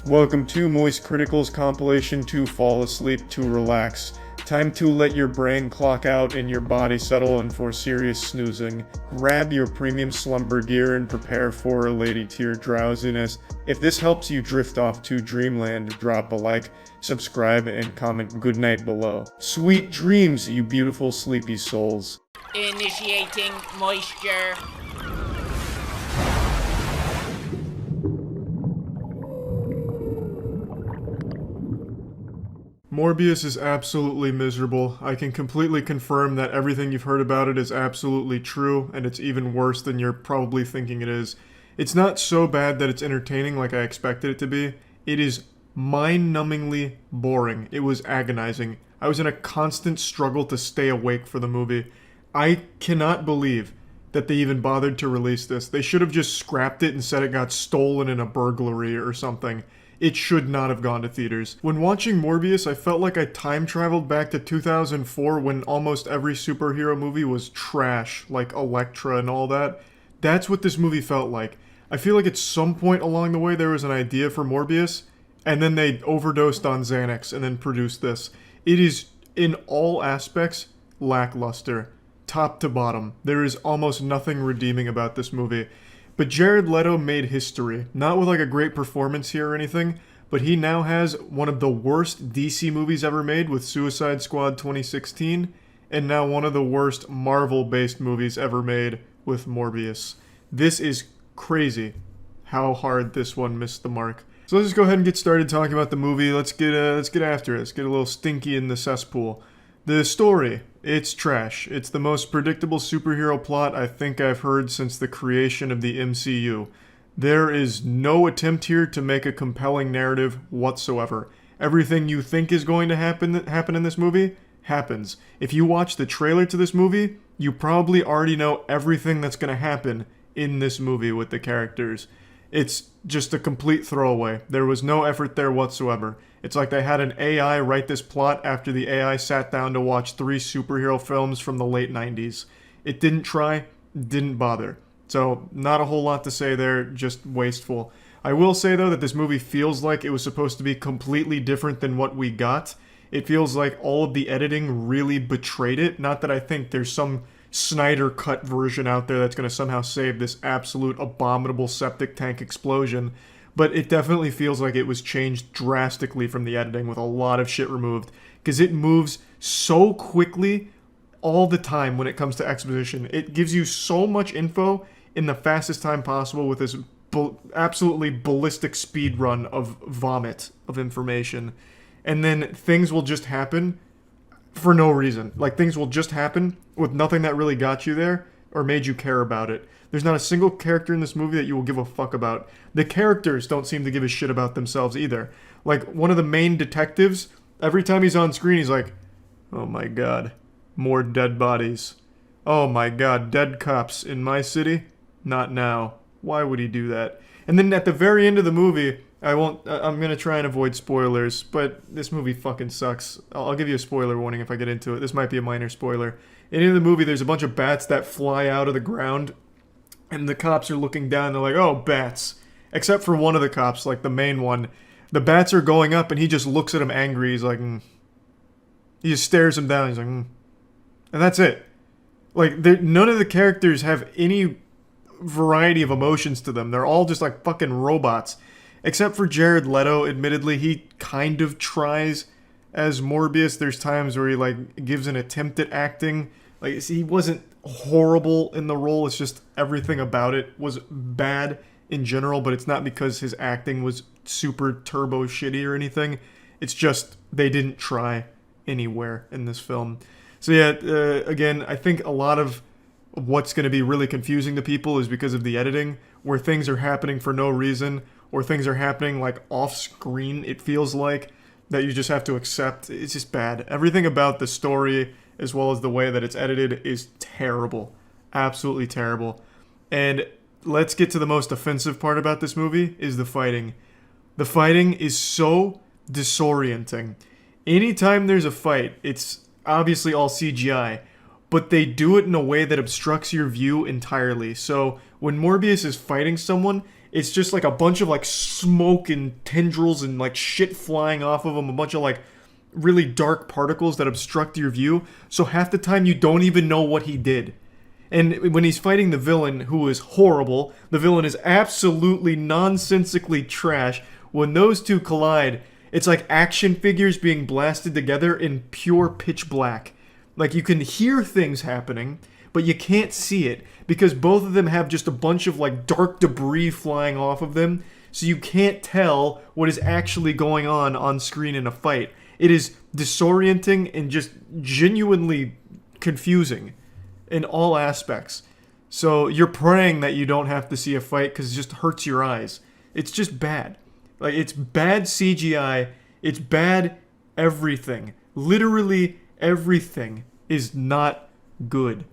Welcome to MoistCritikal compilation to fall asleep to relax. Time to let your brain clock out and your body settle in for serious snoozing. Grab your premium slumber gear and prepare for a lady tier drowsiness. If this helps you drift off to dreamland, drop a like, subscribe, and comment goodnight below. Sweet dreams, you beautiful sleepy souls. Initiating moisture. Morbius is absolutely miserable. I can completely confirm that everything you've heard about it is absolutely true, and it's even worse than you're probably thinking it is. It's not so bad that it's entertaining like I expected it to be. It is mind-numbingly boring. It was agonizing. I was in a constant struggle to stay awake for the movie. I cannot believe that they even bothered to release this. They should have just scrapped it and said it got stolen in a burglary or something. It should not have gone to theaters. When watching Morbius, I felt like I time traveled back to 2004 when almost every superhero movie was trash, like Elektra and all that. That's what this movie felt like. I feel like at some point along the way there was an idea for Morbius, and then they overdosed on Xanax and then produced this. It is, in all aspects, lackluster. Top to bottom. There is almost nothing redeeming about this movie. But Jared Leto made history. Not with like a great performance here or anything, but he now has one of the worst DC movies ever made with Suicide Squad 2016, and now one of the worst Marvel-based movies ever made with Morbius. This is crazy how hard this one missed the mark. So let's just go ahead and get started talking about the movie. Let's get after it. Let's get a little stinky in the cesspool. The story, it's trash. It's the most predictable superhero plot I think I've heard since the creation of the MCU. There is no attempt here to make a compelling narrative whatsoever. Everything you think is going to happen in this movie happens. If you watch the trailer to this movie, you probably already know everything that's going to happen in this movie with the characters. It's just a complete throwaway. There was no effort there whatsoever. It's like they had an AI write this plot after the AI sat down to watch 3 superhero films from the late 90s. It didn't try, didn't bother. So, not a whole lot to say there, just wasteful. I will say, though, that this movie feels like it was supposed to be completely different than what we got. It feels like all of the editing really betrayed it. Not that I think there's some Snyder cut version out there that's going to somehow save this absolute abominable septic tank explosion. But it definitely feels like it was changed drastically from the editing with a lot of shit removed. Because it moves so quickly all the time when it comes to exposition. It gives you so much info in the fastest time possible with this absolutely ballistic speed run of vomit of information. And then things will just happen for no reason. Like, things will just happen with nothing that really got you there or made you care about it. There's not a single character in this movie that you will give a fuck about. The characters don't seem to give a shit about themselves either. Like, one of the main detectives, every time he's on screen, he's like, oh my god, more dead bodies. Oh my god, dead cops in my city? Not now. Why would he do that? And then at the very end of the movie, I'm gonna try and avoid spoilers, but this movie fucking sucks. I'll give you a spoiler warning if I get into it. This might be a minor spoiler. In the end of the movie, there's a bunch of bats that fly out of the ground, and the cops are looking down, they're like, oh, bats. Except for one of the cops, like the main one. The bats are going up, and he just looks at him angry. He's like, He just stares him down. He's like, And that's it. Like, none of the characters have any variety of emotions to them. They're all just like fucking robots. Except for Jared Leto, admittedly, he kind of tries as Morbius. There's times where he, like, gives an attempt at acting. Like, he wasn't horrible in the role. It's just everything about it was bad in general, but it's not because his acting was super turbo shitty or anything. It's just they didn't try anywhere in this film. So yeah, again, I think a lot of what's going to be really confusing to people is because of the editing, where things are happening for no reason, or things are happening like off screen, it feels like, that you just have to accept. It's just bad. Everything about the story, as well as the way that it's edited, is terrible. Absolutely terrible. And let's get to the most offensive part about this movie, is the fighting. The fighting is so disorienting. Anytime there's a fight, it's obviously all CGI, but they do it in a way that obstructs your view entirely. So when Morbius is fighting someone, it's just like a bunch of like smoke and tendrils and like shit flying off of him, a bunch of like really dark particles that obstruct your view. So half the time you don't even know what he did. And when he's fighting the villain, who is horrible, the villain is absolutely nonsensically trash. When those two collide, it's like action figures being blasted together in pure pitch black. Like, you can hear things happening, but you can't see it, because both of them have just a bunch of like dark debris flying off of them, so you can't tell what is actually going on screen in a fight. It is disorienting and just genuinely confusing in all aspects. So you're praying that you don't have to see a fight because it just hurts your eyes. It's just bad. Like, it's bad CGI. It's bad everything. Literally everything is not good.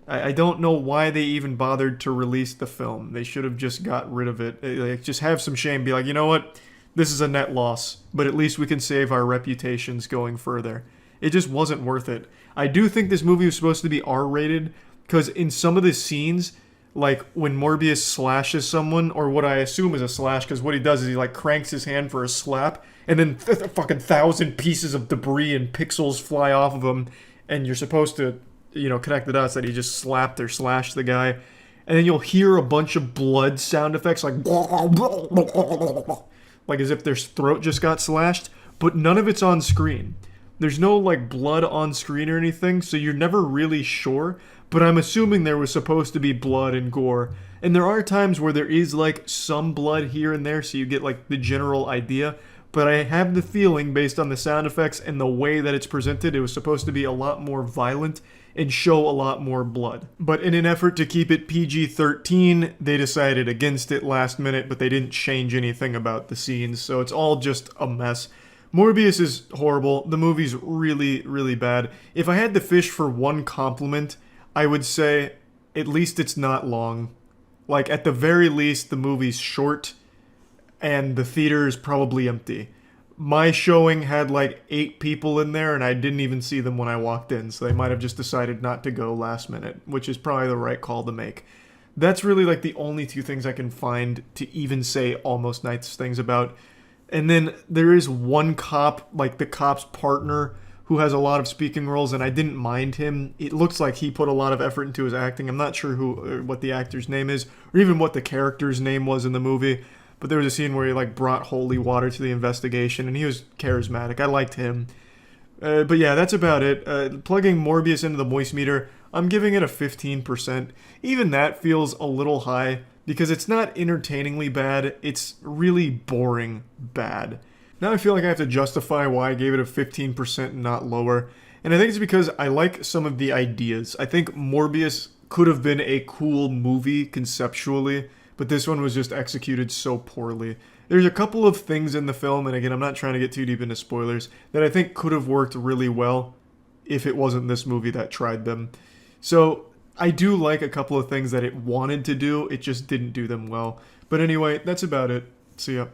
I don't know why they even bothered to release the film. They should have just got rid of it. Like, just have some shame. Be like, you know what? This is a net loss, but at least we can save our reputations going further. It just wasn't worth it. I do think this movie was supposed to be R-rated, because in some of the scenes, like when Morbius slashes someone, or what I assume is a slash, because what he does is he like cranks his hand for a slap, and then fucking 1,000 pieces of debris and pixels fly off of him, and you're supposed to, you know, connect the dots that he just slapped or slashed the guy. And then you'll hear a bunch of blood sound effects, like as if their throat just got slashed, but none of it's on screen. There's no like blood on screen or anything, so you're never really sure, but I'm assuming there was supposed to be blood and gore. And there are times where there is like some blood here and there, so you get like the general idea, but I have the feeling, based on the sound effects and the way that it's presented, it was supposed to be a lot more violent and show a lot more blood. But in an effort to keep it PG-13, they decided against it last minute, but they didn't change anything about the scenes, so it's all just a mess. Morbius is horrible. The movie's really, really bad. If I had to fish for one compliment, I would say at least it's not long. Like, at the very least, the movie's short, and the theater is probably empty. My showing had like 8 people in there, and I didn't even see them when I walked in, so they might have just decided not to go last minute, which is probably the right call to make. That's really like the only 2 things I can find to even say almost nice things about. And then there is one cop, like the cop's partner, who has a lot of speaking roles, and I didn't mind him. It looks like he put a lot of effort into his acting. I'm not sure what the actor's name is, or even what the character's name was in the movie. But there was a scene where he like brought holy water to the investigation, and he was charismatic. I liked him. But yeah, that's about it. Plugging Morbius into the moist meter, I'm giving it a 15%. Even that feels a little high, because it's not entertainingly bad, it's really boring bad. Now I feel like I have to justify why I gave it a 15% and not lower, and I think it's because I like some of the ideas. I think Morbius could have been a cool movie conceptually, but this one was just executed so poorly. There's a couple of things in the film, and again, I'm not trying to get too deep into spoilers, that I think could have worked really well if it wasn't this movie that tried them. So I do like a couple of things that it wanted to do, it just didn't do them well. But anyway, that's about it. See ya.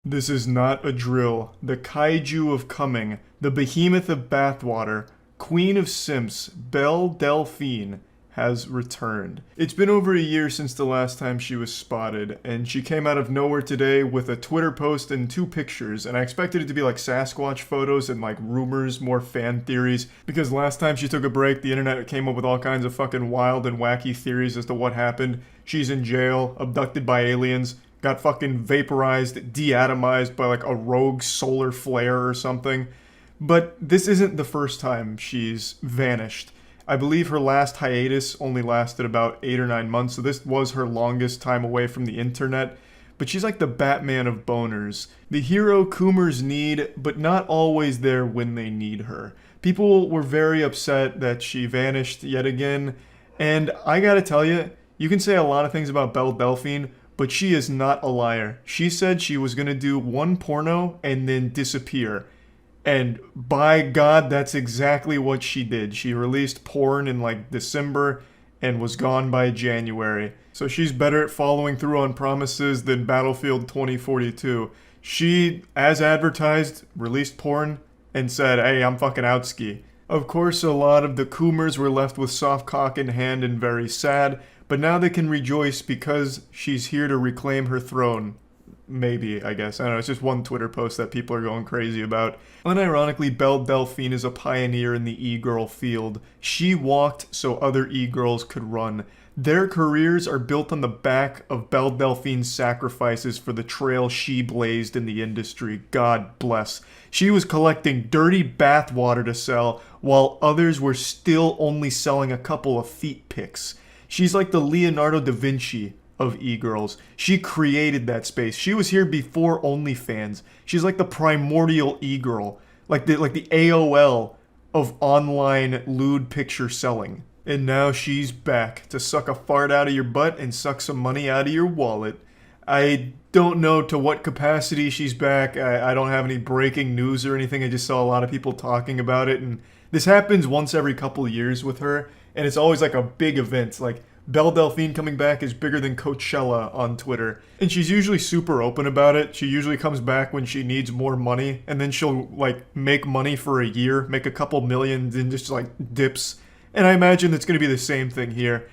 This is not a drill. The kaiju of coming, the behemoth of bathwater, queen of simps, Belle Delphine, has returned. It's been over a year since the last time she was spotted, and she came out of nowhere today with a Twitter post and 2 pictures, and I expected it to be like Sasquatch photos and like rumors, more fan theories, because last time she took a break, the internet came up with all kinds of fucking wild and wacky theories as to what happened. She's in jail, abducted by aliens, got fucking vaporized, deatomized by like a rogue solar flare or something. But this isn't the first time she's vanished. I believe her last hiatus only lasted about 8 or 9 months, so this was her longest time away from the internet. But she's like the Batman of boners. The hero Coomers need, but not always there when they need her. People were very upset that she vanished yet again, and I gotta tell you, you can say a lot of things about Belle Delphine, but she is not a liar. She said she was gonna do one porno and then disappear. And by God, that's exactly what she did. She released porn in like December and was gone by January. So she's better at following through on promises than Battlefield 2042. She, as advertised, released porn and said, hey, I'm fucking outski. Of course, a lot of the Coomers were left with soft cock in hand and very sad, but now they can rejoice because she's here to reclaim her throne. Maybe, I guess. I don't know, it's just one Twitter post that people are going crazy about. Unironically, Belle Delphine is a pioneer in the e-girl field. She walked so other e-girls could run. Their careers are built on the back of Belle Delphine's sacrifices for the trail she blazed in the industry. God bless. She was collecting dirty bathwater to sell, while others were still only selling a couple of feet pics. She's like the Leonardo da Vinci of e-girls. She created that space. She was here before OnlyFans. She's like the primordial e-girl, like the AOL of online lewd picture selling. And now she's back to suck a fart out of your butt and suck some money out of your wallet. I don't know to what capacity she's back. I don't have any breaking news or anything. I just saw a lot of people talking about it, and this happens once every couple of years with her, and it's always like a big event. Like, Belle Delphine coming back is bigger than Coachella on Twitter. And she's usually super open about it. She usually comes back when she needs more money, and then she'll, like, make money for a year, make a couple million, and just, like, dips. And I imagine it's going to be the same thing here.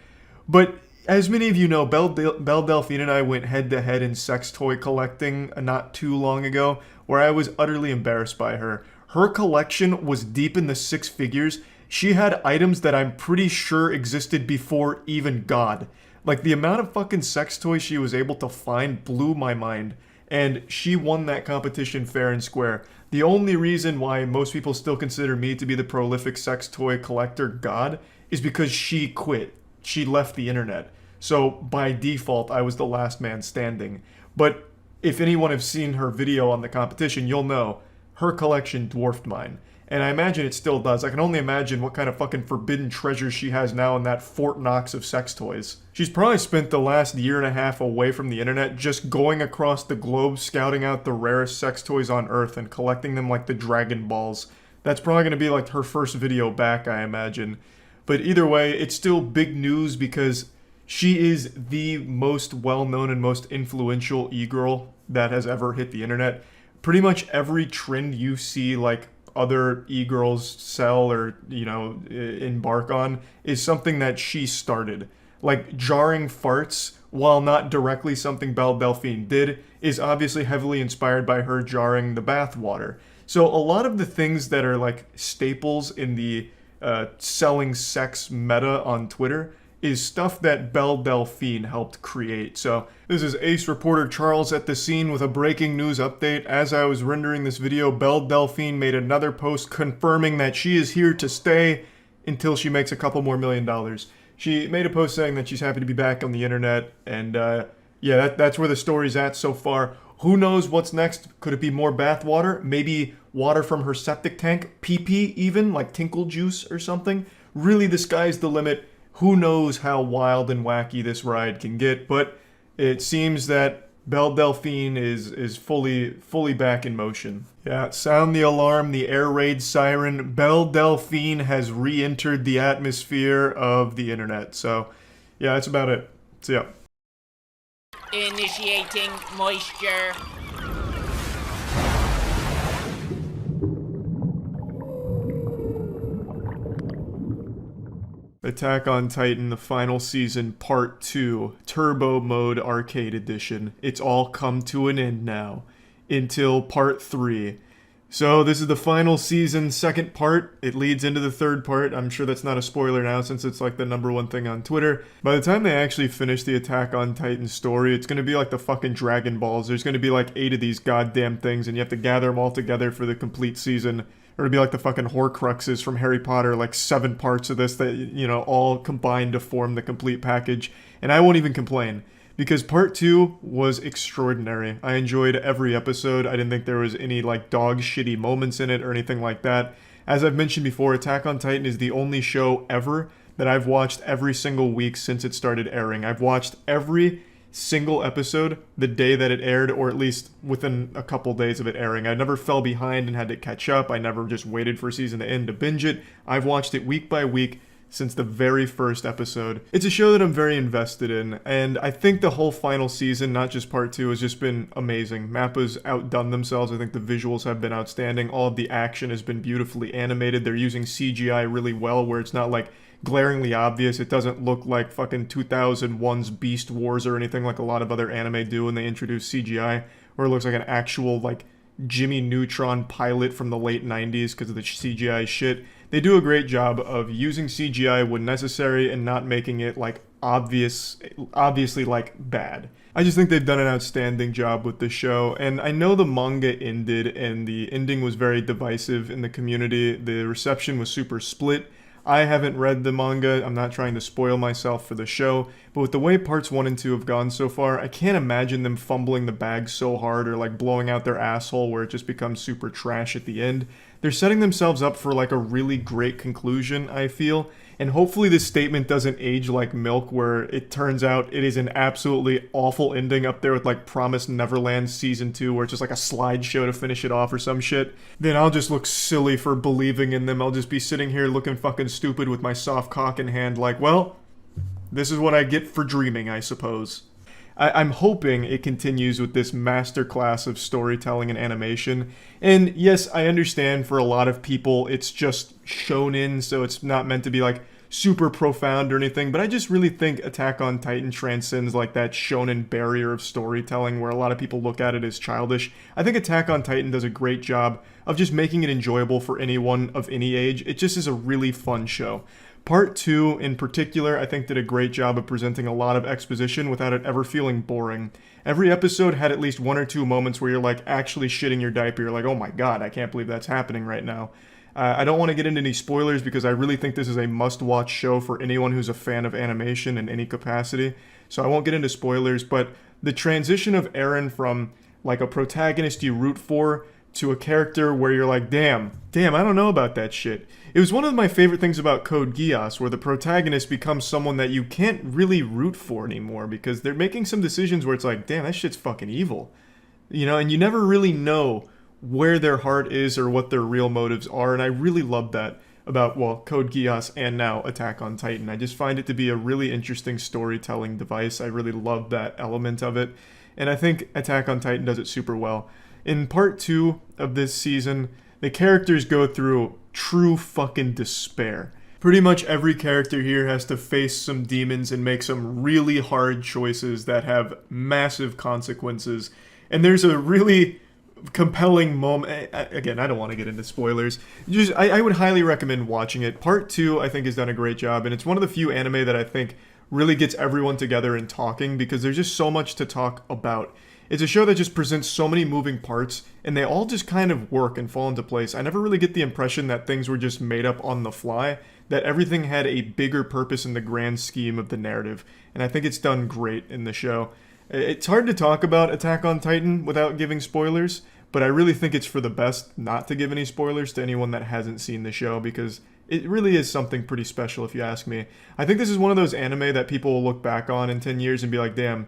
But as many of you know, Belle Delphine and I went head-to-head in sex toy collecting not too long ago, where I was utterly embarrassed by her. Her collection was deep in the six figures. She had items that I'm pretty sure existed before even God. Like, the amount of fucking sex toys she was able to find blew my mind. And she won that competition fair and square. The only reason why most people still consider me to be the prolific sex toy collector god is because she quit. She left the internet. So, by default, I was the last man standing. But if anyone has seen her video on the competition, you'll know her collection dwarfed mine. And I imagine it still does. I can only imagine what kind of fucking forbidden treasures she has now in that Fort Knox of sex toys. She's probably spent the last year and a half away from the internet just going across the globe scouting out the rarest sex toys on Earth and collecting them like the Dragon Balls. That's probably going to be like her first video back, I imagine. But either way, it's still big news because she is the most well-known and most influential e-girl that has ever hit the internet. Pretty much every trend you see, like, other e-girls sell or, you know, embark on is something that she started. Like, jarring farts, while not directly something Belle Delphine did, is obviously heavily inspired by her jarring the bathwater. So a lot of the things that are like staples in the selling sex meta on Twitter is stuff that Belle Delphine helped create. So this is Ace reporter Charles at the scene with a breaking news update. As I was rendering this video, Belle Delphine made another post confirming that she is here to stay until she makes a couple more $1 million. She made a post saying that she's happy to be back on the internet, and yeah, that's where the story's at so far. Who knows what's next? Could it be more bathwater? Maybe water from her septic tank? Pee-pee even? Like tinkle juice or something? Really, the sky's the limit. Who knows how wild and wacky this ride can get, but it seems that Belle Delphine is fully back in motion. Yeah, sound the alarm, the air raid siren. Belle Delphine has re-entered the atmosphere of the internet. So, yeah, that's about it. See ya. Initiating moisture. Attack on Titan, the final season, part 2, Turbo Mode Arcade Edition. It's all come to an end now, until part 3. So this is the final season, second part. It leads into the third part. I'm sure that's not a spoiler now since it's like the #1 thing on Twitter. By the time they actually finish the Attack on Titan story, it's going to be like the fucking Dragon Balls. There's going to be like 8 of these goddamn things, and you have to gather them all together for the complete season. Or it'd be like the fucking Horcruxes from Harry Potter, like 7 parts of this that, you know, all combined to form the complete package. And I won't even complain, because part 2 was extraordinary. I enjoyed every episode. I didn't think there was any, like, dog shitty moments in it or anything like that. As I've mentioned before, Attack on Titan is the only show ever that I've watched every single week since it started airing. I've watched every single episode the day that it aired, or at least within a couple days of it airing. I never fell behind and had to catch up. I never just waited for a season to end to binge it. I've watched it week by week since the very first episode. It's a show that I'm very invested in, and I think the whole final season, not just part 2, has just been amazing. Mappa's outdone themselves. I think the visuals have been outstanding. All of the action has been beautifully animated. They're using CGI really well, where it's not like glaringly obvious. It doesn't look like fucking 2001's Beast Wars or anything like a lot of other anime do when they introduce CGI, where it looks like an actual, like, Jimmy Neutron pilot from the late 90s because of the CGI shit. They do a great job of using CGI when necessary and not making it, like, obviously, like, bad. I just think they've done an outstanding job with the show, and I know the manga ended, and the ending was very divisive in the community. The reception was super split. I haven't read the manga. I'm not trying to spoil myself for the show, but with the way parts 1 and 2 have gone so far, I can't imagine them fumbling the bag so hard or like blowing out their asshole where it just becomes super trash at the end. They're setting themselves up for like a really great conclusion, I feel, and hopefully this statement doesn't age like milk where it turns out it is an absolutely awful ending up there with like Promised Neverland Season 2 where it's just like a slideshow to finish it off or some shit. Then I'll just look silly for believing in them. I'll just be sitting here looking fucking stupid with my soft cock in hand like, well, this is what I get for dreaming, I suppose. I'm hoping it continues with this masterclass of storytelling and animation. And yes, I understand for a lot of people it's just shonen, so it's not meant to be like super profound or anything, but I just really think Attack on Titan transcends like that shonen barrier of storytelling where a lot of people look at it as childish. I think Attack on Titan does a great job of just making it enjoyable for anyone of any age. It just is a really fun show. Part 2, in particular, I think did a great job of presenting a lot of exposition without it ever feeling boring. Every episode had at least 1 or 2 moments where you're like actually shitting your diaper. You're like, oh my god, I can't believe that's happening right now. I don't want to get into any spoilers because I really think this is a must-watch show for anyone who's a fan of animation in any capacity. So I won't get into spoilers, but the transition of Eren from like a protagonist you root for to a character where you're like, damn, I don't know about that shit. It was one of my favorite things about Code Geass, where the protagonist becomes someone that you can't really root for anymore because they're making some decisions where it's like, damn, that shit's fucking evil. You know, and you never really know where their heart is or what their real motives are, and I really love that about, well, Code Geass and now Attack on Titan. I just find it to be a really interesting storytelling device. I really love that element of it, and I think Attack on Titan does it super well. In part 2 of this season, the characters go through true fucking despair. Pretty much every character here has to face some demons and make some really hard choices that have massive consequences. And there's a really compelling moment. Again, I don't want to get into spoilers. I would highly recommend watching it. Part 2, I think, has done a great job, and it's one of the few anime that I think really gets everyone together and talking because there's just so much to talk about. It's a show that just presents so many moving parts, and they all just kind of work and fall into place. I never really get the impression that things were just made up on the fly, that everything had a bigger purpose in the grand scheme of the narrative, and I think it's done great in the show. It's hard to talk about Attack on Titan without giving spoilers, but I really think it's for the best not to give any spoilers to anyone that hasn't seen the show, because it really is something pretty special if you ask me. I think this is one of those anime that people will look back on in 10 years and be like, damn,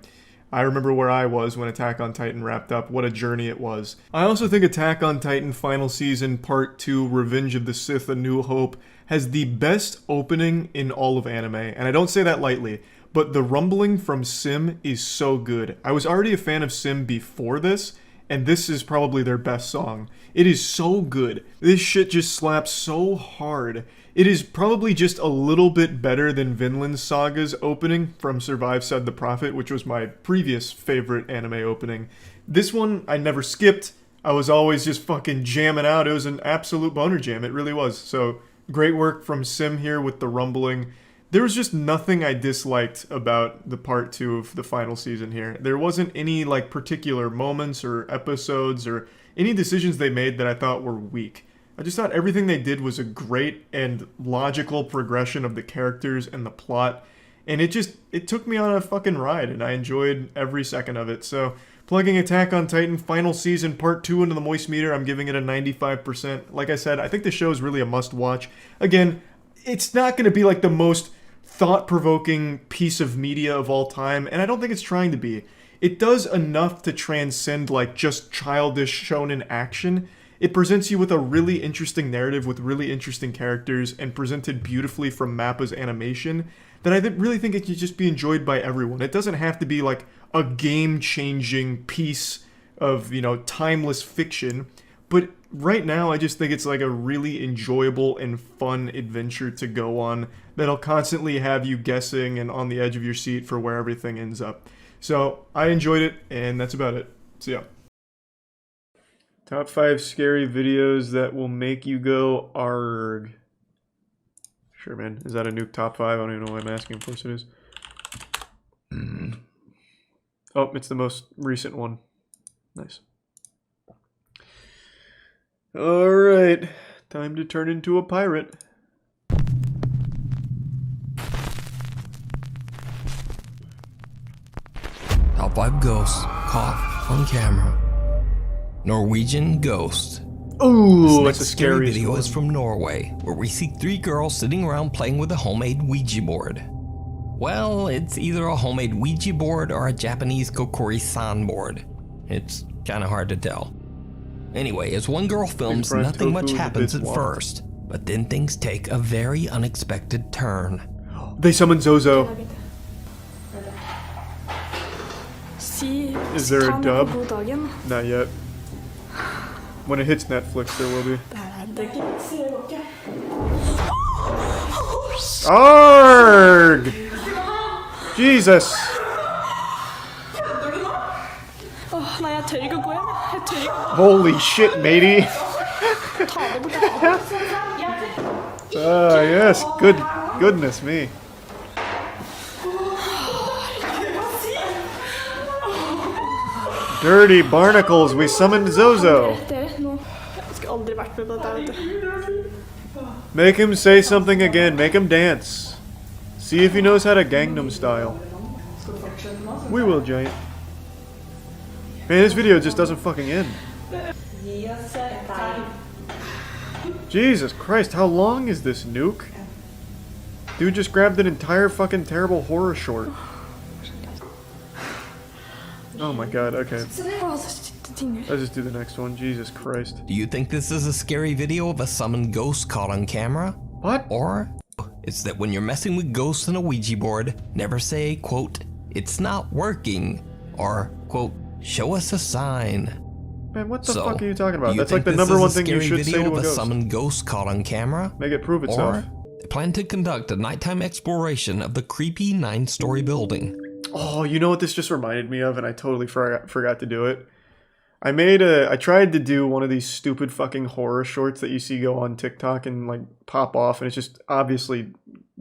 I remember where I was when Attack on Titan wrapped up. What a journey it was. I also think Attack on Titan Final Season Part 2 Revenge of the Sith A New Hope has the best opening in all of anime. And I don't say that lightly, but the rumbling from Sim is so good. I was already a fan of Sim before this, and this is probably their best song. It is so good. This shit just slaps so hard. It is probably just a little bit better than Vinland Saga's opening from Survive Said the Prophet, which was my previous favorite anime opening. This one I never skipped. I was always just fucking jamming out. It was an absolute boner jam. It really was. So great work from Sim here with the rumbling. There was just nothing I disliked about the part 2 of the final season here. There wasn't any like particular moments or episodes or any decisions they made that I thought were weak. I just thought everything they did was a great and logical progression of the characters and the plot. And it took me on a fucking ride, and I enjoyed every second of it. So, plugging Attack on Titan Final Season Part 2 into the Moist Meter, I'm giving it a 95%. Like I said, I think the show is really a must-watch. Again, it's not going to be like the most thought-provoking piece of media of all time, and I don't think it's trying to be. It does enough to transcend like just childish shonen action. It presents you with a really interesting narrative with really interesting characters and presented beautifully from Mappa's animation that I really think it can just be enjoyed by everyone. It doesn't have to be like a game-changing piece of, timeless fiction, but right now, I just think it's like a really enjoyable and fun adventure to go on that'll constantly have you guessing and on the edge of your seat for where everything ends up. So, I enjoyed it, and that's about it. So, yeah. Top 5 scary videos that will make you go arg. Sure, man. Is that a nuke top 5? I don't even know why I'm asking. Of course it is. Oh, it's the most recent one. Nice. Alright. Time to turn into a pirate. Top 5 ghosts caught on camera. Norwegian Ghost. Ooh, that's This a next scary scary video one. is from Norway, where we see 3 girls sitting around playing with a homemade Ouija board. Well, it's either a homemade Ouija board or a Japanese Kokori-san board. It's kinda hard to tell. Anyway, as one girl films, fried nothing tofu much with a happens bit at water. first, but then things take a very unexpected turn. They summoned Zozo. Is there a dub? Not yet. When it hits Netflix, there will be. Arg! Jesus! Holy shit, matey! Yes, goodness me. Dirty barnacles, we summoned Zozo. Make him say something again, make him dance. See if he knows how to Gangnam Style. We will, Giant. Man, this video just doesn't fucking end. Jesus Christ, how long is this, Nuke? Dude just grabbed an entire fucking terrible horror short. Oh my god, okay. Let's just do the next one, Jesus Christ. Do you think this is a scary video of a summoned ghost caught on camera? What? Or it's that when you're messing with ghosts on a Ouija board, never say, quote, "It's not working," or, quote, "Show us a sign." Man, what the So, fuck are you talking about? do you That's like think the this number is one a thing you scary should say video to a of ghost. summoned ghost caught on camera? Make it prove itself. Or they plan to conduct a nighttime exploration of the creepy 9-story building. Oh, you know what this just reminded me of, and I totally forgot to do it. I tried to do one of these stupid fucking horror shorts that you see go on TikTok and like pop off, and it's just obviously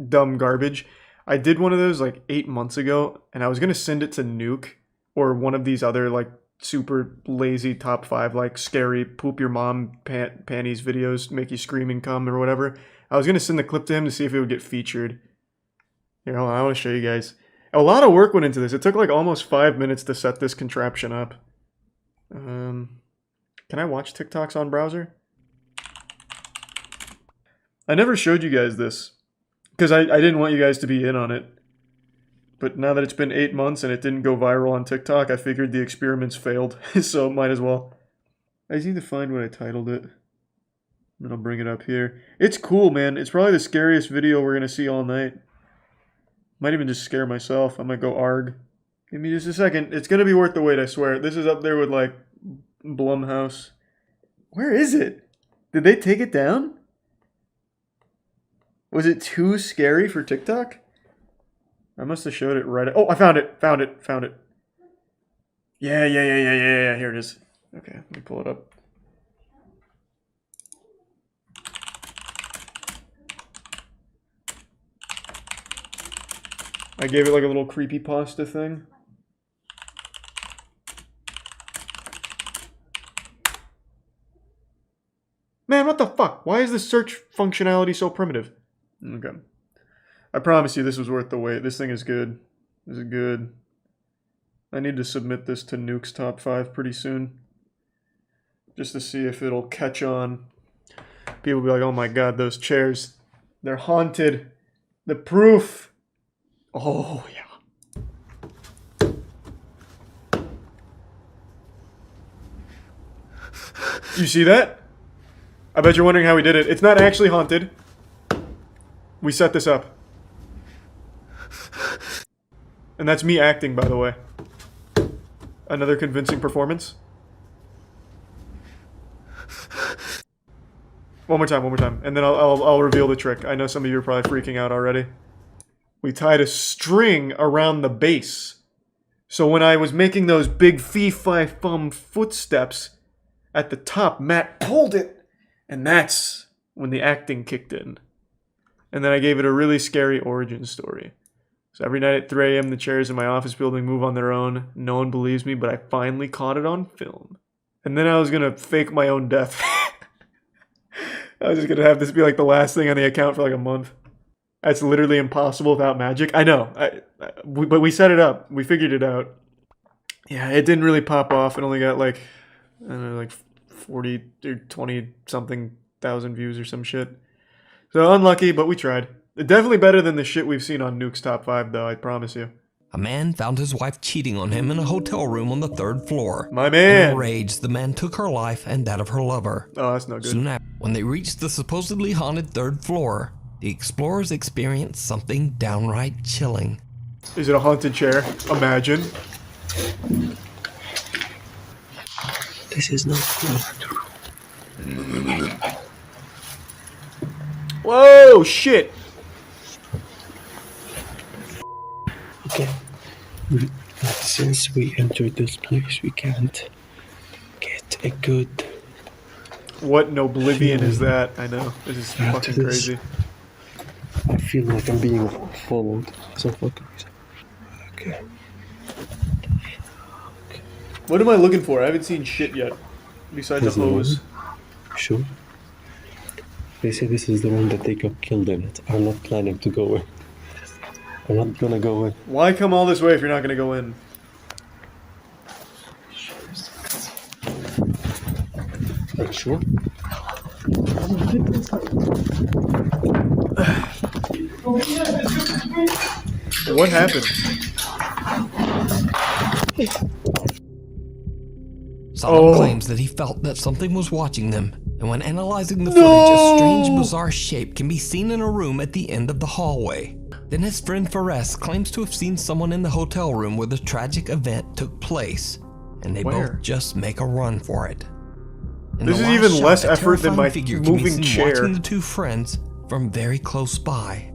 dumb garbage. I did one of those like 8 months ago, and I was gonna send it to Nuke or one of these other like super lazy top 5 like scary poop your mom panties videos, make you scream and come or whatever. I was gonna send the clip to him to see if it would get featured. Here, hold on, I want to show you guys. A lot of work went into this. It took like almost 5 minutes to set this contraption up. Can I watch TikToks on browser? I never showed you guys this because I didn't want you guys to be in on it. But now that it's been 8 months and it didn't go viral on TikTok, I figured the experiments failed, so might as well. I just need to find what I titled it. Then I'll bring it up here. It's cool, man. It's probably the scariest video we're gonna see all night. Might even just scare myself. I might go arg. Give me just a second. It's gonna be worth the wait, I swear. This is up there with like Blumhouse. Where is it? Did they take it down? Was it too scary for TikTok? I must have showed it right. Oh, I found it. Found it. Yeah. Here it is. Okay, let me pull it up. I gave it like a little creepypasta thing. Man, what the fuck? Why is the search functionality so primitive? Okay. I promise you this was worth the wait. This thing is good. This is good. I need to submit this to Nuke's top 5 pretty soon. Just to see if it'll catch on. People will be like, oh my god, those chairs. They're haunted. The proof. Oh, yeah. You see that? I bet you're wondering how we did it. It's not actually haunted. We set this up. And that's me acting, by the way. Another convincing performance. One more time, and then I'll reveal the trick. I know some of you are probably freaking out already. We tied a string around the base. So when I was making those big fee-fi-fum footsteps at the top, Matt pulled it, and that's when the acting kicked in. And then I gave it a really scary origin story. So every night at 3 a.m. the chairs in my office building move on their own. No one believes me, but I finally caught it on film. And then I was gonna fake my own death. I was just gonna have this be like the last thing on the account for like a month. That's literally impossible without magic. I know, but we set it up. We figured it out. Yeah, it didn't really pop off. It only got like, I don't know, like 40 or 20 something thousand views or some shit. So unlucky, but we tried. Definitely better than the shit we've seen on Nuke's Top 5, though, I promise you. A man found his wife cheating on him in a hotel room on the 3rd floor. My man! In a rage, the man took her life and that of her lover. Oh, that's no good. Soon after, when they reached the supposedly haunted 3rd floor, the explorers experienced something downright chilling. Is it a haunted chair? Imagine. This is not good. Whoa, shit! Okay. Since we entered this place, we can't get a good... What in oblivion is that? I know. This is fucking crazy. I feel like I'm being followed. So fucking... Okay. What am I looking for? I haven't seen shit yet. Besides a hose. Sure. They say this is the one that they got killed in. I'm not planning to go in. I'm not gonna go in. Why come all this way if you're not gonna go in? Are you sure? What happened? Solomon claims that he felt that something was watching them, and when analyzing the footage, a strange, bizarre shape can be seen in a room at the end of the hallway. Then his friend Fares claims to have seen someone in the hotel room where the tragic event took place, and they both just make a run for it. In This the is last even shot, less a effort than my terrifying figure can be moving seen chair. watching the two friends from very close by.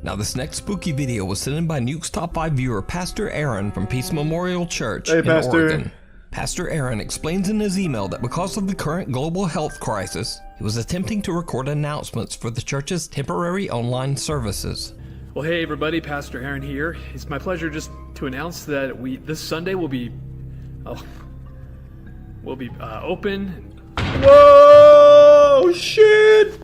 Now, this next spooky video was sent in by Nuke's Top 5 viewer, Pastor Aaron from Peace Memorial Church in Pastor. Oregon. Pastor Aaron explains in his email that because of the current global health crisis, he was attempting to record announcements for the church's temporary online services. Well, hey everybody, Pastor Aaron here. It's my pleasure just to announce that this Sunday will be open. Whoa, shit!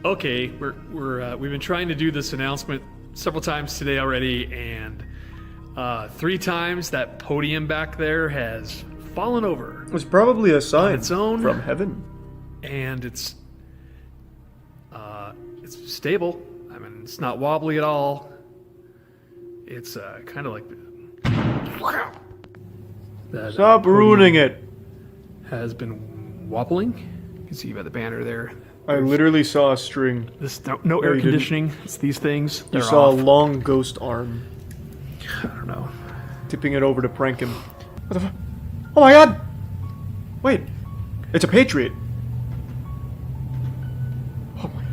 Okay, we've been trying to do this announcement several times today already, and 3 times that podium back there has fallen over. It was probably a sign its own. from heaven. And it's stable. I mean, it's not wobbly at all. It's kind of like that. Stop ruining it. Has been wobbling. You can see by the banner there. I literally saw a string. No air you didn't. conditioning. It's these things. You They're saw off. a long ghost arm I don't know. tipping it over to prank him. What the fuck? Oh my god! Wait, it's a patriot. Oh my.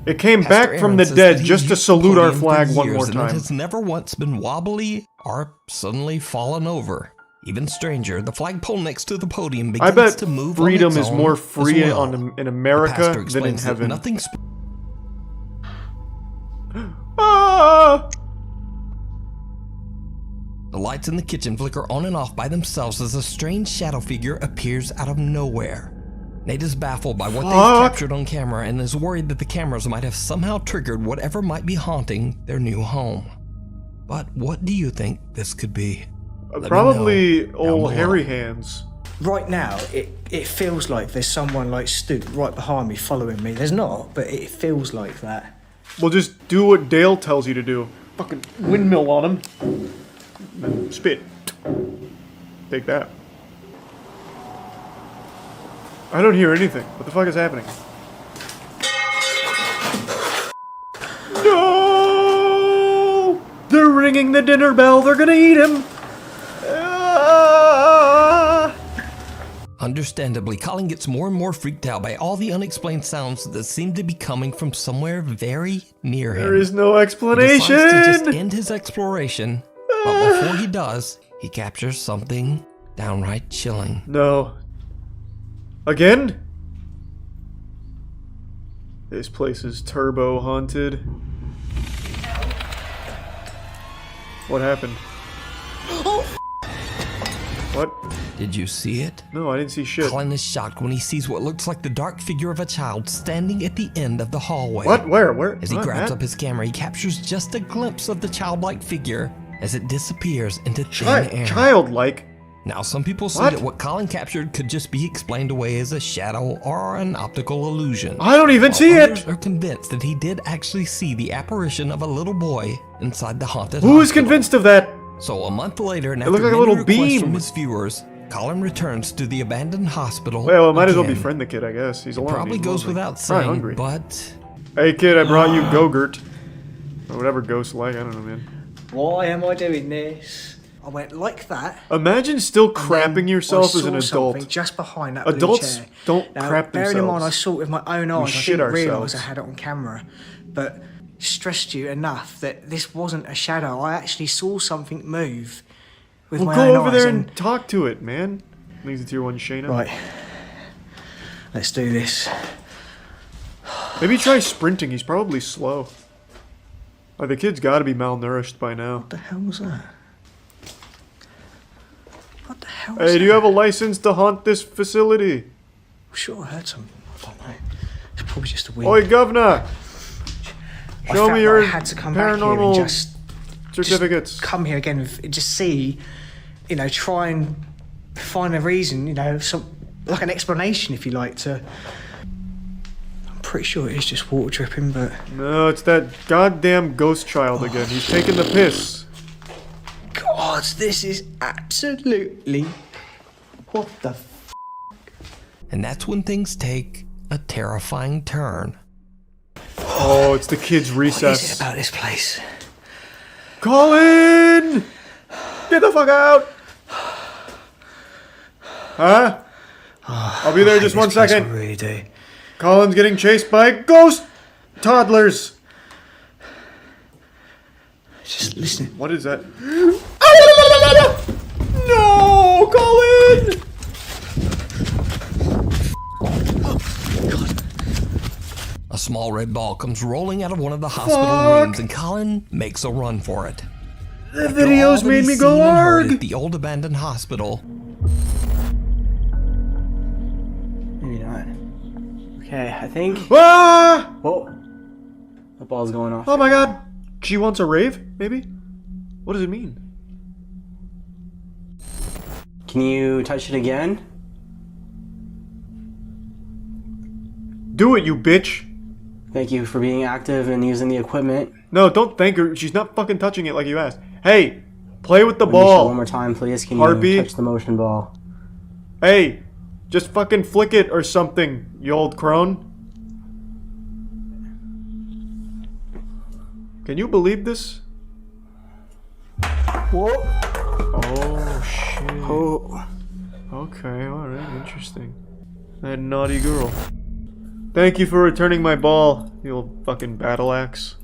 It came Pastor back from Aaron the says dead that he's just to used the salute our podium for flag one years more and time. It has never once been wobbly or suddenly fallen over. Even stranger, the flagpole next to the podium I begins bet to move freedom on its is own more as free well. in The America pastor than in explains that heaven. nothing Ah! The lights in the kitchen flicker on and off by themselves as a strange shadow figure appears out of nowhere. Nate is baffled by what they've captured on camera and is worried that the cameras might have somehow triggered whatever might be haunting their new home. But what do you think this could be? Let me Probably know down old below. hairy hands. Right now, it feels like there's someone like stooped right behind me following me. There's not, but it feels like that. Well, just do what Dale tells you to do. Fucking windmill on him. And spit. Take that. I don't hear anything. What the fuck is happening? No! They're ringing the dinner bell. They're gonna eat him. Ah! Understandably, Colin gets more and more freaked out by all the unexplained sounds that seem to be coming from somewhere very near him. There is no He explanation! decides to just end his exploration, but before he does, he captures something downright chilling. No. Again? This place is turbo haunted. What happened? What? Did you see it? No, I didn't see shit. Colin is shocked when he sees what looks like the dark figure of a child standing at the end of the hallway. What? Where? As he What, grabs Matt? up his camera, he captures just a glimpse of the childlike figure as it disappears into thin air. Childlike? Now, some people say What? that what Colin captured could just be explained away as a shadow or an optical illusion. I don't even see Others it! are convinced that he did actually see the apparition of a little boy inside the haunted Who is hospital. convinced of that? So a month later, and It after looked like a many little requests beam. from his viewers, Colin returns to the abandoned hospital. Well, might as well again. befriend the kid, I guess. He's alone. Probably he's goes lonely. without Probably saying, hungry. but Hey kid, I brought you Go-Gurt. Or whatever ghosts like, I don't know, man. Why am I doing this? I went like that. Imagine still and then crapping yourself I as an saw adult. something just behind that blue Adults chair. don't Now, crap bearing in mind, I themselves. saw it with my own eyes. I shit didn't realise ourselves. I had it on camera, but stressed you enough that this wasn't a shadow. I actually saw something move with Well, my go own over eyes. there and talk to it, man. Leaves it to your one Shayna. Right, let's do this. Maybe try sprinting, he's probably slow. The kid's gotta be malnourished by now. What the hell was that? What the hell was Hey, do you that? have a license to haunt this facility? I'm sure I heard something. I don't know. It's probably just a wind. Oi, governor! I Show felt me like your I had to come back here and paranormal just certificates. come here again and just see, you know, try and find a reason, you know, some like an explanation, if you like, to. I'm pretty sure it is just water dripping, but No, it's that goddamn ghost child again. He's taking the piss. God, this is absolutely what the. and that's when things take a terrifying turn. Oh, it's the kid's What is it recess. about this place? Colin! Get the fuck out! Huh? I'll be there I hate just one this place, second. I really do. Colin's getting chased by ghost toddlers. Just listen. What is that? No, Colin! A small red ball comes rolling out of one of the hospital Fuck. rooms, and Colin makes a run for it. The After all videos that made he's me go seen and heard arg. at the old abandoned hospital, Maybe not. Okay, I think. Ah! Whoa. The ball's going off. Oh my god. She wants a rave, maybe? What does it mean? Can you touch it again? Do it, you bitch. Thank you for being active and using the equipment. No, don't thank her. She's not fucking touching it like you asked. Hey, play with the Anisha, ball. one more time, please. Can Harpy. you touch the motion ball? Hey, just fucking flick it or something, you old crone. Can you believe this? Whoa. Oh, shit. Oh. Okay, alright, interesting. That naughty girl. Thank you for returning my ball, you old fucking battle axe.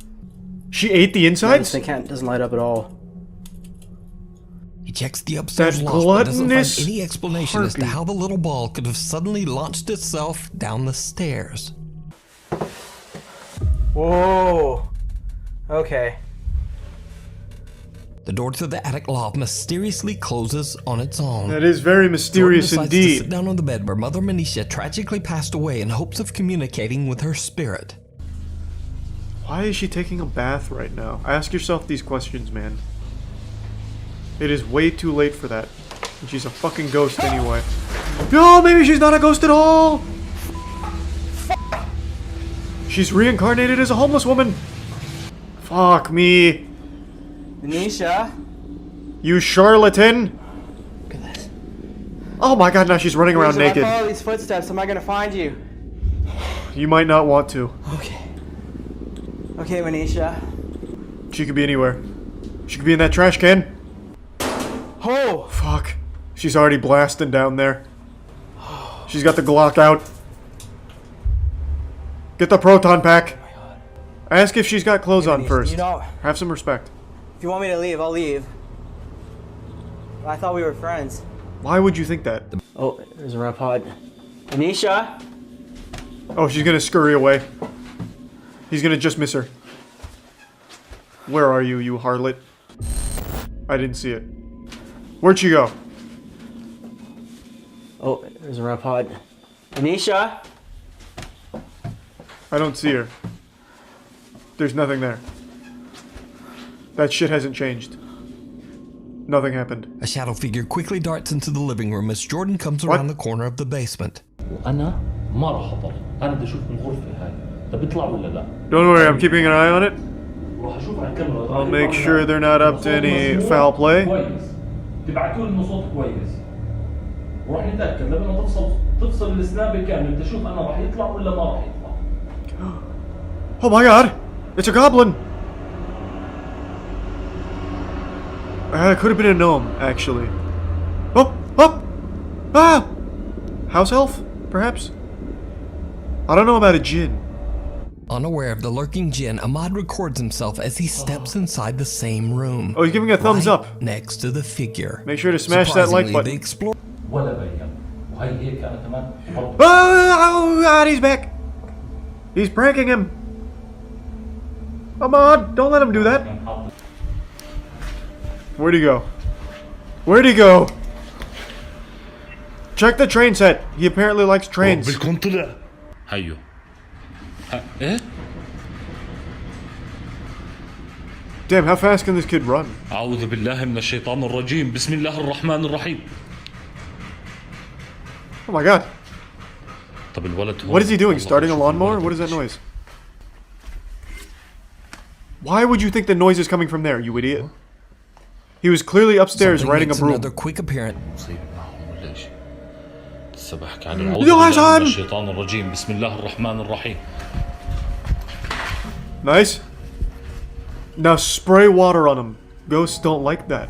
She ate the insides? They can't. Doesn't light up at all. he checks the upstairs That loft but doesn't find gluttonous any explanation as to harpy. how the little ball could have suddenly launched itself down the stairs. Whoa. Okay. The door to the attic loft mysteriously closes on its own. That is very mysterious Jordan decides to sit indeed. down on the bed where Mother Manisha tragically passed away in hopes of communicating with her spirit. Why is she taking a bath right now? Ask yourself these questions, man. It is way too late for that. And she's a fucking ghost anyway. No, maybe she's not a ghost at all! She's reincarnated as a homeless woman! Fuck me. Anisha. You charlatan! Look at this. Oh my god, now she's running around If I naked. follow these footsteps, am I gonna find you? You might not want to. Okay. Okay, Manisha. She could be anywhere. She could be in that trash can. Oh! Fuck. She's already blasting down there. She's got the Glock out. Get the proton pack. Ask if she's got clothes on first. You know, Have some respect. if you want me to leave, I'll leave. I thought we were friends. Why would you think that? Oh, there's a red pod. Anisha? Oh, she's gonna scurry away. He's gonna just miss her. Where are you, you harlot? I didn't see it. Where'd she go? Oh, there's a red pod. Anisha? I don't see her. There's nothing there. That shit hasn't changed. Nothing happened. A shadow figure quickly darts into the living room as Jordan comes around the corner of the basement. وأنا ما راح أضل. أنا بدي أشوف من الغرفة هاي. طب بيطلع ولا لا؟ Don't worry, I'm keeping an eye on it. وراح أشوف على الكاميرا. I'll make sure they're not up to any foul play. كويس. تبعتوا لي إنه صوت كويس. وراح نتأكد لما تفصل السناب بالكامل بدي أشوف أنا راح يطلع ولا ما راح يطلع. Oh my god! It's a goblin! It could have been a gnome, actually. Oh! Oh! Ah! House elf, perhaps? I don't know about a djinn. Unaware of the lurking djinn, Ahmad records himself as he steps inside the same room. Oh, he's giving a thumbs right up. next to the figure. Make sure to smash that like Surprisingly, button. they explore ولا بين. وهي هيك أنا كمان. Oh god, he's back! He's pranking him! Ahmad, don't let him do that! Where'd he go? Where'd he go? Check the train set. He apparently likes trains. بالكون طلع. هيو. إيه؟ Damn, how fast can this kid run? أعوذ بالله من الشيطان الرجيم. بسم الله الرحمن الرحيم. Oh my god. طب الولد هو. What is he doing? Starting a lawnmower? What is that noise? Why would you think the noise is coming from there, you idiot? He was clearly upstairs something riding a makes broom. another quick appearance. مصيبة معهم ولا إيش؟ لسه بحكي عليه. أعوذ يا بالله عشان. من الشيطان الرجيم. بسم الله الرحمن الرحيم. Nice. Now spray water on him. Ghosts don't like that.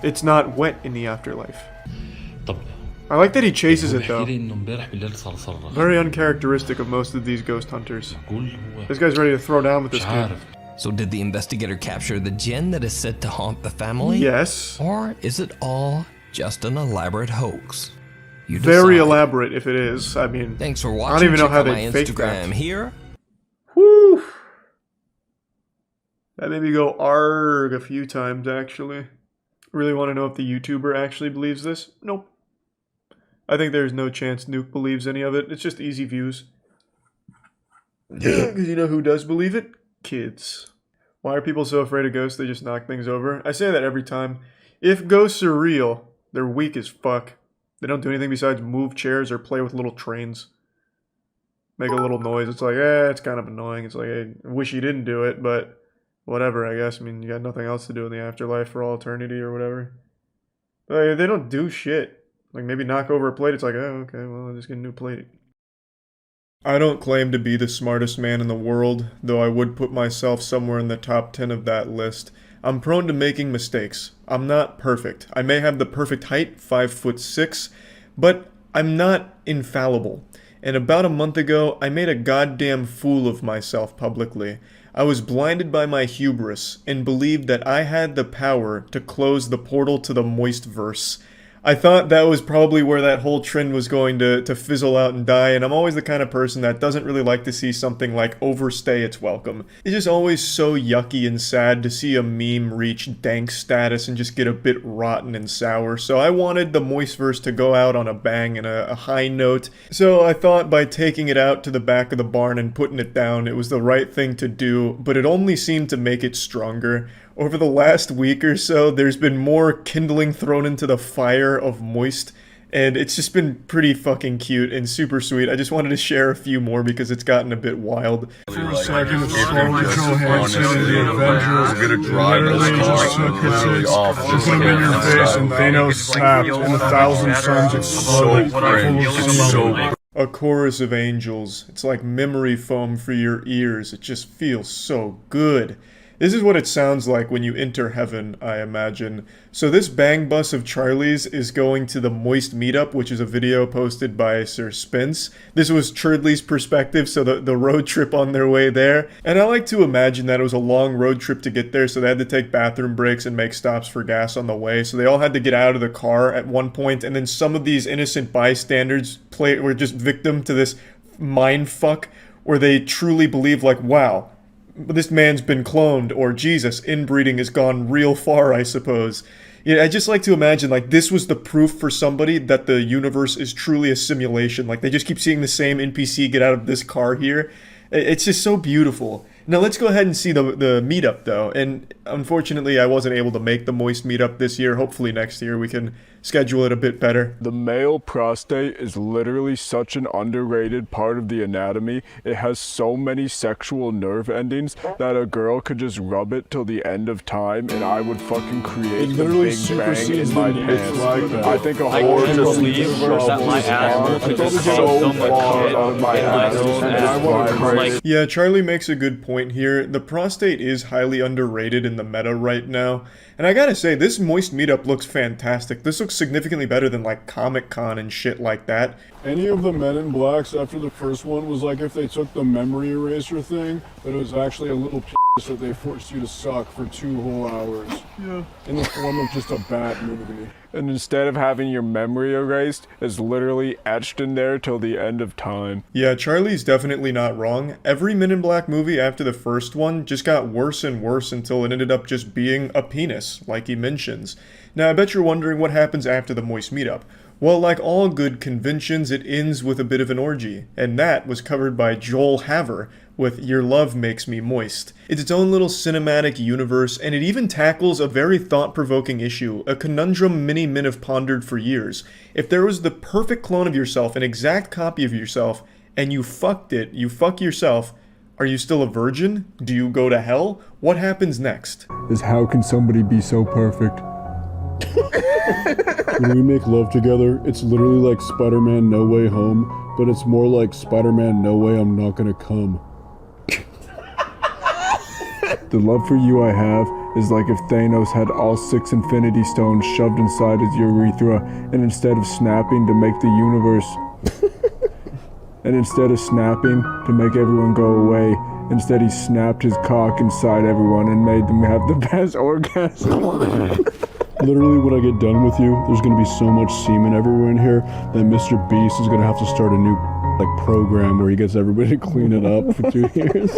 It's not wet in the afterlife. طب I like that he chases it بحكي though. لي إنه امبارح بالليل صار صرخ. Very uncharacteristic of most of these ghost hunters. قول هو. This guy's ready to throw down with this مش kid. عارف. So did the investigator capture the djinn that is said to haunt the family? Yes. Or is it all just an elaborate hoax? You Very decide. elaborate if it is. I mean, Thanks for I watching. don't even know Check how out my they faked Instagram that. here. Whew. That made me go arg a few times, actually. Really want to know if the YouTuber actually believes this? Nope. I think there's no chance Nuke believes any of it. It's just easy views. Because you know who does believe it? Kids. Why are people so afraid of ghosts they just knock things over? I say that every time. If ghosts are real, they're weak as fuck. They don't do anything besides move chairs or play with little trains. Make a little noise. It's like, it's kind of annoying. It's like, I wish you didn't do it, but whatever, I guess. I mean, you got nothing else to do in the afterlife for all eternity or whatever. But they don't do shit. Like, maybe knock over a plate. It's like, oh, okay, well, I'll just get a new plate. I don't claim to be the smartest man in the world, though I would put myself somewhere in the top 10 of that list. I'm prone to making mistakes. I'm not perfect. I may have the perfect height, 5'6", but I'm not infallible. And about a month ago, I made a goddamn fool of myself publicly. I was blinded by my hubris and believed that I had the power to close the portal to the MoistVerse. I thought that was probably where that whole trend was going to fizzle out and die, and I'm always the kind of person that doesn't really like to see something like overstay its welcome. It's just always so yucky and sad to see a meme reach dank status and just get a bit rotten and sour, so I wanted the MoistVerse to go out on a bang and a high note. So I thought by taking it out to the back of the barn and putting it down, it was the right thing to do, but it only seemed to make it stronger. Over the last week or so, there's been more kindling thrown into the fire of Moist, and it's just been pretty fucking cute and super sweet. I just wanted to share a few more because it's gotten a bit wild. For a second, it's slowly Johansson and the Avengers literally just took his hits, put him in your face, and Thanos snapped, and 1,000 suns exploded full of A chorus of angels. It's like memory foam for your ears. It just feels so good. This is what it sounds like when you enter heaven, I imagine. So this bang bus of Charlie's is going to the Moist meetup, which is a video posted by Sir Spence. This was Churdley's perspective, so the road trip on their way there. And I like to imagine that it was a long road trip to get there, so they had to take bathroom breaks and make stops for gas on the way. So they all had to get out of the car at one point, and then some of these innocent bystanders were just victim to this mind fuck where they truly believe like, wow, this man's been cloned, or Jesus, inbreeding has gone real far, I suppose. Yeah, I just like to imagine, like, this was the proof for somebody that the universe is truly a simulation. Like, they just keep seeing the same NPC get out of this car here. It's just so beautiful. Now, let's go ahead and see the meetup, though. And unfortunately, I wasn't able to make the Moist meetup this year. Hopefully next year we can schedule it a bit better. The male prostate is literally such an underrated part of the anatomy. It has so many sexual nerve endings that a girl could just rub it till the end of time and I would fucking create the big bang in my pants. I think a whore just leaves that my asshole could just so far out of my ass. Yeah, Charlie makes a good point here. The prostate is highly underrated in the meta right now. And I gotta say, this Moist meetup looks fantastic. This looks significantly better than like Comic-Con and shit like that. Any of the Men in Blacks after the first one was like if they took the memory eraser thing, but it was actually a little piece that they forced you to suck for 2 whole hours. Yeah. In the form of just a bad movie. And instead of having your memory erased, it's literally etched in there till the end of time. Yeah, Charlie's definitely not wrong. Every Men in Black movie after the first one just got worse and worse until it ended up just being a penis, like he mentions. Now, I bet you're wondering what happens after the Moist meetup. Well, like all good conventions, it ends with a bit of an orgy, and that was covered by Joel Haver with Your Love Makes Me Moist. It's its own little cinematic universe, and it even tackles a very thought-provoking issue, a conundrum many men have pondered for years. If there was the perfect clone of yourself, an exact copy of yourself, and you fucked it, you fuck yourself, are you still a virgin? Do you go to hell? What happens next? Is how can somebody be so perfect? When we make love together, it's literally like Spider-Man No Way Home, but it's more like Spider-Man No Way I'm Not Gonna Come. The love for you I have is like if Thanos had all 6 Infinity Stones shoved inside his urethra, and instead of snapping to make the universe, and instead of snapping to make everyone go away, instead he snapped his cock inside everyone and made them have the best orgasm. Literally, when I get done with you, there's gonna be so much semen everywhere in here that Mr. Beast is gonna have to start a new program where he gets everybody to clean it up for 2 years.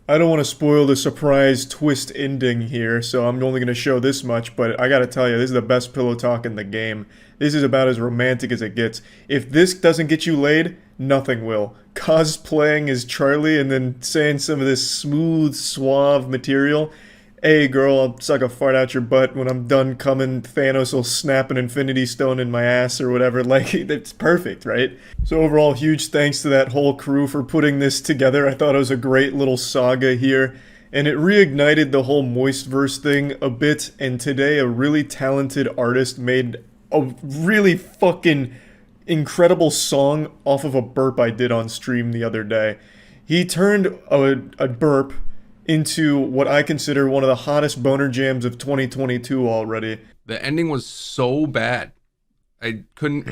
I don't want to spoil the surprise twist ending here, so I'm only going to show this much, but I gotta tell you, this is the best pillow talk in the game. This is about as romantic as it gets. If this doesn't get you laid, nothing will. Cosplaying as Charlie and then saying some of this smooth, suave material. Hey girl, I'll suck a fart out your butt when I'm done coming. Thanos will snap an Infinity Stone in my ass or whatever. Like, it's perfect, right? So overall, huge thanks to that whole crew for putting this together. I thought it was a great little saga here. And it reignited the whole MoistVerse thing a bit. And today, a really talented artist made a really fucking incredible song off of a burp I did on stream the other day. He turned a burp into what I consider one of the hottest boner jams of 2022 already. The ending was so bad. I couldn't...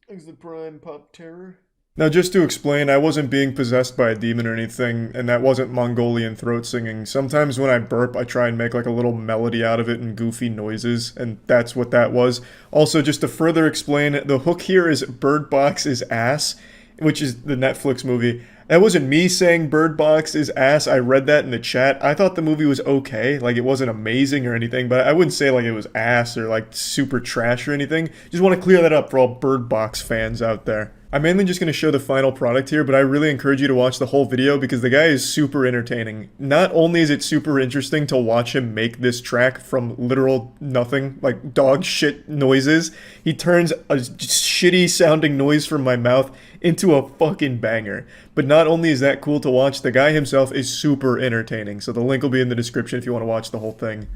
Is the Prime Pop Terror? Now, just to explain, I wasn't being possessed by a demon or anything, and that wasn't Mongolian throat singing. Sometimes when I burp, I try and make like a little melody out of it and goofy noises, and that's what that was. Also, just to further explain, the hook here is Bird Box is ass, which is the Netflix movie. That wasn't me saying Bird Box is ass. I read that in the chat. I thought the movie was okay. Like, it wasn't amazing or anything, but I wouldn't say like it was ass or like super trash or anything. Just want to clear that up for all Bird Box fans out there. I'm mainly just going to show the final product here, but I really encourage you to watch the whole video because the guy is super entertaining. Not only is it super interesting to watch him make this track from literal nothing, like dog shit noises, he turns a shitty sounding noise from my mouth into a fucking banger. But not only is that cool to watch, the guy himself is super entertaining. So the link will be in the description if you want to watch the whole thing.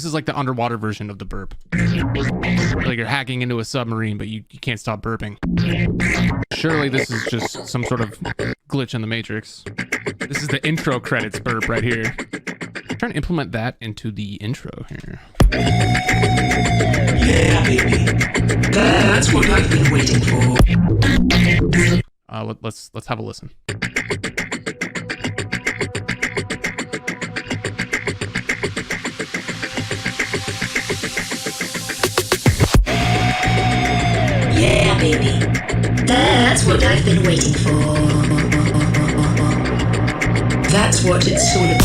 This is like the underwater version of the burp. Like you're hacking into a submarine, but you can't stop burping. Surely this is just some sort of glitch in the Matrix. This is the intro credits burp right here. I'm trying to implement that into the intro here. Yeah, baby. That's what I've been waiting for. Let's have a listen. Yeah, baby. That's what I've been waiting for. That's what it's all about.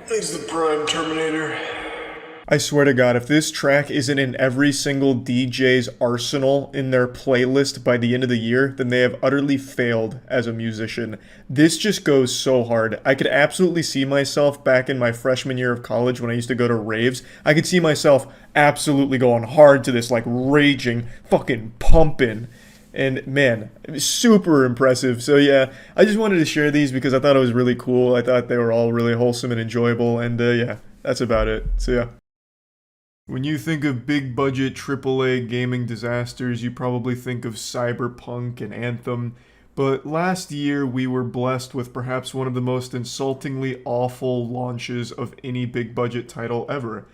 He's the prime Terminator. I swear to God, if this track isn't in every single DJ's arsenal in their playlist by the end of the year, then they have utterly failed as a musician. This just goes so hard. I could absolutely see myself back in my freshman year of college when I used to go to raves. I could see myself absolutely going hard to this, like raging, fucking pumping. And man, it was super impressive. So yeah, I just wanted to share these because I thought it was really cool. I thought they were all really wholesome and enjoyable. And yeah, that's about it. So yeah. When you think of big budget AAA gaming disasters, you probably think of Cyberpunk and Anthem. But last year, we were blessed with perhaps one of the most insultingly awful launches of any big budget title ever.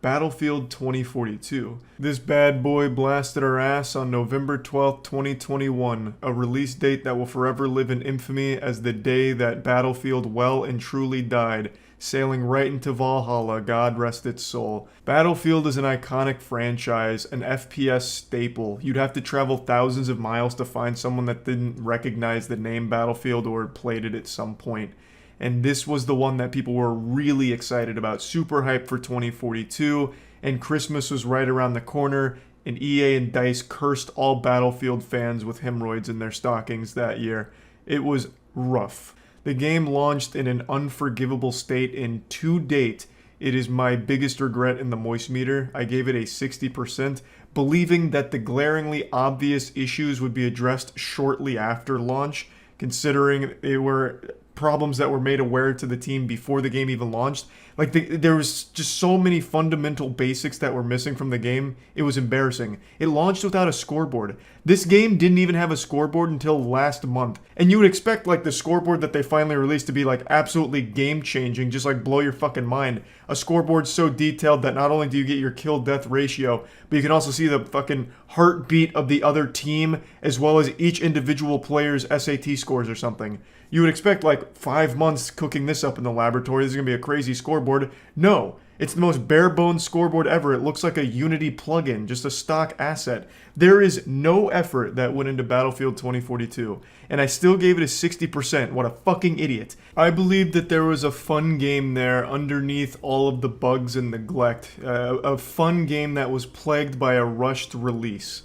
Battlefield 2042. This bad boy blasted our ass on November 12th, 2021, a release date that will forever live in infamy as the day that Battlefield well and truly died, sailing right into Valhalla, God rest its soul. Battlefield is an iconic franchise, an FPS staple. You'd have to travel thousands of miles to find someone that didn't recognize the name Battlefield or played it at some point. And this was the one that people were really excited about, super hyped for 2042, and Christmas was right around the corner, and EA and DICE cursed all Battlefield fans with hemorrhoids in their stockings that year. It was rough. The game launched in an unforgivable state, and to date, it is my biggest regret in the moist meter. I gave it a 60%, believing that the glaringly obvious issues would be addressed shortly after launch, considering they were problems that were made aware to the team before the game even launched. Like, there was just so many fundamental basics that were missing from the game. It was embarrassing. It launched without a scoreboard. This game didn't even have a scoreboard until last month. And you would expect, like, the scoreboard that they finally released to be, like, absolutely game-changing, just, like, blow your fucking mind. A scoreboard so detailed that not only do you get your kill-death ratio, but you can also see the fucking heartbeat of the other team, as well as each individual player's SAT scores or something. You would expect, like, 5 months cooking this up in the laboratory. This is going to be a crazy scoreboard. No. It's the most bare-bones scoreboard ever. It looks like a Unity plugin, just a stock asset. There is no effort that went into Battlefield 2042, and I still gave it a 60%. What a fucking idiot. I believed that there was a fun game there underneath all of the bugs and neglect. A fun game that was plagued by a rushed release.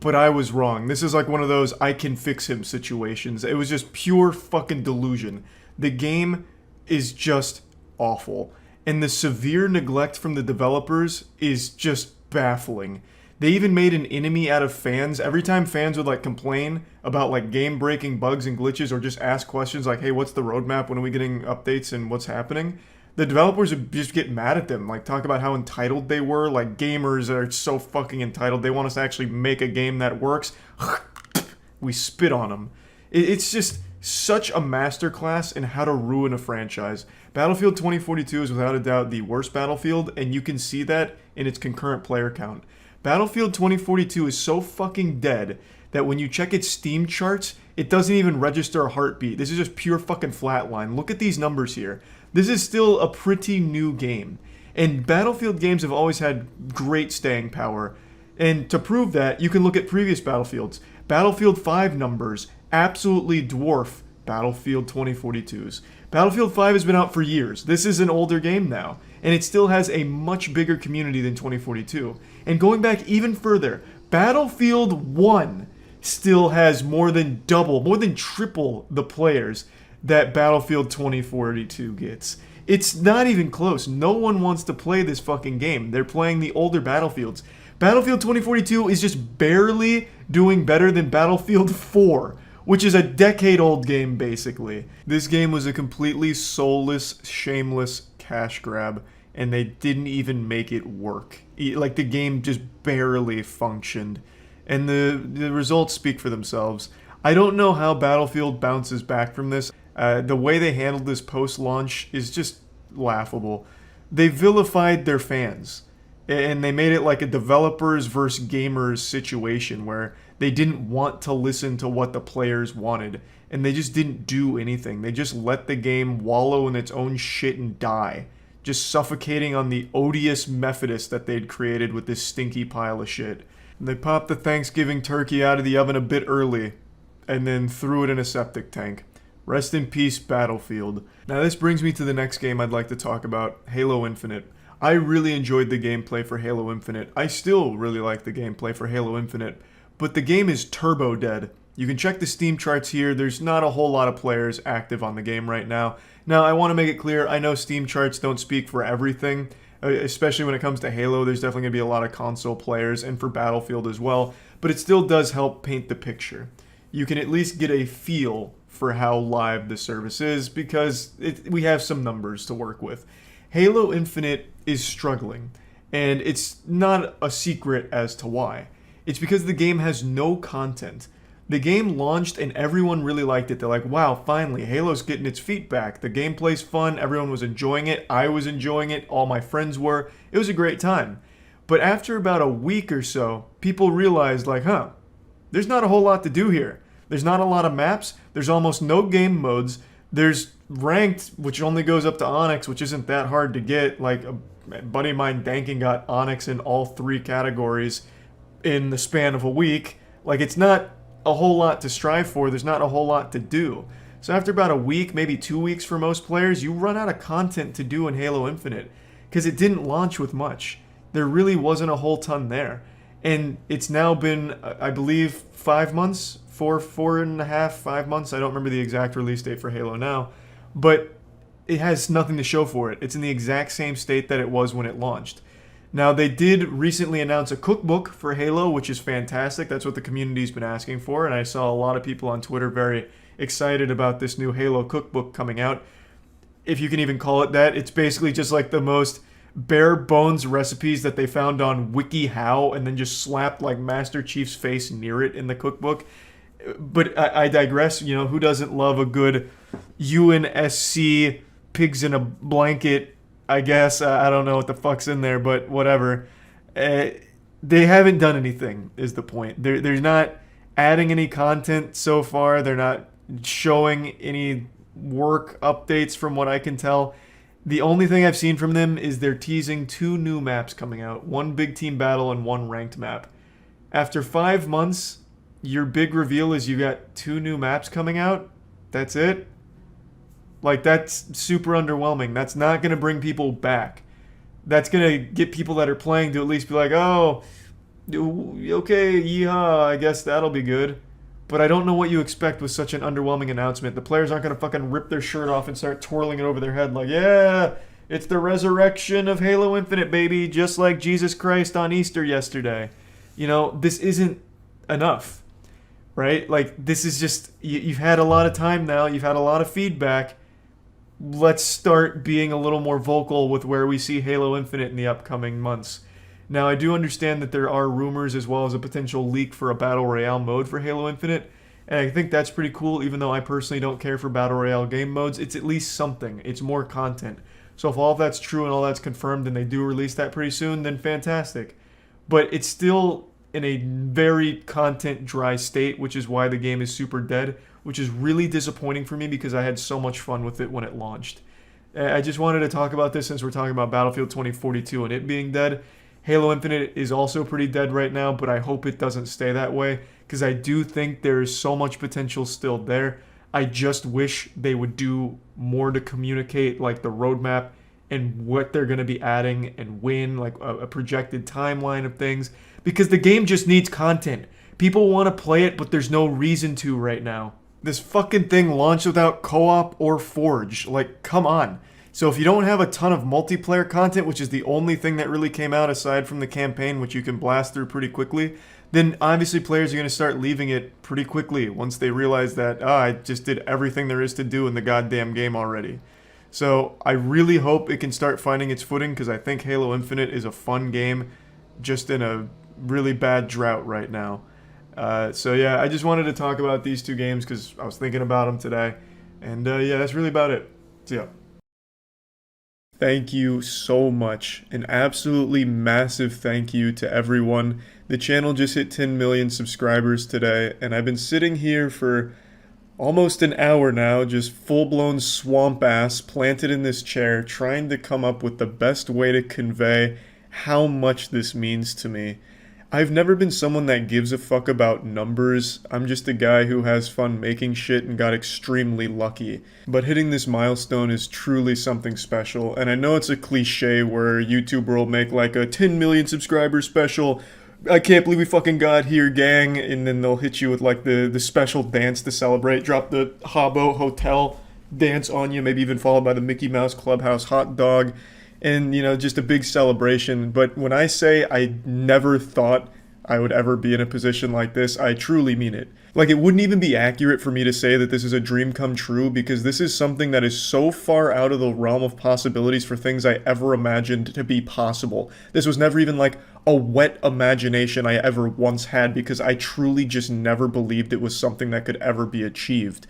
But I was wrong. This is like one of those I can fix him situations. It was just pure fucking delusion. The game is just awful. And the severe neglect from the developers is just baffling. They even made an enemy out of fans. Every time fans would like complain about like game-breaking bugs and glitches or just ask questions like, hey, what's the roadmap? When are we getting updates and what's happening? The developers would just get mad at them, like talk about how entitled they were. Like, gamers are so fucking entitled. They want us to actually make a game that works. We spit on them. It's just such a masterclass in how to ruin a franchise. Battlefield 2042 is without a doubt the worst Battlefield, and you can see that in its concurrent player count. Battlefield 2042 is so fucking dead that when you check its Steam charts, it doesn't even register a heartbeat. This is just pure fucking flatline. Look at these numbers here. This is still a pretty new game. And Battlefield games have always had great staying power. And to prove that, you can look at previous Battlefields. Battlefield 5 numbers absolutely dwarf Battlefield 2042's. Battlefield 5 has been out for years. This is an older game now, and it still has a much bigger community than 2042. And going back even further, Battlefield 1 still has more than triple the players that Battlefield 2042 gets. It's not even close. No one wants to play this fucking game. They're playing the older Battlefields. Battlefield 2042 is just barely doing better than Battlefield 4, which is a decade-old game, basically. This game was a completely soulless, shameless cash grab, and they didn't even make it work. Like, the game just barely functioned. And the results speak for themselves. I don't know how Battlefield bounces back from this. The way they handled this post-launch is just laughable. They vilified their fans, and they made it like a developers versus gamers situation where they didn't want to listen to what the players wanted, and they just didn't do anything. They just let the game wallow in its own shit and die, just suffocating on the odious Methodist that they'd created with this stinky pile of shit. And they popped the Thanksgiving turkey out of the oven a bit early, and then threw it in a septic tank. Rest in peace, Battlefield. Now this brings me to the next game I'd like to talk about, Halo Infinite. I really enjoyed the gameplay for Halo Infinite. I still really like the gameplay for Halo Infinite, but the game is turbo dead. You can check the Steam charts here. There's not a whole lot of players active on the game right now. Now, I want to make it clear, I know Steam charts don't speak for everything, especially when it comes to Halo. There's definitely going to be a lot of console players, and for Battlefield as well, but it still does help paint the picture. You can at least get a feel for how live the service is, because we have some numbers to work with. Halo Infinite is struggling, and it's not a secret as to why. It's because the game has no content. The game launched and everyone really liked it. They're like, wow, finally, Halo's getting its feet back. The gameplay's fun, everyone was enjoying it, I was enjoying it, all my friends were. It was a great time. But after about a week or so, people realized, like, there's not a whole lot to do here. There's not a lot of maps, there's almost no game modes, there's ranked, which only goes up to Onyx, which isn't that hard to get. Like, a buddy of mine, Danking, got Onyx in all 3 categories in the span of a week. Like, it's not a whole lot to strive for, there's not a whole lot to do. So after about a week, maybe 2 weeks for most players, you run out of content to do in Halo Infinite, because it didn't launch with much. There really wasn't a whole ton there. And it's now been, I believe, 5 months, 4.5, 5 months, I don't remember the exact release date for Halo now, but it has nothing to show for it. It's in the exact same state that it was when it launched. Now, they did recently announce a cookbook for Halo, which is fantastic. That's what the community's been asking for, and I saw a lot of people on Twitter very excited about this new Halo cookbook coming out. If you can even call it that, it's basically just like the most bare bones recipes that they found on WikiHow and then just slapped like Master Chief's face near it in the cookbook. But I digress. You know, who doesn't love a good UNSC pigs in a blanket, I guess. I don't know what the fuck's in there, but whatever. They haven't done anything, is the point. They're not adding any content so far. They're not showing any work updates from what I can tell. The only thing I've seen from them is they're teasing 2 new maps coming out. 1 big team battle and 1 ranked map. After 5 months, your big reveal is you got 2 new maps coming out? That's it? Like, that's super underwhelming. That's not going to bring people back. That's going to get people that are playing to at least be like, oh, okay, yeehaw, I guess that'll be good. But I don't know what you expect with such an underwhelming announcement. The players aren't going to fucking rip their shirt off and start twirling it over their head like, yeah, it's the resurrection of Halo Infinite, baby, just like Jesus Christ on Easter yesterday. You know, this isn't enough, right? Like, this is just, you've had a lot of time now, you've had a lot of feedback. Let's start being a little more vocal with where we see Halo Infinite in the upcoming months. Now, I do understand that there are rumors as well as a potential leak for a Battle Royale mode for Halo Infinite, and I think that's pretty cool, even though I personally don't care for Battle Royale game modes. It's at least something. It's more content. So if all of that's true and all that's confirmed and they do release that pretty soon, then fantastic. But it's still in a very content-dry state, which is why the game is super dead, which is really disappointing for me because I had so much fun with it when it launched. I just wanted to talk about this since we're talking about Battlefield 2042 and it being dead. Halo Infinite is also pretty dead right now, but I hope it doesn't stay that way because I do think there is so much potential still there. I just wish they would do more to communicate like the roadmap and what they're going to be adding and when, like a projected timeline of things, because the game just needs content. People want to play it, but there's no reason to right now. This fucking thing launched without co-op or Forge. Like, come on. So if you don't have a ton of multiplayer content, which is the only thing that really came out aside from the campaign, which you can blast through pretty quickly, then obviously players are going to start leaving it pretty quickly once they realize that, I just did everything there is to do in the goddamn game already. So I really hope it can start finding its footing, because I think Halo Infinite is a fun game, just in a really bad drought right now. So yeah, I just wanted to talk about these two games because I was thinking about them today. And yeah, that's really about it. See ya. Thank you so much. An absolutely massive thank you to everyone. The channel just hit 10 million subscribers today, and I've been sitting here for almost an hour now, just full-blown swamp ass planted in this chair, trying to come up with the best way to convey how much this means to me. I've never been someone that gives a fuck about numbers. I'm just a guy who has fun making shit and got extremely lucky. But hitting this milestone is truly something special, and I know it's a cliche where YouTuber will make like a 10 million subscriber special. I can't believe we fucking got here, gang, and then they'll hit you with like the special dance to celebrate, drop the Habbo Hotel dance on you, maybe even followed by the Mickey Mouse Clubhouse hot dog. And, you know, just a big celebration. But when I say I never thought I would ever be in a position like this, I truly mean it. Like, it wouldn't even be accurate for me to say that this is a dream come true, because this is something that is so far out of the realm of possibilities for things I ever imagined to be possible. This was never even like a wet imagination I ever once had, because I truly just never believed it was something that could ever be achieved.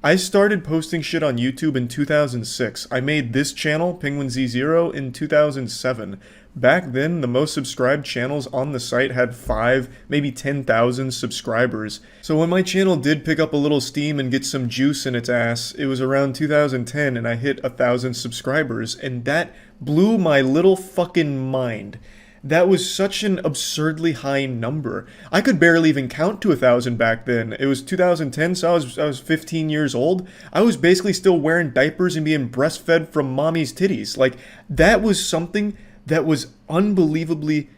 I started posting shit on YouTube in 2006. I made this channel, Penguinz0, in 2007. Back then, the most subscribed channels on the site had 5, maybe 10,000 subscribers. So when my channel did pick up a little steam and get some juice in its ass, it was around 2010 and I hit 1,000 subscribers, and that blew my little fucking mind. That was such an absurdly high number. I could barely even count to 1,000 back then. It was 2010, so I was 15 years old. I was basically still wearing diapers and being breastfed from mommy's titties. Like, that was something that was unbelievably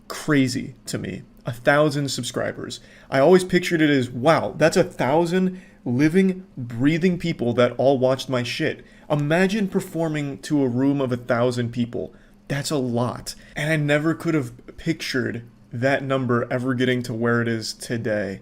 crazy to me. 1,000 subscribers. I always pictured it as, wow, that's 1,000 living, breathing people that all watched my shit. Imagine performing to a room of 1,000 people. That's a lot. And I never could have pictured that number ever getting to where it is today.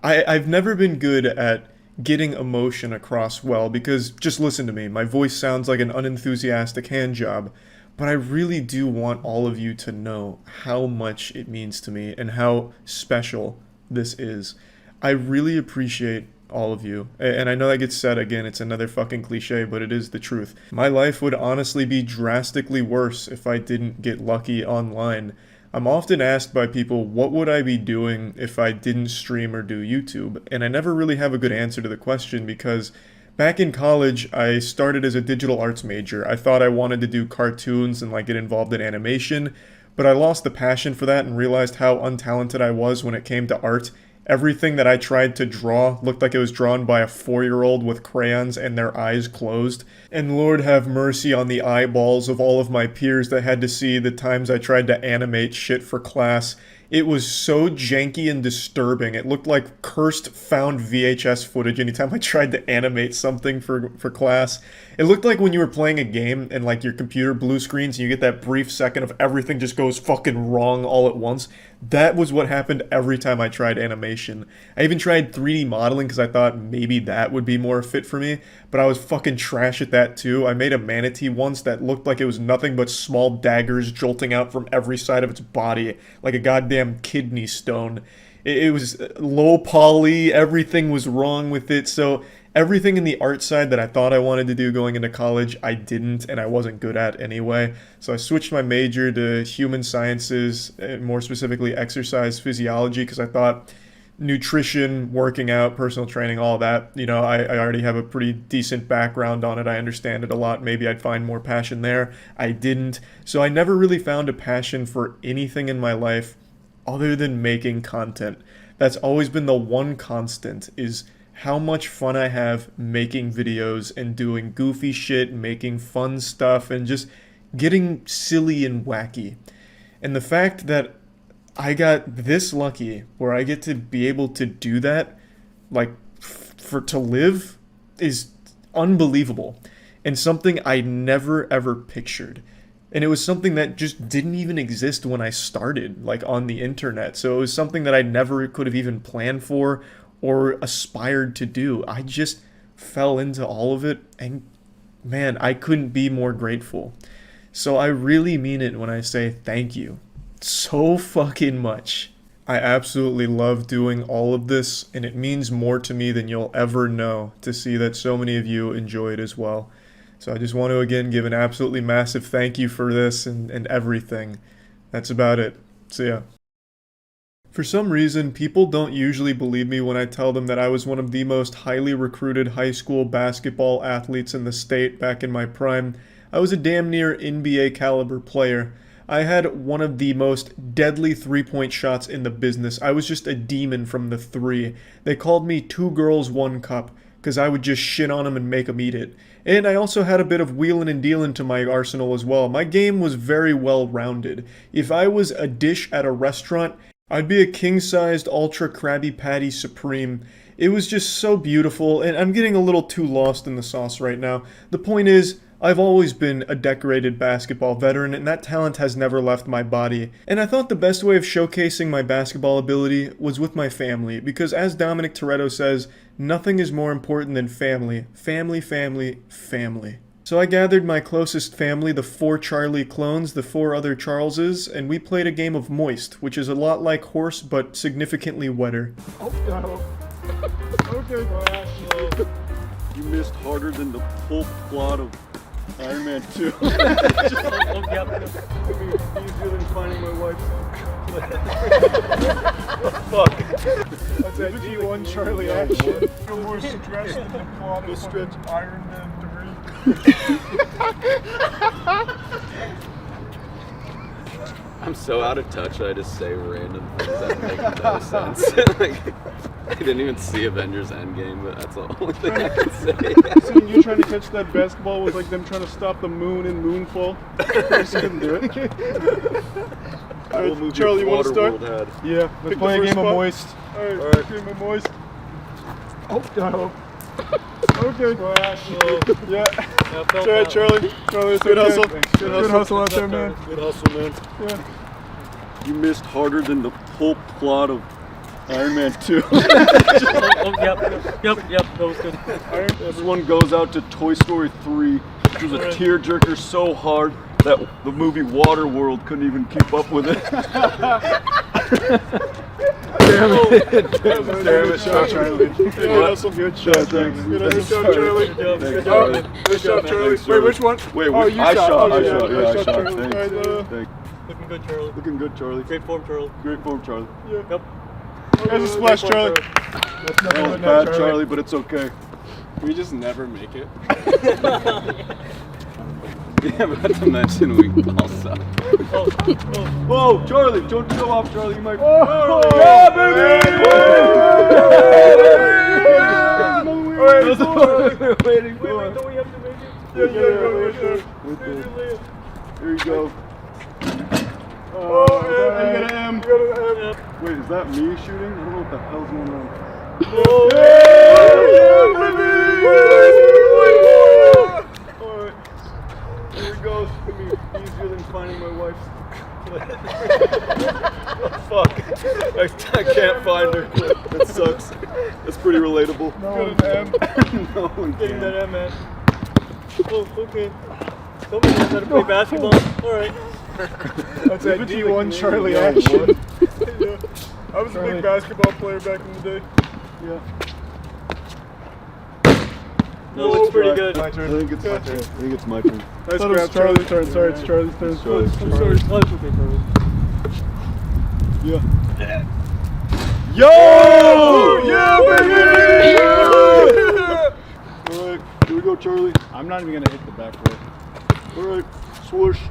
I've never been good at getting emotion across well, because, just listen to me, my voice sounds like an unenthusiastic hand job, but I really do want all of you to know how much it means to me and how special this is. I really appreciate all of you. And I know that gets said again, it's another fucking cliche, but it is the truth. My life would honestly be drastically worse if I didn't get lucky online. I'm often asked by people, what would I be doing if I didn't stream or do YouTube? And I never really have a good answer to the question, because back in college, I started as a digital arts major. I thought I wanted to do cartoons and like get involved in animation, but I lost the passion for that and realized how untalented I was when it came to art. Everything that I tried to draw looked like it was drawn by a 4-year-old with crayons and their eyes closed. And Lord have mercy on the eyeballs of all of my peers that had to see the times I tried to animate shit for class. It was so janky and disturbing. It looked like cursed found VHS footage anytime I tried to animate something for class. It looked like when you were playing a game and like your computer blue screens and you get that brief second of everything just goes fucking wrong all at once. That was what happened every time I tried animation. I even tried 3D modeling because I thought maybe that would be more fit for me, but I was fucking trash at that too. I made a manatee once that looked like it was nothing but small daggers jolting out from every side of its body, like a goddamn kidney stone. It was low poly, everything was wrong with it, so everything in the art side that I thought I wanted to do going into college, I didn't, and I wasn't good at anyway. So I switched my major to human sciences, and more specifically exercise physiology, because I thought nutrition, working out, personal training, all that, you know, I already have a pretty decent background on it. I understand it a lot. Maybe I'd find more passion there. I didn't. So I never really found a passion for anything in my life other than making content. That's always been the one constant, is how much fun I have making videos and doing goofy shit, making fun stuff, and just getting silly and wacky. And the fact that I got this lucky where I get to be able to do that, like, to live, is unbelievable. And something I never ever pictured. And it was something that just didn't even exist when I started, like, on the internet. So it was something that I never could have even planned for or aspired to do. I just fell into all of it, and man, I couldn't be more grateful. So I really mean it when I say thank you so fucking much. I absolutely love doing all of this, and it means more to me than you'll ever know to see that so many of you enjoy it as well. So I just want to again give an absolutely massive thank you for this and everything. That's about it. See ya. For some reason, people don't usually believe me when I tell them that I was one of the most highly recruited high school basketball athletes in the state back in my prime. I was a damn near NBA caliber player. I had one of the most deadly three-point shots in the business. I was just a demon from the three. They called me 2 girls, 1 cup, because I would just shit on them and make them eat it. And I also had a bit of wheeling and dealing to my arsenal as well. My game was very well-rounded. If I was a dish at a restaurant, I'd be a king-sized ultra Krabby Patty Supreme. It was just so beautiful, and I'm getting a little too lost in the sauce right now. The point is, I've always been a decorated basketball veteran, and that talent has never left my body. And I thought the best way of showcasing my basketball ability was with my family, because as Dominic Toretto says, nothing is more important than family. Family, family, family. So I gathered my closest family, the 4 Charlie clones, the 4 other Charleses, and we played a game of Moist, which is a lot like horse, but significantly wetter. Oh, no. Okay. You missed harder than the pulp plot of Iron Man 2. It'd be easier than finding my wife's. Fuck. That's that D1 Charlie action. You're more stressed than the plot of stretch Iron Man 3. I'm so out of touch that I just say random things that make no sense. Like, I didn't even see Avengers Endgame, but that's the only thing I can say. So you trying to catch that basketball was like them trying to stop the moon in Moonfall. I just couldn't do it. Alright, Charlie, you want to start? Yeah, let's play a game of Moist. Alright, game of Moist. Oh, no. Okay. Yeah. Alright, Charlie. Good hustle. Good hustle out there, man. Good hustle, man. Yeah. You missed harder than the pulp plot of Iron Man 2. Yep, that was good. This one goes out to Toy Story 3, which was a tearjerker so hard that the movie Waterworld couldn't even keep up with it. Damn it. Damn it, Charlie. Good shot, thanks. Good shot, Charlie. Good shot, Charlie. Wait, which one? Wait, I shot. Yeah, I shot. Thanks. Looking good, Charlie. Looking good, Charlie. Great form, Charlie. Great form, Charlie. Yeah. Yep. There's a splash, Charlie. That was bad, Charlie, but it's okay. We just never make it. Yeah, but not to mention we all suck. Whoa, Charlie, don't show off, Charlie. You might. Yeah, baby! Wait, waiting for don't we have to make it? Yeah, Here you go. Oh, you got an M. Wait, is that me shooting? I don't know what the hell's going on. Oh, Alright. Here we go. It's gonna be easier than finding my wife's. Oh, fuck. I can't find her. That sucks. That's pretty relatable. No, got an M. No one getting that M, man. Oh, okay. Somebody knows how to play basketball. Alright. That's that D1 Charlie action. Yeah. I was a big basketball player back in the day. Yeah. No, looks pretty good. My turn. I think it's my turn. I think it's my turn. Nice grab, Charlie's turn. Sorry, it's Charlie's turn. I'm sorry. Oh, it's okay, Charlie. Yeah. Yo! Yeah, baby! Alright, here we go, Charlie. I'm not even gonna hit the backboard. Alright, swoosh.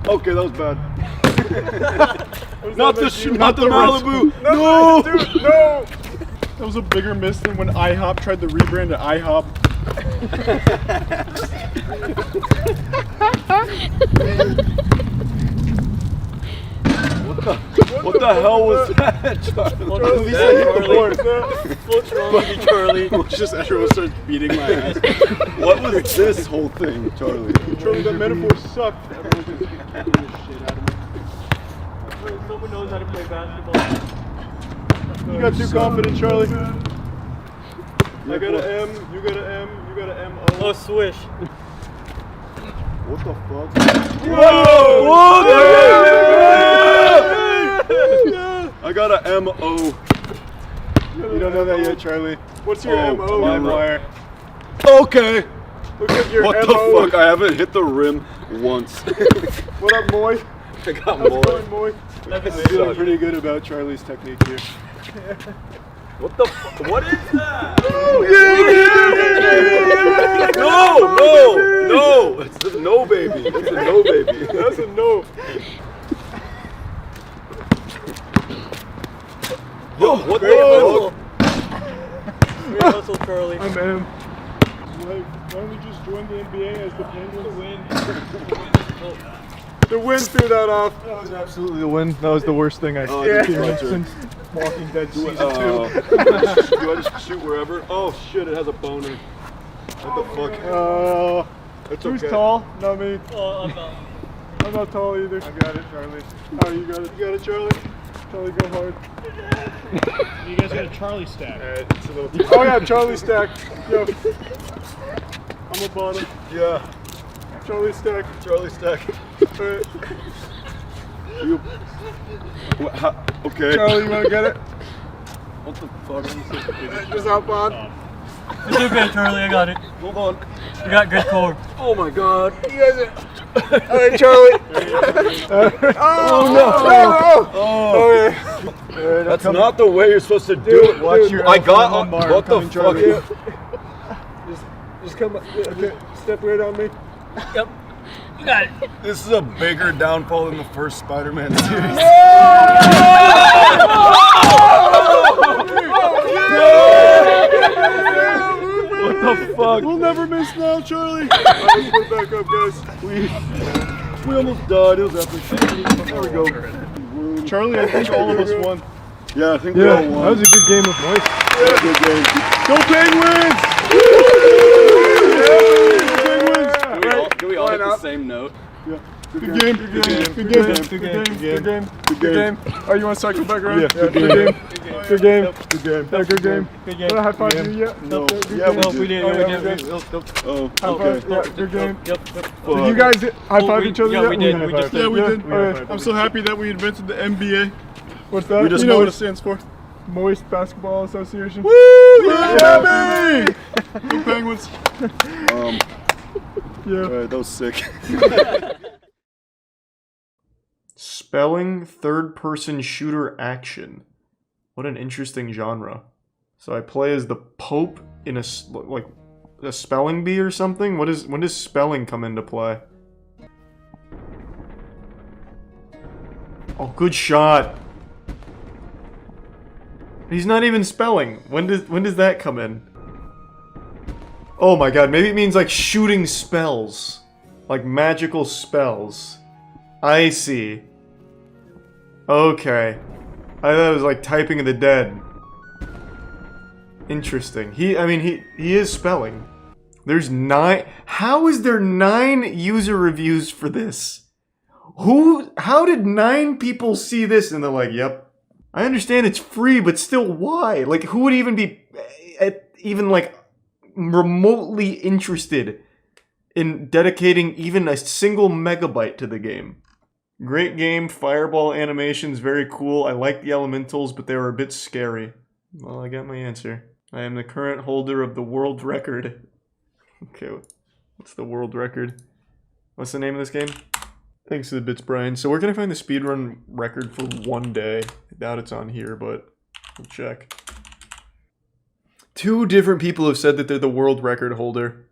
Okay, that was bad. Not the Malibu! No! Dude, no! That was a bigger miss than when IHOP tried to rebrand to IHOP. What the hell was that, Charlie? Charlie said hit the board. What's wrong with you, Charlie? It's just everyone starts beating my ass. What was this whole thing, Charlie? Charlie, that metaphor sucked. Everyone just beating the shit out of me. Someone knows how to play basketball. You got too confident, Charlie. I got an M, you got an M, you got an M-O. Oh, swish. What the fuck? Whoa! Whoa! Yeah. I got an M-O. You don't know that yet, Charlie. What's your M-O? Wire. Okay. Look at your What M-O. the fuck? I haven't hit the rim once. What up, Moy? I got How's more. it going, Moy? I'm feeling pretty good about Charlie's technique here. What the fuck? What is that? Oh, yeah! No! It's a no, baby. It's a no, baby. That's a no. Yo, what Great the hustle. Great hustle, Charlie. I'm M. Why don't we just join the NBA as the Penguins? The win threw that off. That was absolutely the win. That was the worst thing I've experienced since Walking Dead season 2. Do I just shoot wherever? Oh shit, it has a boner. What the fuck? It's who's tall? Not me. Oh, I'm not. I'm not tall either. I got it, Charlie. Oh, you got it. You got it, Charlie. Charlie, go hard. You guys got a Charlie stack. Alright, it's a little oh yeah, Charlie stack. Yo. I'm a bottom. Yeah. Charlie stack. Charlie stack. Alright. Okay. Charlie, you wanna get it? What the fuck? Just hop on. It's okay, Charlie. I got it. Hold on. You got good core. Oh my god. You guys are... Alright, Charlie. Oh no! Oh, okay. That's not the way you're supposed to do it. Watch your I got lumbar what the coming, fuck? Charlie. Just come on. Okay. Step right on me. Yep. You got it. This is a bigger downfall than the first Spider-Man series. What the fuck? We'll never miss now, Charlie. Alright, let's put it back up, guys. We almost died. It was epic. There we go. Charlie, I think all of us won. Yeah, I think we all won. That was a good game of Moist. Yeah, good game. Go Penguins! Do we all hit the same note? Yeah. Good game. Good game. Oh, you want to cycle back around? Yeah. Good game. Good game. Good game. Yeah, good game. Good game. High five you yet? No. Yeah, we did. Oh, okay. Yeah, good game. Did you guys high five each other yet? Yeah, we did. Yeah, we did. I'm so happy that we invented the NBA. What's that? We just you know know what it stands for. Moist Basketball Association. Woo! Yeah, baby! Go Penguins. Yeah. Alright, that was sick. Spelling third-person shooter action. What an interesting genre. So I play as the Pope in a spelling bee or something? When does spelling come into play? Oh, good shot. He's not even spelling. When does that come in? Oh my god, maybe it means like shooting spells. Like magical spells. I see. Okay. I thought it was like typing of the dead. Interesting. He is spelling. There's 9. How is there 9 user reviews for this? How did 9 people see this and they're like, yep. I understand it's free, but still why? Like, who would even be even like remotely interested in dedicating even a single megabyte to the game? Great game, fireball animations, very cool. I like the elementals, but they were a bit scary. Well, I got my answer. I am the current holder of the world record. Okay, what's the world record? What's the name of this game? Thanks to the bits, Brian. So where can I find the speedrun record for one day? I doubt it's on here, but we'll check. 2 different people have said that they're the world record holder.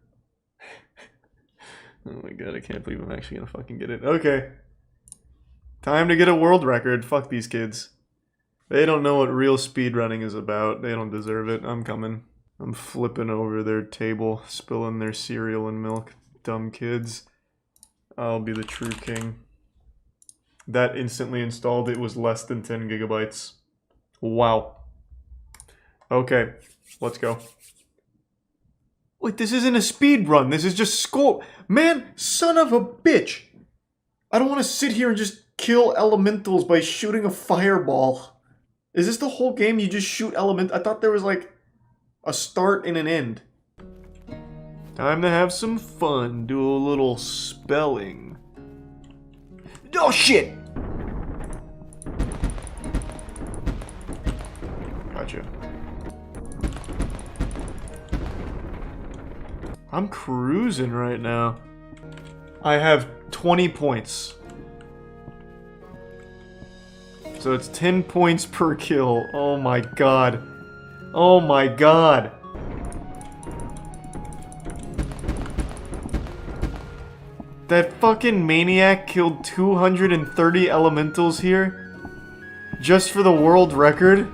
Oh my god, I can't believe I'm actually gonna fucking get it. Okay. Time to get a world record. Fuck these kids. They don't know what real speedrunning is about. They don't deserve it. I'm coming. I'm flipping over their table, spilling their cereal and milk. Dumb kids. I'll be the true king. That instantly installed. It was less than 10 gigabytes. Wow. Okay, let's go. Wait, this isn't a speed run. This is just school. Man, son of a bitch. I don't want to sit here and just kill elementals by shooting a fireball. Is this the whole game? You just shoot element? I thought there was like a start and an end. Time to have some fun. Do a little spelling. Oh shit! Gotcha. I'm cruising right now. I have 20 points. So it's 10 points per kill. Oh my god. Oh my god. That fucking maniac killed 230 elementals here? Just for the world record?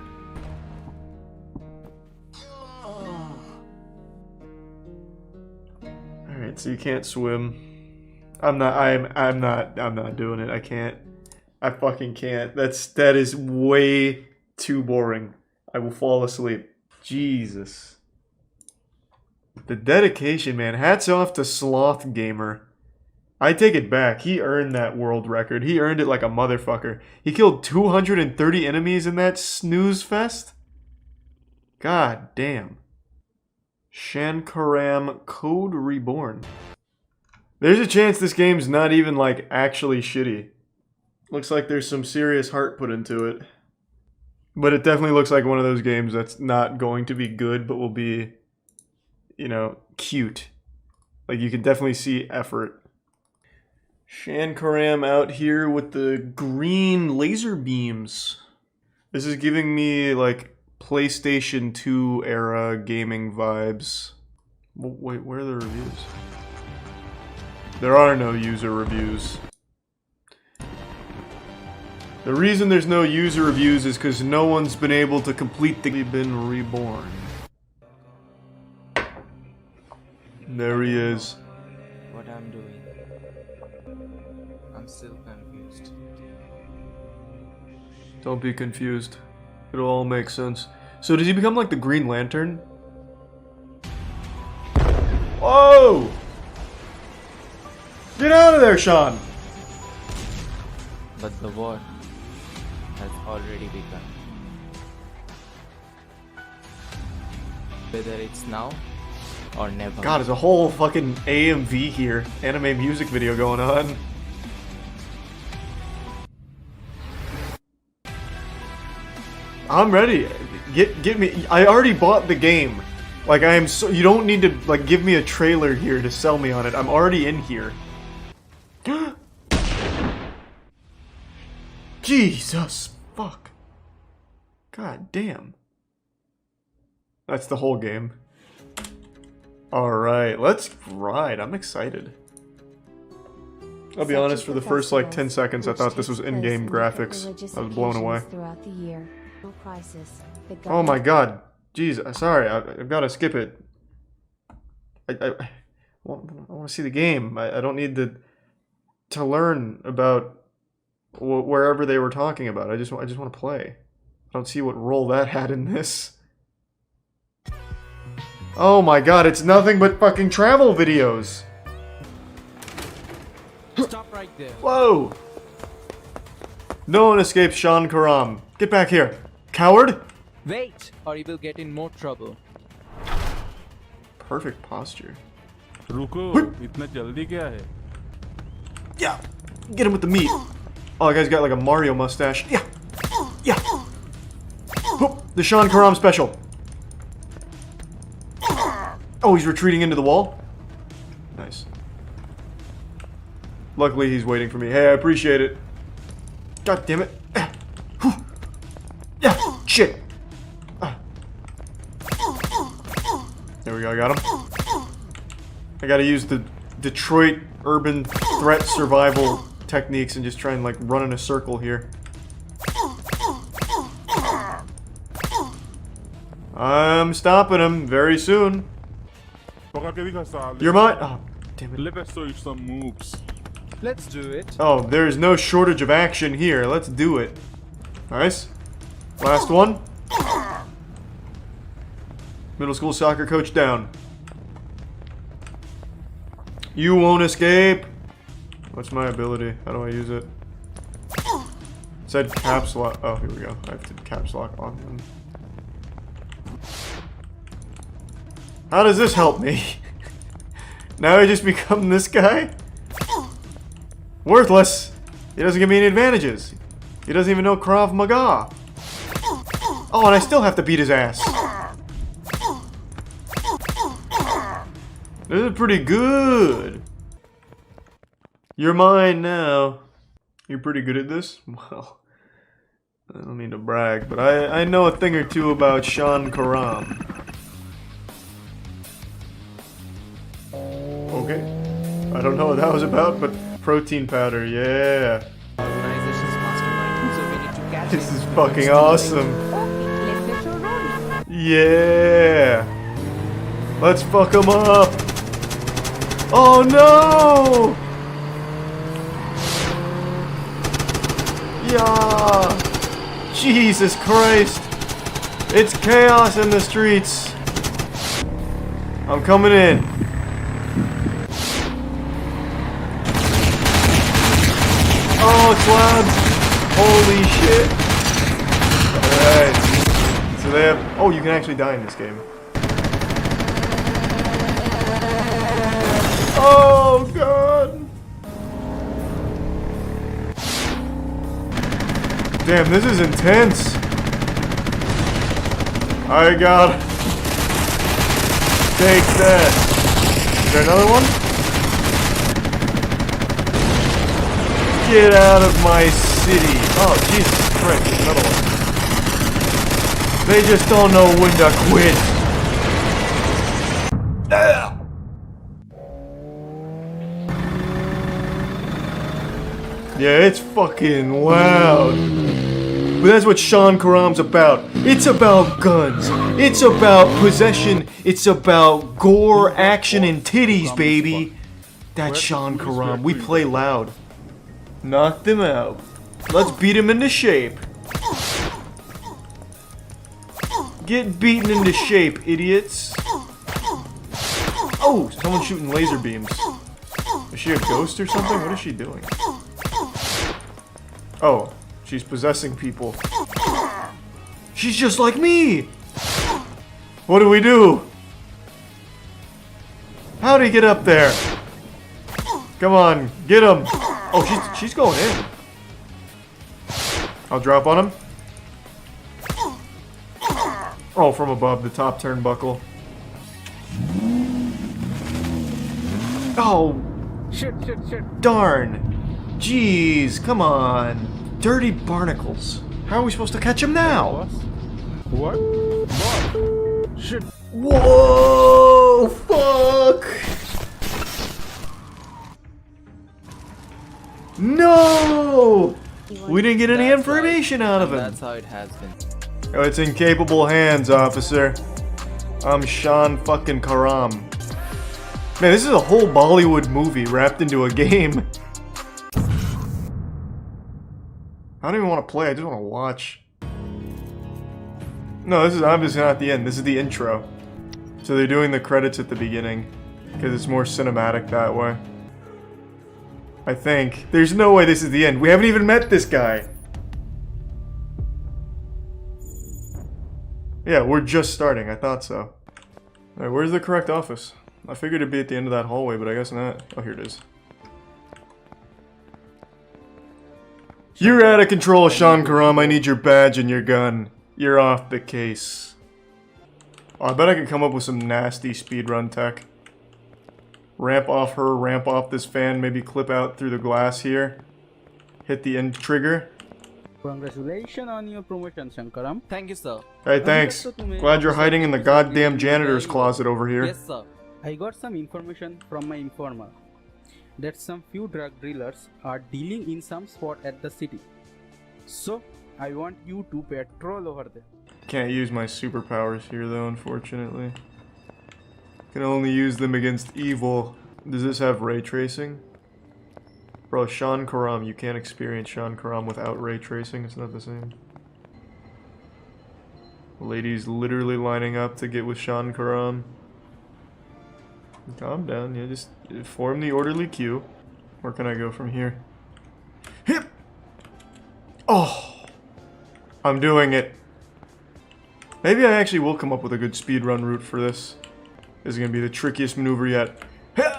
Alright, so you can't swim. I'm not doing it. I can't. I fucking can't. That is way too boring. I will fall asleep. Jesus. The dedication, man. Hats off to Sloth Gamer. I take it back. He earned that world record. He earned it like a motherfucker. He killed 230 enemies in that snooze fest? God damn. Shankaram Code Reborn. There's a chance this game's not even, like, actually shitty. Looks like there's some serious heart put into it. But it definitely looks like one of those games that's not going to be good, but will be, you know, cute. Like, you can definitely see effort. Shankaram out here with the green laser beams. This is giving me, like, PlayStation 2 era gaming vibes. Wait, where are the reviews? There are no user reviews. The reason there's no user reviews is because no one's been able to complete the been reborn. There he is. What I'm doing. I'm still confused. Don't be confused. It'll all make sense. So does he become like the Green Lantern? Whoa! Get out of there, Sean! But the war has already begun. Whether it's now or never. God, there's a whole fucking AMV here. Anime music video going on. I'm ready. Get me. I already bought the game. Like, I am so. You don't need to, like, give me a trailer here to sell me on it. I'm already in here. Jesus fuck. God damn. That's the whole game. Alright, let's ride. I'm excited. I'll be honest, for the first like 10 seconds I thought this was in-game graphics. I was blown away. Oh my god. Jeez, sorry, I've got to skip it. I want to see the game. I don't need to learn about wherever they were talking about. I just want to play. I don't see what role that had in this. Oh my god, it's nothing but fucking travel videos. Stop right there. Whoa! No one escapes Sean Karam. Get back here, coward! Wait, or you will get in more trouble. Perfect posture. रुको, इतना जल्दी क्या है? Yeah, get him with the meat. Oh, that guy's got like a Mario mustache. Yeah, yeah. Whoop, the Sean Karam special. Oh, he's retreating into the wall. Nice. Luckily, he's waiting for me. Hey, I appreciate it. God damn it. Yeah, shit. There we go, I got him. I gotta use the Detroit urban threat survival techniques and just try and like run in a circle here. I'm stopping him very soon. You're mine. Oh, damn it. Let us show you some moves. Let's do it. Oh, there's no shortage of action here. Let's do it. Nice. Last one. Middle school soccer coach down. You won't escape. What's my ability? How do I use it? It said caps lock. Oh, here we go. I have to caps lock on them. How does this help me? Now I just become this guy? Worthless. He doesn't give me any advantages. He doesn't even know Krav Maga. Oh, and I still have to beat his ass. This is pretty good. You're mine now. You're pretty good at this? Well, I don't mean to brag, but I know a thing or two about Sean Karam. Okay. I don't know what that was about, but protein powder, yeah. This is fucking awesome. Yeah. Let's fuck him up. Oh no! Yeah. Jesus Christ. It's chaos in the streets. I'm coming in. Oh, it's loud. Holy shit. Alright. So they have... Oh, you can actually die in this game. Oh, God. Damn, this is intense. I got... Take that. Is there another one? Get out of my city. Oh, Jesus Christ, there's another one. They just don't know when to quit. Yeah, it's fucking loud. But that's what Sean Karam's about. It's about guns. It's about possession. It's about gore, action, and titties, baby. That's Sean Karam. We play loud. Knock them out. Let's beat him into shape. Get beaten into shape, idiots. Oh, someone's shooting laser beams. Is she a ghost or something? What is she doing? Oh, she's possessing people. She's just like me! What do we do? How'd he get up there? Come on, get him! Oh, she's going in. I'll drop on him. Oh, from above, the top turnbuckle. Oh! Shit. Darn! Jeez, come on. Dirty barnacles. How are we supposed to catch him now? What? Shit. Whoa! Fuck! No! We didn't get any information out of him. That's how it has been. Oh, it's in capable hands, officer. I'm Sean fucking Karam. Man, this is a whole Bollywood movie wrapped into a game. I don't even want to play, I just want to watch. No, this is obviously not the end, this is the intro. So they're doing the credits at the beginning, because it's more cinematic that way. I think. There's no way this is the end. We haven't even met this guy. Yeah, we're just starting. I thought so. Alright, where's the correct office? I figured it'd be at the end of that hallway, but I guess not. Oh, here it is. You're out of control, Sean Karam. I need your badge and your gun. You're off the case. Oh, I bet I could come up with some nasty speedrun tech. Ramp off her, ramp off this fan, maybe clip out through the glass here. Hit the end trigger. Congratulations on your promotion, Shankaram. Thank you, sir. Hey, thanks. Glad you're hiding in the goddamn janitor's closet over here. Yes, sir. I got some information from my informer that some few drug dealers are dealing in some spot at the city. So, I want you to patrol over there. Can't use my superpowers here though, unfortunately. Can only use them against evil. Does this have ray tracing? Bro, Sean Karam, you can't experience Sean Karam without ray tracing, it's not the same. Ladies literally lining up to get with Sean Karam. Calm down, yeah, just form the orderly queue. Where can I go from here? Hip! Oh! I'm doing it. Maybe I actually will come up with a good speedrun route for this. This is gonna be the trickiest maneuver yet. Hip!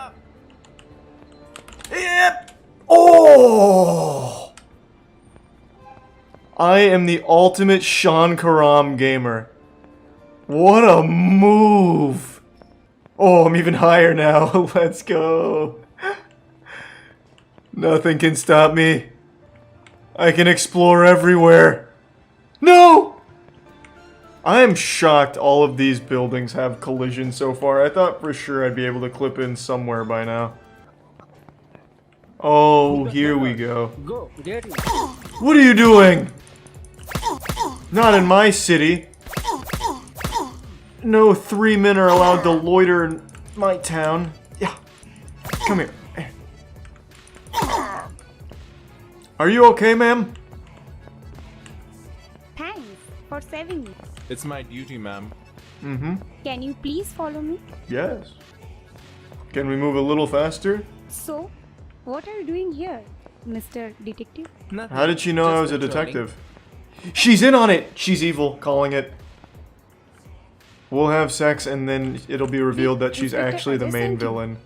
Hip! Oh! I am the ultimate Sean Karam gamer. What a move! Oh, I'm even higher now. Let's go. Nothing can stop me. I can explore everywhere. No! I am shocked all of these buildings have collisions so far. I thought for sure I'd be able to clip in somewhere by now. Oh, here we go. Go, get it. What are you doing? Not in my city. No 3 men are allowed to loiter in my town. Yeah. Come here. Are you okay, ma'am? Thanks for saving me. It's my duty, ma'am. Mm-hmm. Can you please follow me? Yes. Can we move a little faster? So, what are you doing here, Mr. Detective? Nothing. How did she know I was a patrolling. detective? She's in on it! She's evil, calling it. We'll have sex and then it'll be revealed that she's actually the main villain.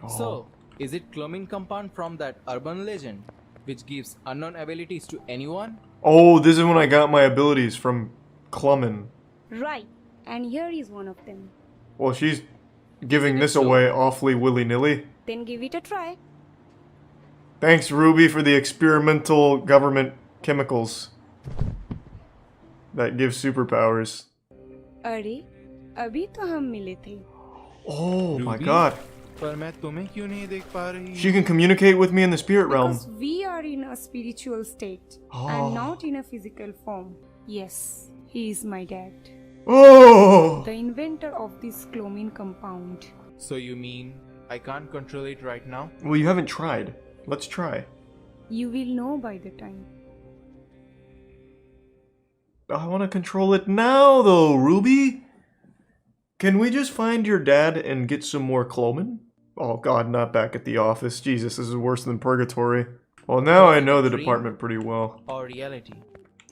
So, is it Clomin compound from that urban legend, which gives unknown abilities to anyone? Oh, this is when I got my abilities from Clummin. Right, and here is one of them. Well, she's giving this away awfully willy-nilly. Then give it a try. Thanks, Ruby, for the experimental government chemicals that give superpowers. अरे अभी तो हम मिले थे. Oh my god. पर मैं तुम्हें क्यों नहीं देख पा रही? She can communicate with me in the spirit realm. Because we are in a spiritual state and not in a physical form. Yes, he is my dad. Oh! The inventor of this Clomin compound. So you mean I can't control it right now? Well, you haven't tried. Let's try. You will know by the time. I want to control it now, though, Ruby. Can we just find your dad and get some more Clomin? Oh god, not back at the office. Jesus, this is worse than purgatory. Well, now I know the department pretty well. Or reality?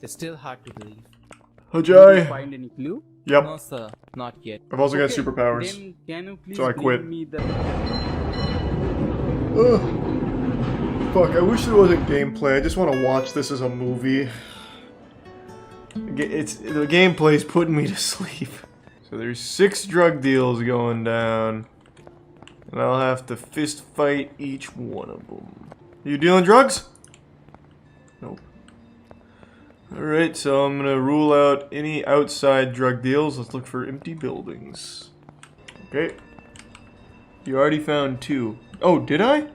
It's still hard to believe. Did you Hajai. find any clue? Yep. No, sir, not yet. I've also got Okay, superpowers. Then can you please So I quit. bring me the... Ugh. Fuck, I wish there wasn't gameplay. I just want to watch this as a movie. The gameplay's putting me to sleep. So there's 6 drug deals going down. And I'll have to fist fight each one of them. You dealing drugs? Nope. Alright, so I'm gonna rule out any outside drug deals. Let's look for empty buildings. Okay. You already found 2. Oh, did I?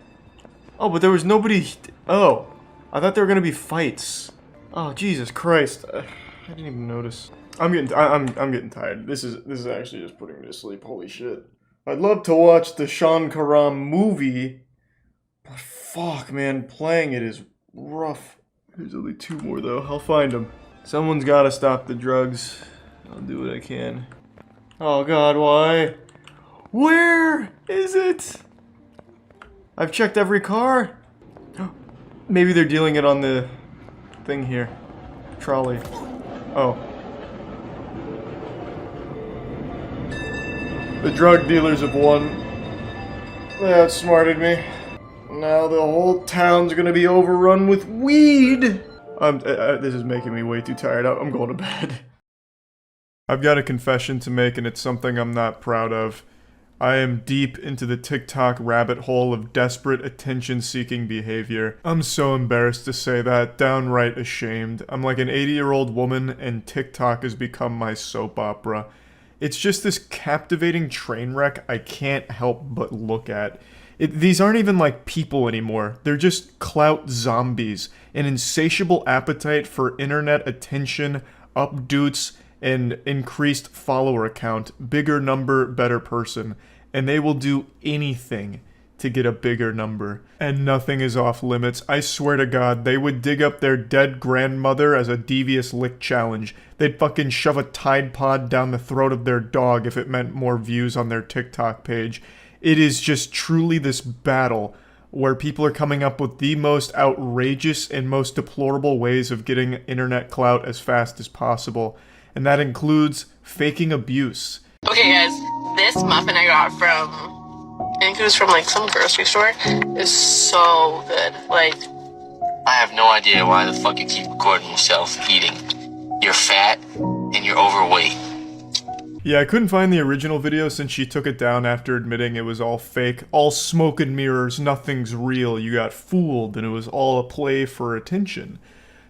Oh, but there was nobody... Oh. I thought there were gonna be fights. Oh, Jesus Christ. I didn't even notice. I'm getting tired. This is actually just putting me to sleep. Holy shit. I'd love to watch the Sean Karam movie, but fuck, man, playing it is rough. There's only 2 more though. I'll find them. Someone's got to stop the drugs. I'll do what I can. Oh god, why? Where is it? I've checked every car. Maybe they're dealing it on the thing here. Trolley. Oh. The drug dealers have won. They outsmarted me. Now the whole town's gonna be overrun with weed! This is making me way too tired. I'm going to bed. I've got a confession to make, and it's something I'm not proud of. I am deep into the TikTok rabbit hole of desperate attention-seeking behavior. I'm so embarrassed to say that, downright ashamed. I'm like an 80-year-old woman, and TikTok has become my soap opera. It's just this captivating train wreck I can't help but look at. These aren't even like people anymore. They're just clout zombies. An insatiable appetite for internet attention, updoots, an increased follower count, bigger number, better person, and they will do anything to get a bigger number. And nothing is off limits. I swear to God, they would dig up their dead grandmother as a devious lick challenge. They'd fucking shove a Tide Pod down the throat of their dog if it meant more views on their TikTok page. It is just truly this battle where people are coming up with the most outrageous and most deplorable ways of getting internet clout as fast as possible. And that includes faking abuse. Okay guys, this muffin I got from, I think it was from like some grocery store, is so good. Like, I have no idea why the fuck you keep recording yourself eating. You're fat and you're overweight. Yeah, I couldn't find the original video since she took it down after admitting it was all fake. All smoke and mirrors, nothing's real, you got fooled, and it was all a play for attention.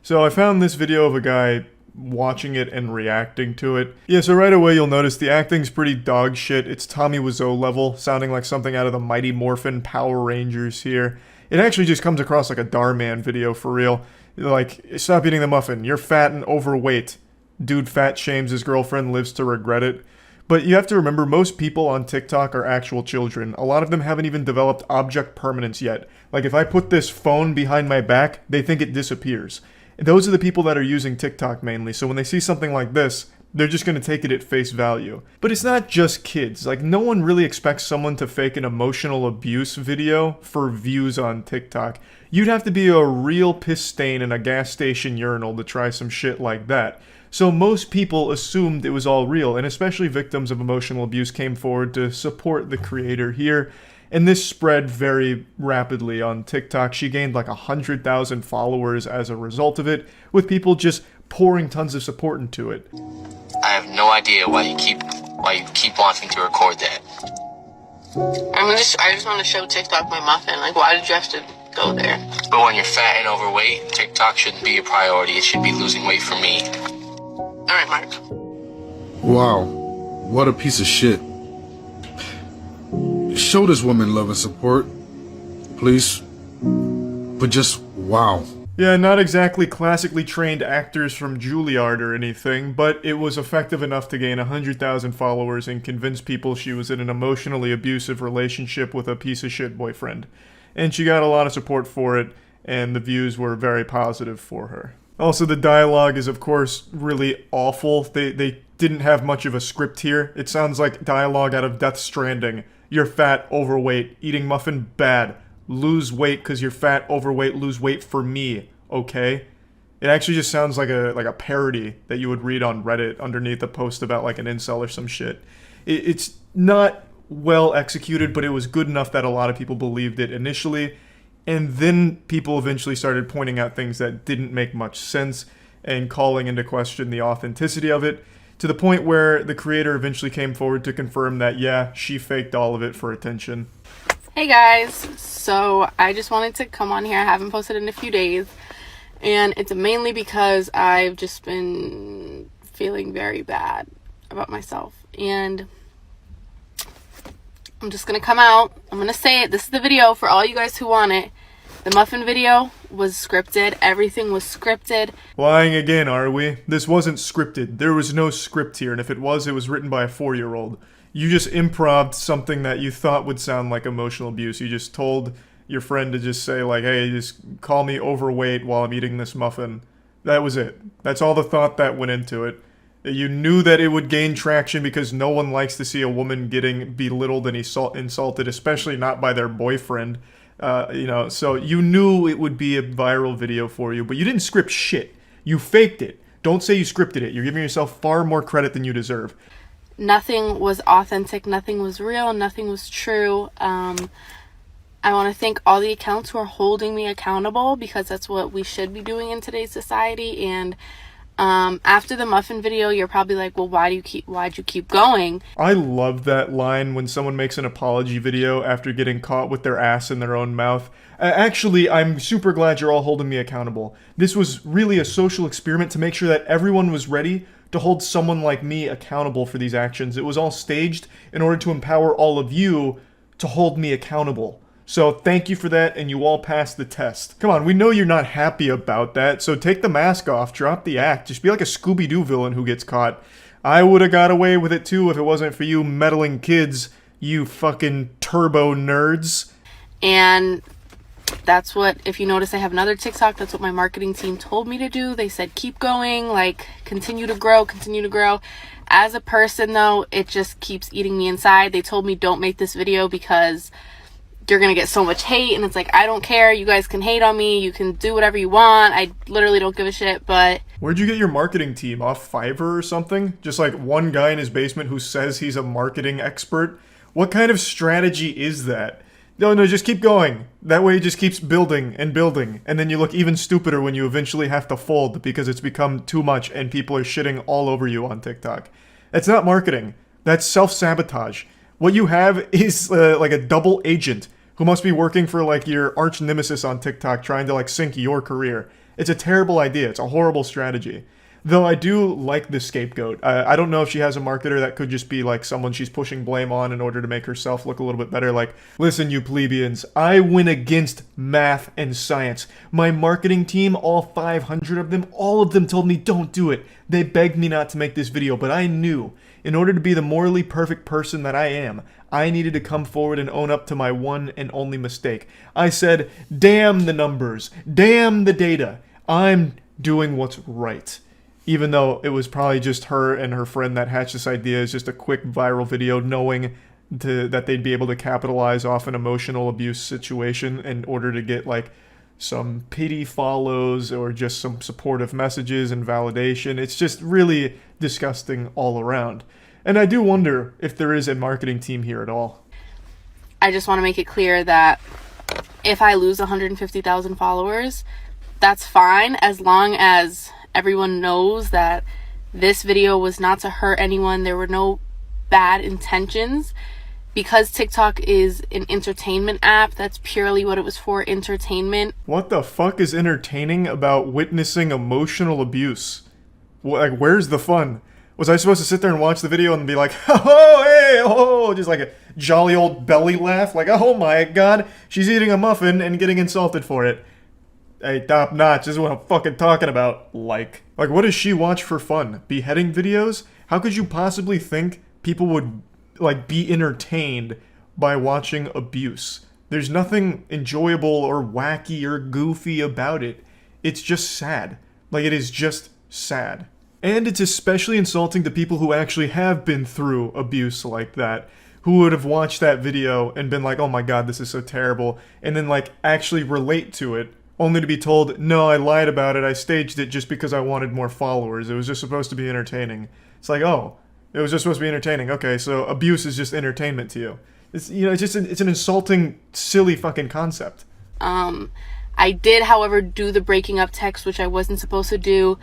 So I found this video of a guy watching it and reacting to it. Yeah, so right away you'll notice the acting's pretty dog shit. It's Tommy Wiseau level, sounding like something out of the Mighty Morphin Power Rangers here. It actually just comes across like a Darman video for real. Like, stop eating the muffin, you're fat and overweight. Dude fat shames his girlfriend, lives to regret it. But you have to remember, most people on TikTok are actual children. A lot of them haven't even developed object permanence yet. Like, if I put this phone behind my back, they think it disappears. Those are the people that are using TikTok mainly, so when they see something like this, they're just going to take it at face value. But it's not just kids. Like, no one really expects someone to fake an emotional abuse video for views on TikTok. You'd have to be a real piss stain in a gas station urinal to try some shit like that. So most people assumed it was all real, and especially victims of emotional abuse came forward to support the creator here. And this spread very rapidly on TikTok. She gained like 100,000 followers as a result of it, with people just pouring tons of support into it. I have no idea why you keep wanting to record that. I just want to show TikTok my muffin. Like, why did you have to go there? But when you're fat and overweight, TikTok shouldn't be a priority. It should be losing weight for me. Alright, Mark. Wow, what a piece of shit. Show this woman love and support, please. But just wow. Yeah, not exactly classically trained actors from Juilliard or anything, but it was effective enough to gain 100,000 followers and convince people she was in an emotionally abusive relationship with a piece of shit boyfriend. And she got a lot of support for it, and the views were very positive for her. Also, the dialogue is, of course, really awful. They didn't have much of a script here. It sounds like dialogue out of Death Stranding. You're fat, overweight, eating muffin, bad. Lose weight because you're fat, overweight, lose weight for me, okay? It actually just sounds like a parody that you would read on Reddit underneath a post about like an incel or some shit. It's not well executed, but it was good enough that a lot of people believed it initially. And then people eventually started pointing out things that didn't make much sense and calling into question the authenticity of it, to the point where the creator eventually came forward to confirm that, yeah, she faked all of it for attention. Hey guys, so I just wanted to come on here. I haven't posted in a few days, and it's mainly because I've just been feeling very bad about myself, and I'm just gonna come out. I'm gonna say it. This is the video for all you guys who want it. The muffin video was scripted. Everything was scripted. Lying again, are we? This wasn't scripted. There was no script here, and if it was written by a 4-year-old. You just improv'd something that you thought would sound like emotional abuse. You just told your friend to just say like, hey, just call me overweight while I'm eating this muffin. That was it. That's all the thought that went into it. You knew that it would gain traction because no one likes to see a woman getting belittled and insulted, especially not by their boyfriend. So you knew it would be a viral video for you, but you didn't script shit. You faked it. Don't say you scripted it. You're giving yourself far more credit than you deserve. Nothing was authentic. Nothing was real. Nothing was true. I want to thank all the accounts who are holding me accountable, because that's what we should be doing in today's society. And after the muffin video, you're probably like, well, why'd you keep going? I love that line when someone makes an apology video after getting caught with their ass in their own mouth. Actually, I'm super glad you're all holding me accountable. This was really a social experiment to make sure that everyone was ready to hold someone like me accountable for these actions. It was all staged in order to empower all of you to hold me accountable. So thank you for that, and you all passed the test. Come on, we know you're not happy about that, so take the mask off, drop the act, just be like a Scooby-Doo villain who gets caught. I would have got away with it too if it wasn't for you meddling kids, you fucking turbo nerds. And that's what, if you notice I have another TikTok, that's what my marketing team told me to do. They said keep going, like continue to grow, continue to grow. As a person though, it just keeps eating me inside. They told me don't make this video because you're gonna get so much hate, and it's like, I don't care, you guys can hate on me, you can do whatever you want, I literally don't give a shit. But where'd you get your marketing team? Off Fiverr or something? Just like one guy in his basement who says he's a marketing expert? What kind of strategy is that? No, just keep going. That way it just keeps building and building, and then you look even stupider when you eventually have to fold because it's become too much and people are shitting all over you on TikTok. That's not marketing. That's self-sabotage. What you have is like a double agent who must be working for like your arch nemesis on TikTok trying to like sink your career. It's a terrible idea. It's a horrible strategy. Though I do like the scapegoat. I don't know if she has a marketer that could just be like someone she's pushing blame on in order to make herself look a little bit better. Like, listen, you plebeians, I went against math and science. My marketing team, all 500 of them, all of them told me don't do it. They begged me not to make this video, but I knew in order to be the morally perfect person that I am, I needed to come forward and own up to my one and only mistake. I said, damn the numbers, damn the data. I'm doing what's right. Even though it was probably just her and her friend that hatched this idea as just a quick viral video, knowing that they'd be able to capitalize off an emotional abuse situation in order to get like some pity follows or just some supportive messages and validation. It's just really disgusting all around. And I do wonder if there is a marketing team here at all. I just want to make it clear that if I lose 150,000 followers, that's fine, as long as everyone knows that this video was not to hurt anyone. There were no bad intentions. Because TikTok is an entertainment app, that's purely what it was for, entertainment. What the fuck is entertaining about witnessing emotional abuse? Like, where's the fun? Was I supposed to sit there and watch the video and be like, oh, hey, oh, just like a jolly old belly laugh? Like, oh my god, she's eating a muffin and getting insulted for it. Hey, top notch, this is what I'm fucking talking about. Like, what does she watch for fun? Beheading videos? How could you possibly think people would, like, be entertained by watching abuse? There's nothing enjoyable or wacky or goofy about it. It's just sad. Like, it is just sad. And it's especially insulting to people who actually have been through abuse like that, who would have watched that video and been like, oh my god, this is so terrible, and then, like, actually relate to it, only to be told, no, I lied about it, I staged it just because I wanted more followers, it was just supposed to be entertaining. It's like, oh, it was just supposed to be entertaining, okay, so abuse is just entertainment to you. It's, you know, it's an insulting, silly fucking concept. I did, however, do the breaking up text, which I wasn't supposed to do.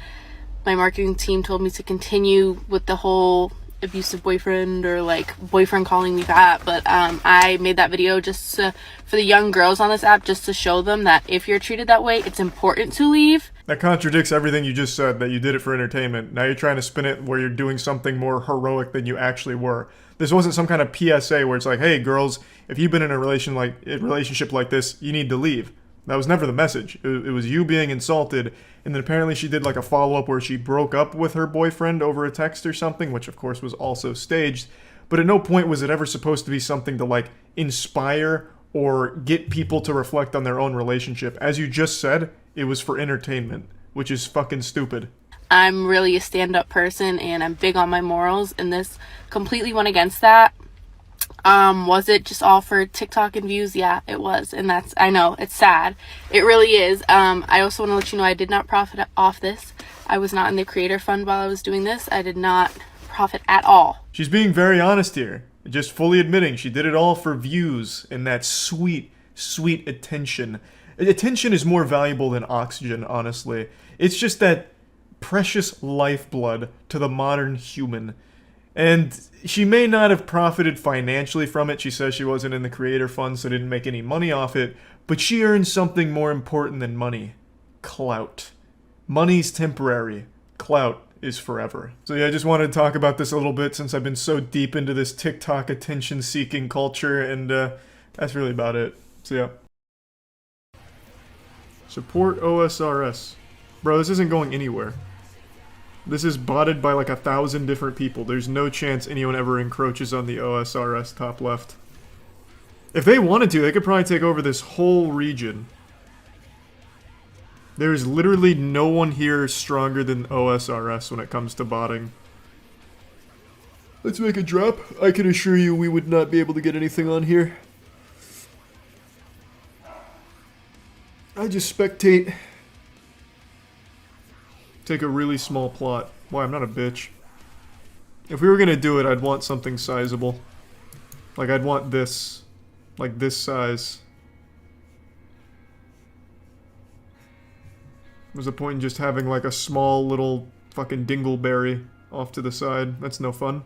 My marketing team told me to continue with the whole abusive boyfriend, or like boyfriend calling me that, but I made that video just for the young girls on this app, just to show them that if you're treated that way, it's important to leave. That contradicts everything you just said, that you did it for entertainment. Now you're trying to spin it where you're doing something more heroic than you actually were. This wasn't some kind of PSA where it's like, hey girls, if you've been in a relationship like this, you need to leave. That was never the message. It was you being insulted, and then apparently she did like a follow-up where she broke up with her boyfriend over a text or something, which of course was also staged, but at no point was it ever supposed to be something to like inspire or get people to reflect on their own relationship. As you just said, it was for entertainment, which is fucking stupid. I'm really a stand-up person, and I'm big on my morals, and this completely went against that. Was it just all for TikTok and views? Yeah, it was. And that's, I know, it's sad. It really is. I also want to let you know I did not profit off this. I was not in the creator fund while I was doing this. I did not profit at all. She's being very honest here. Just fully admitting she did it all for views and that sweet, sweet attention. Attention is more valuable than oxygen, honestly. It's just that precious lifeblood to the modern human. And she may not have profited financially from it. She says she wasn't in the creator fund, so didn't make any money off it. But she earned something more important than money. Clout. Money's temporary. Clout is forever. So yeah, I just wanted to talk about this a little bit since I've been so deep into this TikTok attention-seeking culture, and that's really about it. See ya. Support OSRS. Bro, this isn't going anywhere. This is botted by like 1,000 different people. There's no chance anyone ever encroaches on the OSRS top left. If they wanted to, they could probably take over this whole region. There's literally no one here stronger than OSRS when it comes to botting. Let's make a drop. I can assure you we would not be able to get anything on here. I just spectate. Take a really small plot. Why, I'm not a bitch. If we were gonna do it, I'd want something sizable. Like, I'd want this. Like, this size. What's the point in just having, like, a small little fucking dingleberry off to the side? That's no fun.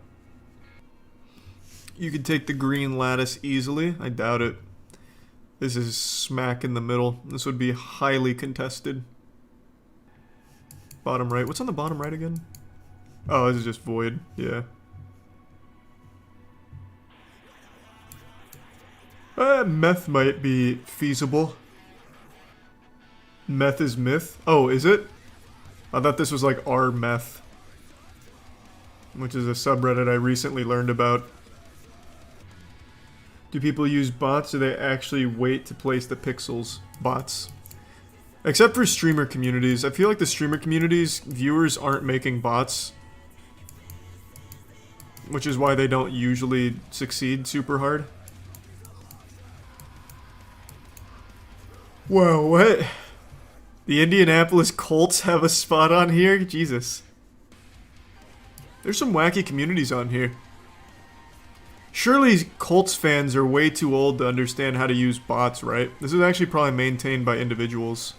You could take the green lattice easily. I doubt it. This is smack in the middle. This would be highly contested. Bottom right. What's on the bottom right again? Oh, this is just void. Yeah. Meth might be feasible. Meth is myth? Oh, is it? I thought this was like R meth. Which is a subreddit I recently learned about. Do people use bots or do they actually wait to place the pixels? Bots. Except for streamer communities. I feel like the streamer communities, viewers aren't making bots. Which is why they don't usually succeed super hard. Whoa, what? The Indianapolis Colts have a spot on here? Jesus. There's some wacky communities on here. Surely Colts fans are way too old to understand how to use bots, right? This is actually probably maintained by individuals.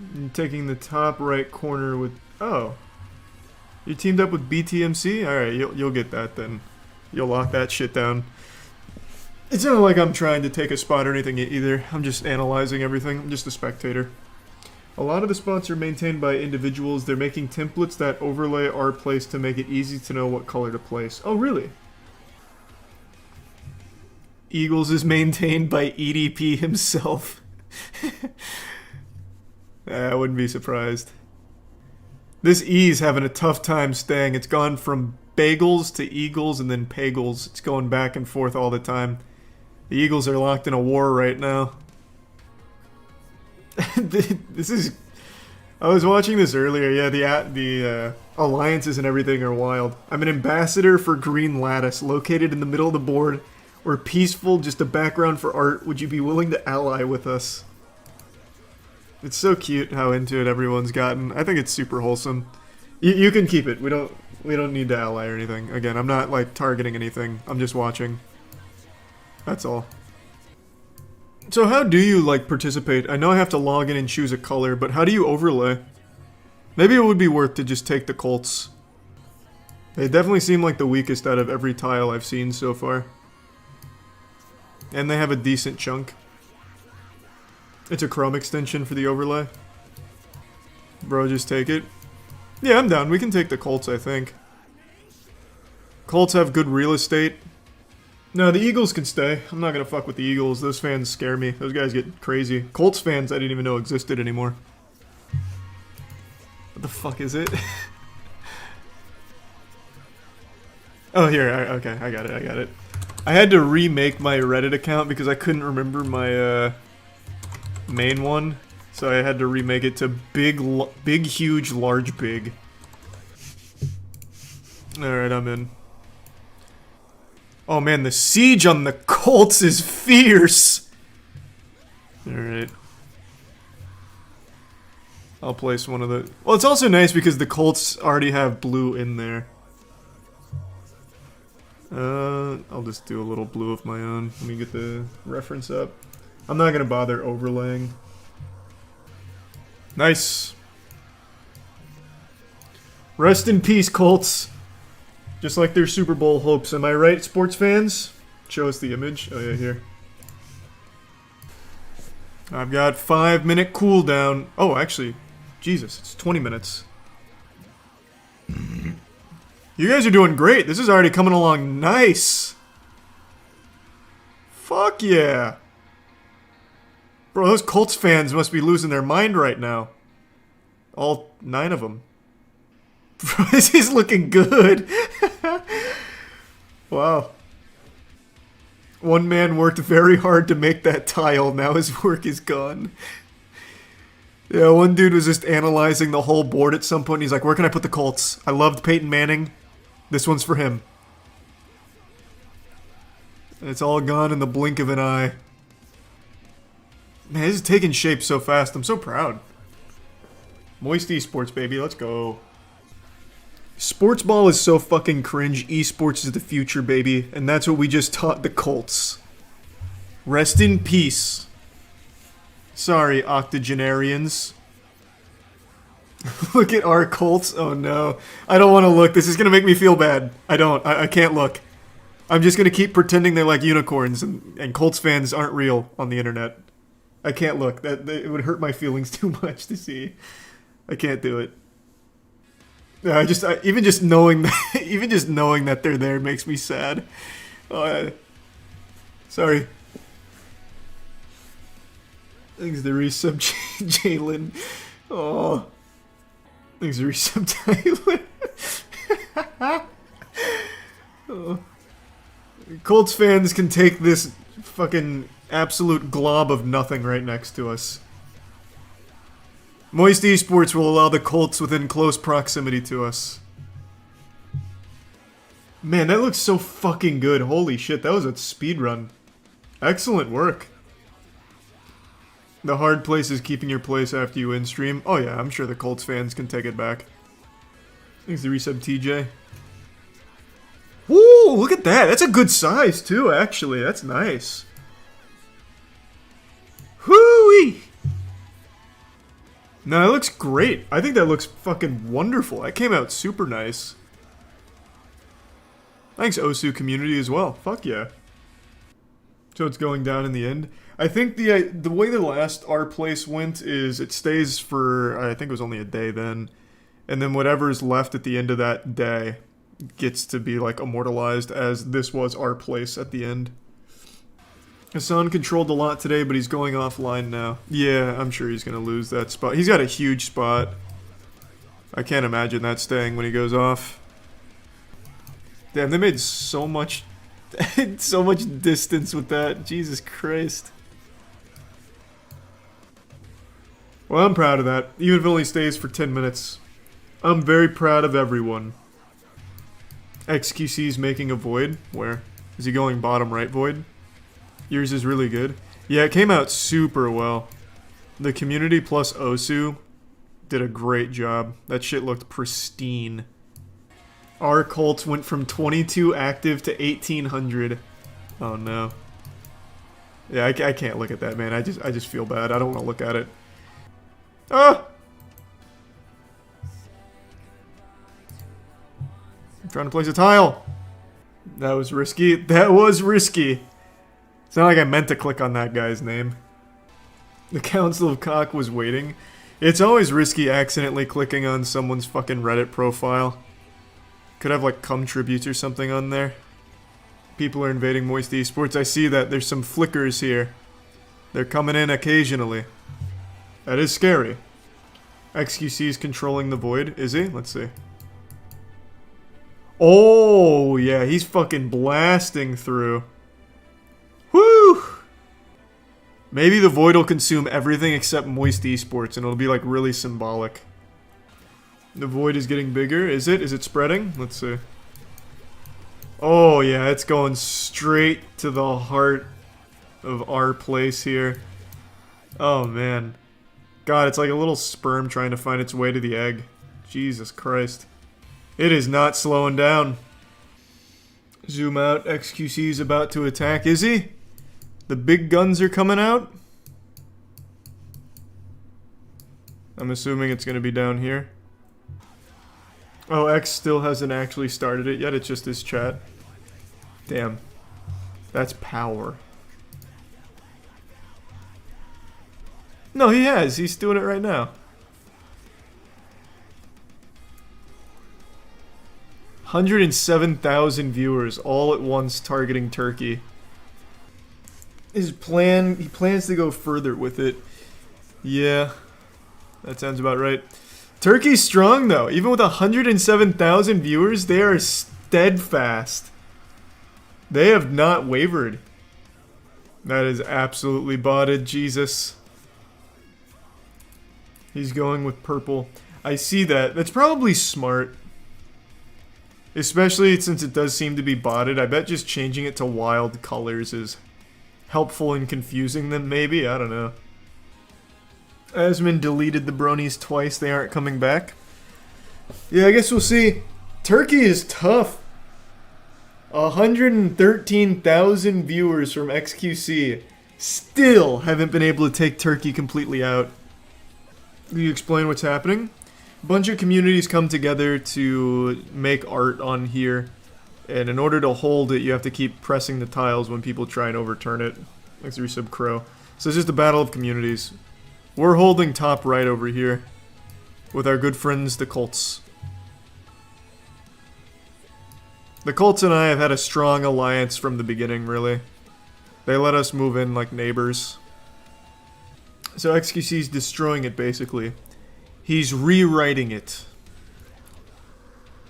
I'm taking the top right corner with... Oh. You teamed up with BTMC? Alright, you'll get that then. You'll lock that shit down. It's not like I'm trying to take a spot or anything either. I'm just analyzing everything. I'm just a spectator. A lot of the spots are maintained by individuals. They're making templates that overlay our place to make it easy to know what color to place. Oh, really? Eagles is maintained by EDP himself. I wouldn't be surprised. This E's having a tough time staying. It's gone from bagels to eagles and then pagels. It's going back and forth all the time. The Eagles are locked in a war right now. This is... I was watching this earlier. Yeah, the alliances and everything are wild. I'm an ambassador for Green Lattice, located in the middle of the board. We're peaceful, just a background for art. Would you be willing to ally with us? It's so cute how into it everyone's gotten. I think it's super wholesome. You can keep it. We don't need to ally or anything. Again, I'm not like targeting anything. I'm just watching. That's all. So how do you like participate? I know I have to log in and choose a color, but how do you overlay? Maybe it would be worth to just take the Colts. They definitely seem like the weakest out of every tile I've seen so far. And they have a decent chunk. It's a Chrome extension for the overlay. Bro, just take it. Yeah, I'm down. We can take the Colts, I think. Colts have good real estate. No, the Eagles can stay. I'm not gonna fuck with the Eagles. Those fans scare me. Those guys get crazy. Colts fans I didn't even know existed anymore. What the fuck is it? Oh, here. Okay, I got it. I had to remake my Reddit account because I couldn't remember my main one. So I had to remake it to big, huge, large, big. Alright, I'm in. Oh man, the siege on the Colts is fierce! Alright. I'll place one of the... Well, it's also nice because the Colts already have blue in there. I'll just do a little blue of my own. Let me get the reference up. I'm not gonna bother overlaying. Nice. Rest in peace, Colts. Just like their Super Bowl hopes. Am I right, sports fans? Show us the image. Oh yeah, here. I've got 5-minute cooldown. Oh, actually, Jesus, it's 20 minutes. You guys are doing great. This is already coming along nice. Fuck yeah. Bro, those Colts fans must be losing their mind right now. All 9 of them. Bro, this is looking good. Wow. One man worked very hard to make that tile. Now his work is gone. Yeah, one dude was just analyzing the whole board at some point. He's like, where can I put the Colts? I loved Peyton Manning. This one's for him. And it's all gone in the blink of an eye. Man, this is taking shape so fast. I'm so proud. Moist esports, baby. Let's go. Sports ball is so fucking cringe. Esports is the future, baby. And that's what we just taught the Colts. Rest in peace. Sorry, octogenarians. Look at our Colts. Oh no. I don't want to look. This is going to make me feel bad. I can't look. I'm just going to keep pretending they're like unicorns and Colts fans aren't real on the internet. I can't look. It would hurt my feelings too much to see. I can't do it. Even just knowing that they're there makes me sad. Sorry. Thanks to resub Jalen. Oh. Thanks to resub Tyler. Oh. Colts fans can take this fucking absolute glob of nothing right next to us. Moist Esports will allow the Colts within close proximity to us. Man, that looks so fucking good. Holy shit, that was a speedrun. Excellent work. The hard place is keeping your place after you in-stream. Oh yeah, I'm sure the Colts fans can take it back. Thanks to resub TJ. Woo, look at that. That's a good size too, actually. That's nice. Hoo-wee! No, that looks great. I think that looks fucking wonderful. That came out super nice. Thanks, Osu community as well. Fuck yeah. So it's going down in the end. I think the way the last our place went is it stays for, I think it was only a day then. And then whatever's left at the end of that day gets to be like immortalized as this was our place at the end. Hassan controlled a lot today, but he's going offline now. Yeah, I'm sure he's going to lose that spot. He's got a huge spot. I can't imagine that staying when he goes off. Damn, they made so much so much distance with that. Jesus Christ. Well, I'm proud of that. Even if it only stays for 10 minutes. I'm very proud of everyone. XQC's making a void. Where? Is he going bottom right void? Yours is really good. Yeah, it came out super well. The community plus Osu did a great job. That shit looked pristine. Our Colts went from 22 active to 1,800. Oh no. Yeah, I can't look at that, man. I just feel bad. I don't want to look at it. Ah! I'm trying to place a tile. That was risky. That was risky. It's not like I meant to click on that guy's name. The Council of Cock was waiting. It's always risky accidentally clicking on someone's fucking Reddit profile. Could have like cum tributes or something on there. People are invading Moist Esports. I see that. There's some flickers here. They're coming in occasionally. That is scary. XQC is controlling the void. Is he? Let's see. Oh, yeah. He's fucking blasting through. Woo! Maybe the void will consume everything except Moist Esports, and it'll be like really symbolic. The void is getting bigger. Is it? Is it spreading? Let's see. Oh yeah, it's going straight to the heart of our place here. Oh man. God, it's like a little sperm trying to find its way to the egg. Jesus Christ. It is not slowing down. Zoom out. XQC is about to attack. Is he? The big guns are coming out? I'm assuming it's going to be down here. Oh, X still hasn't actually started it yet. It's just his chat. Damn. That's power. No, he has. He's doing it right now. 107,000 viewers all at once targeting Turkey. his plan, he plans to go further with it. Yeah, that sounds about right. Turkey's strong though. Even with 107,000 viewers, they are steadfast. They have not wavered. That is absolutely botted, Jesus. He's going with purple. I see that. That's probably smart. Especially since it does seem to be botted. I bet just changing it to wild colors is helpful in confusing them, maybe? I don't know. Asmund deleted the bronies twice. They aren't coming back. Yeah, I guess we'll see. Turkey is tough. 113,000 viewers from XQC still haven't been able to take Turkey completely out. Can you explain what's happening? A bunch of communities come together to make art on here, and in order to hold it, you have to keep pressing the tiles when people try and overturn it. Thanks for resub Crow. So it's just a battle of communities. We're holding top right over here with our good friends, the Colts. The Colts and I have had a strong alliance from the beginning, really. They let us move in like neighbors. So XQC's destroying it, basically. He's rewriting it.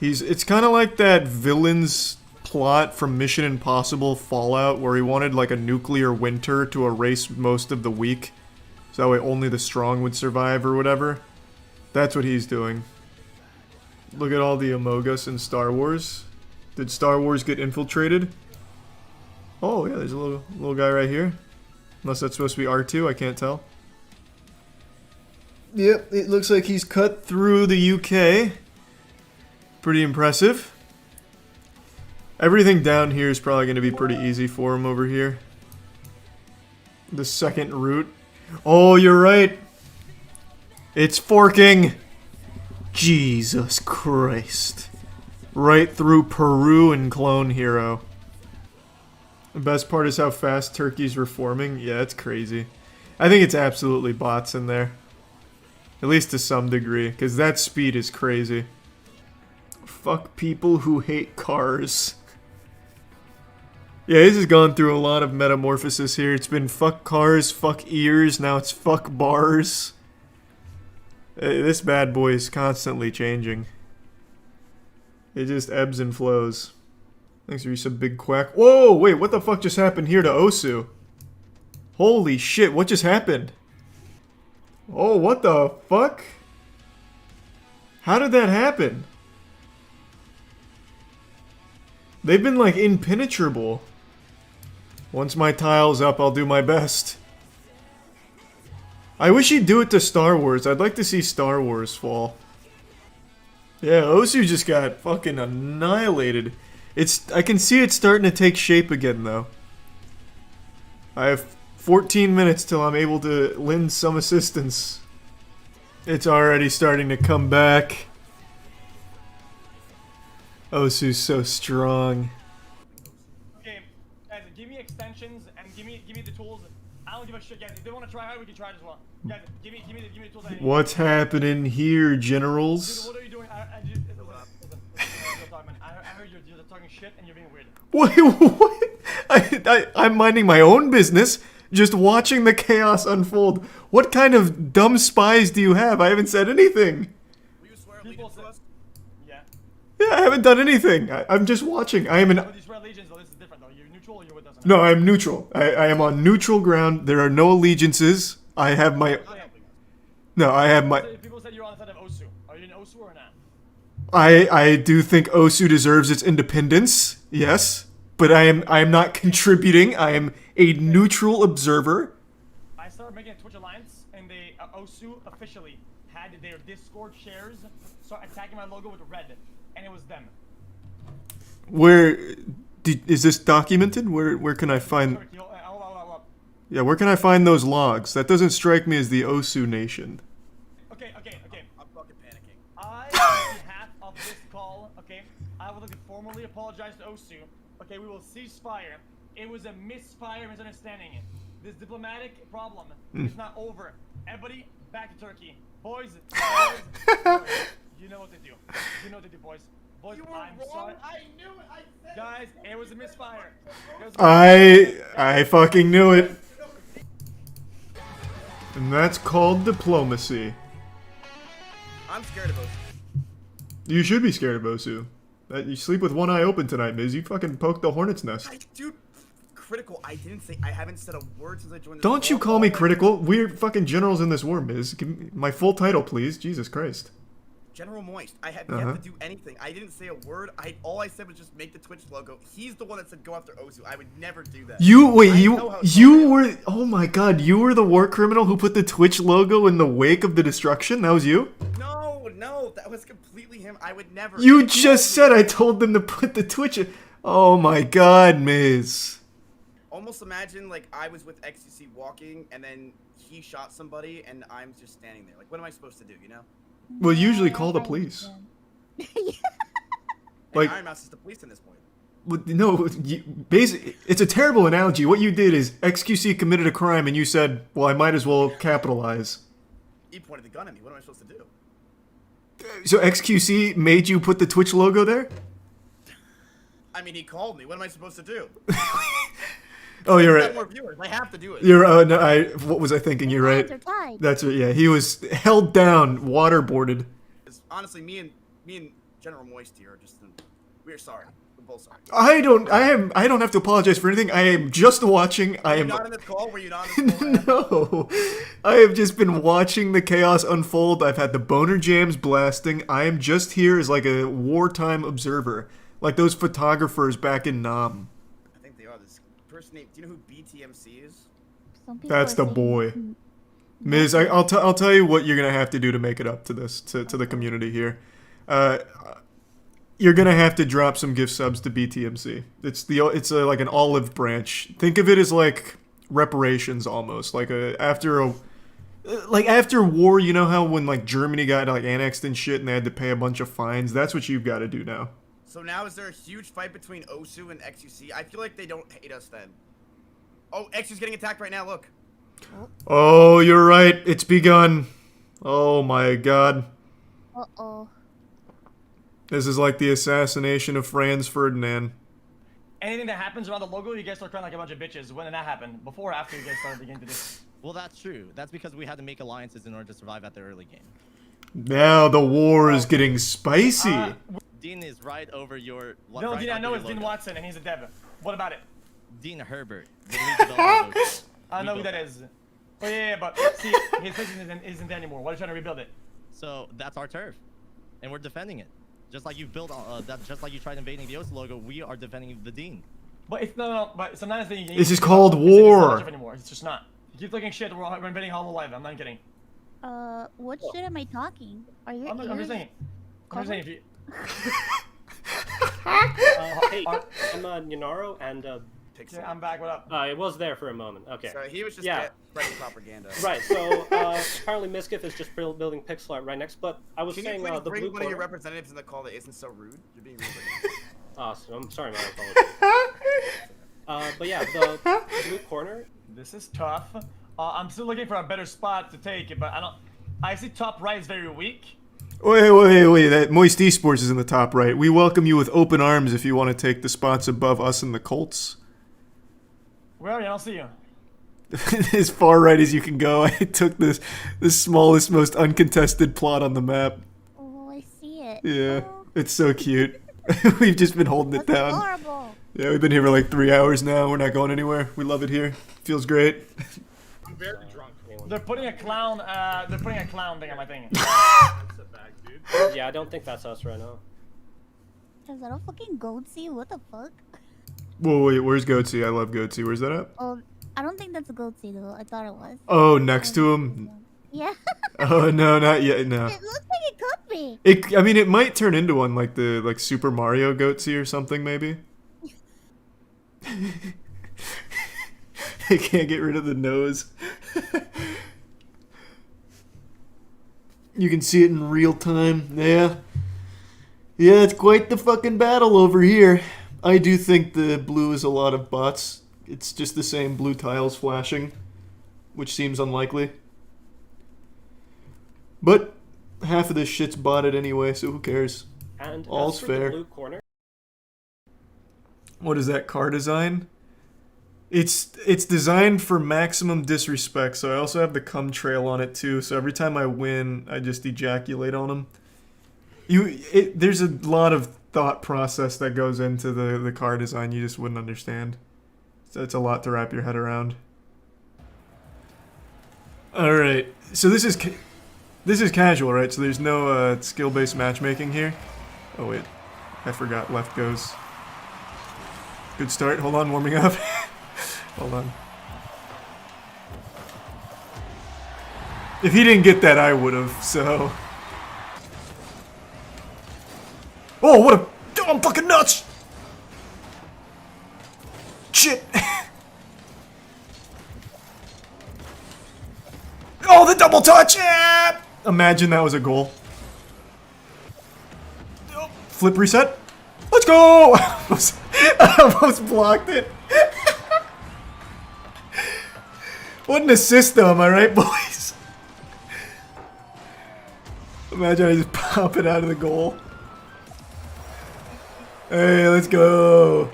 It's kind of like that villain's plot from Mission Impossible Fallout, where he wanted like a nuclear winter to erase most of the weak, so that way only the strong would survive or whatever. That's what he's doing. Look at all the Amogus in Star Wars. Did Star Wars get infiltrated? Oh yeah, there's a little guy right here. Unless that's supposed to be R2, I can't tell. Yep, it looks like he's cut through the UK. Pretty impressive. Everything down here is probably going to be pretty easy for him over here. The second route. Oh, you're right. It's forking. Jesus Christ. Right through Peru and Clone Hero. The best part is how fast Turkey's reforming. Yeah, it's crazy. I think it's absolutely bots in there. At least to some degree, because that speed is crazy. Fuck people who hate cars. Yeah, this has gone through a lot of metamorphosis here. It's been fuck cars, fuck ears, now it's fuck bars. This bad boy is constantly changing. It just ebbs and flows. Thanks for you some big quack. Whoa, wait, what the fuck just happened here to Osu? Holy shit, what just happened? Oh, what the fuck? How did that happen? They've been like impenetrable. Once my tile's up, I'll do my best. I wish he'd do it to Star Wars. I'd like to see Star Wars fall. Yeah, Osu just got fucking annihilated. I can see it starting to take shape again, though. I have 14 minutes till I'm able to lend some assistance. It's already starting to come back. Osu's so strong. Okay, guys, give me extensions and give me the tools. I don't give a shit, guys. If they want to try hard, we can try it as well. Guys, give me the tools I need. What's happening here, generals? Dude, what are you doing? I heard you're talking shit and you're being weird. Wait, what? I'm minding my own business, just watching the chaos unfold. What kind of dumb spies do you have? I haven't said anything. People say, yeah. Yeah, I haven't done anything. I'm just watching. I am an... But you swear allegiance, though. This is different, though. You're neutral or you're with us? No, I'm neutral. I am on neutral ground. There are no allegiances. I have my... No, I have my... People said you're on the side of Osu. Are you in Osu or not? I do think Osu deserves its independence. Yes. But I am not contributing. I am a neutral observer. I started making a Twitch alliance, and they Osu officially had their Discord shares start attacking my logo with red, and it was them. Where is this documented? Where can I find? Yeah, where can I find those logs? That doesn't strike me as the Osu nation. Okay. I'm fucking panicking. On behalf of this call, okay, I would like to formally apologize to Osu. Okay, we will cease fire. It was a misfire, misunderstanding. This diplomatic problem is not over. Everybody, back to Turkey. Boys, you know what to do. You know what to do, boys. Boys, I'm sorry. I knew it. I said guys, it was a misfire. I fucking knew it. And that's called diplomacy. I'm scared of Osu. You should be scared of Osu. You sleep with one eye open tonight, Miz. You fucking poked the hornet's nest. Dude, Critikal, I haven't said a word since I joined this. Don't you call me critical. We're fucking generals in this war, Miz. Give me my full title, please. Jesus Christ. General Moist. I have yet to do anything. I didn't say a word. All I said was just make the Twitch logo. He's the one that said go after Osu. I would never do that. You were, oh my god, you were the war criminal who put the Twitch logo in the wake of the destruction? That was you? No, that was completely him. I would never. You just said I told them to put the Twitch in. Oh my god, Miz. Almost imagine like I was with XCC walking and then he shot somebody and I'm just standing there. Like, what am I supposed to do, you know? Well, usually call the police. Like, Iron Mouse is the police at this point. Well, no, basically, it's a terrible analogy. What you did is XQC committed a crime and you said, well, I might as well capitalize. He pointed the gun at me. What am I supposed to do? So XQC made you put the Twitch logo there? I mean, he called me. What am I supposed to do? Oh, you're right. More viewers. I have to do it. You're no. What was I thinking? You're right. That's right. Yeah, he was held down, waterboarded. Honestly, me and General Moist here are just. We're sorry. We're both sorry. I don't have to apologize for anything. I am just watching. Were you not in this call? Were you not in this No. call? I have just been watching the chaos unfold. I've had the boner jams blasting. I am just here as like a wartime observer, like those photographers back in Nam. I think they are. This person named. Do you know who BTMC is? That's the boy. Miz, I'll tell you what you're gonna have to do to make it up to this to the community here. You're gonna have to drop some gift subs to BTMC. It's like an olive branch. Think of it as like reparations almost. Like after war, you know how when like Germany got like annexed and shit and they had to pay a bunch of fines. That's what you've got to do now. So now is there a huge fight between Osu and XUC? I feel like they don't hate us then. Oh, Xu's getting attacked right now. Look. Oh, you're right. It's begun. Oh my god. Uh-oh. This is like the assassination of Franz Ferdinand. Anything that happens around the logo, you guys start crying like a bunch of bitches. When did that happen? Before or after you guys started beginning to do? Well, that's true. That's because we had to make alliances in order to survive at the early game. Now the war is getting spicy. Dean is right over your... No, right Dean, I know it's Dean Watson, and he's a dev. What about it? Dean Herbert. I know who that is. Oh, yeah, but see, his face isn't there anymore. Why are you trying to rebuild it? So, that's our turf. And we're defending it. Just like you built, just like you tried invading the Osu logo, we are defending the Dean. But it's no, but sometimes the this is called war. It's just not. You keep looking shit. We're invading Hollow Live. I'm not kidding. What shit am I talking? Are you? I'm just saying. I'm just saying. If you... Hey, I'm Ninaro and yeah, I'm back. What up? It was there for a moment. Okay. So he was just spreading propaganda. Right. So apparently Miskiff is just building pixel art right next. But I was saying the blue bring one corner... of your representatives in the call that isn't so rude. You're being rude right now. So I'm sorry, man. I apologize. But yeah, the blue corner. This is tough. I'm still looking for a better spot to take it, but I don't. I see top right is very weak. Wait. That Moist Esports is in the top right. We welcome you with open arms if you want to take the spots above us and the Colts. Where are you? I don't see you. As far right as you can go. I took the smallest, most uncontested plot on the map. Oh, I see it. Yeah, it's so cute. We've just been holding it down. Adorable. Yeah, we've been here for like 3 hours now. We're not going anywhere. We love it here. Feels great. I'm very drunk. They're putting a clown. They're putting a clown thing on my thing. Yeah, I don't think that's us right now. Is that a fucking goatsy? What the fuck? Whoa, wait, where's Goatsy? I love Goatsy. Where's that at? Oh, I don't think that's a goatsy though. I thought it was. Oh, next to him? Yeah. Oh, no, not yet, no. It looks like it could be. I mean, it might turn into one, like the Super Mario Goatsy or something, maybe. I can't get rid of the nose. You can see it in real time. Yeah. Yeah, it's quite the fucking battle over here. I do think the blue is a lot of bots. It's just the same blue tiles flashing, which seems unlikely. But half of this shit's botted anyway, so who cares? And All's as for fair. the blue corner, What is that car design? It's designed for maximum disrespect, so I also have the cum trail on it too, so every time I win, I just ejaculate on them. There's a lot of thought process that goes into the car design you just wouldn't understand. So it's a lot to wrap your head around. Alright, so this is casual, right? So there's no skill-based matchmaking here. Oh wait, I forgot left goes. Good start, hold on, warming up. Hold on. If he didn't get that, I would've, so... Oh, what a... Oh, I'm fucking nuts! Shit! Oh, the double touch! Yeah! Imagine that was a goal. Oh, flip reset. Let's go! I almost blocked it. What an assist though, am I right, boys? Imagine I just pop it out of the goal. Hey, let's go.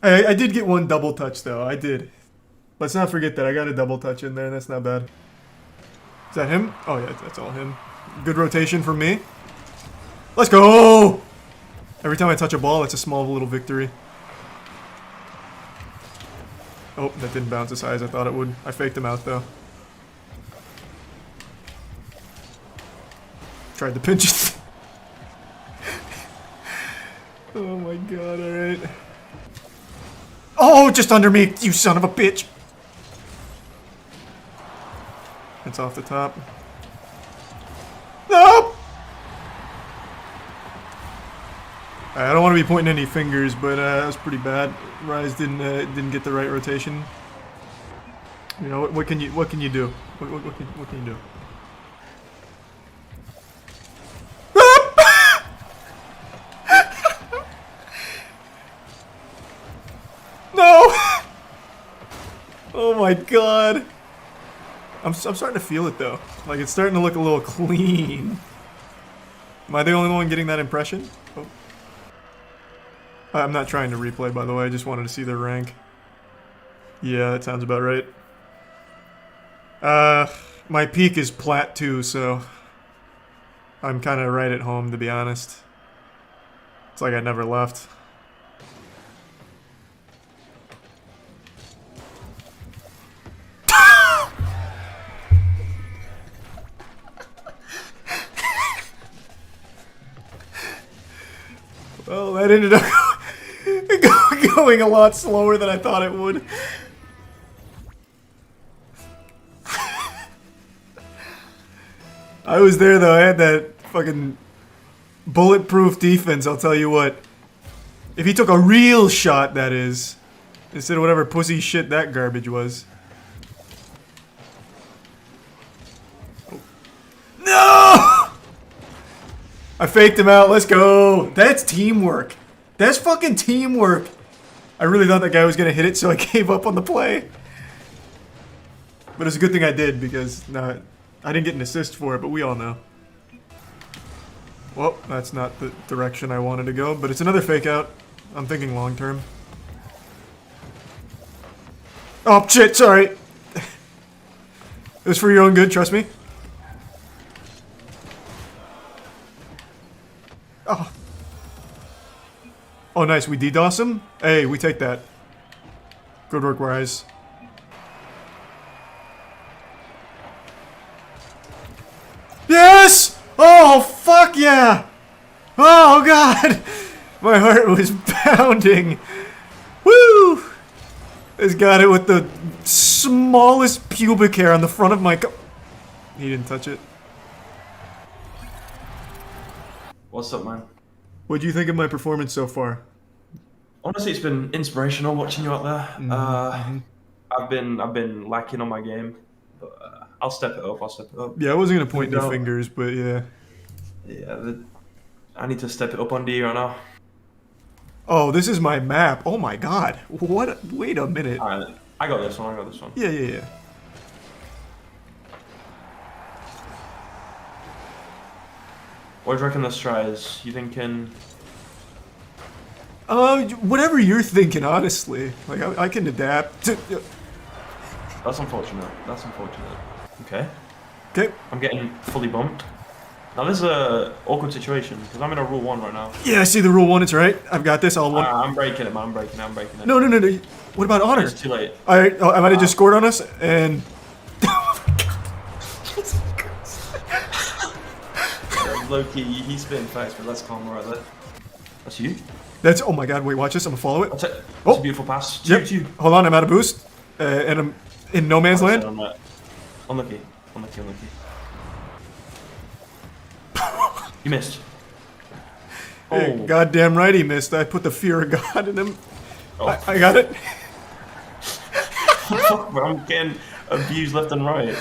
I did get one double touch though, I did. Let's not forget that, I got a double touch in there, that's not bad. Is that him? Oh yeah, that's all him. Good rotation from me. Let's go! Every time I touch a ball, it's a small little victory. Oh, that didn't bounce as high as I thought it would. I faked him out though. Tried to pinch it. Oh my god, alright. Oh, just under me, you son of a bitch! It's off the top. No! I don't want to be pointing any fingers, but that was pretty bad. Rise didn't get the right rotation. You know what can you do? What can you do? No! Oh my god! I'm starting to feel it though. Like it's starting to look a little clean. Am I the only one getting that impression? Oh. I'm not trying to replay, by the way. I just wanted to see their rank. Yeah, that sounds about right. My peak is plat 2, so I'm kind of right at home, to be honest. It's like I never left. Well, that ended up going a lot slower than I thought it would. I was there though, I had that fucking bulletproof defense, I'll tell you what. If he took a real shot, that is, instead of whatever pussy shit that garbage was. Oh. No! I faked him out, let's go! That's teamwork. That's fucking teamwork. I really thought that guy was gonna hit it, so I gave up on the play. But it's a good thing I did, because I didn't get an assist for it, but we all know. Well, that's not the direction I wanted to go, but it's another fake out. I'm thinking long term. Oh shit, sorry. It was for your own good, trust me. Oh. Oh nice, we DDoS him? Hey, we take that. Good work, Rise. Yes! Oh, fuck yeah! Oh, God! My heart was pounding. Woo! Has got it with the smallest pubic hair on the front of my He didn't touch it. What's up, man? What do you think of my performance so far? Honestly, it's been inspirational watching you out there. I've been lacking on my game, but I'll step it up. Yeah, I wasn't gonna point any fingers, but yeah. Yeah, I need to step it up on D right now. Oh, this is my map. Oh my god. What? Wait a minute. Alright, I got this one. Yeah. What do you reckon the strat is? You thinking? Whatever you're thinking, honestly. Like, I can adapt. That's unfortunate. That's unfortunate. Okay. Okay. I'm getting fully bumped. Now this is a awkward situation because I'm in a rule 1 right now. Yeah, I see the rule 1. It's right. I've got this. I'm breaking it, man. I'm breaking it. No. What about honor? It's too late. Alright, I might have just scored on us, and... Low-key, he's spitting facts, but that's calm right there. That's you? That's... Oh my god, wait, watch this. I'm gonna follow it. That's it. That's a beautiful pass. Yep. Hold on, I'm out of boost. And I'm in no man's land. Unlucky. You missed. Hey, goddamn right he missed. I put the fear of God in him. I got it. I'm getting abused left and right.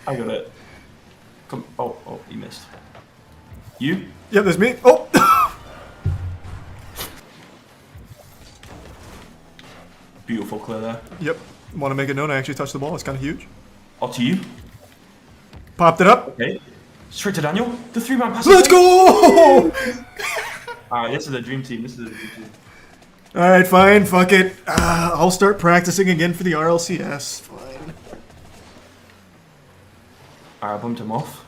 I got it. Come. Oh, you missed. You? Yep, there's me. Oh! Beautiful clear there. Yep. Want to make it known I actually touched the ball. It's kind of huge. All to you. Popped it up. Okay. Straight to Daniel. The 3-man pass. Let's go! Alright, this is a dream team. Alright, fine. Fuck it. I'll start practicing again for the RLCS. Fine. Alright, I bumped him off.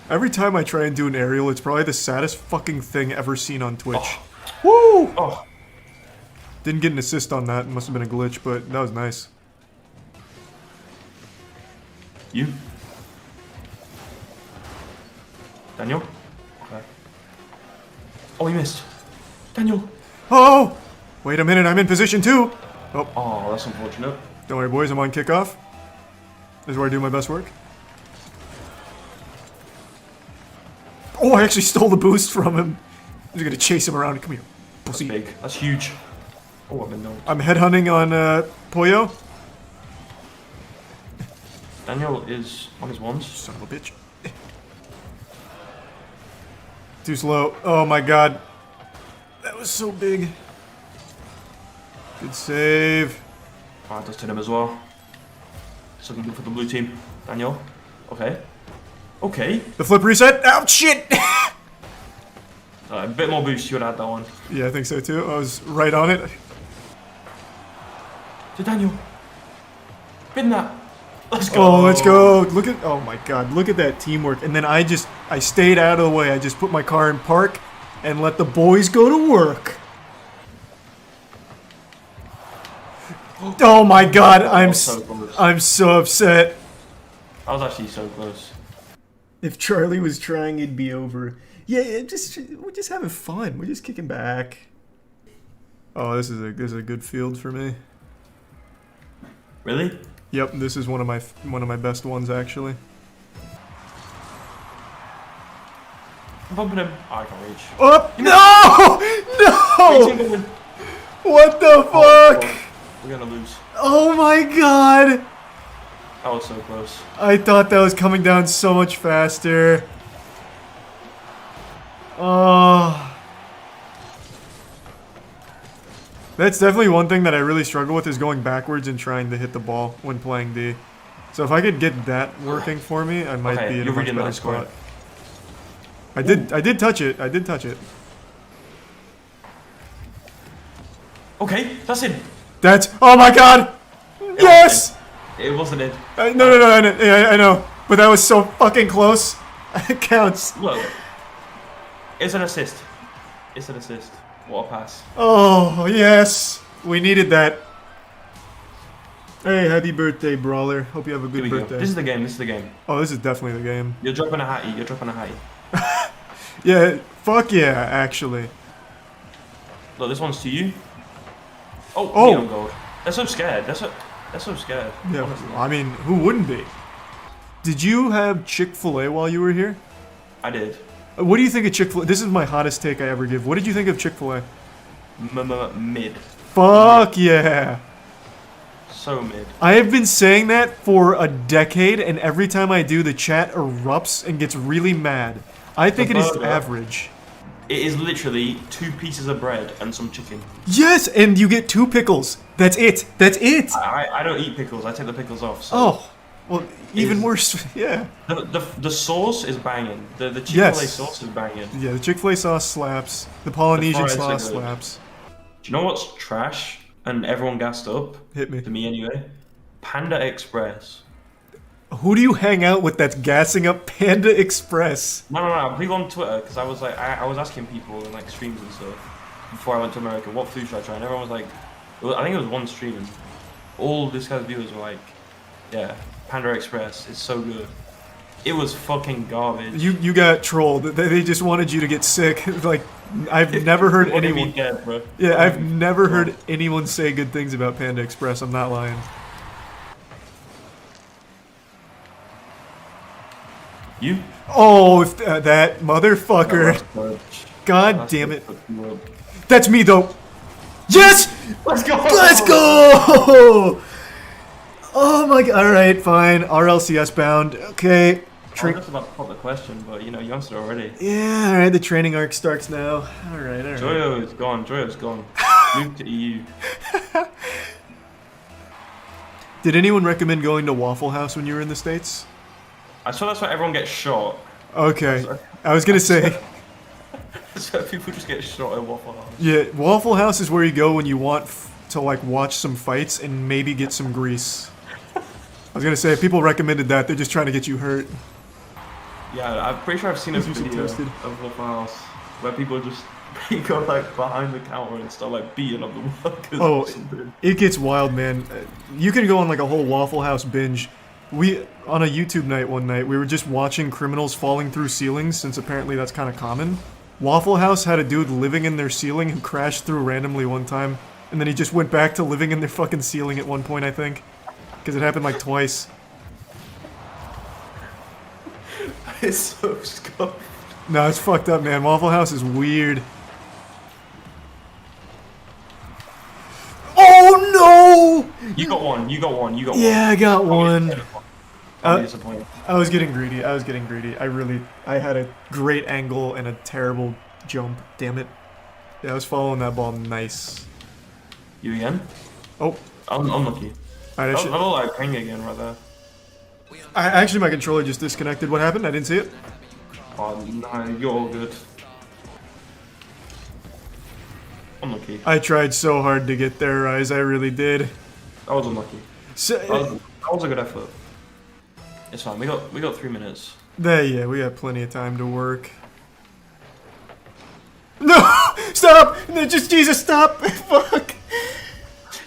Every time I try and do an aerial, it's probably the saddest fucking thing ever seen on Twitch. Woo! Oh. Didn't get an assist on that. It must have been a glitch, but that was nice. You? Daniel? Okay. Oh, he missed. Daniel! Oh! Wait a minute, I'm in position too! Oh, that's unfortunate. Don't worry, boys, I'm on kickoff. This is where I do my best work. Oh, I actually stole the boost from him. I'm just gonna chase him around. Come here, pussy. That's big. That's huge. Oh, I've been known. I'm headhunting on Pollo. Daniel is on his ones. Son of a bitch. Too slow. Oh my god. That was so big. Good save. Oh, I dusted him as well. It's looking good for the blue team. Daniel. Okay. Okay. The flip reset. Ouch, shit! A bit more boost, you would have had that one. Yeah, I think so too. I was right on it. To Daniel. Been that. Let's go. Oh, let's go. Look at, oh my god, look at that teamwork. And then I stayed out of the way. I just put my car in park and let the boys go to work. Oh my god, I'm so upset. I was actually so close. If Charlie was trying, it'd be over. Yeah, we're just having fun. We're just kicking back. Oh, this is a good field for me. Really? Yep, this is one of my best ones actually. I'm bumping him. Oh, I can't reach. Up! No! No! What the fuck? We're gonna lose. Oh my god! That was so close. I thought that was coming down so much faster. Oh. That's definitely one thing that I really struggle with is going backwards and trying to hit the ball when playing D. So if I could get that working for me, I might be in a much better spot. I did touch it. I did touch it. Okay, that's it. That's, oh my god! Yes! It wasn't it. No, I know. But that was so fucking close. It counts. Look. It's an assist. It's an assist. What a pass. Oh, yes. We needed that. Hey, happy birthday, Brawler. Hope you have a good birthday. This is the game. This is the game. Oh, this is definitely the game. You're dropping a hattie. You're dropping a hattie. Yeah, fuck yeah, actually. Look, this one's to you. Oh, neon gold. They're so scared. They're so scared. Yeah, honestly. I mean, who wouldn't be? Did you have Chick-fil-A while you were here? I did. What do you think of Chick-fil-A? This is my hottest take I ever give. What did you think of Chick-fil-A? Mid. Fuck yeah. So mid. I have been saying that for a decade, and every time I do, the chat erupts and gets really mad. I think it is average. It is literally 2 pieces of bread and some chicken. Yes, and you get 2 pickles. That's it. That's it. I don't eat pickles. I take the pickles off. So. Oh, Well, even worse, yeah. The sauce is banging. The Chick-fil-A sauce is banging. Yeah, the Chick-fil-A sauce slaps. The Polynesian fries are sauce good. slaps. Do you know what's trash? And everyone gassed up. Hit me. To me anyway. Panda Express. Who do you hang out with that's gassing up Panda Express? No. People on Twitter, because I was like, I was asking people in like streams and stuff before I went to America, what food should I try? And everyone was like, I think it was one stream, and all this guy's viewers were like, yeah, Panda Express is so good. It was fucking garbage. You got trolled. They just wanted you to get sick. Like, I've never heard anyone. Dead, bro. Yeah, I've never heard anyone say good things about Panda Express. I'm not lying. You? Oh, that motherfucker. God damn it. That's me, though. Yes! Let's go! Let's go! Oh my god. Alright, fine. RLCS bound. Okay. I was just about to pop the question, but you know, you answered already. Yeah, alright. The training arc starts now. Alright. Joyo is gone. Joyo's gone. Move to EU. Did anyone recommend going to Waffle House when you were in the States? I saw that's why everyone gets shot. Okay. I was gonna say. So people just get shot at Waffle House. Yeah, Waffle House is where you go when you want to like watch some fights and maybe get some grease. I was gonna say, if people recommended that, they're just trying to get you hurt. Yeah, I'm pretty sure I've seen a video of Waffle House where people just go like behind the counter and start like beating up the workers. Oh, or something. it gets wild, man. You can go on like a whole Waffle House binge. We, on a YouTube night one night, we were just watching criminals falling through ceilings, since apparently that's kind of common. Waffle House had a dude living in their ceiling who crashed through randomly one time, and then he just went back to living in their fucking ceiling at one point, I think. Because it happened like twice. It's so scuffed. No, it's fucked up, man. Waffle House is weird. Oh no! You got one. Yeah, I got one. I'm disappointed. I was getting greedy. I had a great angle and a terrible jump. Damn it. Yeah, I was following that ball nice. You again? Oh. I'm lucky. Alright, I look like ping again right there. Actually, my controller just disconnected. What happened? I didn't see it. Oh, no, you're all good. I'm lucky. I tried so hard to get there, Rise. I really did. I was unlucky. So, that was a good effort. It's fine. We got 3 minutes. Yeah, we got plenty of time to work. No! Stop! No, just Jesus, stop! Fuck!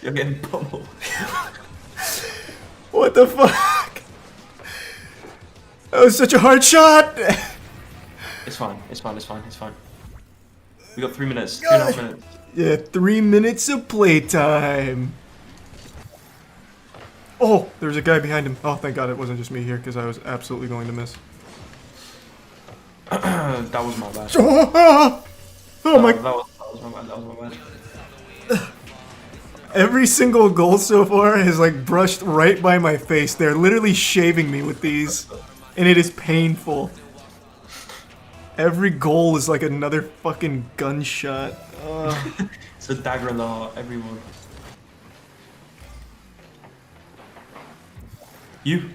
You're getting pummeled. What the fuck? That was such a hard shot! It's fine. We got 3 minutes. 2.5 minutes. Yeah, 3 minutes of playtime. Oh, there's a guy behind him. Oh, thank God it wasn't just me here, because I was absolutely going to miss. That was my bad. Oh my... That was my bad. Every single goal so far has like brushed right by my face. They're literally shaving me with these, and it is painful. Every goal is like another fucking gunshot. It's a dagger in the heart, everyone. You.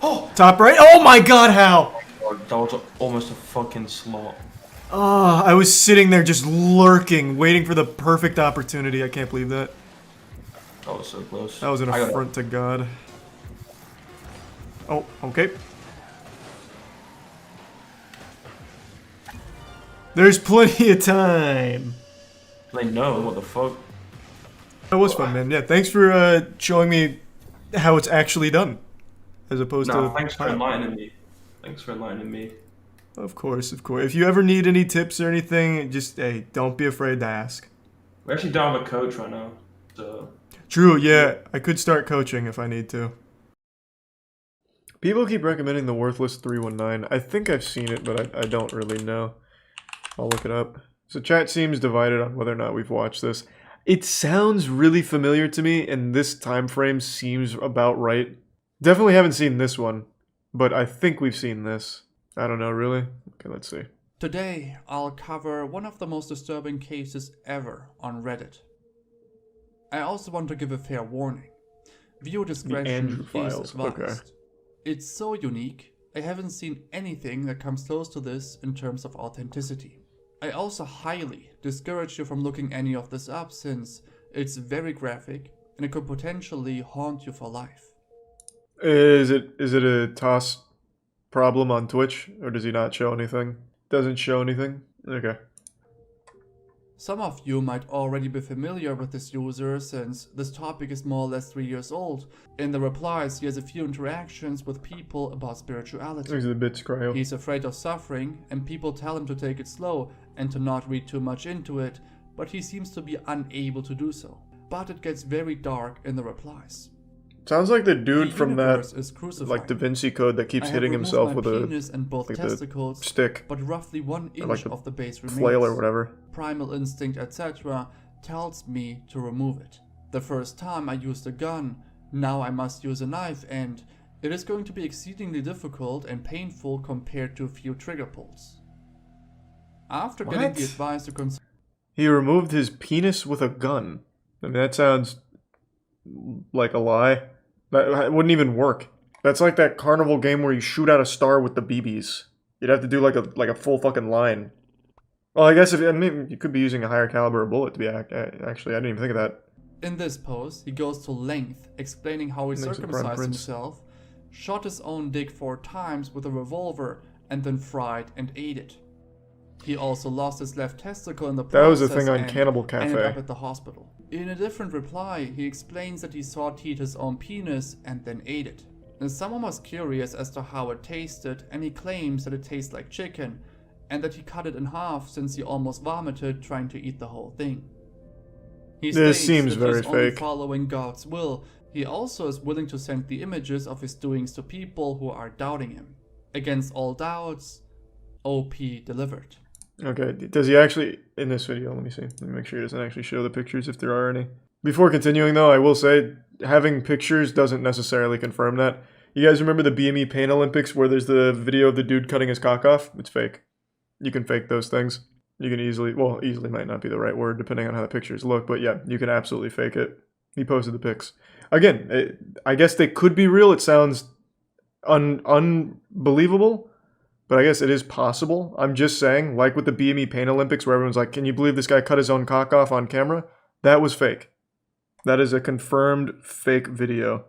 Oh, top right. Oh my God, how? That was almost a fucking slot. Oh, I was sitting there just lurking, waiting for the perfect opportunity. I can't believe that. That was so close. That was an affront to God. Oh, okay. There's plenty of time. They know, what the fuck? That was fun, man. Yeah, thanks for showing me how it's actually done. As opposed to... thanks for enlightening me. Thanks for enlightening me. Of course, of course. If you ever need any tips or anything, just, hey, don't be afraid to ask. We actually don't have a coach right now, so... True, yeah. I could start coaching if I need to. People keep recommending the Worthless 319. I think I've seen it, but I don't really know. I'll look it up. So chat seems divided on whether or not we've watched this. It sounds really familiar to me, and this time frame seems about right. Definitely haven't seen this one, but I think we've seen this. I don't know, really? Okay, let's see. Today, I'll cover one of the most disturbing cases ever on Reddit. I also want to give a fair warning. Viewer Andrew discretion is files, advised. okay. It's so unique, I haven't seen anything that comes close to this in terms of authenticity. I also highly discourage you from looking any of this up since it's very graphic and it could potentially haunt you for life. Is it a toss problem on Twitch, or does he not show anything? Doesn't show anything? Okay. Some of you might already be familiar with this user since this topic is more or less 3 years old. In the replies, he has a few interactions with people about spirituality. These are the bits, Cryo. He's afraid of suffering, and people tell him to take it slow and to not read too much into it, but he seems to be unable to do so. But it gets very dark in the replies. Sounds like the dude The from universe that, is crucified. like Da Vinci Code that keeps I have hitting removed himself my with a penis and both like testicles, the stick, but roughly 1 inch or like the of the base remains. flail or whatever. Primal instinct, etc., tells me to remove it. The first time I used a gun, now I must use a knife, and it is going to be exceedingly difficult and painful compared to a few trigger pulls. After getting What? the advice to consult, He removed his penis with a gun. I mean, that sounds like a lie. That wouldn't even work. That's like that carnival game where you shoot out a star with the BBs. You'd have to do like a full fucking line. Well, I guess I mean, you could be using a higher caliber bullet to be actually. I didn't even think of that. in this post, he goes to length explaining how he Makes it circumcised preference. himself, shot his own dick 4 times with a revolver, and then fried and ate it. He also lost his left testicle in the process. That was a thing on and Cannibal Cafe. ended up at the hospital. In a different reply, he explains that he saw eat his own penis and then ate it. And someone was curious as to how it tasted, and he claims that it tastes like chicken, and that he cut it in half since he almost vomited trying to eat the whole thing. He This states seems that very he's only fake. following God's will. He also is willing to send the images of his doings to people who are doubting him. Against all doubts, OP delivered. Okay, does he actually, in this video, let me see. Let me make sure he doesn't actually show the pictures if there are any. Before continuing though, I will say, having pictures doesn't necessarily confirm that. You guys remember the BME Pain Olympics where there's the video of the dude cutting his cock off? It's fake. You can fake those things. You can easily, well, easily might not be the right word depending on how the pictures look, but yeah, you can absolutely fake it. He posted the pics. Again, I guess they could be real. It sounds unbelievable. But I guess it is possible. I'm just saying, like with the BME Pain Olympics where everyone's like, can you believe this guy cut his own cock off on camera? That was fake. That is a confirmed fake video.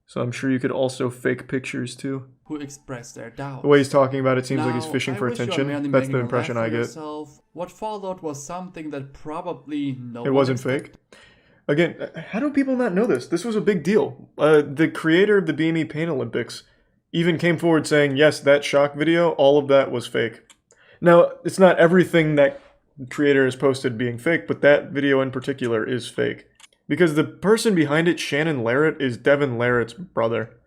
So I'm sure you could also fake pictures too. Who expressed their doubts. The way he's talking about it seems like he's Now, fishing I for wish you were attention. merely That's making the a impression laugh I for get. yourself. What followed was something that probably no It one wasn't expected. fake. Again, how do people not know this? This was a big deal. The creator of the BME Pain Olympics even came forward saying, yes, that shock video, all of that was fake. Now, it's not everything that the creator has posted being fake, but that video in particular is fake. Because the person behind it, Shannon Larrett, is Devin Larrett's brother.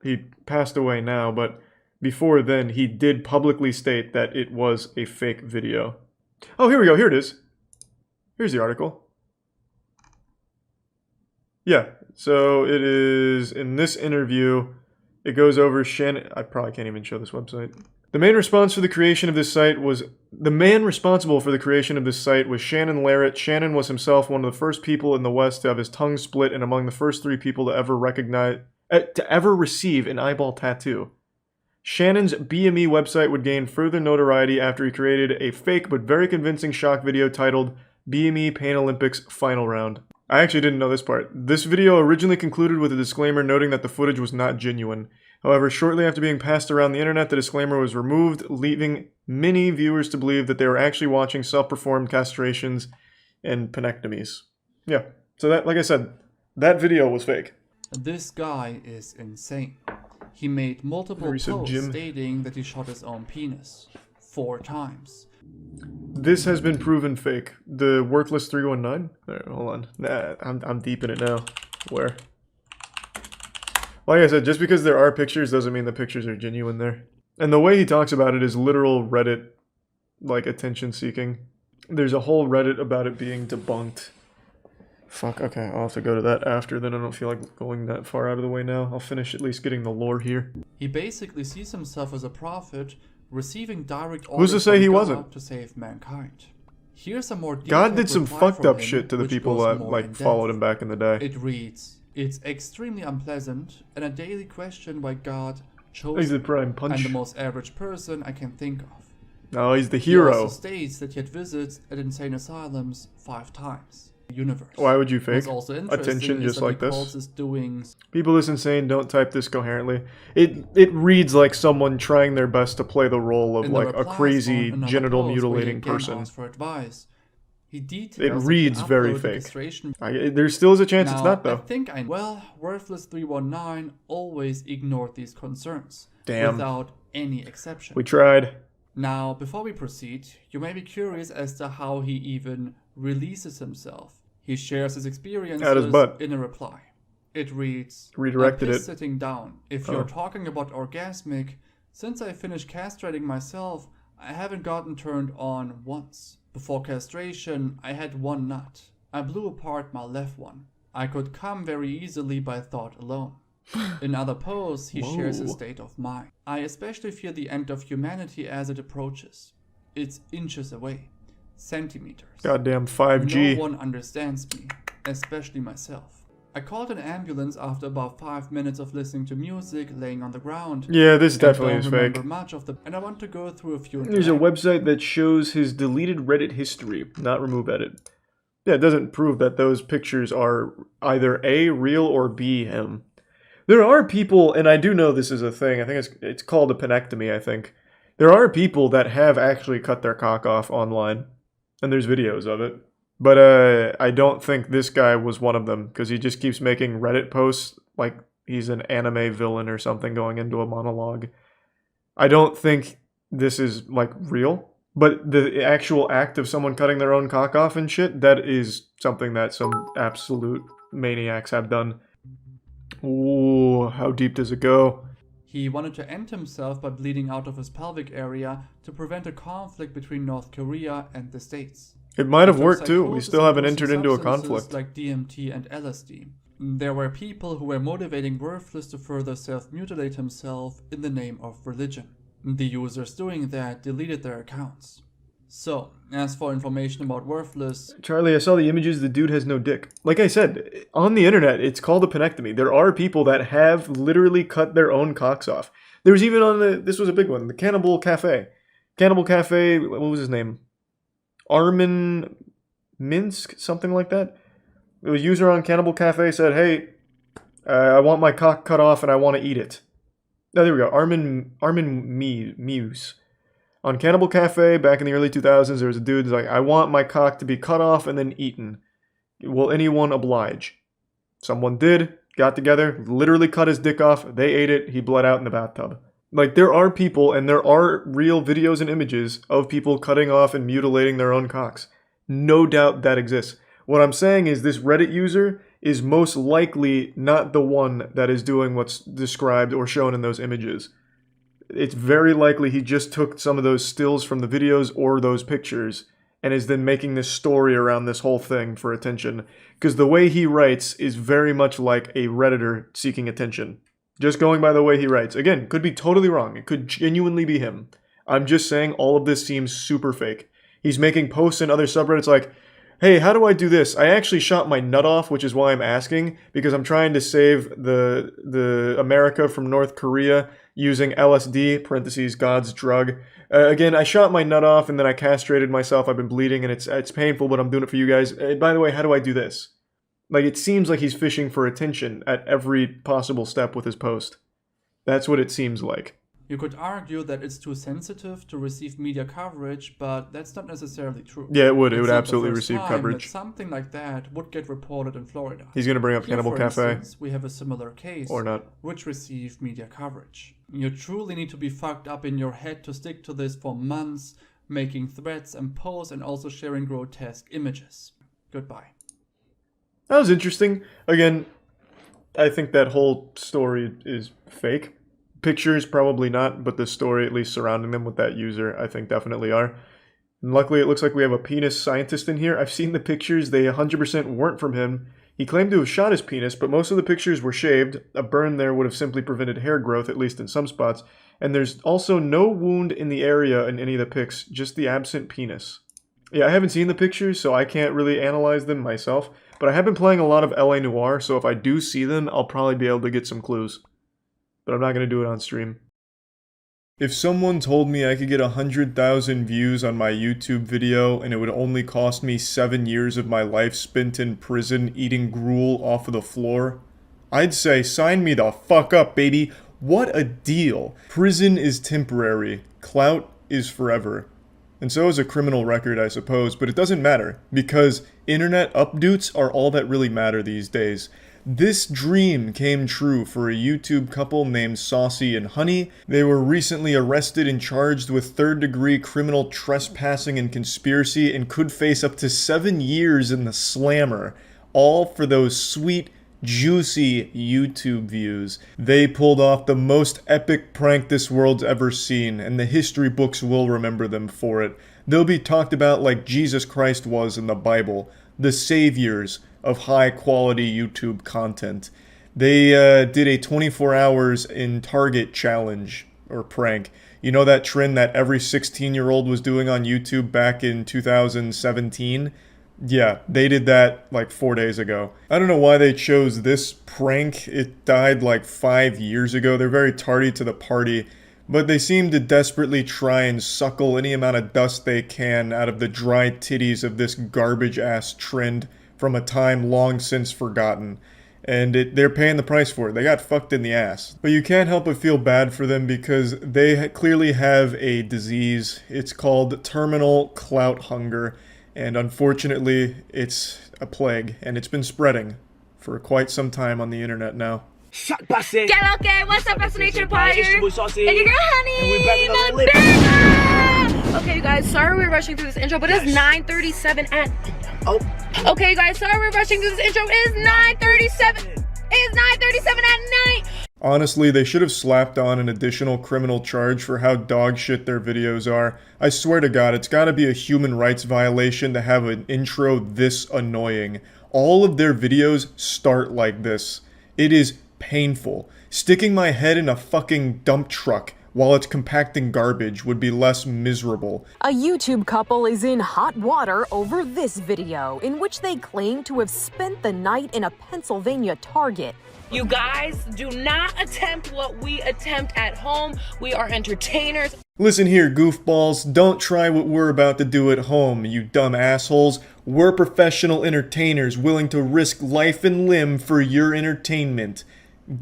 He passed away now, but before then, he did publicly state that it was a fake video. Oh, here we go. Here it is. Here's the article. Yeah, so it is in this interview. It goes over Shannon. I probably can't even show this website. The man responsible for the creation of this site was Shannon Larrett. Shannon was himself one of the first people in the West to have his tongue split and among the first 3 people to ever receive an eyeball tattoo. Shannon's BME website would gain further notoriety after he created a fake but very convincing shock video titled BME Pain Olympics Final Round. I actually didn't know this part. This video originally concluded with a disclaimer noting that the footage was not genuine. However, shortly after being passed around the internet, the disclaimer was removed, leaving many viewers to believe that they were actually watching self-performed castrations and penectomies. Yeah, so that, like I said, that video was fake. This guy is insane. He made multiple posts stating that he shot his own penis 4 times. This has been proven fake. The Worthless 319? Alright, hold on. Nah, I'm deep in it now. Where? Like I said, just because there are pictures doesn't mean the pictures are genuine there. And the way he talks about it is literal Reddit, like, attention seeking. There's a whole Reddit about it being debunked. Fuck, okay, I'll have to go to that after, then I don't feel like going that far out of the way now. I'll finish at least getting the lore here. He basically sees himself as a prophet, receiving direct orders Who's to say from he God wasn't? to save mankind. Here's a more God detailed did some reply fucked from up him, shit to the which people goes that, more like, in-depth. followed him back in the day. It reads, It's extremely unpleasant and a daily question why God chose He's the me. prime I'm punch. the most average person I can think of. Oh, he's the He hero. also states that he had visits at insane asylums 5 times. The universe. Why would you fake What's also interesting attention is just that like he this? calls his doings People this insane don't type this coherently. It reads like someone trying their best to play the role of in the like a replies crazy on another genital post where he mutilating again person. asks for advice. He It details that reads he very uploaded the fake. castration- There still is a chance it's Now, not I though. think well, Worthless319 always ignored these concerns. Damn. Without any exception. We tried. Now, before we proceed, you may be curious as to how he even releases himself. He shares his experiences Out his butt. in a reply. It reads, Redirected "I'm it. pissed sitting down. If Oh. you're talking about orgasmic, since I finished castrating myself, I haven't gotten turned on once. Before castration, I had one nut. I blew apart my left one. I could come very easily by thought alone." In other posts, he shares his Whoa. state of mind. "I especially fear the end of humanity as it approaches. It's inches away. Centimeters. Goddamn 5G. No one understands me, especially myself. I called an ambulance after about 5 minutes of listening to music, laying on the ground. Yeah, this and definitely don't is remember fake. much of the, and I want to go through a few. There's a website that shows his deleted Reddit history, not remove edit. Yeah, it doesn't prove that those pictures are either A, real, or B, him. There are people, and I do know this is a thing, I think it's called a penectomy, I think. There are people that have actually cut their cock off online, and there's videos of it. But I don't think this guy was one of them, because he just keeps making Reddit posts like he's an anime villain or something going into a monologue. I don't think this is, like, real. But the actual act of someone cutting their own cock off and shit, that is something that some absolute maniacs have done. Ooh, how deep does it go? He wanted to end himself by bleeding out of his pelvic area to prevent a conflict between North Korea and the States. It might have He took worked too. We psychosis still haven't inducing entered into a substances conflict. like DMT and LSD. There were people who were motivating Worthless to further self-mutilate himself in the name of religion. The users doing that deleted their accounts. So, as for information about Worthless, Charlie, I saw the images. The dude has no dick. Like I said, on the internet, it's called a penectomy. There are people that have literally cut their own cocks off. There was even on this was a big one, the Cannibal Cafe. Cannibal Cafe, what was his name? Armin Minsk, something like that. A user on Cannibal Cafe said, "Hey, I want my cock cut off and I want to eat it." Oh, there we go. Armin Muse. On Cannibal Cafe, back in the early 2000s, there was a dude who's like, "I want my cock to be cut off and then eaten. Will anyone oblige?" Someone did, got together, literally cut his dick off, they ate it, he bled out in the bathtub. Like, there are people, and there are real videos and images of people cutting off and mutilating their own cocks. No doubt that exists. What I'm saying is this Reddit user is most likely not the one that is doing what's described or shown in those images. It's very likely he just took some of those stills from the videos or those pictures and is then making this story around this whole thing for attention. Because the way he writes is very much like a Redditor seeking attention. Just going by the way he writes. Again, could be totally wrong. It could genuinely be him. I'm just saying all of this seems super fake. He's making posts in other subreddits like, "Hey, how do I do this? I actually shot my nut off, which is why I'm asking, because I'm trying to save the America from North Korea using LSD, parentheses, God's drug. Again, I shot my nut off and then I castrated myself. I've been bleeding and it's painful, but I'm doing it for you guys. By the way, how do I do this?" Like, it seems like he's fishing for attention at every possible step with his post. That's what it seems like. you could argue that it's too sensitive to receive media coverage, but that's not necessarily true. Yeah, it would. It It's would not the absolutely first receive time coverage. that something like that would get reported in Florida. He's gonna bring up Here, Cannibal for Cafe. instance, we have a similar case, Or not. which received media coverage. You truly need to be fucked up in your head to stick to this for months, making threats and posts and also sharing grotesque images. Goodbye. That was interesting. Again, I think that whole story is fake. Pictures, probably not, but the story, at least surrounding them with that user, I think definitely are. And luckily, it looks like we have a penis scientist in here. I've seen the pictures. They 100% weren't from him. He claimed to have shot his penis, but most of the pictures were shaved. A burn there would have simply prevented hair growth, at least in some spots. And there's also no wound in the area in any of the pics, just the absent penis. Yeah, I haven't seen the pictures, so I can't really analyze them myself. But I have been playing a lot of LA Noire, so if I do see them, I'll probably be able to get some clues. But I'm not going to do it on stream. If someone told me I could get 100,000 views on my YouTube video and it would only cost me 7 years of my life spent in prison eating gruel off of the floor, I'd say sign me the fuck up, baby. What a deal. Prison is temporary. Clout is forever. And so is a criminal record, I suppose, but it doesn't matter, because internet updates are all that really matter these days. This dream came true for a YouTube couple named Saucy and Honey. They were recently arrested and charged with third-degree criminal trespassing and conspiracy and could face up to 7 years in the slammer, all for those sweet, juicy YouTube views. They pulled off the most epic prank this world's ever seen, and the history books will remember them for it. They'll be talked about like Jesus Christ was in the Bible, the saviors of high-quality YouTube content. They did a 24 hours in Target challenge, or prank. You know that trend that every 16-year-old was doing on YouTube back in 2017? Yeah, they did that like 4 days ago. I don't know why they chose this prank. It died like 5 years ago. They're very tardy to the party, but they seem to desperately try and suckle any amount of dust they can out of the dry titties of this garbage-ass trend from a time long since forgotten. And they're paying the price for it. They got fucked in the ass. But you can't help but feel bad for them because they clearly have a disease. It's called terminal clout hunger. And unfortunately, it's a plague. And it's been spreading for quite some time on the internet now. Get okay, what's up, Fascination Empire? And your girl Honey, Okay, you guys, sorry we're rushing through this intro, but it's 9:37 at... Okay, guys, sorry we're rushing through this intro, it's 9:37. It's 9:37 at night. Honestly, they should have slapped on an additional criminal charge for how dog shit their videos are. I swear to God, it's gotta be a human rights violation to have an intro this annoying. All of their videos start like this. It is painful. Sticking my head in a fucking dump truck while it's compacting garbage would be less miserable. A YouTube couple is in hot water over this video, in which they claim to have spent the night in a Pennsylvania Target. You guys, do not attempt what we attempt at home. We are entertainers. Listen here, goofballs, don't try what we're about to do at home, you dumb assholes. We're professional entertainers willing to risk life and limb for your entertainment.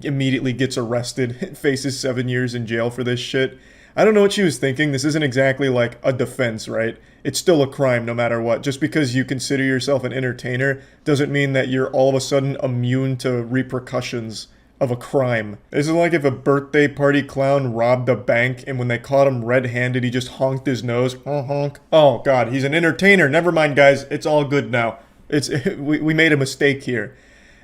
Immediately gets arrested, faces 7 years in jail for this shit. I don't know what she was thinking. This isn't exactly like a defense, right? It's still a crime no matter what. Just because you consider yourself an entertainer doesn't mean that you're all of a sudden immune to repercussions of a crime. This is like if a birthday party clown robbed a bank and when they caught him red-handed, he just honked his nose. Honk. Oh god, he's an entertainer. Never mind, guys. It's all good now. We made a mistake here.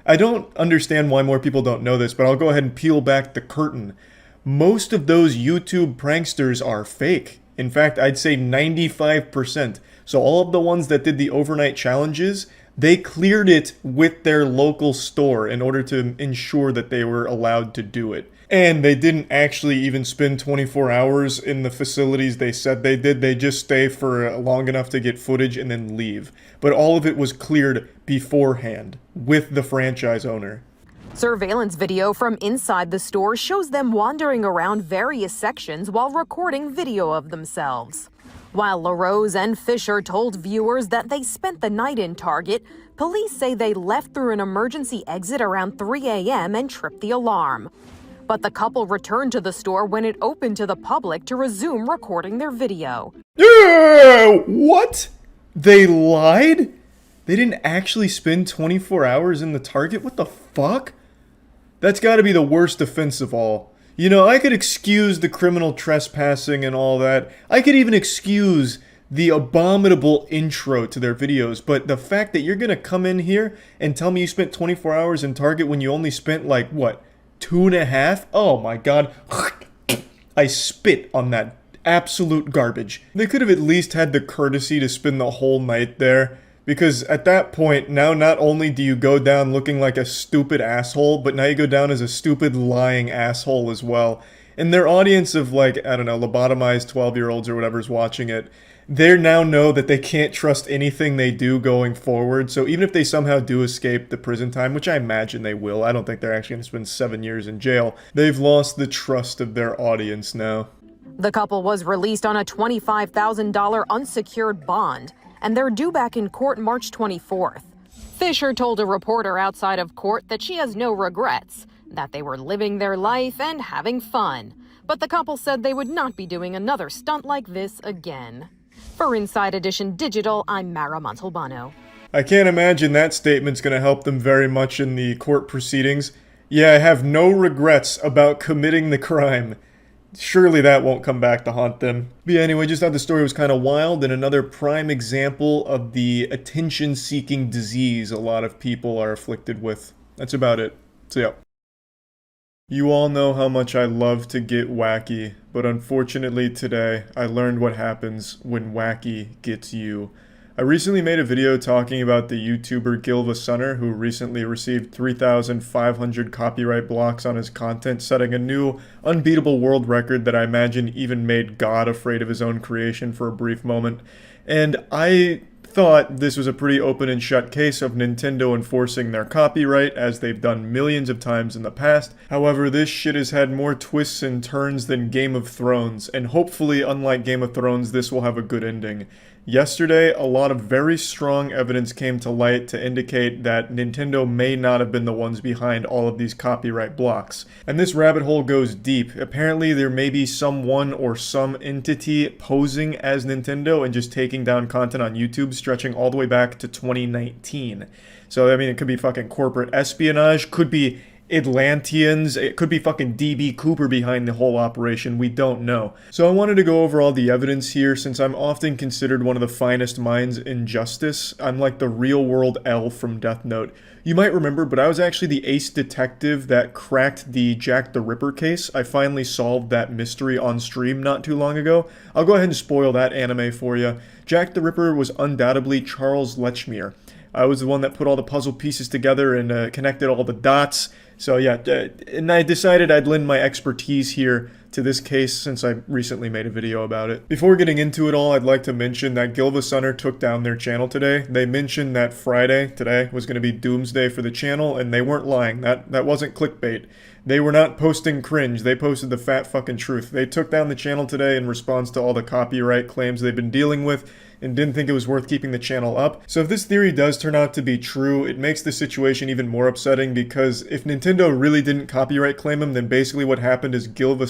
I don't understand why more people don't know this, but I'll go ahead and peel back the curtain. Most of those YouTube pranksters are fake. In fact, I'd say 95%. So all of the ones that did the overnight challenges, they cleared it with their local store in order to ensure that they were allowed to do it. And they didn't actually even spend 24 hours in the facilities they said they did. They just stay for long enough to get footage and then leave. But all of it was cleared beforehand with the franchise owner. Surveillance video from inside the store shows them wandering around various sections while recording video of themselves. While LaRose and Fisher told viewers that they spent the night in Target, police say they left through an emergency exit around 3 a.m. and tripped the alarm. But the couple returned to the store when it opened to the public to resume recording their video. What? They lied? They didn't actually spend 24 hours in the Target? What the fuck? That's gotta be the worst offense of all. You know, I could excuse the criminal trespassing and all that. I could even excuse the abominable intro to their videos, but the fact that you're gonna come in here and tell me you spent 24 hours in Target when you only spent like, what, 2.5? Oh my god. I spit on that absolute garbage. They could have at least had the courtesy to spend the whole night there. Because at that point, now not only do you go down looking like a stupid asshole, but now you go down as a stupid lying asshole as well. And their audience of like, I don't know, lobotomized 12-year-olds or whatever's watching it, they now know that they can't trust anything they do going forward. So even if they somehow do escape the prison time, which I imagine they will, I don't think they're actually going to spend 7 years in jail, they've lost the trust of their audience now. The couple was released on a $25,000 unsecured bond, and they're due back in court March 24th. Fisher told a reporter outside of court that she has no regrets, that they were living their life and having fun. But the couple said they would not be doing another stunt like this again. For Inside Edition Digital, I'm Mara Montalbano. I can't imagine that statement's going to help them very much in the court proceedings. Yeah, I have no regrets about committing the crime. Surely that won't come back to haunt them. But yeah, anyway, just thought the story was kind of wild and another prime example of the attention-seeking disease a lot of people are afflicted with. That's about it. So yeah. You all know how much I love to get wacky, but unfortunately today I learned what happens when wacky gets you. I recently made a video talking about the YouTuber Gilva, who recently received 3,500 copyright blocks on his content, setting a new, unbeatable world record that I imagine even made God afraid of his own creation for a brief moment. And I thought this was a pretty open and shut case of Nintendo enforcing their copyright, as they've done millions of times in the past. However, this shit has had more twists and turns than Game of Thrones, and hopefully, unlike Game of Thrones, this will have a good ending. Yesterday, a lot of very strong evidence came to light to indicate that Nintendo may not have been the ones behind all of these copyright blocks. And this rabbit hole goes deep. Apparently, there may be someone or some entity posing as Nintendo and just taking down content on YouTube stretching all the way back to 2019. So, I mean, it could be fucking corporate espionage, could be Atlanteans, it could be fucking DB Cooper behind the whole operation, we don't know. So I wanted to go over all the evidence here, since I'm often considered one of the finest minds in justice. I'm like the real world L from Death Note. You might remember, but I was actually the ace detective that cracked the Jack the Ripper case. I finally solved that mystery on stream not too long ago. I'll go ahead and spoil that anime for you. Jack the Ripper was undoubtedly Charles Lechmere. I was the one that put all the puzzle pieces together and connected all the dots. So yeah, and I decided I'd lend my expertise here to this case since I recently made a video about it. Before getting into it all, I'd like to mention that Gilva took down their channel today. They mentioned that Friday, today, was going to be doomsday for the channel, and they weren't lying. That wasn't clickbait. They were not posting cringe, they posted the fat fucking truth. They took down the channel today in response to all the copyright claims they've been dealing with, and didn't think it was worth keeping the channel up. So if this theory does turn out to be true, it makes the situation even more upsetting, because if Nintendo really didn't copyright claim him, then basically what happened is Gilva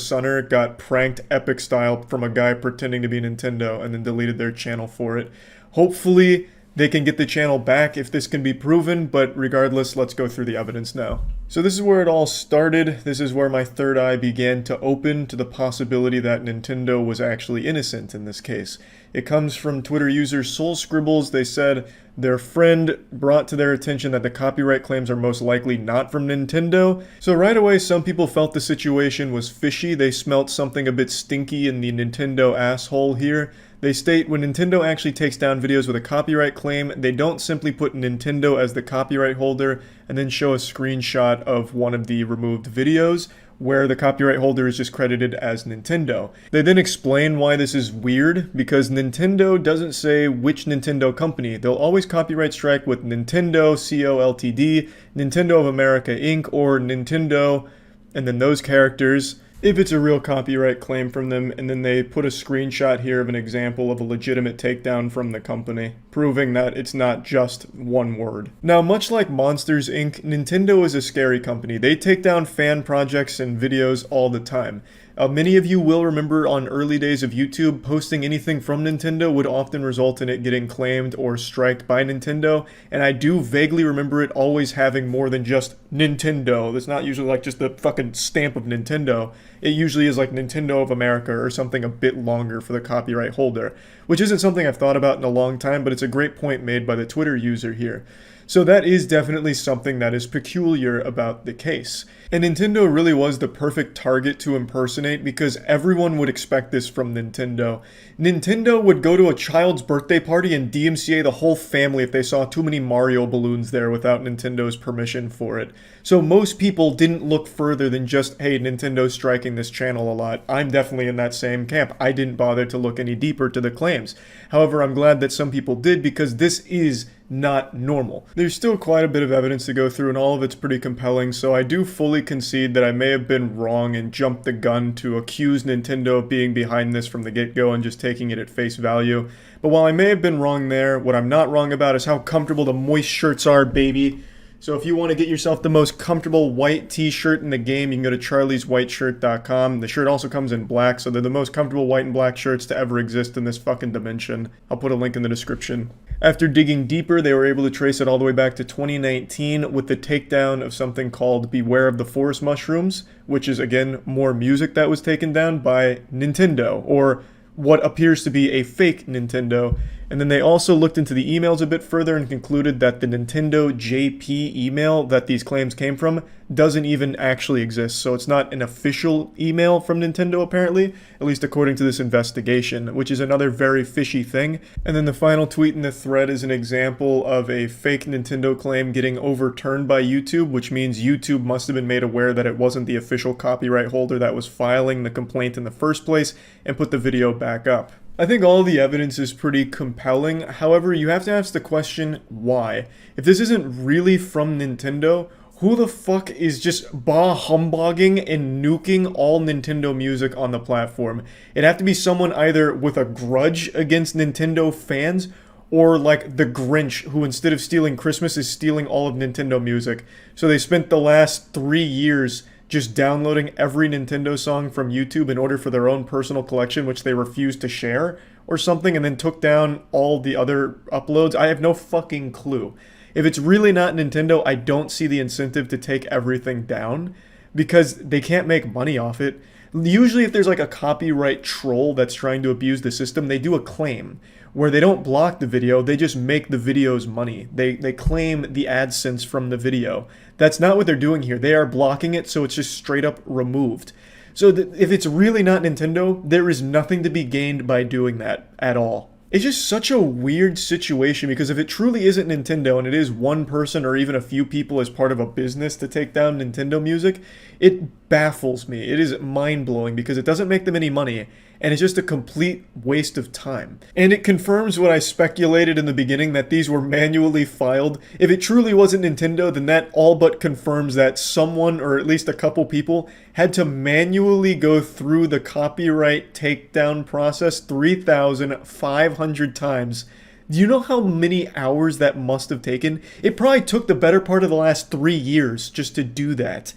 got pranked epic style from a guy pretending to be Nintendo and then deleted their channel for it. Hopefully they can get the channel back if this can be proven, but regardless, let's go through the evidence now. So this is where it all started. This is where my third eye began to open to the possibility that Nintendo was actually innocent in this case. It comes from Twitter user Soul Scribbles. They said their friend brought to their attention that the copyright claims are most likely not from Nintendo. So right away, some people felt the situation was fishy. They smelt something a bit stinky in the Nintendo asshole here. They state when Nintendo actually takes down videos with a copyright claim, they don't simply put Nintendo as the copyright holder and then show a screenshot of one of the removed videos where the copyright holder is just credited as Nintendo. They then explain why this is weird, because Nintendo doesn't say which Nintendo company. They'll always copyright strike with Nintendo, CO Ltd, Nintendo of America Inc., or Nintendo, and then those characters, if it's a real copyright claim from them, and then they put a screenshot here of an example of a legitimate takedown from the company, proving that it's not just one word. Now, much like Monsters Inc., Nintendo is a scary company. They take down fan projects and videos all the time. Many of you will remember on early days of YouTube, posting anything from Nintendo would often result in it getting claimed or striked by Nintendo, and I do vaguely remember it always having more than just Nintendo. That's not usually like just the fucking stamp of Nintendo. It usually is like Nintendo of America or something a bit longer for the copyright holder, which isn't something I've thought about in a long time, but it's a great point made by the Twitter user here. So that is definitely something that is peculiar about the case. And Nintendo really was the perfect target to impersonate because everyone would expect this from Nintendo. Nintendo would go to a child's birthday party and DMCA the whole family if they saw too many Mario balloons there without Nintendo's permission for it. So most people didn't look further than just, hey, Nintendo's striking this channel a lot. I'm definitely in that same camp. I didn't bother to look any deeper to the claims. However, I'm glad that some people did because this is not normal. There's still quite a bit of evidence to go through and all of it's pretty compelling, so I do fully concede that I may have been wrong and jumped the gun to accuse Nintendo of being behind this from the get-go and just taking it at face value. But while I may have been wrong there, what I'm not wrong about is how comfortable the moist shirts are, baby. So if you want to get yourself the most comfortable white t-shirt in the game, you can go to charlieswhiteshirt.com. The shirt also comes in black, so they're the most comfortable white and black shirts to ever exist in this fucking dimension. I'll put a link in the description. After digging deeper, they were able to trace it all the way back to 2019 with the takedown of something called Beware of the Forest Mushrooms, which is, again, more music that was taken down by Nintendo, or what appears to be a fake Nintendo. And then they also looked into the emails a bit further and concluded that the Nintendo JP email that these claims came from doesn't even actually exist. So it's not an official email from Nintendo apparently, at least according to this investigation, which is another very fishy thing. And then the final tweet in the thread is an example of a fake Nintendo claim getting overturned by YouTube, which means YouTube must have been made aware that it wasn't the official copyright holder that was filing the complaint in the first place and put the video back up. I think all the evidence is pretty compelling, however, you have to ask the question, why? If this isn't really from Nintendo, who the fuck is just bah-humbugging and nuking all Nintendo music on the platform? It'd have to be someone either with a grudge against Nintendo fans, or like the Grinch, who instead of stealing Christmas is stealing all of Nintendo music. So they spent the last 3 years just downloading every Nintendo song from YouTube in order for their own personal collection, which they refused to share or something, and then took down all the other uploads. I have no fucking clue. If it's really not Nintendo, I don't see the incentive to take everything down because they can't make money off it. Usually if there's like a copyright troll that's trying to abuse the system, they do a claim where they don't block the video, they just make the video's money. They claim the AdSense from the video. That's not what they're doing here. They are blocking it, so it's just straight up removed. So if it's really not Nintendo, there is nothing to be gained by doing that at all. It's just such a weird situation because if it truly isn't Nintendo and it is one person or even a few people as part of a business to take down Nintendo music, it baffles me. It is mind-blowing because it doesn't make them any money and it's just a complete waste of time. And it confirms what I speculated in the beginning, that these were manually filed. If it truly wasn't Nintendo, then that all but confirms that someone, or at least a couple people, had to manually go through the copyright takedown process 3,500 times. Do you know how many hours that must have taken? It probably took the better part of the last 3 years just to do that.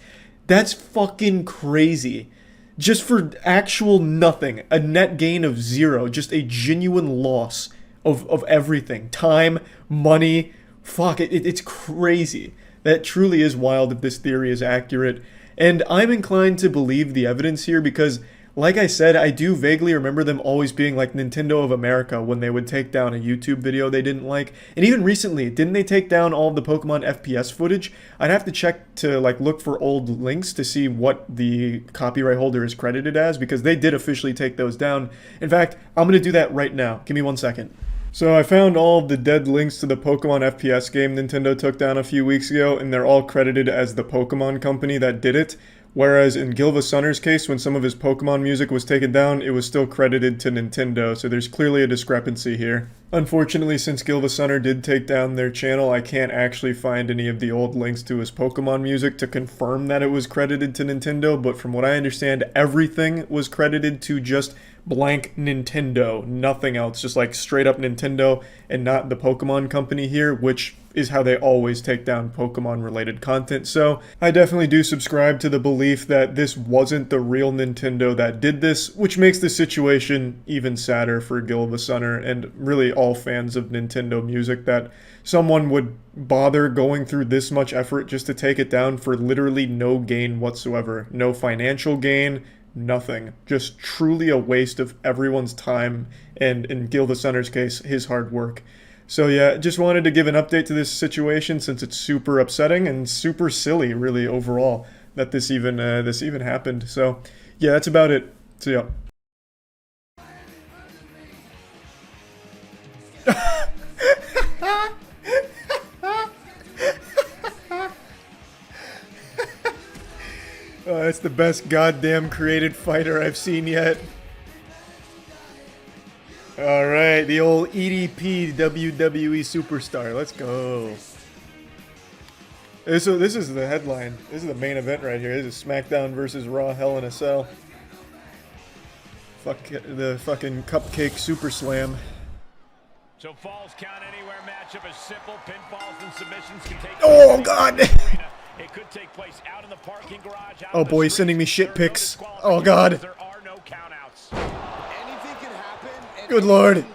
That's fucking crazy. Just for actual nothing. A net gain of 0. Just a genuine loss of everything. Time, money. Fuck, it's crazy. That truly is wild if this theory is accurate. And I'm inclined to believe the evidence here because, like I said, I do vaguely remember them always being like Nintendo of America when they would take down a YouTube video they didn't like. And even recently, didn't they take down all of the Pokemon FPS footage? I'd have to check to like look for old links to see what the copyright holder is credited as because they did officially take those down. In fact, I'm going to do that right now. Give me 1 second. So I found all of the dead links to the Pokemon FPS game Nintendo took down a few weeks ago, and they're all credited as the Pokemon company that did it. Whereas in Gilva Sunner's case, when some of his Pokemon music was taken down, it was still credited to Nintendo, so there's clearly a discrepancy here. Unfortunately, since Gilva Sunner did take down their channel, I can't actually find any of the old links to his Pokemon music to confirm that it was credited to Nintendo, but from what I understand, everything was credited to just blank Nintendo, nothing else, just like straight up Nintendo and not the Pokemon company here, which is how they always take down Pokemon related content. So I definitely do subscribe to the belief that this wasn't the real Nintendo that did this, which makes the situation even sadder for Gilva Sunner and really all fans of Nintendo music, that someone would bother going through this much effort just to take it down for literally no gain whatsoever. No financial gain, nothing. Just truly a waste of everyone's time and, in Gilva Sunner's case, his hard work. So yeah, just wanted to give an update to this situation since it's super upsetting and super silly, really, overall, that this even happened. So yeah, that's about it. So yeah. Oh, that's the best goddamn created fighter I've seen yet. Alright, the old EDP WWE superstar. Let's go. So this is the headline. This is the main event right here. This is SmackDown versus Raw Hell in a Cell. Fuck the fucking Cupcake Super Slam. So Falls Count Anywhere matchup is simple. Pinfalls and submissions can take Oh god! It could take place out in the parking garage. Oh boy, he's sending me shit pics. Oh god. There are no countouts. Anything can happen. Good lord.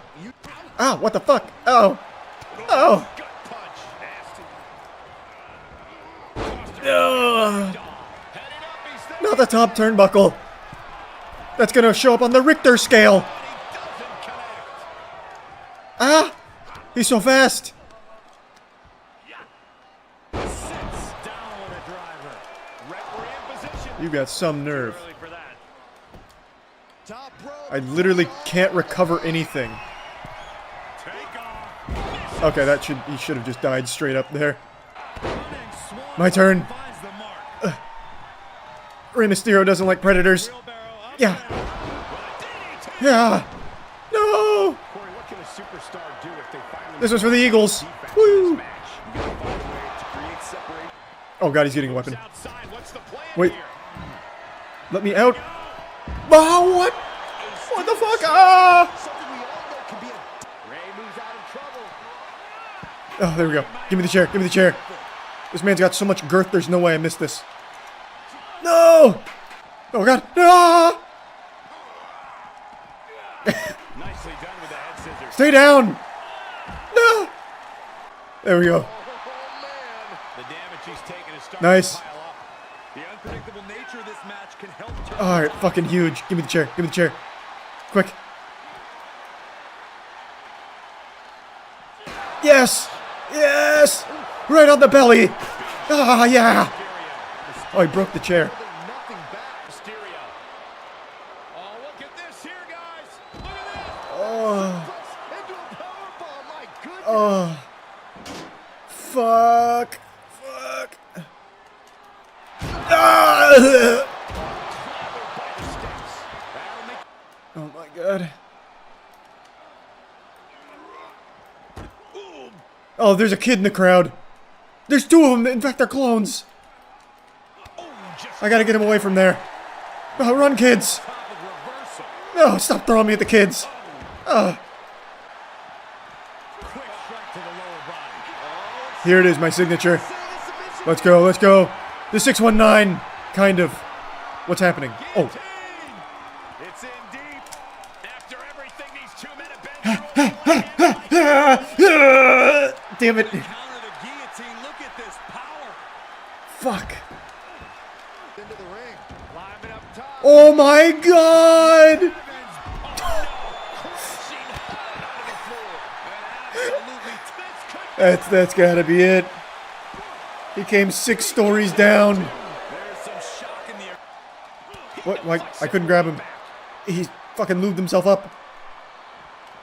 Ah, what the fuck? Oh. Oh. Ugh. Not the top turnbuckle. That's gonna show up on the Richter scale. Ah! He's so fast. You got some nerve. I literally can't recover anything. Okay, he should have just died straight up there. My turn. Rey Mysterio doesn't like predators. Yeah. Yeah. No. This was for the Eagles. Woo. Oh god, he's getting a weapon. Wait. Let me out. Oh, what? What the fuck? Ah! Oh, there we go. Give me the chair. Give me the chair. This man's got so much girth, there's no way I missed this. No! Oh god. Ah! Stay down! No! There we go. Nice. Alright, fucking huge. Give me the chair. Give me the chair. Quick. Yes! Yes! Right on the belly! Ah, yeah! Oh, he broke the chair. Oh. Oh. Fuck. Fuck. Ah! Oh my god. Oh, there's a kid in the crowd. There's two of them. In fact, they're clones. I gotta get him away from there. Oh, run, kids. No, stop throwing me at the kids. Here it is, my signature. Let's go, let's go. The 619, kind of. What's happening? Oh. It's in deep. After everything these two men have been through. Damn it. Fuck. Oh my god! That's gotta be it. He came 6 stories down. What? Why? I couldn't grab him. He fucking lubed himself up.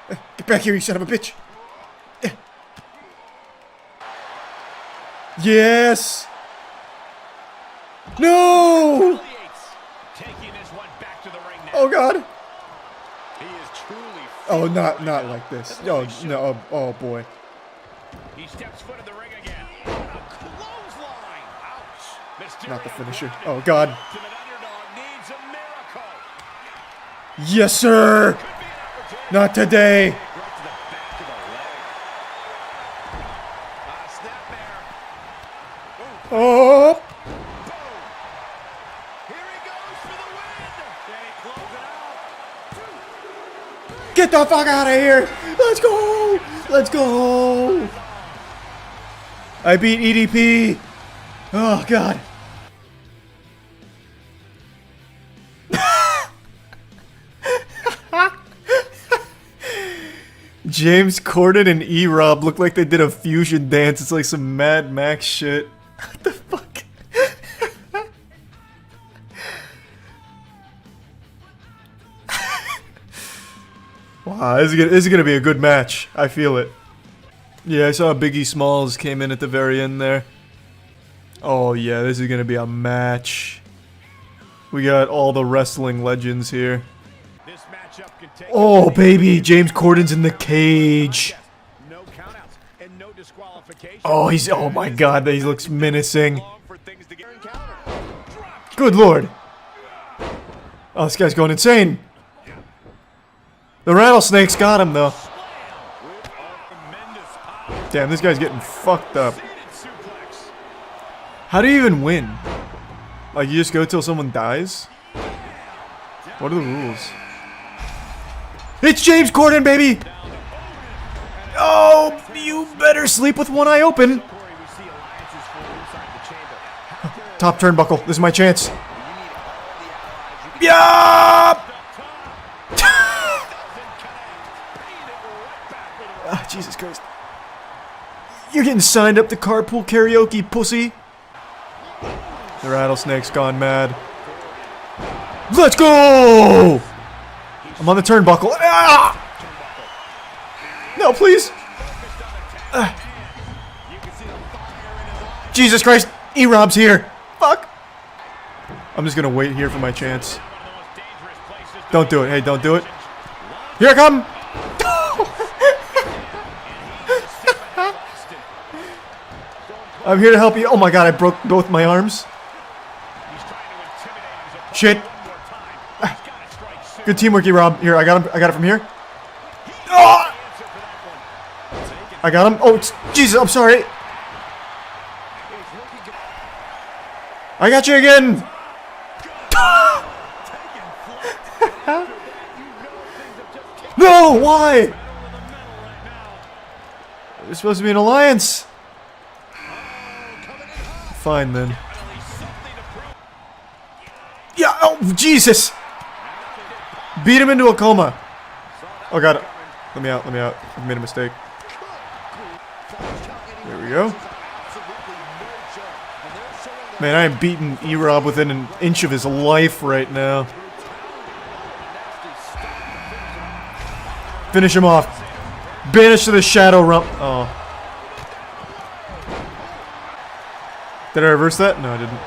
Get back here, you son of a bitch. Yes! No! Oh god! Oh, not like this. Oh no! Oh boy! He steps foot in the ring again. Not the finisher. Oh god! Yes, sir! Not today! Oh! Get the fuck out of here! Let's go! Let's go! I beat EDP! Oh god! James Corden and E-Rob look like they did a fusion dance. It's like some Mad Max shit. What the fuck? Wow, this is gonna be a good match. I feel it. Yeah, I saw Biggie Smalls came in at the very end there. Oh yeah, this is gonna be a match. We got all the wrestling legends here. Oh baby, James Corden's in the cage. Oh, oh my god, he looks menacing. Good lord. Oh, this guy's going insane. The rattlesnake's got him though. Damn, this guy's getting fucked up. How do you even win? Like, you just go till someone dies? What are the rules? It's James Corden, baby! Oh, you better sleep with one eye open. Top turnbuckle. This is my chance. Yeah! Oh, Jesus Christ. You're getting signed up to carpool karaoke, pussy. The rattlesnake's gone mad. Let's go! I'm on the turnbuckle. Ah! No, please. Jesus Christ. E-Rob's here. Fuck. I'm just gonna wait here for my chance. Don't do it. Hey, don't do it. Here I come. I'm here to help you. Oh my god, I broke both my arms. Shit. Good teamwork, E-Rob. Here, I got him. I got it from here. Oh! I got him. Oh, Jesus, I'm sorry. I got you again. No, why? We're supposed to be an alliance. Fine then. Yeah, oh, Jesus! Beat him into a coma. Oh god. Let me out, let me out. I've made a mistake. There we go. Man, I am beating E-Rob within an inch of his life right now. Finish him off. Banish to the Shadow Realm. Oh. Did I reverse that? No, I didn't.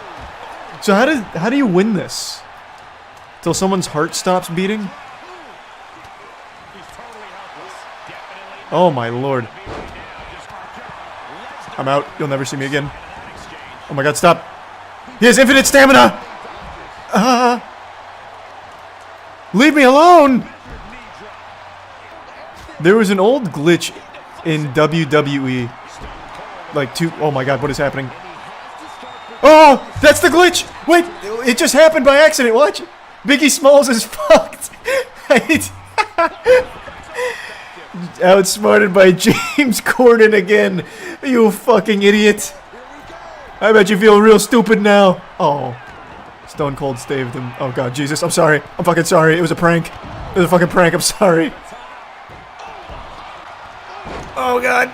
So how do you win this? Till someone's heart stops beating? Oh my lord. I'm out. You'll never see me again. Oh my god, stop. He has infinite stamina! Leave me alone! There was an old glitch in WWE. Like oh my god, what is happening? Oh! That's the glitch! Wait! It just happened by accident, watch! Biggie Smalls is fucked! Outsmarted by James Corden again! You fucking idiot! I bet you feel real stupid now! Oh. Stone Cold staved him. Oh god, Jesus, I'm sorry. I'm fucking sorry. It was a prank. It was a fucking prank, I'm sorry. Oh god!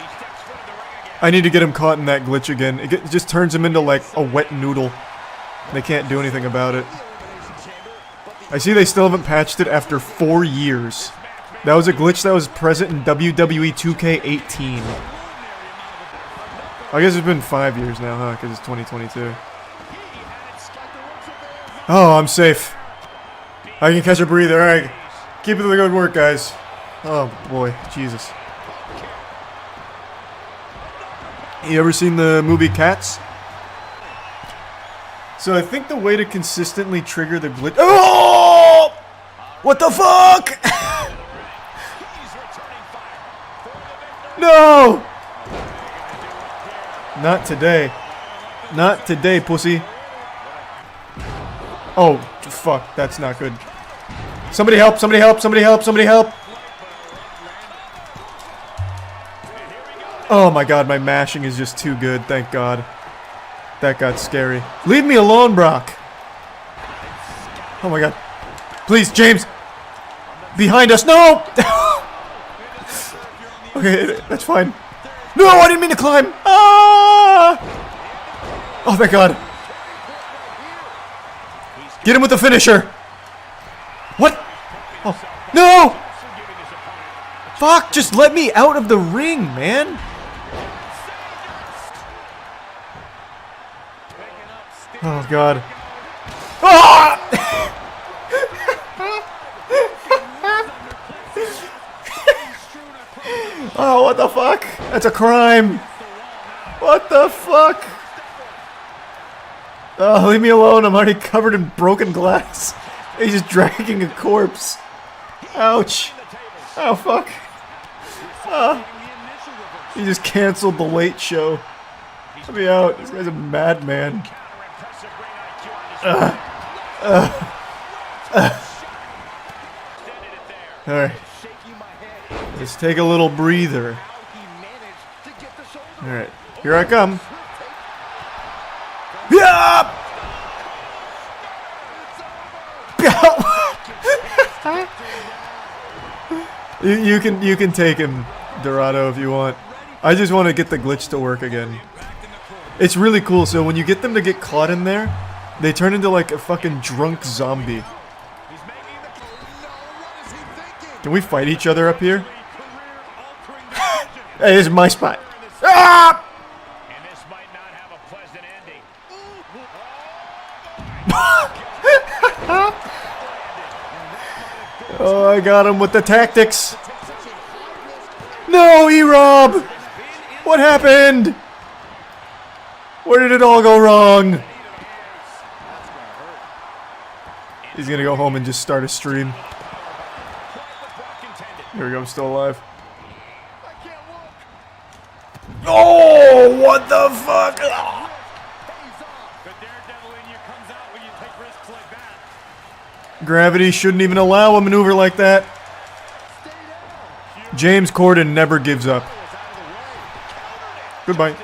I need to get him caught in that glitch again. It just turns him into like a wet noodle. They can't do anything about it. I see they still haven't patched it after 4 years. That was a glitch that was present in WWE 2K18. I guess it's been 5 years now, huh? Because it's 2022. Oh, I'm safe. I can catch a breather. Alright. Keep up the good work, guys. Oh boy. Jesus. You ever seen the movie Cats? So I think the way to consistently trigger the glitch— oh! What the fuck? No! Not today. Not today, pussy. Oh, fuck. That's not good. Somebody help, somebody help, somebody help, somebody help! Oh my god, my mashing is just too good, thank god. That got scary. Leave me alone, Brock! Oh my god. Please, James! Behind us, no! Okay, that's fine. No, I didn't mean to climb. Ah! Oh, thank God. Get him with the finisher. What? Oh, no! Fuck, just let me out of the ring, man. Oh, God. Ah! Oh, what the fuck? That's a crime. What the fuck? Oh, leave me alone. I'm already covered in broken glass. He's just dragging a corpse. Ouch. Oh, fuck. He just canceled the late show. Let me out. This guy's a madman. Alright. Let's take a little breather. Alright. Here I come. Yeah! You can take him, Dorado, if you want. I just want to get the glitch to work again. It's really cool. So when you get them to get caught in there, they turn into like a fucking drunk zombie. Can we fight each other up here? Hey, this is my spot. Ah! Oh, I got him with the tactics. No, E-Rob! What happened? Where did it all go wrong? He's gonna go home and just start a stream. Here we go, I'm still alive. Oh, what the fuck? Gravity shouldn't even allow a maneuver like that. James Corden never gives up. Goodbye.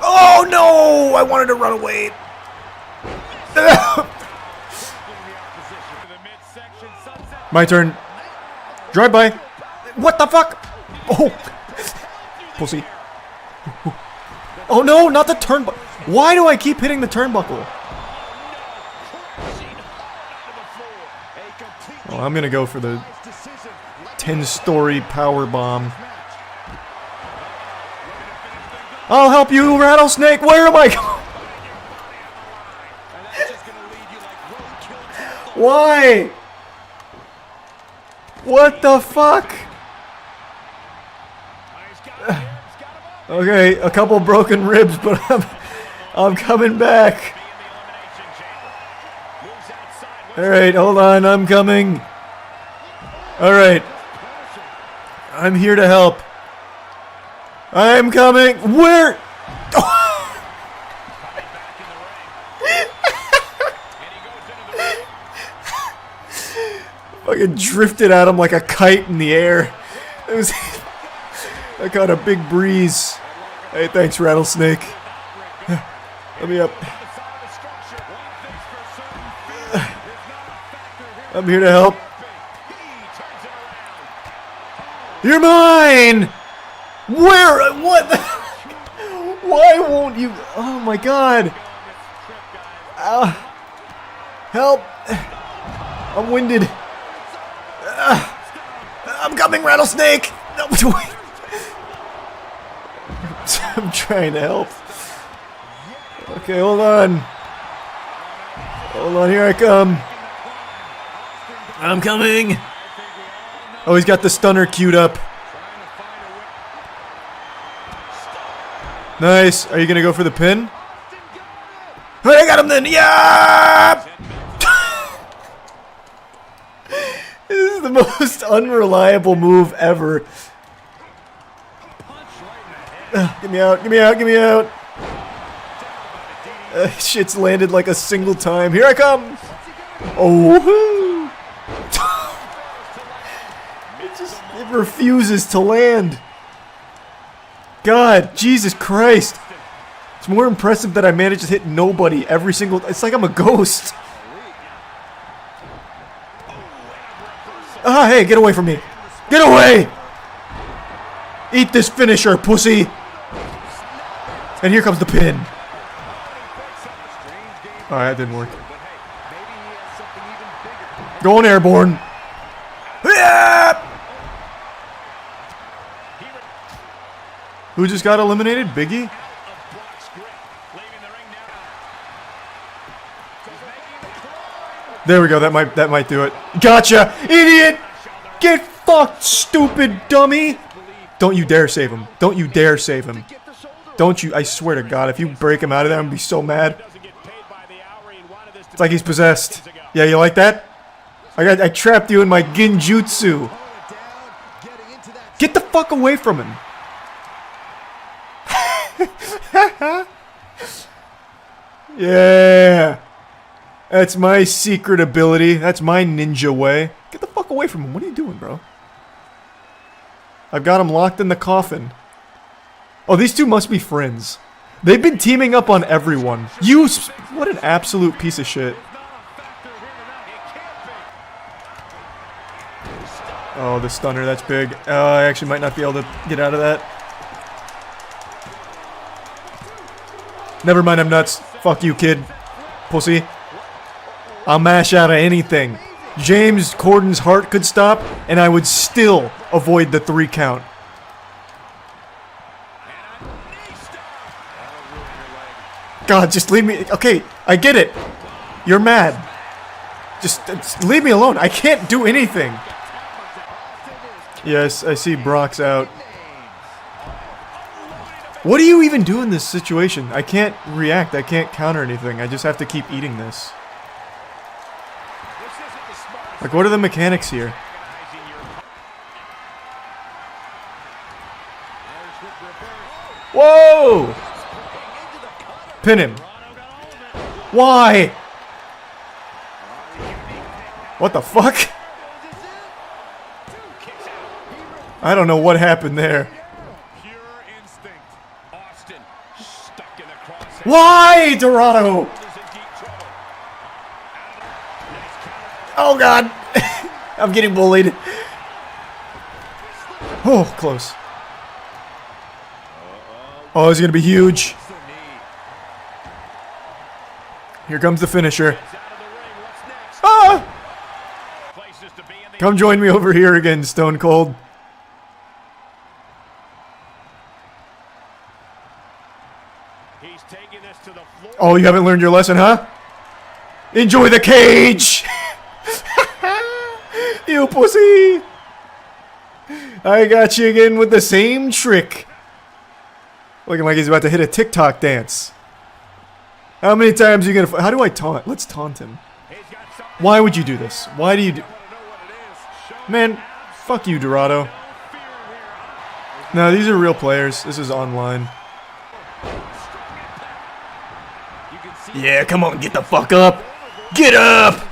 Oh no! I wanted to run away. My turn. Drive by. What the fuck? Oh. Pussy. Oh no, not the turnbuckle. Why do I keep hitting the turnbuckle? Oh, I'm gonna go for the 10-story power bomb. I'll help you, Rattlesnake. Where am I going? Why? What the fuck? Okay, a couple broken ribs, but I'm coming back. Alright, hold on, I'm coming. Alright. I'm here to help. I'm coming. Where? Fucking drifted at him like a kite in the air. It was. I got a big breeze. Hey, thanks, Rattlesnake. Let me up. I'm here to help. You're mine! Where? What? Why won't you? Oh my god. Help. I'm winded. I'm coming, Rattlesnake! No, wait. I'm trying to help. Okay, hold on. Hold on, here I come. I'm coming. Oh, he's got the stunner queued up. Nice. Are you gonna go for the pin? Oh, I got him then. Yeah! This is the most unreliable move ever. Get me out, get me out, get me out. Shit's landed like a single time. Here I come. Oh. It refuses to land. God, Jesus Christ. It's more impressive that I managed to hit nobody every single... It's like I'm a ghost. Ah, hey, get away from me. Get away! Eat this finisher, pussy! And here comes the pin. Alright, that didn't work. Going airborne. Who just got eliminated? Biggie? There we go. That might do it. Gotcha, idiot! Get fucked, stupid dummy! Don't you dare save him. Don't you dare save him. Don't you? I swear to God, if you break him out of there, I'm gonna be so mad. It's like he's possessed. Yeah, you like that? I trapped you in my genjutsu. Get the fuck away from him. Yeah. That's my secret ability. That's my ninja way. Get the fuck away from him. What are you doing, bro? I've got him locked in the coffin. Oh, these two must be friends. They've been teaming up on everyone. What an absolute piece of shit. Oh, the stunner, that's big. I actually might not be able to get out of that. Never mind, I'm nuts. Fuck you, kid. Pussy. I'll mash out of anything. James Corden's heart could stop, and I would still avoid the 3 count. God, just leave me. Okay, I get it. You're mad. Just leave me alone. I can't do anything. Yes, I see Brock's out. What do you even do in this situation? I can't react. I can't counter anything. I just have to keep eating this. Like, what are the mechanics here? Whoa! Pin him. Why? What the fuck? I don't know what happened there. Why, Dorado? Oh god. I'm getting bullied. Oh, close. Oh, it's gonna be huge. Here comes the finisher. Ah! Come join me over here again, Stone Cold. Oh, you haven't learned your lesson, huh? Enjoy the cage! You pussy! I got you again with the same trick. Looking like he's about to hit a TikTok dance. How many times are you gonna... How do I taunt? Let's taunt him. Why would you do this? Why do you do... Man, fuck you, Dorado. No, these are real players. This is online. Yeah, come on, get the fuck up. Get up!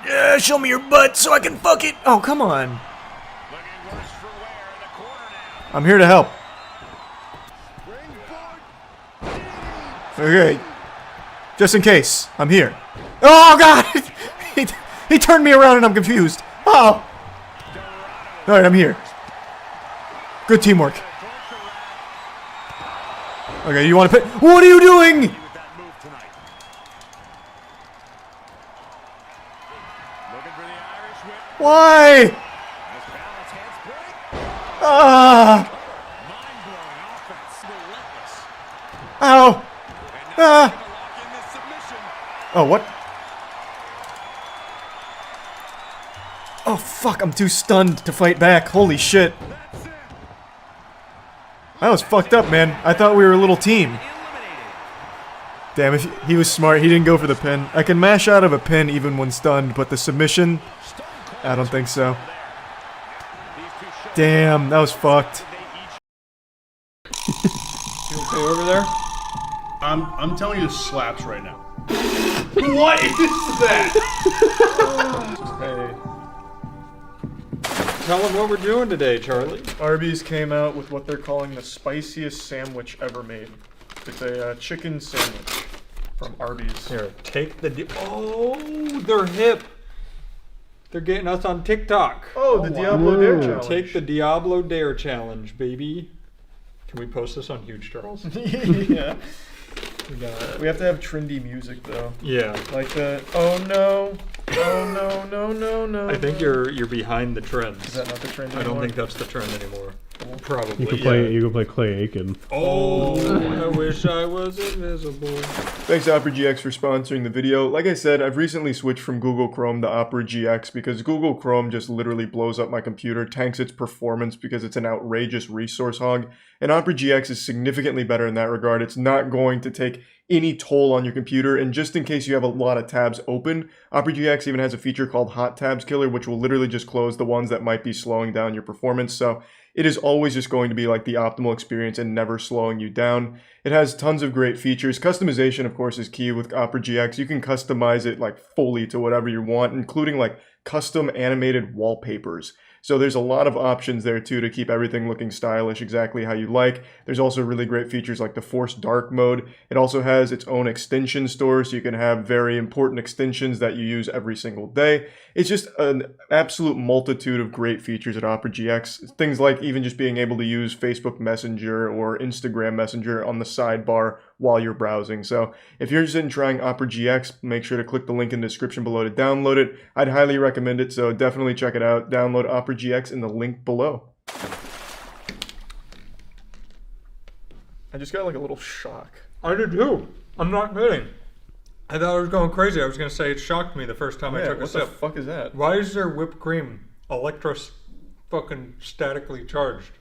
Yeah, show me your butt so I can fuck it. Oh, come on. I'm here to help. Okay. Just in case, I'm here. Oh, God! He turned me around and I'm confused. Oh! Alright, I'm here. Good teamwork. Okay, you want to pick? What are you doing? Why? Ah! Ow! Ah! Oh, what? Oh, fuck, I'm too stunned to fight back. Holy shit. That was fucked up, man. I thought we were a little team. Damn, if he was smart, he didn't go for the pin. I can mash out of a pin even when stunned, but the submission, I don't think so. Damn, that was fucked. You okay over there? I'm telling you, this slaps right now. What is that? Hey. Tell them what we're doing today, Charlie. Arby's came out with what they're calling the spiciest sandwich ever made. It's a chicken sandwich from Arby's. Here, take the... Oh, they're hip. They're getting us on TikTok. Oh, the Diablo Dare Challenge. Take the Diablo Dare Challenge, baby. Can we post this on Huge Charles? Yeah. We have to have trendy music though. Yeah. Like the oh no, no. I think you're behind the trends. Is that not the trend I don't anymore? think that's the trend anymore. Probably. You can play Clay Aiken. Oh, I wish I was invisible. Thanks Opera GX for sponsoring the video. Like I said, I've recently switched from Google Chrome to Opera GX because Google Chrome just literally blows up my computer, tanks its performance because it's an outrageous resource hog, and Opera GX is significantly better in that regard. It's not going to take any toll on your computer, and just in case you have a lot of tabs open, Opera GX even has a feature called Hot Tabs Killer, which will literally just close the ones that might be slowing down your performance. So it is always just going to be like the optimal experience and never slowing you down. It has tons of great features. Customization, of course, is key with Opera GX. You can customize it like fully to whatever you want, including like custom animated wallpapers. So there's a lot of options there too to keep everything looking stylish exactly how you like. There's also really great features like the Force Dark mode. It also has its own extension store, so you can have very important extensions that you use every single day. It's just an absolute multitude of great features at Opera GX. Things like even just being able to use Facebook Messenger or Instagram Messenger on the sidebar while you're browsing. So if you're interested in trying Opera GX, make sure to click the link in the description below to download it. I'd highly recommend it, so definitely check it out. Download Opera GX in the link below. I just got like a little shock. I did too. I'm not kidding. I thought I was going crazy. I was going to say it shocked me the first time I took a sip. What the fuck is that? Why is there whipped cream fucking statically charged?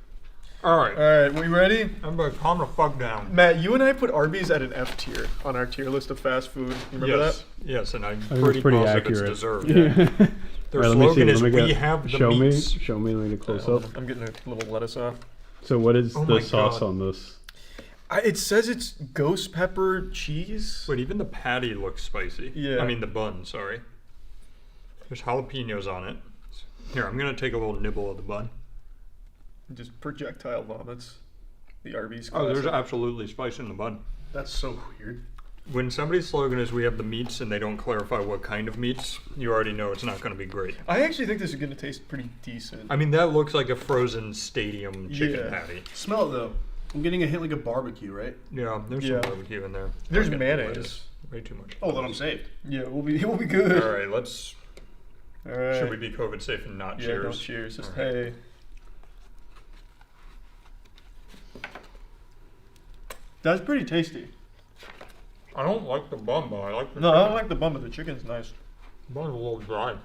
Alright. Alright, we ready? I'm going to calm the fuck down. Matt, you and I put Arby's at an F tier on our tier list of fast food. You remember that? Yes, and I'm pretty positive accurate. it's deserved. Yeah. Their slogan is, we have the meats. Show me, let me get close up. I'm getting a little lettuce off. So what is the sauce on this? It says it's ghost pepper cheese. But even the patty looks spicy. Yeah. I mean the bun, sorry. There's jalapenos on it. Here, I'm going to take a little nibble of the bun. Just projectile vomits. The Arby's Oh, classic. there's absolutely spice in the bun. That's so weird. When somebody's slogan is we have the meats and they don't clarify what kind of meats, you already know it's not going to be great. I actually think this is going to taste pretty decent. I mean, that looks like a frozen stadium chicken patty. Smell it though. I'm getting a hint like a barbecue, right? Yeah, there's some barbecue in there. There's Okay, mayonnaise. Way too much. Oh, then I'm saved. Yeah, we'll be good. All right, let's. All right. Should we be COVID safe and not Yeah, cheers? don't cheers. Just All right. hey. That's pretty tasty. I don't like the bun, but I like the No, chicken. I don't like the bun, but the chicken's nice. The bun's a little dry.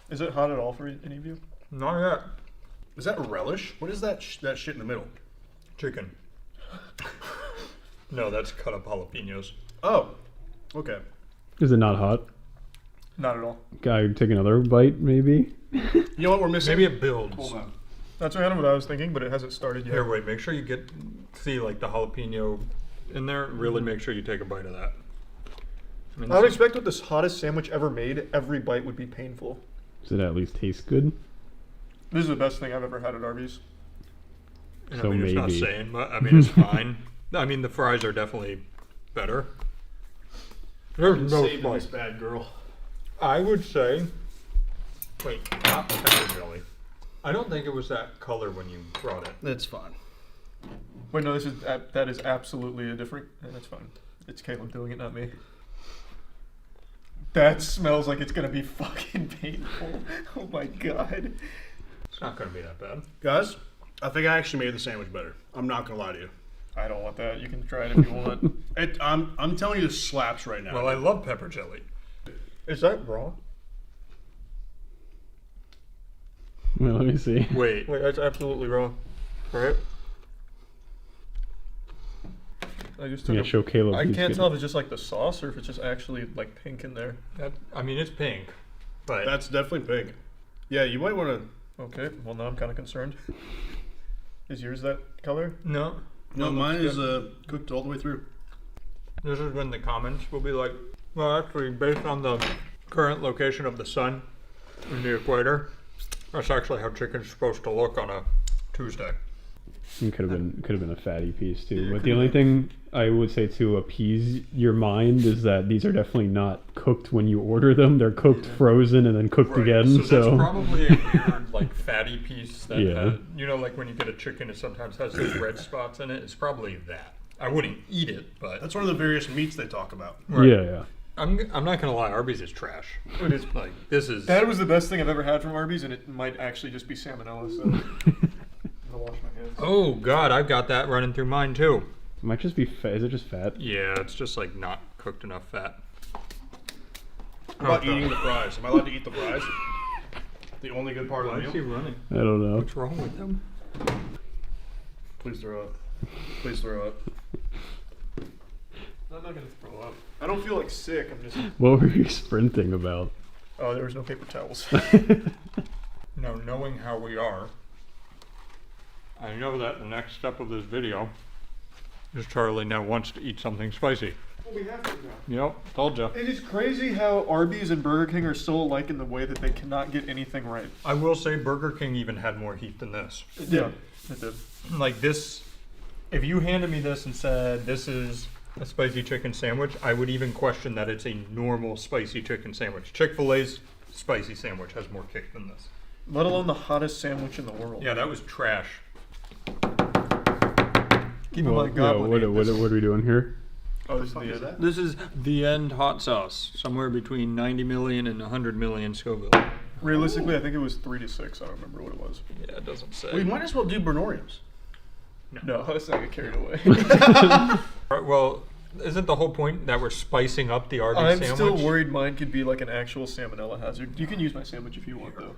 Is it hot at all for any of you? Not yet. Is that relish? What is that that shit in the middle? Chicken. No, that's cut up jalapenos. Oh, okay. Is it not hot? Not at all. Guy, take another bite, maybe? You know what we're missing? Maybe it builds. Hold on. That's kind of what I was thinking, but it hasn't started yet. Here, wait. Make sure you see like the jalapeno in there. Really make sure you take a bite of that. I would expect with this hottest sandwich ever made, every bite would be painful. Does it at least taste good? This is the best thing I've ever had at Arby's. And So I mean, it's not maybe. saying, but I mean, it's fine. I mean, the fries are definitely better. There's no Saving spice. this bad girl. I would say, wait, not pepper jelly. I don't think it was that color when you brought it. That's fine. Wait, no, that is absolutely a different. That's fine. It's Caleb doing it, not me. That smells like it's gonna be fucking painful. Oh my god. It's not going to be that bad. Guys, I think I actually made the sandwich better. I'm not gonna lie to you. I don't want that. You can try it if you want. I'm telling you, this slaps right now. Well, I love pepper jelly. Is that raw? Well, let me see. Wait, that's absolutely raw. Right? I just took Yeah, show Caleb. I he's can't good. tell if it's just like the sauce or if it's just actually like pink in there. I mean, it's pink, but That's definitely pink. Yeah, you might want to. Okay, well now I'm kind of concerned. Is yours that color? no. No, mine is cooked all the way through. This is when the comments will be like, well, actually, based on the current location of the sun in the equator, that's actually how chicken's supposed to look on a Tuesday. It could have been a fatty piece too. But the only thing I would say to appease your mind is that these are definitely not cooked when you order them. They're cooked frozen and then cooked again. So that's probably a weird like fatty piece that has, you know, like when you get a chicken, it sometimes has those red spots in it. It's probably that. I wouldn't eat it, but that's one of the various meats they talk about. Right. Yeah. I'm not gonna lie, Arby's is trash. It is like this is. That was the best thing I've ever had from Arby's, and it might actually just be salmonella. So I'm gonna wash my hands. Oh God, I've got that running through mine too. It might just be fat. Is it just fat? Yeah, it's just like not cooked enough fat. How about eating the fries? Am I allowed to eat the fries? The only good part of the meal? Why is he running? I don't know. What's wrong with him? Please throw up. Please throw up. I'm not gonna throw up. I don't feel like sick. I'm just. What were you sprinting about? Oh, there was no paper towels. No, knowing how we are, I know that the next step of this video is Charlie now wants to eat something spicy. Well, we have to now. Yep, told you. It is crazy how Arby's and Burger King are still alike in the way that they cannot get anything right. I will say Burger King even had more heat than this. Yeah, it did. Like this, if you handed me this and said this is a spicy chicken sandwich, I would even question that it's a normal spicy chicken sandwich. Chick-fil-A's spicy sandwich has more kick than this. Let alone the hottest sandwich in the world. Yeah, that was trash. Keep in mind, Goblin ate this. What are we doing here? Oh, this is the end. This is the end hot sauce, somewhere between 90 million and 100 million Scoville. Realistically, I think it was 3 to 6. I don't remember what it was. Yeah, it doesn't say. We might as well do Bernoriums. No, let's not get carried away. Well, isn't the whole point that we're spicing up the Arby's I'm sandwich? still worried mine could be like an actual salmonella hazard. You can use my sandwich if you want, though.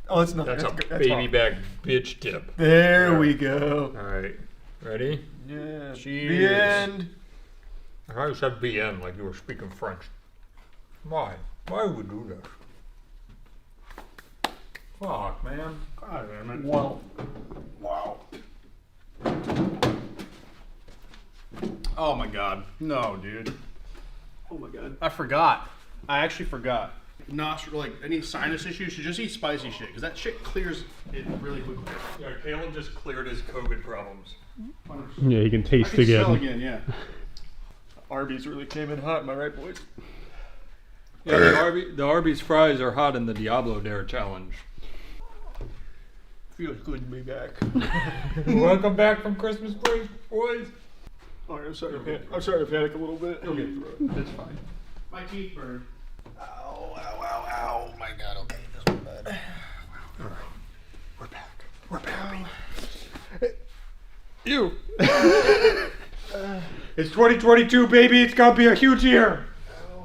Oh, it's not. That's a that's baby wrong. back bitch tip. There we go. All right, ready? Yeah. Cheers. The end. I said BN like you were speaking French. Why? Why would we do this? Fuck, man. God damn it. Wow. Wow. Oh my god. No, dude. Oh my god. I forgot. I actually forgot. Like any sinus issues, you just eat spicy shit because that shit clears it really quickly. Yeah, Caleb just cleared his COVID problems. Yeah, you can taste I can again. smell again, yeah. Arby's really came in hot, am I right, boys? Yeah, the Arby's fries are hot in the Diablo Dare challenge. Feels good to be back. Welcome back from Christmas break, boys. Alright, I'm sorry to panic a little bit. You'll get through it. It's fine. My teeth burn. Ow, ow, ow, ow. Oh my god, okay, this one bad. Alright, we're back. We're back. You. It's 2022, baby. It's gonna be a huge year.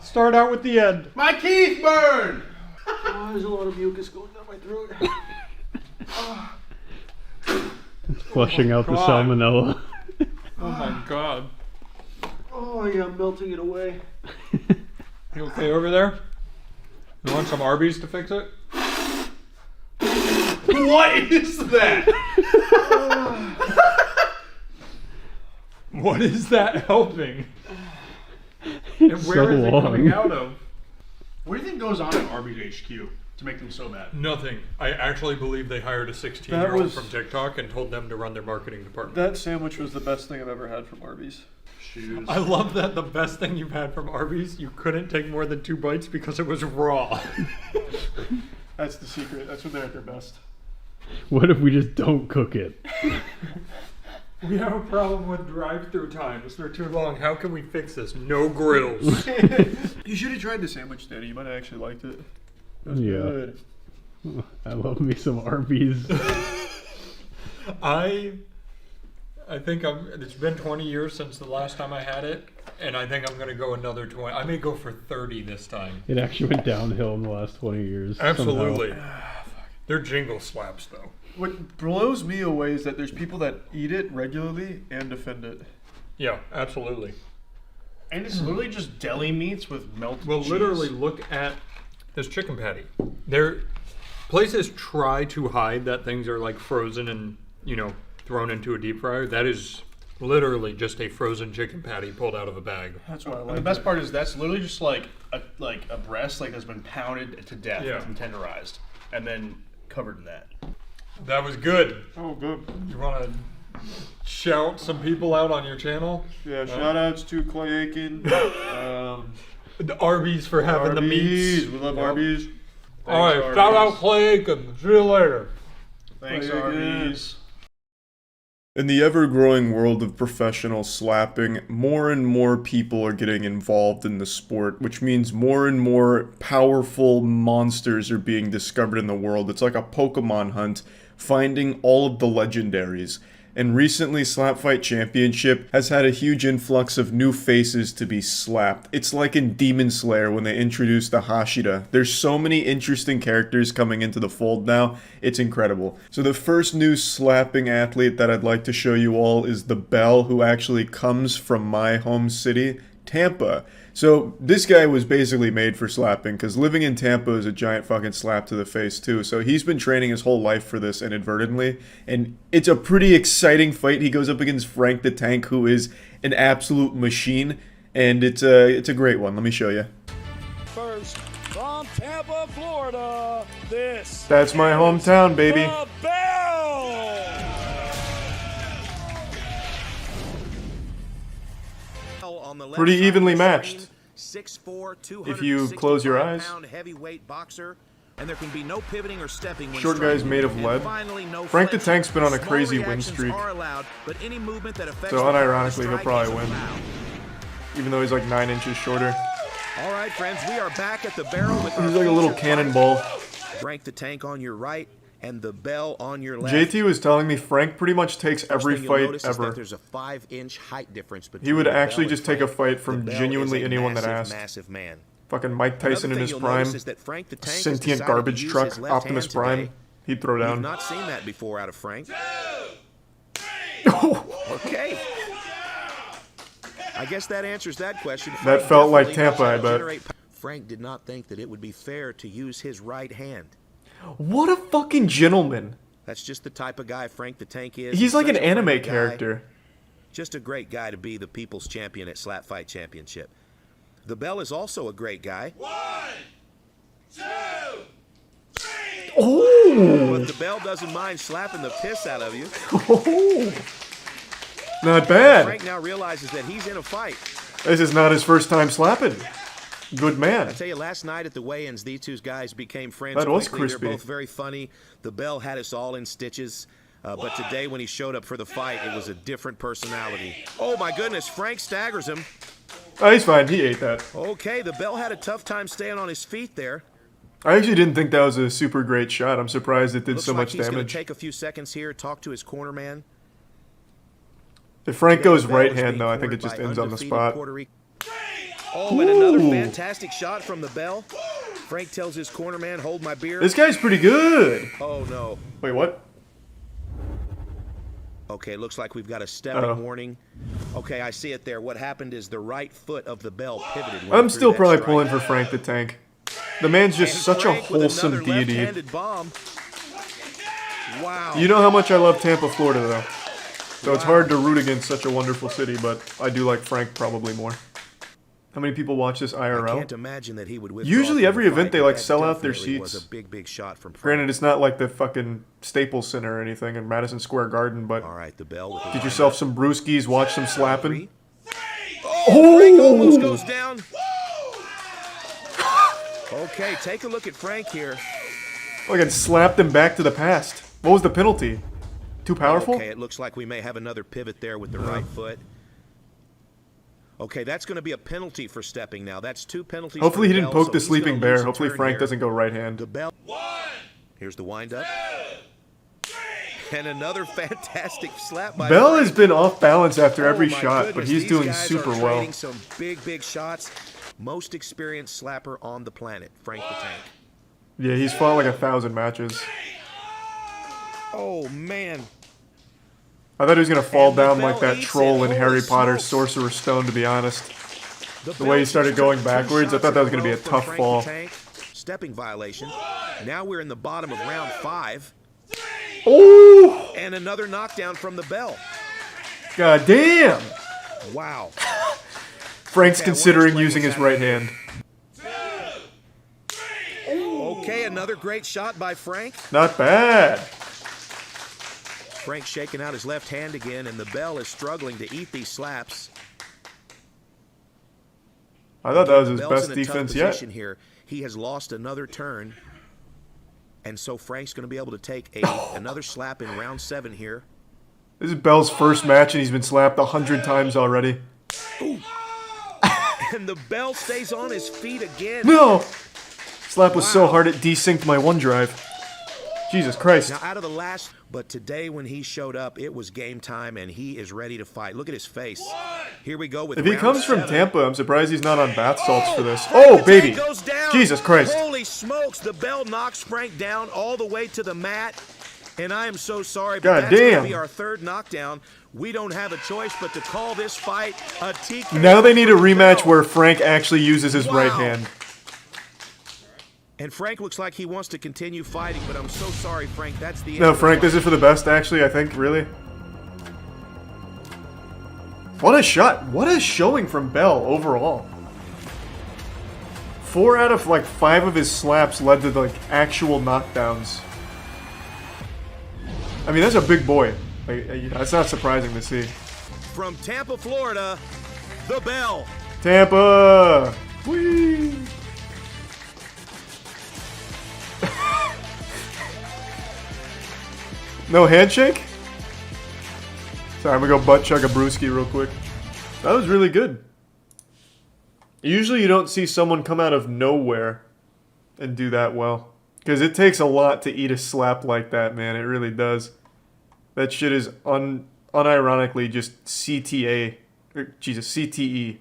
Start out with the end. My teeth burn! Oh, there's a lot of mucus going down my throat. Flushing out the salmonella. Oh my god. Oh yeah, I'm melting it away. You okay over there? You want some Arby's to fix it? What is that? What is that helping? And where is it coming out of? What do you think goes on at Arby's HQ to make them so bad? Nothing. I actually believe they hired a 16-year-old from TikTok and told them to run their marketing department. That sandwich was the best thing I've ever had from Arby's. Shoes. I love that the best thing you've had from Arby's, you couldn't take more than 2 bites because it was raw. That's the secret. That's when they're at their best. What if we just don't cook it? We have a problem with drive-through times. They're too long. How can we fix this? No grills. You should have tried the sandwich, Danny. You might have actually liked it. It was Yeah. good. I love me some Arby's. I think it's been 20 years since the last time I had it, and I think I'm going to go another 20. I may go for 30 this time. It actually went downhill in the last 20 years. Absolutely. Somehow. They're jingle slaps, though. What blows me away is that there's people that eat it regularly and defend it. Yeah, absolutely. And it's literally just deli meats with melted cheese. Literally look at this chicken patty. Places try to hide that things are like frozen and, thrown into a deep fryer. That is literally just a frozen chicken patty pulled out of a bag. That's why I like And the best part is that's literally just like a breast that's been pounded to death Yeah. and tenderized and then covered in that. That was good. Oh, good. You want to shout some people out on your channel? Yeah, shout outs to Clay Aiken. The Arby's for having the meats. We love Arby's. All right, shout out Clay Aiken. See you later. Thanks, Arby's. In the ever-growing world of professional slapping, more and more people are getting involved in the sport, which means more and more powerful monsters are being discovered in the world. It's like a Pokemon hunt, finding all of the legendaries. And recently, Slap Fight Championship has had a huge influx of new faces to be slapped. It's like in Demon Slayer when they introduced the Hashira. There's so many interesting characters coming into the fold now, it's incredible. So the first new slapping athlete that I'd like to show you all is the Bell, who actually comes from my home city, Tampa. So this guy was basically made for slapping, because living in Tampa is a giant fucking slap to the face too. So he's been training his whole life for this inadvertently, and it's a pretty exciting fight. He goes up against Frank the Tank, who is an absolute machine, and it's a great one. Let me show you. First, from Tampa, Florida, That's my hometown, baby. The Bell! Pretty evenly matched. 6'4", If you close your eyes. heavyweight boxer, and there can be no pivoting or stepping when Short guy's striking. made of And lead. finally, no Frank the flinching. Tank's been on a Small crazy win reactions streak. are allowed, but any movement that affects So the power of the unironically, he'll strike probably is win. allowed. Even though he's like 9 inches shorter. All right, friends, we are back at the barrel with He's like a little cannonball. Frank the Tank on your right and the Bell on your left. JT was telling me Frank pretty much takes First every thing you'll fight notice is that ever. there's a 5-inch height difference between He would the Bell actually and just take a Frank. fight from The Bell genuinely is a anyone that massive, asked. massive man. Fucking Mike Tyson in Another his thing you'll prime. notice is that Frank the Tank has Sentient decided to garbage use truck, his left Optimus hand Prime. today. He'd throw We've down. not seen that before out of Frank. Okay. I guess that answers that question. That Frank felt like definitely knows Tampa, how I to bet. generate power. Frank did not think that it would be fair to use his right hand. What a fucking gentleman. That's just the type of guy Frank the Tank is. He's like such an a anime friendly guy. character. Just a great guy to be the people's champion at Slap Fight Championship. The Bell is also a great guy. Oh! But the Bell doesn't mind slapping the piss out of you. Not bad. Frank now realizes that he's in a fight. This is not his first time slapping. Good man. I tell you, last night at the weigh-ins, these two guys became friends That was quickly. crispy. They're both very funny. The Bell had us all in stitches. But today, when he showed up for the fight, it was a different personality. Oh my goodness, Frank staggers him. Oh, he's fine. He ate that. Okay, the Bell had a tough time staying on his feet there. I actually didn't think that was a super great shot. I'm surprised it did Looks so like much he's gonna damage. take a few seconds here, talk to his corner man. If Frank Today, goes the Bell right is hand, being though, I think it cornered just by ends on the undefeated spot. Puerto Rico. Oh, and another Ooh. fantastic shot from the Bell. Frank tells his corner man, hold my beer. This guy's pretty good. Oh, no. Wait, what? Okay, looks like we've got a stepping Uh-oh. warning. Okay, I see it there. What happened is the right foot of the Bell pivoted. when I'm he threw still that probably strike. pulling for Frank the Tank. The man's just And such a Frank with wholesome another deity. left-handed bomb. Wow. You know how much I love Tampa, Florida, though. So it's hard to root against such a wonderful city, but I do like Frank probably more. How many people watch this I IRL? can't imagine that he would withdraw Usually from every the event fight, they but like that sell out their definitely was seats. a big shot from Frank. Granted, it's not like the fucking Staples Center or anything in Madison Square Garden, but All right, the Bell with the get yourself some brewskis, watch some slapping. Oh, Frank almost goes down. Okay, take a look at Frank here. Look, and slapped him back to the past. What was the penalty? Too powerful? Okay, it looks like we may have another pivot there with the right foot. Okay, that's going to be a penalty for stepping now. That's 2 penalties. Hopefully for he the didn't Bell, poke the so he's gonna sleeping bear. lose a Hopefully turn Frank here. doesn't go right hand. The Bell. Here's the windup. And another fantastic slap by Bell Frank. has been off balance after every Oh, my shot, but goodness, he's these doing guys super are well. trading some big shots. Most experienced slapper on the planet, Frank the Tank. Yeah, he's fought like 1,000 matches. Oh, man. I thought he was going to fall And the down like Bell that eats troll it. in Harry Holy Potter's smokes. Sorcerer's Stone, to be honest. The Bell way he started just going took 2 backwards, I shots thought that in was going to be a row from tough Frank fall. the Tank. Stepping violation. Now we're in the bottom of round 5. Oh! And another knockdown from the Bell. God damn! Wow. Frank's Okay, I wanna considering explain using what's his right hand. Okay, another great shot by Frank. Not bad. Frank's shaking out his left hand again, and the Bell is struggling to eat these slaps. I thought that was his Bell's best in a tough defense yet. position here. He has lost another turn. And so Frank's going to be able to take another slap in round 7 here. This is Bell's first match, and he's been slapped 100 times already. Ooh. And the Bell stays on his feet again. No! Slap was so hard it desynced my OneDrive. Jesus Christ. Now, out of the last, but today when he showed up, it was game time, and he is ready to fight. Look at his face. Here we go with If he round comes from 7. Tampa, I'm surprised he's not on bath salts for this. Oh, baby. Goes down. Jesus Christ. Holy smokes, the Bell knocks Frank down all the way to the mat. And I am so sorry, but God that's going damn. to be our third knockdown. We don't have a choice but to call this fight a TKO. Now they need a rematch where Frank actually uses his right hand. And Frank looks like he wants to continue fighting, but I'm so sorry, Frank. That's the end. No, of the Frank, this fight. is for the best, actually, I think, really. What a shot. What a showing from Bell overall. 4 out of, like, 5 of his slaps led to, like, actual knockdowns. I mean, that's a big boy. Like, you know, it's not surprising to see. From Tampa, Florida, the Bell. Tampa! Whee! No handshake? Sorry, I'm gonna go butt chug a brewski real quick. That was really good. Usually you don't see someone come out of nowhere and do that well. Because it takes a lot to eat a slap like that, man. It really does. That shit is unironically just CTA. Jesus, CTE.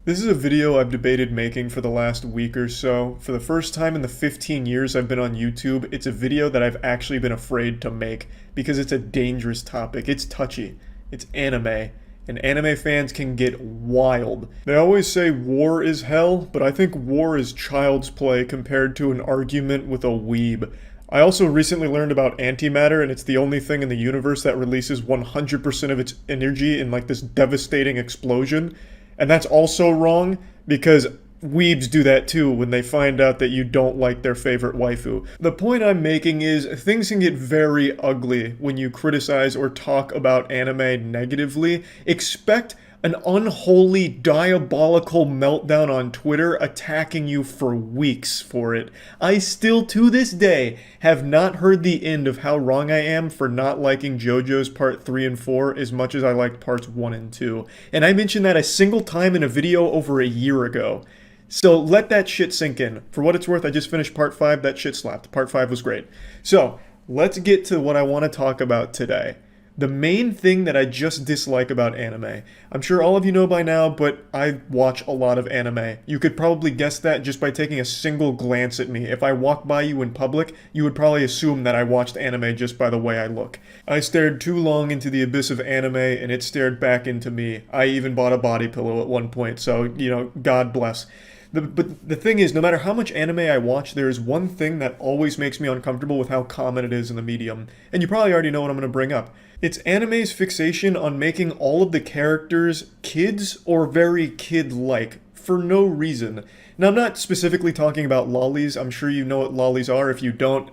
This is a video I've debated making for the last week or so. For the first time in the 15 years I've been on YouTube, it's a video that I've actually been afraid to make because it's a dangerous topic. It's touchy. It's anime. And anime fans can get wild. They always say war is hell, but I think war is child's play compared to an argument with a weeb. I also recently learned about antimatter, and it's the only thing in the universe that releases 100% of its energy in like this devastating explosion. And that's also wrong, because weebs do that too when they find out that you don't like their favorite waifu. The point I'm making is, things can get very ugly when you criticize or talk about anime negatively. Expect an unholy, diabolical meltdown on Twitter attacking you for weeks for it. I still, to this day, have not heard the end of how wrong I am for not liking JoJo's Part 3 and 4 as much as I liked Parts 1 and 2. And I mentioned that a single time in a video over a year ago. So let that shit sink in. For what it's worth, I just finished Part 5, that shit slapped. Part 5 was great. So, let's get to what I want to talk about today. The main thing that I just dislike about anime. I'm sure all of you know by now, but I watch a lot of anime. You could probably guess that just by taking a single glance at me. If I walk by you in public, you would probably assume that I watched anime just by the way I look. I stared too long into the abyss of anime, and it stared back into me. I even bought a body pillow at one point, so, you know, God bless. But the thing is, no matter how much anime I watch, there is one thing that always makes me uncomfortable with how common it is in the medium. And you probably already know what I'm going to bring up. It's anime's fixation on making all of the characters kids or very kid-like, for no reason. Now, I'm not specifically talking about lollies. I'm sure you know what lollies are. If you don't,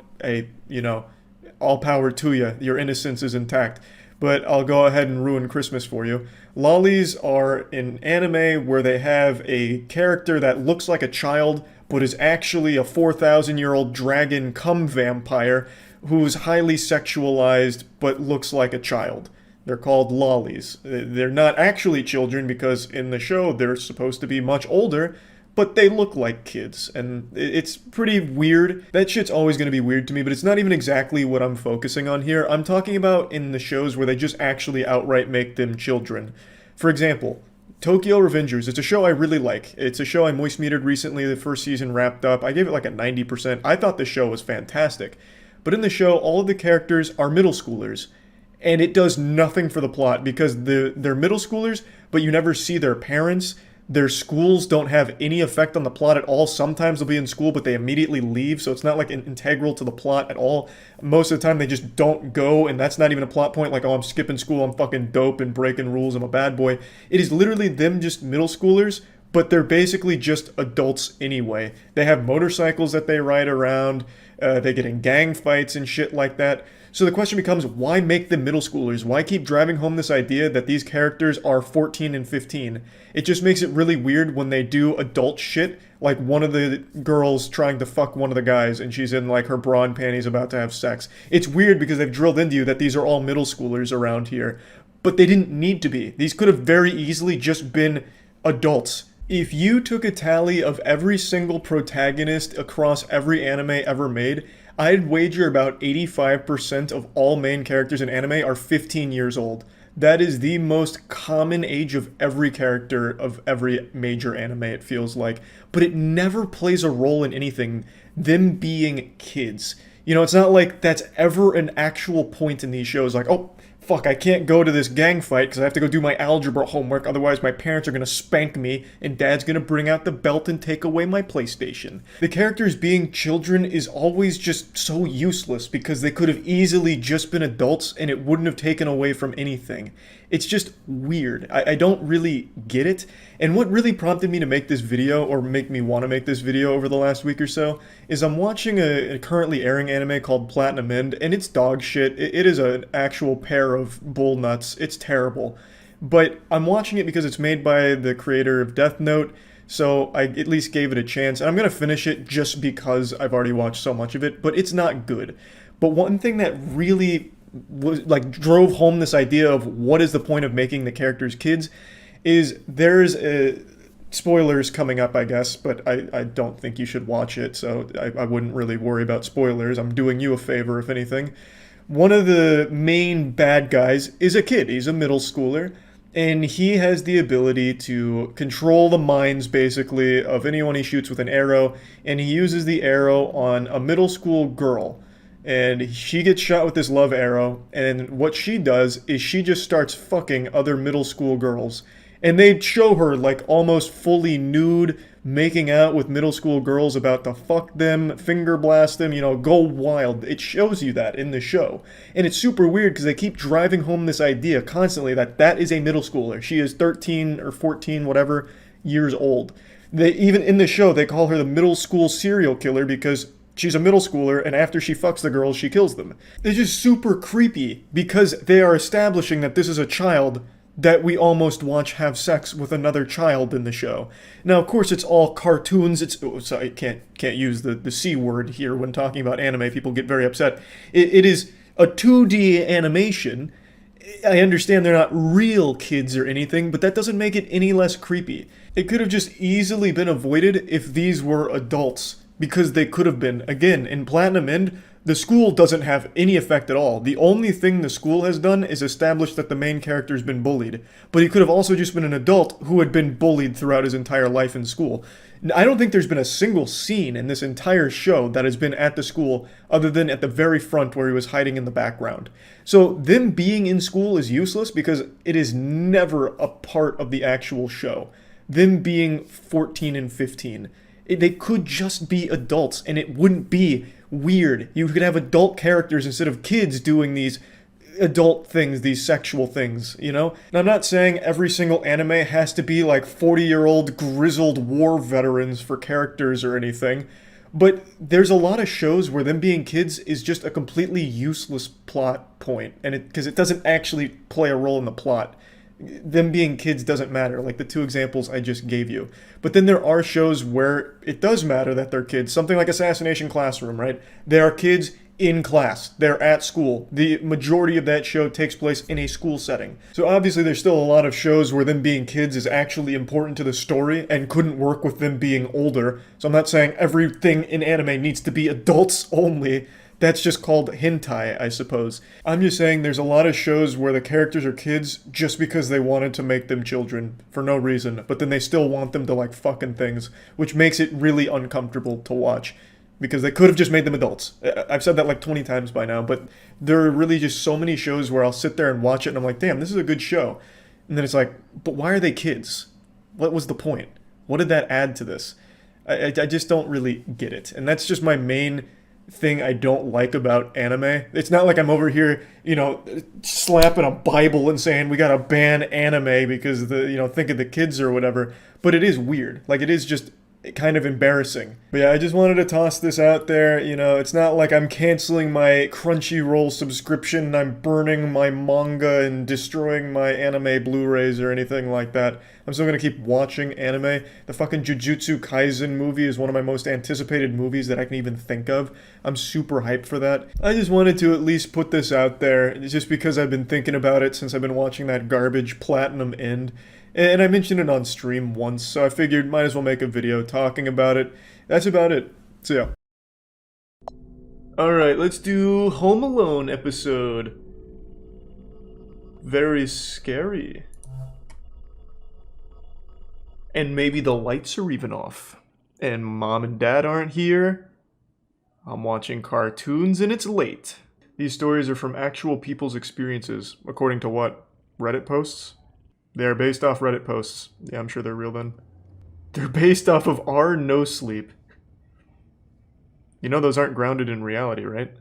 you know, all power to you. Your innocence is intact. But I'll go ahead and ruin Christmas for you. Lollies are an anime where they have a character that looks like a child, but is actually a 4,000-year-old dragon cum vampire who's highly sexualized, but looks like a child. They're called lollies. They're not actually children because in the show they're supposed to be much older, but they look like kids, and it's pretty weird. That shit's always going to be weird to me, but it's not even exactly what I'm focusing on here. I'm talking about in the shows where they just actually outright make them children. For example, Tokyo Revengers. It's a show I really like. It's a show I moist-metered recently. The first season wrapped up. I gave it like a 90%. I thought the show was fantastic. But in the show, all of the characters are middle schoolers. And it does nothing for the plot because they're middle schoolers, but you never see their parents. Their schools don't have any effect on the plot at all. Sometimes they'll be in school, but they immediately leave, so it's not like integral to the plot at all. Most of the time, they just don't go, and that's not even a plot point, like, oh, I'm skipping school, I'm fucking dope and breaking rules, I'm a bad boy. It is literally them just middle schoolers, but they're basically just adults anyway. They have motorcycles that they ride around, they get in gang fights and shit like that. So the question becomes, why make them middle schoolers? Why keep driving home this idea that these characters are 14 and 15? It just makes it really weird when they do adult shit, like one of the girls trying to fuck one of the guys and she's in like her bra and panties about to have sex. It's weird because they've drilled into you that these are all middle schoolers around here, but they didn't need to be. These could have very easily just been adults. If you took a tally of every single protagonist across every anime ever made, I'd wager about 85% of all main characters in anime are 15 years old. That is the most common age of every character of every major anime, it feels like. But it never plays a role in anything, them being kids. You know, it's not like that's ever an actual point in these shows, like, oh, fuck, I can't go to this gang fight because I have to go do my algebra homework, otherwise my parents are going to spank me and dad's going to bring out the belt and take away my PlayStation. The characters being children is always just so useless because they could have easily just been adults and it wouldn't have taken away from anything. It's just weird. I don't really get it. And what really prompted me to make this video, or make me want to make this video over the last week or so, is I'm watching a currently airing anime called Platinum End, and it's dog shit. It is an actual pair of bull nuts. It's terrible. But I'm watching it because it's made by the creator of Death Note, so I at least gave it a chance. And I'm going to finish it just because I've already watched so much of it, but it's not good. But one thing that really was like drove home this idea of what is the point of making the characters kids is there's spoilers coming up, I guess, but I don't think you should watch it, so I wouldn't really worry about spoilers. I'm doing you a favor, if anything. One of the main bad guys is a kid. He's a middle schooler, and he has the ability to control the minds, basically, of anyone he shoots with an arrow, and he uses the arrow on a middle school girl. And she gets shot with this love arrow, and what she does is she just starts fucking other middle school girls. And they show her, like, almost fully nude, making out with middle school girls about to fuck them, finger blast them, you know, go wild. It shows you that in the show. And it's super weird because they keep driving home this idea constantly that that is a middle schooler. She is 13 or 14, whatever, years old. They even in the show, they call her the middle school serial killer because she's a middle schooler, and after she fucks the girls, she kills them. It's just super creepy because they are establishing that this is a child that we almost watch have sex with another child in the show. Now, of course, it's all cartoons. Sorry, can't use the C word here when talking about anime. People get very upset. It is a 2D animation. I understand they're not real kids or anything, but that doesn't make it any less creepy. It could have just easily been avoided if these were adults, because they could have been. Again, in Platinum End, the school doesn't have any effect at all. The only thing the school has done is establish that the main character's been bullied. But he could have also just been an adult who had been bullied throughout his entire life in school. I don't think there's been a single scene in this entire show that has been at the school other than at the very front where he was hiding in the background. So them being in school is useless because it is never a part of the actual show. Them being 14 and 15. They could just be adults and it wouldn't be weird. You could have adult characters instead of kids doing these adult things, these sexual things, you know? Now, I'm not saying every single anime has to be like 40-year-old grizzled war veterans for characters or anything, but there's a lot of shows where them being kids is just a completely useless plot point, and because it doesn't actually play a role in the plot. Them being kids doesn't matter, like the two examples I just gave you. But then there are shows where it does matter that they're kids. Something like Assassination Classroom, right? They are kids in class. They're at school. The majority of that show takes place in a school setting. So obviously there's still a lot of shows where them being kids is actually important to the story and couldn't work with them being older. So I'm not saying everything in anime needs to be adults only. That's just called hentai, I suppose. I'm just saying there's a lot of shows where the characters are kids just because they wanted to make them children for no reason, but then they still want them to like fucking things, which makes it really uncomfortable to watch because they could have just made them adults. I've said that like 20 times by now, but there are really just so many shows where I'll sit there and watch it and I'm like, damn, this is a good show. And then it's like, but why are they kids? What was the point? What did that add to this? I just don't really get it. And that's just my main thing I don't like about anime. It's not like I'm over here, you know, slapping a Bible and saying we gotta ban anime because think of the kids or whatever. But it is weird. Like, it is just kind of embarrassing. But yeah, I just wanted to toss this out there. You know, it's not like I'm canceling my Crunchyroll subscription and I'm burning my manga and destroying my anime Blu-rays or anything like that. I'm still gonna keep watching anime. The fucking Jujutsu Kaisen movie is one of my most anticipated movies that I can even think of. I'm super hyped for that. I just wanted to at least put this out there, just because I've been thinking about it since I've been watching that garbage Platinum End. And I mentioned it on stream once, so I figured might as well make a video talking about it. That's about it. So yeah. Alright, let's do Home Alone episode. Very scary. And maybe the lights are even off. And mom and dad aren't here. I'm watching cartoons and it's late. These stories are from actual people's experiences, according to what? Reddit posts? They are based off Reddit posts. Yeah, I'm sure they're real then. They're based off of our no sleep. You know those aren't grounded in reality, right?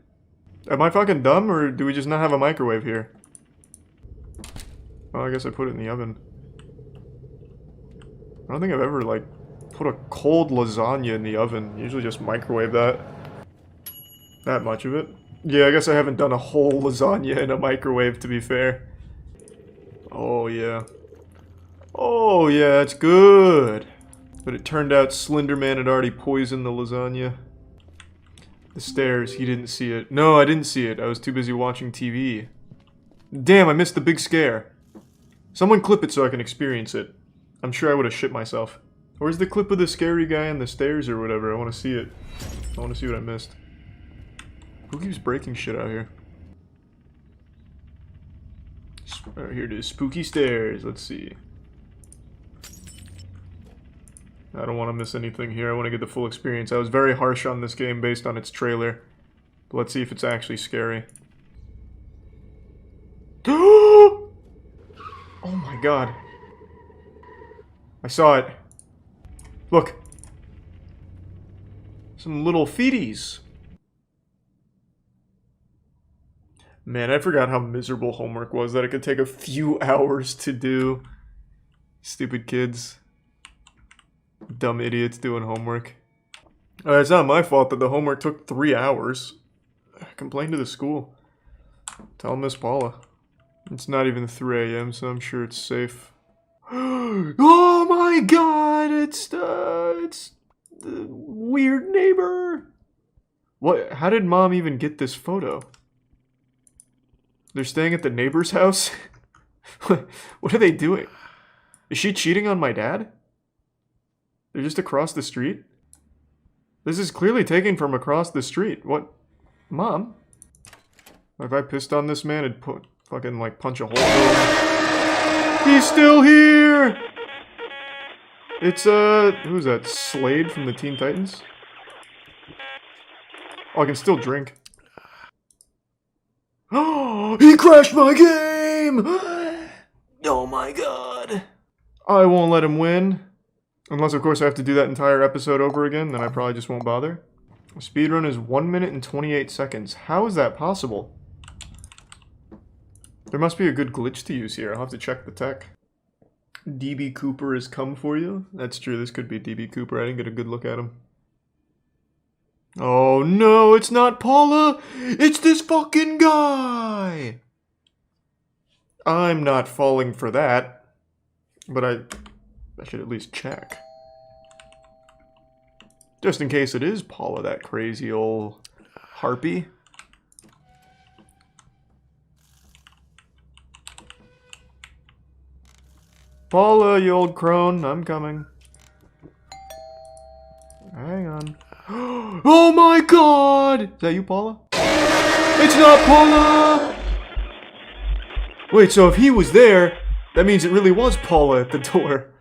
Am I fucking dumb, or do we just not have a microwave here? Well, I guess I put it in the oven. I don't think I've ever, like, put a cold lasagna in the oven. Usually just microwave that. That much of it. Yeah, I guess I haven't done a whole lasagna in a microwave, to be fair. Oh, yeah. Oh, yeah, it's good. But it turned out Slender Man had already poisoned the lasagna. The stairs, he didn't see it. No, I didn't see it. I was too busy watching TV. Damn, I missed the big scare. Someone clip it so I can experience it. I'm sure I would have shit myself. Where's the clip of the scary guy on the stairs or whatever? I want to see it. I want to see what I missed. Who keeps breaking shit out here? Here it is. Spooky stairs. Let's see. I don't want to miss anything here. I want to get the full experience. I was very harsh on this game based on its trailer. But let's see if it's actually scary. Oh my god. I saw it. Look. Some little feeties. Man, I forgot how miserable homework was, that it could take a few hours to do. Stupid kids. Dumb idiots doing homework. It's not my fault that the homework took 3 hours. Complain to the school. Tell Miss Paula. It's not even 3 AM, so I'm sure it's safe. Oh my god! It's the weird neighbor. What? How did mom even get this photo? They're staying at the neighbor's house? What are they doing? Is she cheating on my dad? They're just across the street? This is clearly taken from across the street. What? Mom? If I pissed on this man, it'd fucking, like, punch a hole through him. He's still here! It's, who's that? Slade from the Teen Titans? Oh, I can still drink. Oh, he crashed my game! Oh my god. I won't let him win. Unless, of course, I have to do that entire episode over again, then I probably just won't bother. Speedrun is 1 minute and 28 seconds. How is that possible? There must be a good glitch to use here. I'll have to check the tech. DB Cooper has come for you. That's true, this could be DB Cooper. I didn't get a good look at him. Oh no, it's not Paula! It's this fucking guy! I'm not falling for that. But I should at least check. Just in case it is Paula, that crazy old harpy. Paula, you old crone, I'm coming. Hang on. Oh my god! Is that you, Paula? It's not Paula! Wait, so if he was there, that means it really was Paula at the door.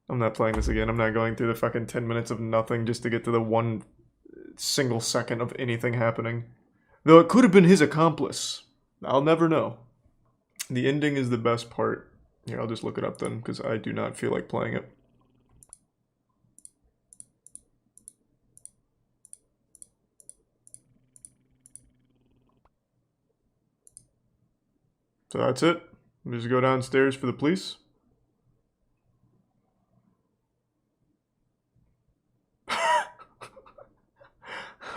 I'm not playing this again. I'm not going through the fucking 10 minutes of nothing just to get to the 1 single second of anything happening. Though it could have been his accomplice. I'll never know. The ending is the best part. Here, I'll just look it up then, because I do not feel like playing it. So that's it. Just go downstairs for the police.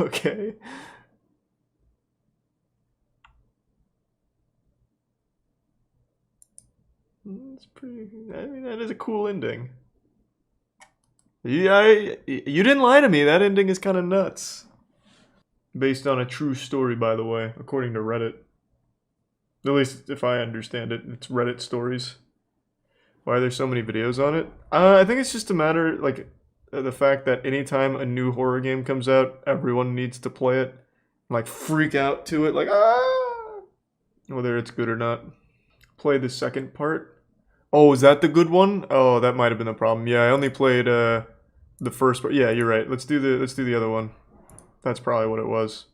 Okay. It's pretty. I mean, that is a cool ending. Yeah, you didn't lie to me. That ending is kind of nuts. Based on a true story, by the way, according to Reddit. At least, if I understand it, it's Reddit stories. Why are there so many videos on it? I think it's just a matter, like, the fact that anytime a new horror game comes out, everyone needs to play it. Like, freak out to it, like, ah! Whether it's good or not. Play the second part. Oh, is that the good one? Oh, that might have been the problem. Yeah, I only played, the first part. Yeah, you're right. Let's do the other one. That's probably what it was.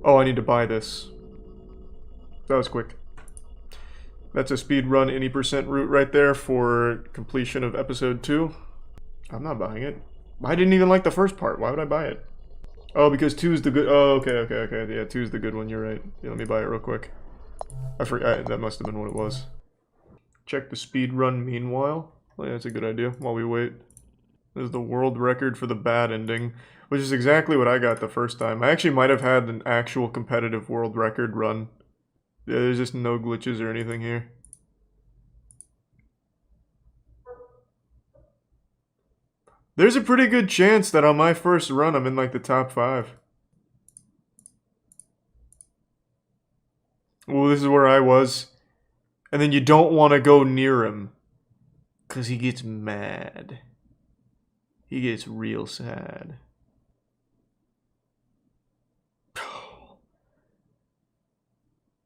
Oh, I need to buy this. That was quick. That's a speedrun any % route right there for completion of episode 2. I'm not buying it. I didn't even like the first part. Why would I buy it? Oh, because 2 is the good... Oh, okay. Yeah, 2 is the good one. You're right. Yeah, let me buy it real quick. I forgot. That must have been what it was. Check the speedrun meanwhile. Oh, yeah, that's a good idea. While we wait. This is the world record for the bad ending, which is exactly what I got the first time. I actually might have had an actual competitive world record run. Yeah, there's just no glitches or anything here. There's a pretty good chance that on my first run I'm in like the top 5. Well, this is where I was. And then you don't want to go near him. Because he gets mad. He gets real sad.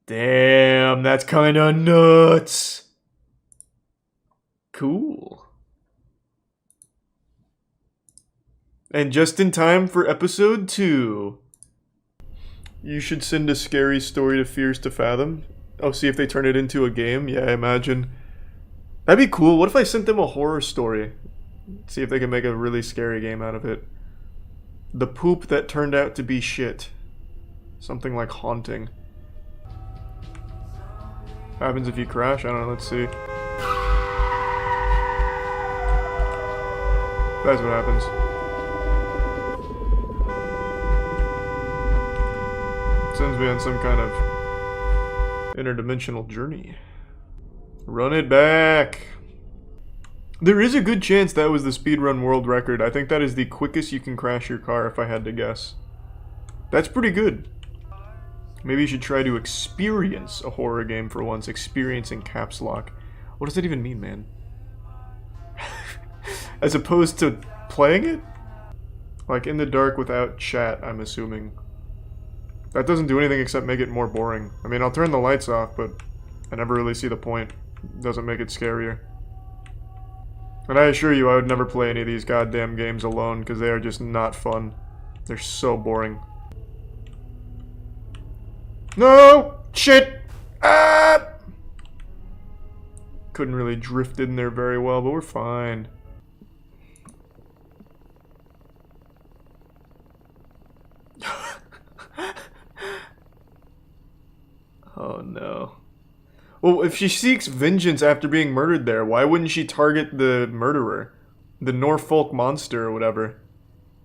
Damn, that's kind of nuts. Cool. And just in time for episode 2. You should send a scary story to Fears to Fathom. Oh, see if they turn it into a game? Yeah, I imagine. That'd be cool. What if I sent them a horror story? See if they can make a really scary game out of it. The poop that turned out to be shit. Something like Haunting. Happens if you crash? I don't know, let's see. That's what happens. Sends me on some kind of interdimensional journey. Run it back! There is a good chance that was the speedrun world record. I think that is the quickest you can crash your car, if I had to guess. That's pretty good. Maybe you should try to experience a horror game for once. Experiencing caps lock. What does that even mean, man? As opposed to playing it? Like in the dark without chat, I'm assuming. That doesn't do anything except make it more boring. I mean, I'll turn the lights off, but I never really see the point. It doesn't make it scarier. And I assure you, I would never play any of these goddamn games alone, because they are just not fun. They're so boring. No! Shit! Ah! Couldn't really drift in there very well, but we're fine. Oh no. Well, if she seeks vengeance after being murdered there, why wouldn't she target the murderer? The Norfolk monster or whatever.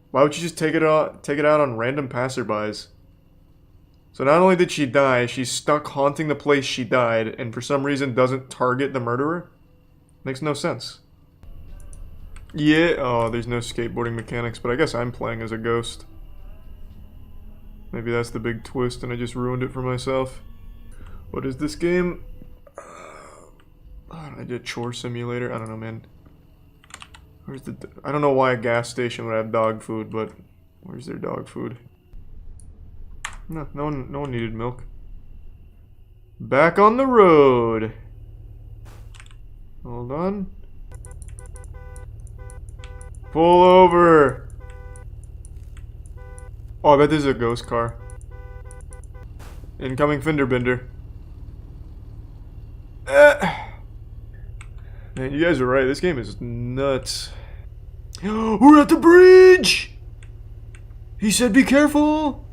Why would she just take it out on random passerbys? So not only did she die, she's stuck haunting the place she died, and for some reason doesn't target the murderer? Makes no sense. Yeah, oh, there's no skateboarding mechanics, but I guess I'm playing as a ghost. Maybe that's the big twist and I just ruined it for myself. What is this game? I did Chore Simulator. I don't know, man. Where's the... I don't know why a gas station would have dog food, but... Where's their dog food? No one needed milk. Back on the road. Hold on. Pull over. Oh, I bet this is a ghost car. Incoming fender bender. Man, you guys are right. This game is nuts. We're at the bridge! He said be careful!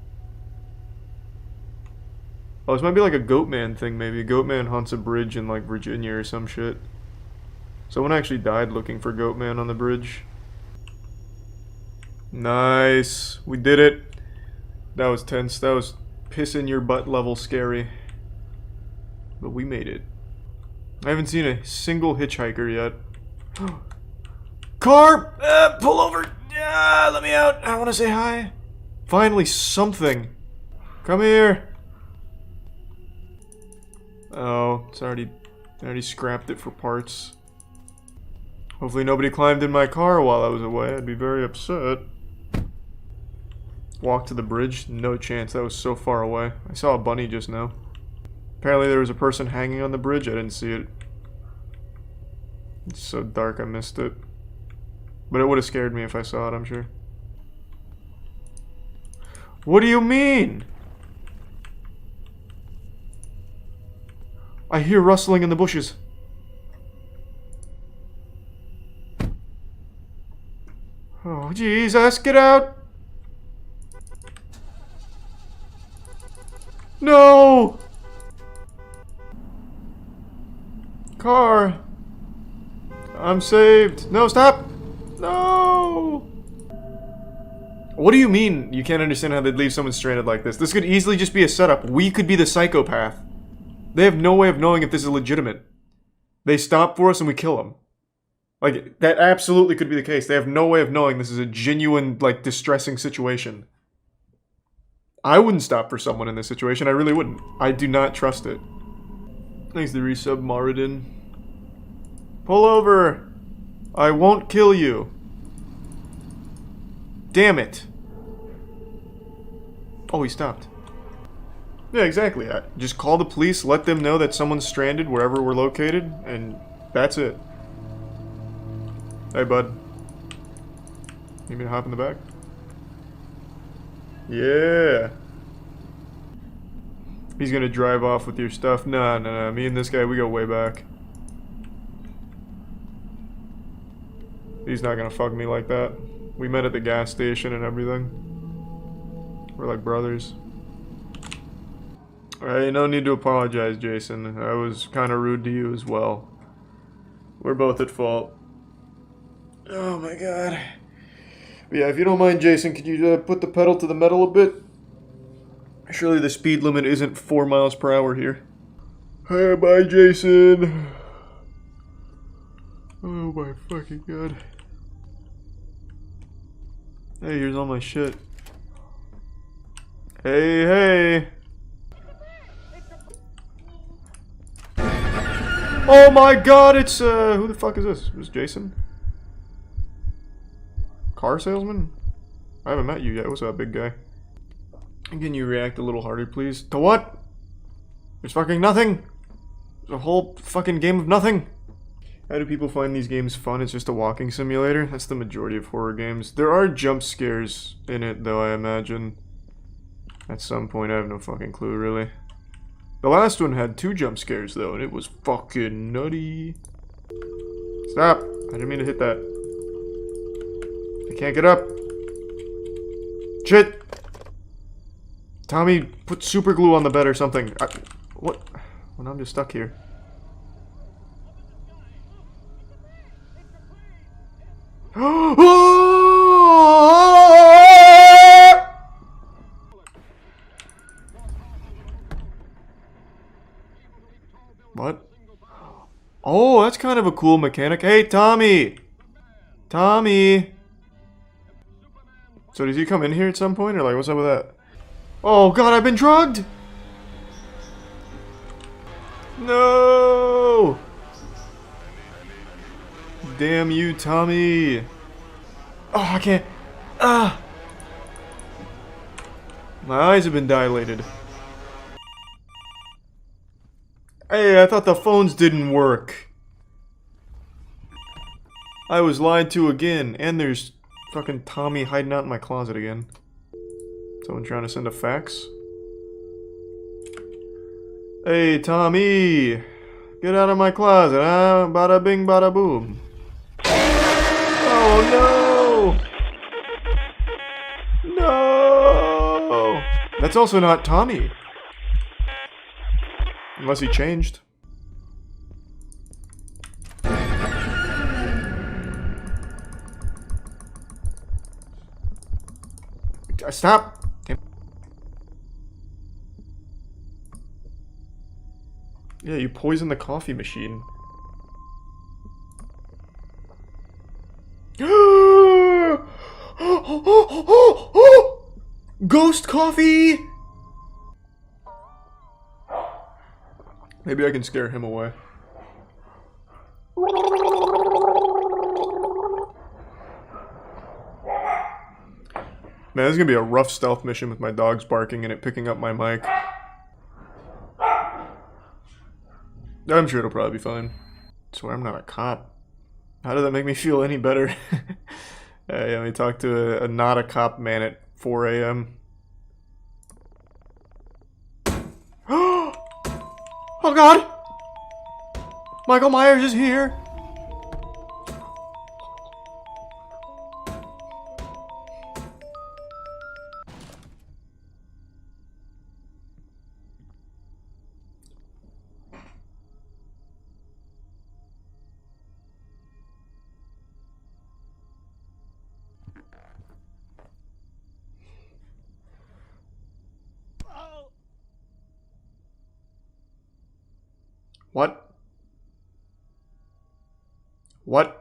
Oh, this might be like a Goatman thing, maybe. Goatman haunts a bridge in, like, Virginia or some shit. Someone actually died looking for Goatman on the bridge. Nice. We did it. That was tense. That was piss in your butt level scary. But we made it. I haven't seen a single hitchhiker yet. Car! Pull over! Let me out! I want to say hi. Finally, something. Come here. Oh, it's already... I already scrapped it for parts. Hopefully nobody climbed in my car while I was away. I'd be very upset. Walk to the bridge? No chance. That was so far away. I saw a bunny just now. Apparently there was a person hanging on the bridge. I didn't see it. It's so dark I missed it. But it would have scared me if I saw it, I'm sure. What do you mean? I hear rustling in the bushes. Oh, Jesus, get out! No! Car! I'm saved. No, stop! No! What do you mean you can't understand how they'd leave someone stranded like this? This could easily just be a setup. We could be the psychopath. They have no way of knowing if this is legitimate. They stop for us and we kill them. Like, that absolutely could be the case. They have no way of knowing this is a genuine, like, distressing situation. I wouldn't stop for someone in this situation. I really wouldn't. I do not trust it. Thanks to resub Moradin. Pull over! I won't kill you. Damn it. Oh, he stopped. Yeah, exactly. Just call the police, let them know that someone's stranded wherever we're located, and that's it. Hey, bud. Need me to hop in the back? Yeah. He's gonna drive off with your stuff. Nah. Me and this guy, we go way back. He's not gonna fuck me like that. We met at the gas station and everything. We're like brothers. Alright, no need to apologize, Jason. I was kinda rude to you as well. We're both at fault. Oh my god. But yeah, if you don't mind, Jason, could you put the pedal to the metal a bit? Surely the speed limit isn't 4 miles per hour here. Hey, bye, Jason. Oh my fucking god. Hey, here's all my shit. Hey. Oh my god, it's, who the fuck is this? Is this Jason? Car salesman? I haven't met you yet. What's up, big guy? Can you react a little harder, please? To what? There's fucking nothing! There's a whole fucking game of nothing! How do people find these games fun? It's just a walking simulator? That's the majority of horror games. There are jump scares in it, though, I imagine. At some point, I have no fucking clue, really. The last one had 2 jump scares, though, and it was fucking nutty. Stop! I didn't mean to hit that. I can't get up. Shit! Tommy, put super glue on the bed or something. What? Well, now I'm just stuck here. What? Oh, that's kind of a cool mechanic. Hey, Tommy! Tommy! So does he come in here at some point, or like, what's up with that? Oh god, I've been drugged! No! Damn you, Tommy! Oh, I can't. Ah! My eyes have been dilated. Hey, I thought the phones didn't work. I was lied to again, and there's fucking Tommy hiding out in my closet again. Someone trying to send a fax? Hey, Tommy! Get out of my closet, huh? Bada bing, bada boom. Oh no! No! That's also not Tommy. Unless he changed. Stop! Yeah, you poison the coffee machine. Ghost coffee! Maybe I can scare him away. Man, this is gonna be a rough stealth mission with my dogs barking and it picking up my mic. I'm sure it'll probably be fine. I swear I'm not a cop. How does that make me feel any better? Yeah, let me talk to a not a cop man at 4 a.m. Oh god! Michael Myers is here! What? What?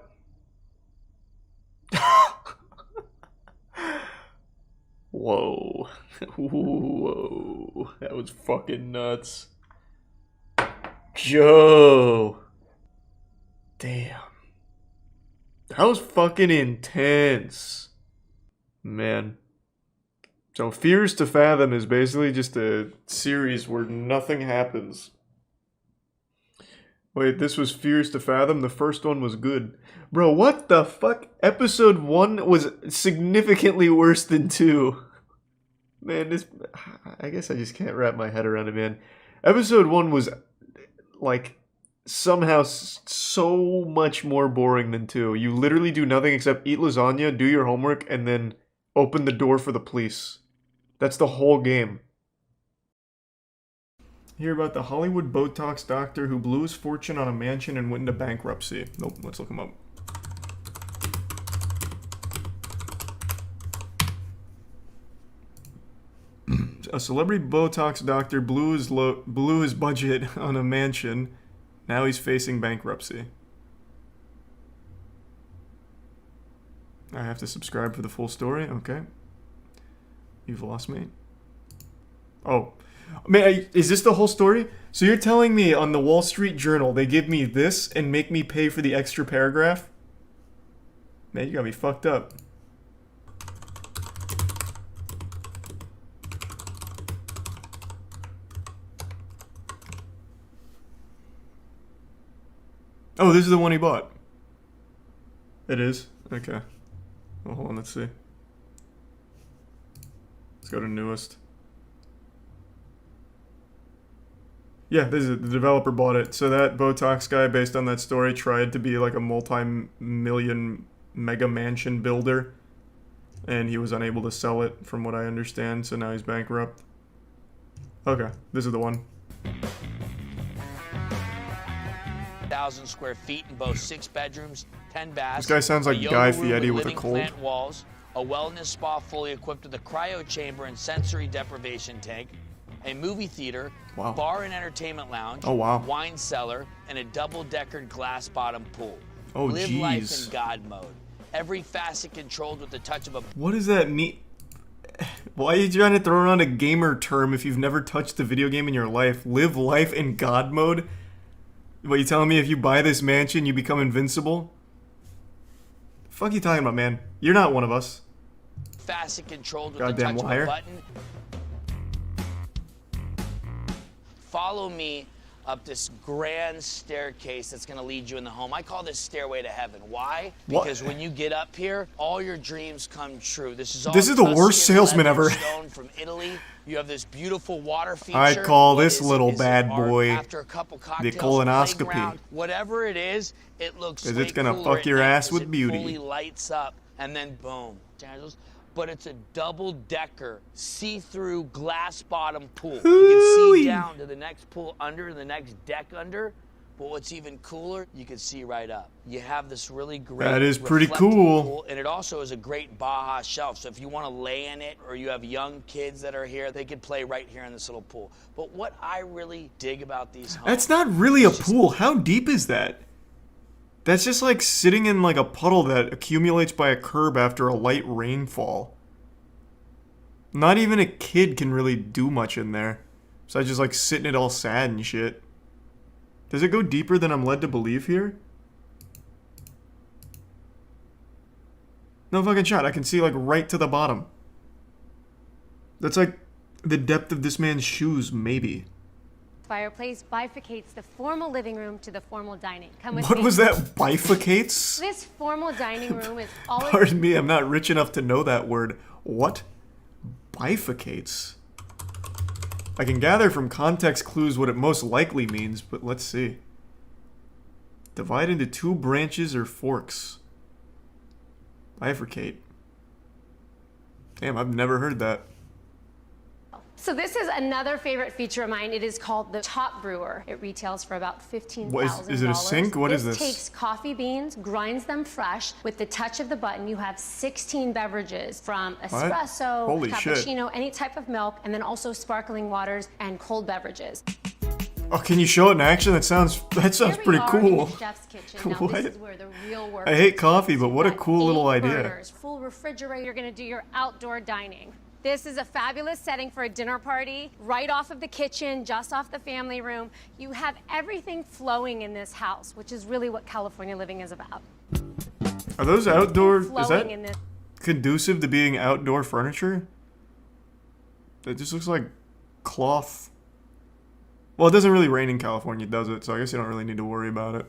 Whoa. Whoa. That was fucking nuts. Joe. Damn. That was fucking intense. Man. So Fears to Fathom is basically just a series where nothing happens. Wait, this was Fears to Fathom? The first one was good. Bro, what the fuck? Episode 1 was significantly worse than 2. Man, this... I guess I just can't wrap my head around it, man. Episode 1 was, like, somehow so much more boring than 2. You literally do nothing except eat lasagna, do your homework, and then open the door for the police. That's the whole game. Hear about the Hollywood Botox doctor who blew his fortune on a mansion and went into bankruptcy. Nope, let's look him up. A celebrity Botox doctor blew his budget on a mansion. Now he's facing bankruptcy. I have to subscribe for the full story? Okay. You've lost me. Oh. Man, is this the whole story? So you're telling me on the Wall Street Journal they give me this and make me pay for the extra paragraph? Man, you got me fucked up. Oh, this is the one he bought. It is? Okay. Well, hold on, let's see. Let's go to newest. Yeah, this is it. The developer bought it. So that Botox guy, based on that story, tried to be like a multi-million mega mansion builder. And he was unable to sell it, from what I understand, so now he's bankrupt. Okay, this is the one. 1,000 square feet in both 6 bedrooms, 10 baths. This guy sounds like Guy Fieri with a living cold. plant walls, a wellness spa fully equipped with a cryo chamber and sensory deprivation tank, a movie theater, Wow. bar and entertainment lounge, Oh, wow. wine cellar, and a double-deckered glass-bottom pool. Oh, Live life jeez. in God mode. Every facet controlled with the touch of a... What does that mean? Why are you trying to throw around a gamer term if you've never touched a video game in your life? Live life in God mode? What, you telling me if you buy this mansion, you become invincible? The fuck you talking about, man? You're not one of us. Facet controlled with Goddamn the touch liar. of a button. Follow me up this grand staircase that's going to lead you in the home. I call this stairway to heaven. Why? What? Because when you get up here, all your dreams come true. This is all This is the worst Tuscan salesman leather ever. stone from Italy. You have this beautiful water feature. I call What this is it? little Is it bad art? boy After a couple the cocktails, colonoscopy. playground, whatever it is, it looks 'Cause way it's gonna cooler fuck at your night ass 'cause with it beauty. fully lights up, and then boom. But it's a double-decker, see-through glass-bottom pool. You can Hooey. see down to the next pool under and the next deck under. But what's even cooler, you can see right up. You have this really great That is pretty reflective cool. pool, and it also is a great Baja shelf. So if you want to lay in it, or you have young kids that are here, they could play right here in this little pool. But what I really dig about these homes, That's not really a pool. How deep is that? That's just like sitting in like a puddle that accumulates by a curb after a light rainfall. Not even a kid can really do much in there. So I just like sit in it all sad and shit. Does it go deeper than I'm led to believe here? No fucking shot. I can see like right to the bottom. That's like the depth of this man's shoes, maybe. Fireplace bifurcates the formal living room to the formal dining. Come with What me. was that? Bifurcates? This formal dining room is all. Pardon me, I'm not rich enough to know that word. What? Bifurcates? I can gather from context clues what it most likely means, but let's see. Divide into two branches or forks. Bifurcate. Damn, I've never heard that. So this is another favorite feature of mine. It is called the Top Brewer. It retails for about $15,000. What is it a sink? What is this? This takes coffee beans, grinds them fresh. With the touch of the button, you have 16 beverages from espresso, Holy shit. cappuccino, any type of milk, and then also sparkling waters and cold beverages. Oh, can you show it in action? That sounds Here we pretty are cool. in the chef's kitchen. Now, What? this is where the real work I hate takes coffee, place. but what a You've got cool little 8 idea. burners, full refrigerator. You're gonna do your outdoor dining. This is a fabulous setting for a dinner party, right off of the kitchen, just off the family room. You have everything flowing in this house, which is really what California living is about. Are those outdoor? Is Flowing that in this. conducive to being outdoor furniture? It just looks like cloth. Well, it doesn't really rain in California, does it? So I guess you don't really need to worry about it.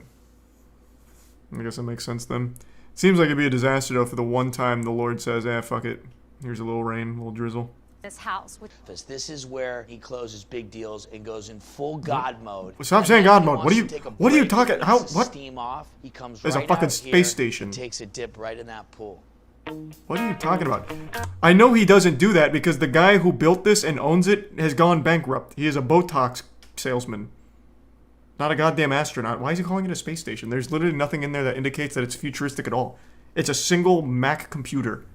I guess that makes sense then. Seems like it'd be a disaster though for the one time the Lord says, fuck it. Here's a little rain, a little drizzle. This house. This is where he closes big deals and goes in full God mode. Stop And saying then God he mode. wants What are to you? take a What are you break, talking? he How? lets the What? steam off. He comes There's a right fucking out space here station. and takes a dip right in that pool. What are you talking about? I know he doesn't do that because the guy who built this and owns it has gone bankrupt. He is a Botox salesman. Not a goddamn astronaut. Why is he calling it a space station? There's literally nothing in there that indicates that it's futuristic at all. It's a single Mac computer.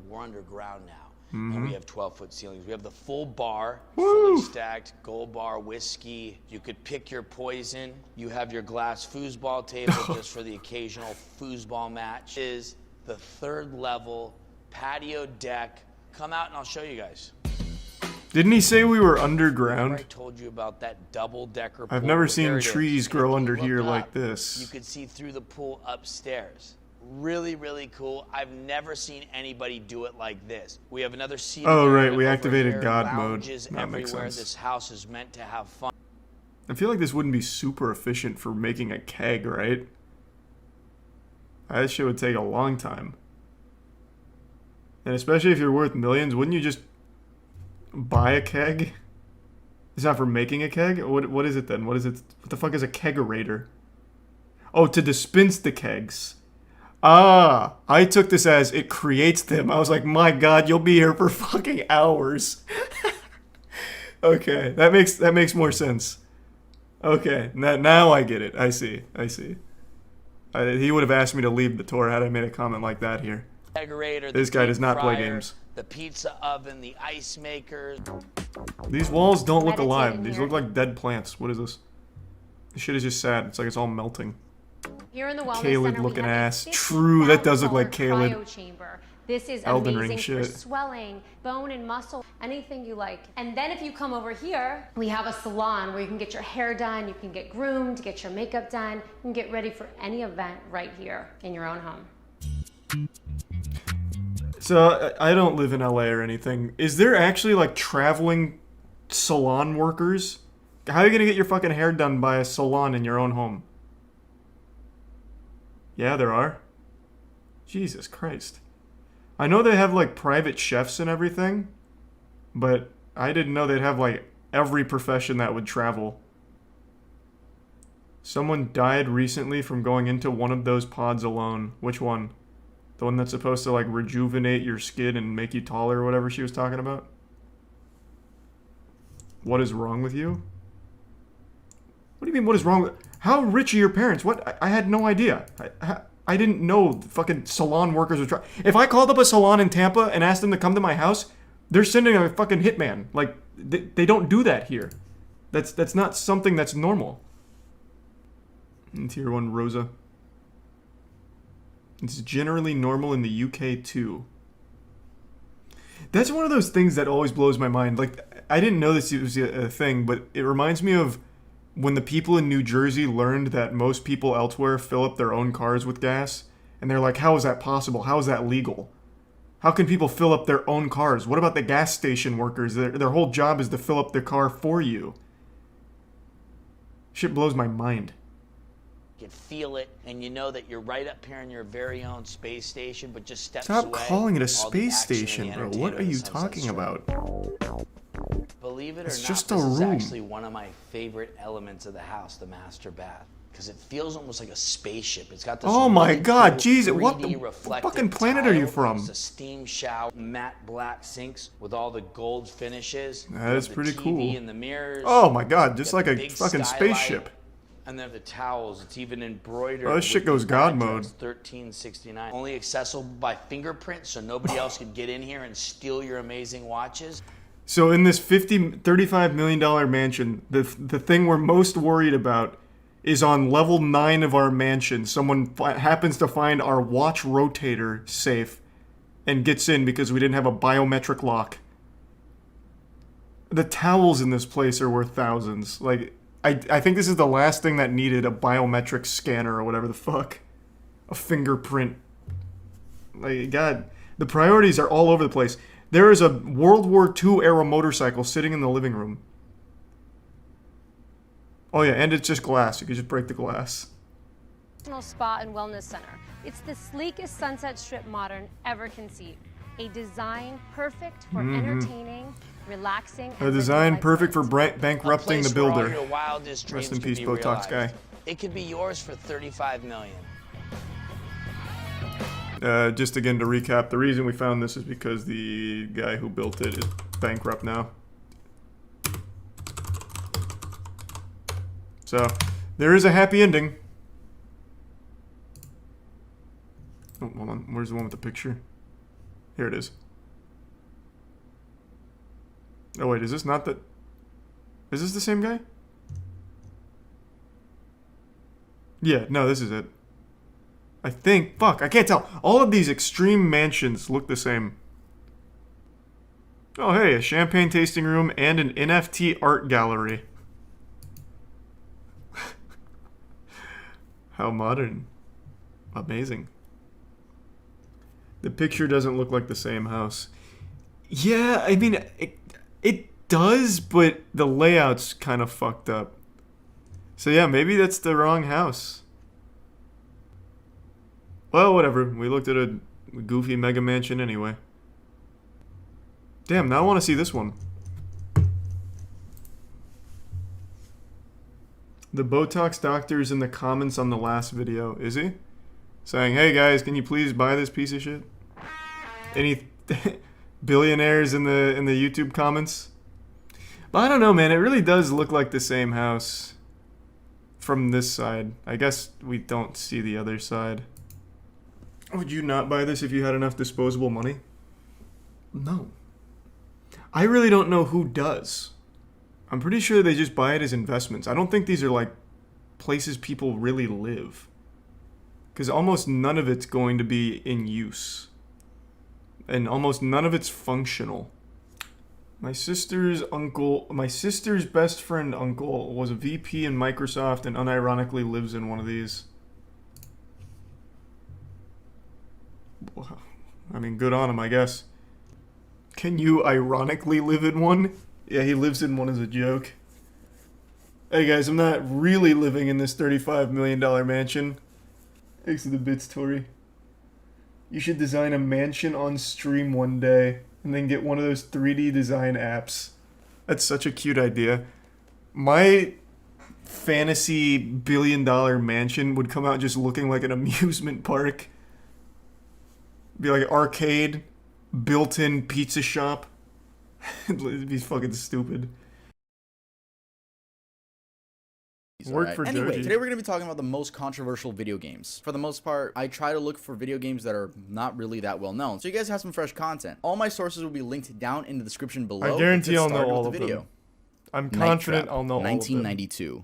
We're underground now. Mhm. And we have 12-foot ceilings. We have the full bar, fully stacked, gold bar, whiskey. You could pick your poison. You have your glass foosball table just for the occasional foosball match. Is the 3rd level patio deck. Come out and I'll show you guys. Didn't he say we were I underground? told you about that double-decker pool. I've never There seen it is. trees And grow if you under look here up, like this. You could see through the pool upstairs. Really, really cool. I've never seen anybody do it like this. We have another seat. Oh, right, we activated God mode. Lounges That makes everywhere. sense. This house is meant to have fun. I feel like this wouldn't be super efficient for making a keg, right? That shit would take a long time. And especially if you're worth millions, wouldn't you just buy a keg? It's not for making a keg? What is it then? What is it? What the fuck is a kegerator? Oh, to dispense the kegs. Ah, I took this as it creates them. I was like, my god, you'll be here for fucking hours. Okay, that makes more sense. Okay, now I get it. I see. He would have asked me to leave the tour had I made a comment like that here. Kegerator, This the guy deep does not play fryer, games. The pizza oven, the ice maker. These walls don't look Meditate alive. in These here. look like dead plants. What is this? This shit is just sad. It's like it's all melting. Here in the wellness Caleb center, we looking have a ass. True, that does look like $50,000 Caleb. cryo chamber. This is Elden amazing Ring for shit. swelling, bone and muscle, anything you like. And then if you come over here, we have a salon where you can get your hair done, you can get groomed, get your makeup done, you can get ready for any event right here in your own home. So I don't live in LA or anything. Is there actually like traveling salon workers? How are you gonna get your fucking hair done by a salon in your own home? Yeah, there are. Jesus Christ. I know they have like private chefs and everything, but I didn't know they'd have like every profession that would travel. Someone died recently from going into one of those pods alone. Which one? The one that's supposed to like rejuvenate your skin and make you taller or whatever she was talking about? What is wrong with you? What do you mean what is wrong with... How rich are your parents? What? I had no idea. I didn't know the fucking salon workers would try. If I called up a salon in Tampa and asked them to come to my house, they're sending a fucking hitman. Like, they don't do that here. That's not something that's normal. And tier 1 Rosa. It's generally normal in the UK too. That's one of those things that always blows my mind. Like, I didn't know this was a thing, but it reminds me of when the people in New Jersey learned that most people elsewhere fill up their own cars with gas. And they're like, how is that possible? How is that legal? How can people fill up their own cars? What about the gas station workers? Their whole job is to fill up their car for you. Shit blows my mind. You can feel it, and you know that you're right up here in your very own space station, but just steps Stop away. calling it a all the space action and station, the bro. What entertainment are you of the Sunset talking Strip. about? Believe it or It's not, just a this is room. actually one of my favorite elements of the house, the master bath. Because it feels almost like a spaceship. It's got this Oh my really god, cool Jesus, what 3D the reflective fucking planet are you tile. from? It's a steam shower, matte black sinks with all the gold finishes. That is pretty TV cool. and the mirrors. Oh my god, You just got like the a big fucking skylight. spaceship. And then the towels, it's even embroidered. Oh, this shit with goes the God backdrops, mode. $13.69. Only accessible by fingerprint, so nobody else can get in here and steal your amazing watches. So in this $35 million mansion, the thing we're most worried about is on level 9 of our mansion. Someone happens to find our watch rotator safe and gets in because we didn't have a biometric lock. The towels in this place are worth thousands. Like, I think this is the last thing that needed a biometric scanner or whatever the fuck. A fingerprint. Like, God, the priorities are all over the place. There is a World War II era motorcycle sitting in the living room. Oh yeah, and it's just glass. You can just break the glass. Spa and Wellness Center. It's the sleekest Sunset Strip modern ever conceived. A design perfect for entertaining, relaxing, A and design living perfect for life bankrupting the Place where all builder. your wildest Rest dreams in can peace, be Botox realized. guy. It could be yours for $35 million. Just again to recap, the reason we found this is because the guy who built it is bankrupt now. So, there is a happy ending. Oh, hold on. Where's the one with the picture? Here it is. Oh wait, is this not the... Is this the same guy? Yeah, no, this is it. I think. Fuck, I can't tell. All of these extreme mansions look the same. Oh hey, a champagne tasting room and an NFT art gallery. How modern. Amazing. The picture doesn't look like the same house. Yeah, I mean, it does, but the layout's kind of fucked up. So yeah, maybe that's the wrong house. Well, whatever. We looked at a goofy mega mansion anyway. Damn, now I want to see this one. The Botox doctor's in the comments on the last video, is he? Saying, hey guys, can you please buy this piece of shit? Any billionaires in the YouTube comments? But I don't know, man. It really does look like the same house from this side. I guess we don't see the other side. Would you not buy this if you had enough disposable money? No. I really don't know who does. I'm pretty sure they just buy it as investments. I don't think these are like places people really live. Because almost none of it's going to be in use. And almost none of it's functional. My sister's best friend uncle was a VP in Microsoft and unironically lives in one of these. I mean, good on him, I guess. Can you ironically live in one? Yeah, he lives in one as a joke. Hey guys, I'm not really living in this $35 million mansion. Thanks to the bits, Tori. You should design a mansion on stream one day and then get one of those 3D design apps. That's such a cute idea. My fantasy billion-dollar mansion would come out just looking like an amusement park. Be like arcade, built-in pizza shop. It'd be fucking stupid. Work for Anyway, Joji. today we're going to be talking about the most controversial video games. For the most part, I try to look for video games that are not really that well known, so you guys have some fresh content. All my sources will be linked down in the description below. I guarantee I'll Let's start know with all the of video. them. I'm Night confident Trap, I'll know all of them. 1992.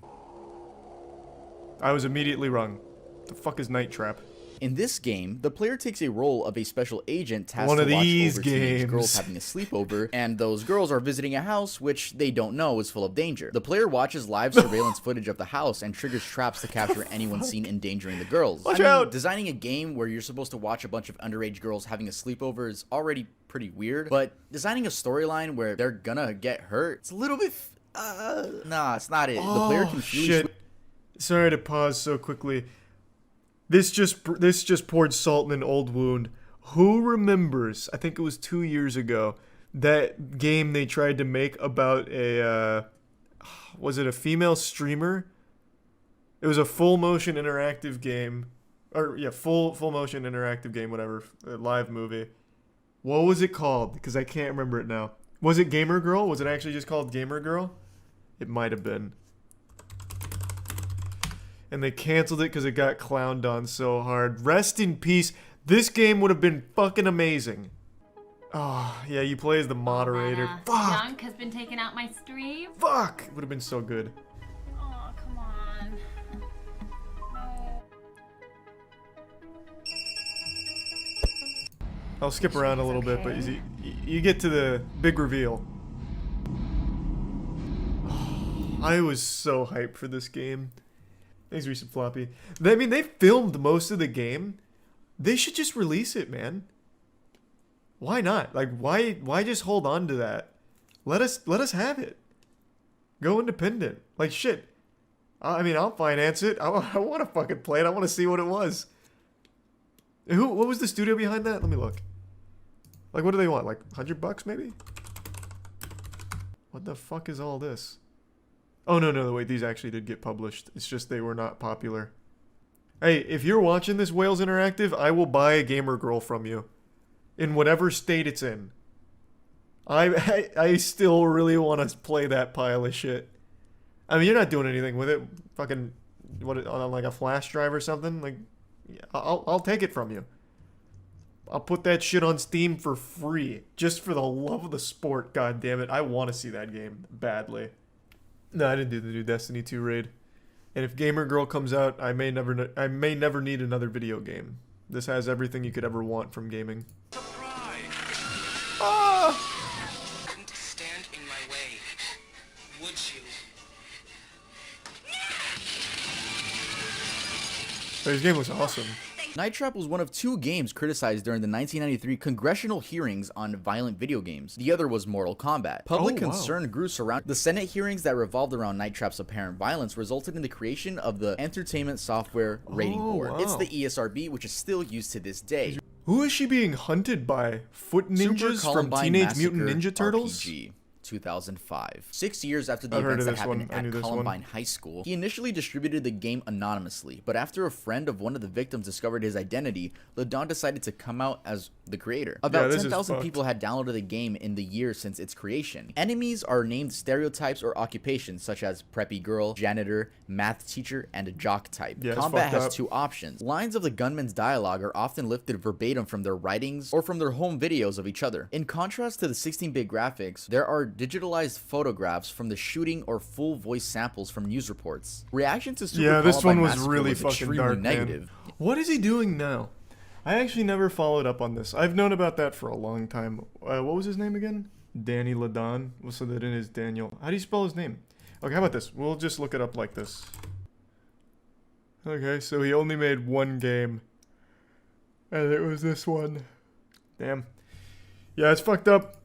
I was immediately wrong. The fuck is Night Trap? In this game, the player takes a role of a special agent tasked One to of watch these over teenage games. girls having a sleepover, and those girls are visiting a house which they don't know is full of danger. The player watches live surveillance footage of the house and triggers traps to capture anyone seen endangering the girls. Watch out! Designing a game where you're supposed to watch a bunch of underage girls having a sleepover is already pretty weird, but designing a storyline where they're gonna get hurt, it's a little bit... nah, it's not it. The player can freely shit. Sorry to pause so quickly. This just poured salt in an old wound. Who remembers, I think it was 2 years ago, that game they tried to make about a, was it a female streamer? It was a full motion interactive game. Or, yeah, full motion interactive game, whatever. A live movie. What was it called? Because I can't remember it now. Was it Gamer Girl? Was it actually just called Gamer Girl? It might have been. And they canceled it because it got clowned on so hard. Rest in peace. This game would have been fucking amazing. Oh, yeah, you play as the moderator. Fuck! Dung has been taking out my stream. Fuck! Would have been so good. Oh, come on. No. I'll skip around a little bit, but you get to the big reveal. I was so hyped for this game. Thanks, recent floppy. I mean, they filmed most of the game. They should just release it, man. Why not? Like, why just hold on to that? Let us have it. Go independent. Like, shit. I mean, I'll finance it. I want to fucking play it. I want to see what it was. What was the studio behind that? Let me look. Like, what do they want? Like, $100 maybe? What the fuck is all this? Oh, no, wait, these actually did get published. It's just they were not popular. Hey, if you're watching this Whales Interactive, I will buy a Gamer Girl from you. In whatever state it's in. I still really want to play that pile of shit. I mean, you're not doing anything with it. Fucking, what, on like a flash drive or something? Like, I'll take it from you. I'll put that shit on Steam for free. Just for the love of the sport, god damn it. I want to see that game badly. No, I didn't do the new Destiny 2 raid. And if Gamer Girl comes out, I may never need another video game. This has everything you could ever want from gaming. Couldn't stand in my way, would you? This game looks awesome. Night Trap was one of 2 games criticized during the 1993 congressional hearings on violent video games. The other was Mortal Kombat. Public concern grew surrounding the Senate hearings that revolved around Night Trap's apparent violence resulted in the creation of the Entertainment Software Rating Board. It's the ESRB, which is still used to this day. Who is she being hunted by? Foot ninjas from Teenage Mutant Ninja Turtles? RPG. 2005. 6 years after the I've heard events of that this one. happened I knew at this one. Columbine High School, he initially distributed the game anonymously, but after a friend of one of the victims discovered his identity, LeDon decided to come out as the creator. About 10,000 people had downloaded the game in the year since its creation. Enemies are named stereotypes or occupations such as preppy girl, janitor, math teacher, and a jock type. Yeah, Combat has 2 options. Lines of the gunman's dialogue are often lifted verbatim from their writings or from their home videos of each other. In contrast to the 16-bit graphics, there are digitalized photographs from the shooting or full voice samples from news reports. Reaction to Super this one Columbine was Massacre really was fucking extremely dark, negative. man. What is he doing now? I actually never followed up on this. I've known about that for a long time. What was his name again? Danny LeDon. So that it is Daniel. How do you spell his name? Okay, how about this? We'll just look it up like this. Okay, so he only made 1 game. And it was this one. Damn. Yeah, it's fucked up.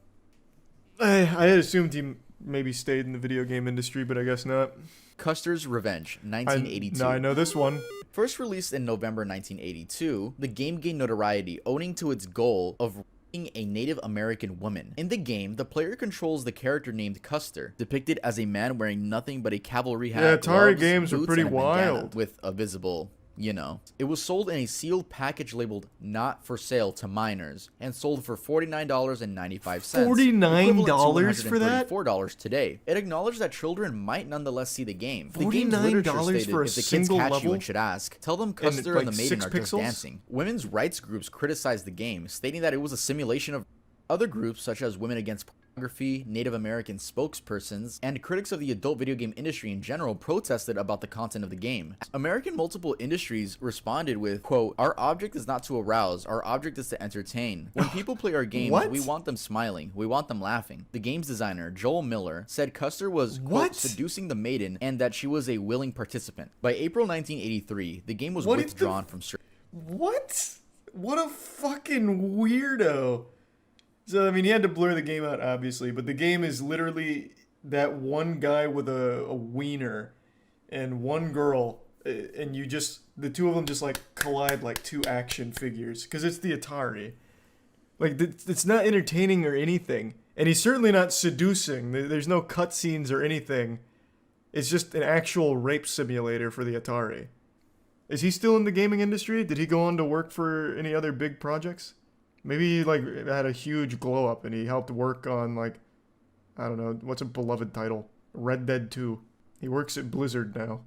I had assumed he maybe stayed in the video game industry, but I guess not. Custer's Revenge, 1982. I know this one. First released in November 1982, the game gained notoriety owing to its goal of being a Native American woman. In the game, the player controls the character named Custer, depicted as a man wearing nothing but a cavalry hat, Yeah, Atari gloves, games are boots, pretty and a bandana wild. with a visible you know. It was sold in a sealed package labeled "Not for Sale" to minors and sold for $49.95. $49 for that? $4 today. It acknowledged that children might nonetheless see the game. The game's $49 literature stated, for a if the kids single catch you level? and should ask, tell them Custer and, like, the maiden 6 are pixels? just dancing. Women's rights groups criticized the game, stating that it was a simulation of other groups such as Women Against Pornography, Native American spokespersons, and critics of the adult video game industry in general protested about the content of the game. American Multiple Industries responded with, quote, "Our object is not to arouse, our object is to entertain. When people play our games, we want them smiling, we want them laughing." The game's designer, Joel Miller, said Custer was, quote, "seducing the maiden and that she was a willing participant." By April 1983, the game was withdrawn from What? What a fucking weirdo. So, I mean, he had to blur the game out, obviously, but the game is literally that one guy with a wiener and one girl, and you just, the two of them just, like, collide like two action figures, because it's the Atari. Like, it's not entertaining or anything, and he's certainly not seducing. There's no cutscenes or anything. It's just an actual rape simulator for the Atari. Is he still in the gaming industry? Did he go on to work for any other big projects? Maybe he, like, had a huge glow up and he helped work on, like, I don't know, what's a beloved title? Red Dead 2. He works at Blizzard now.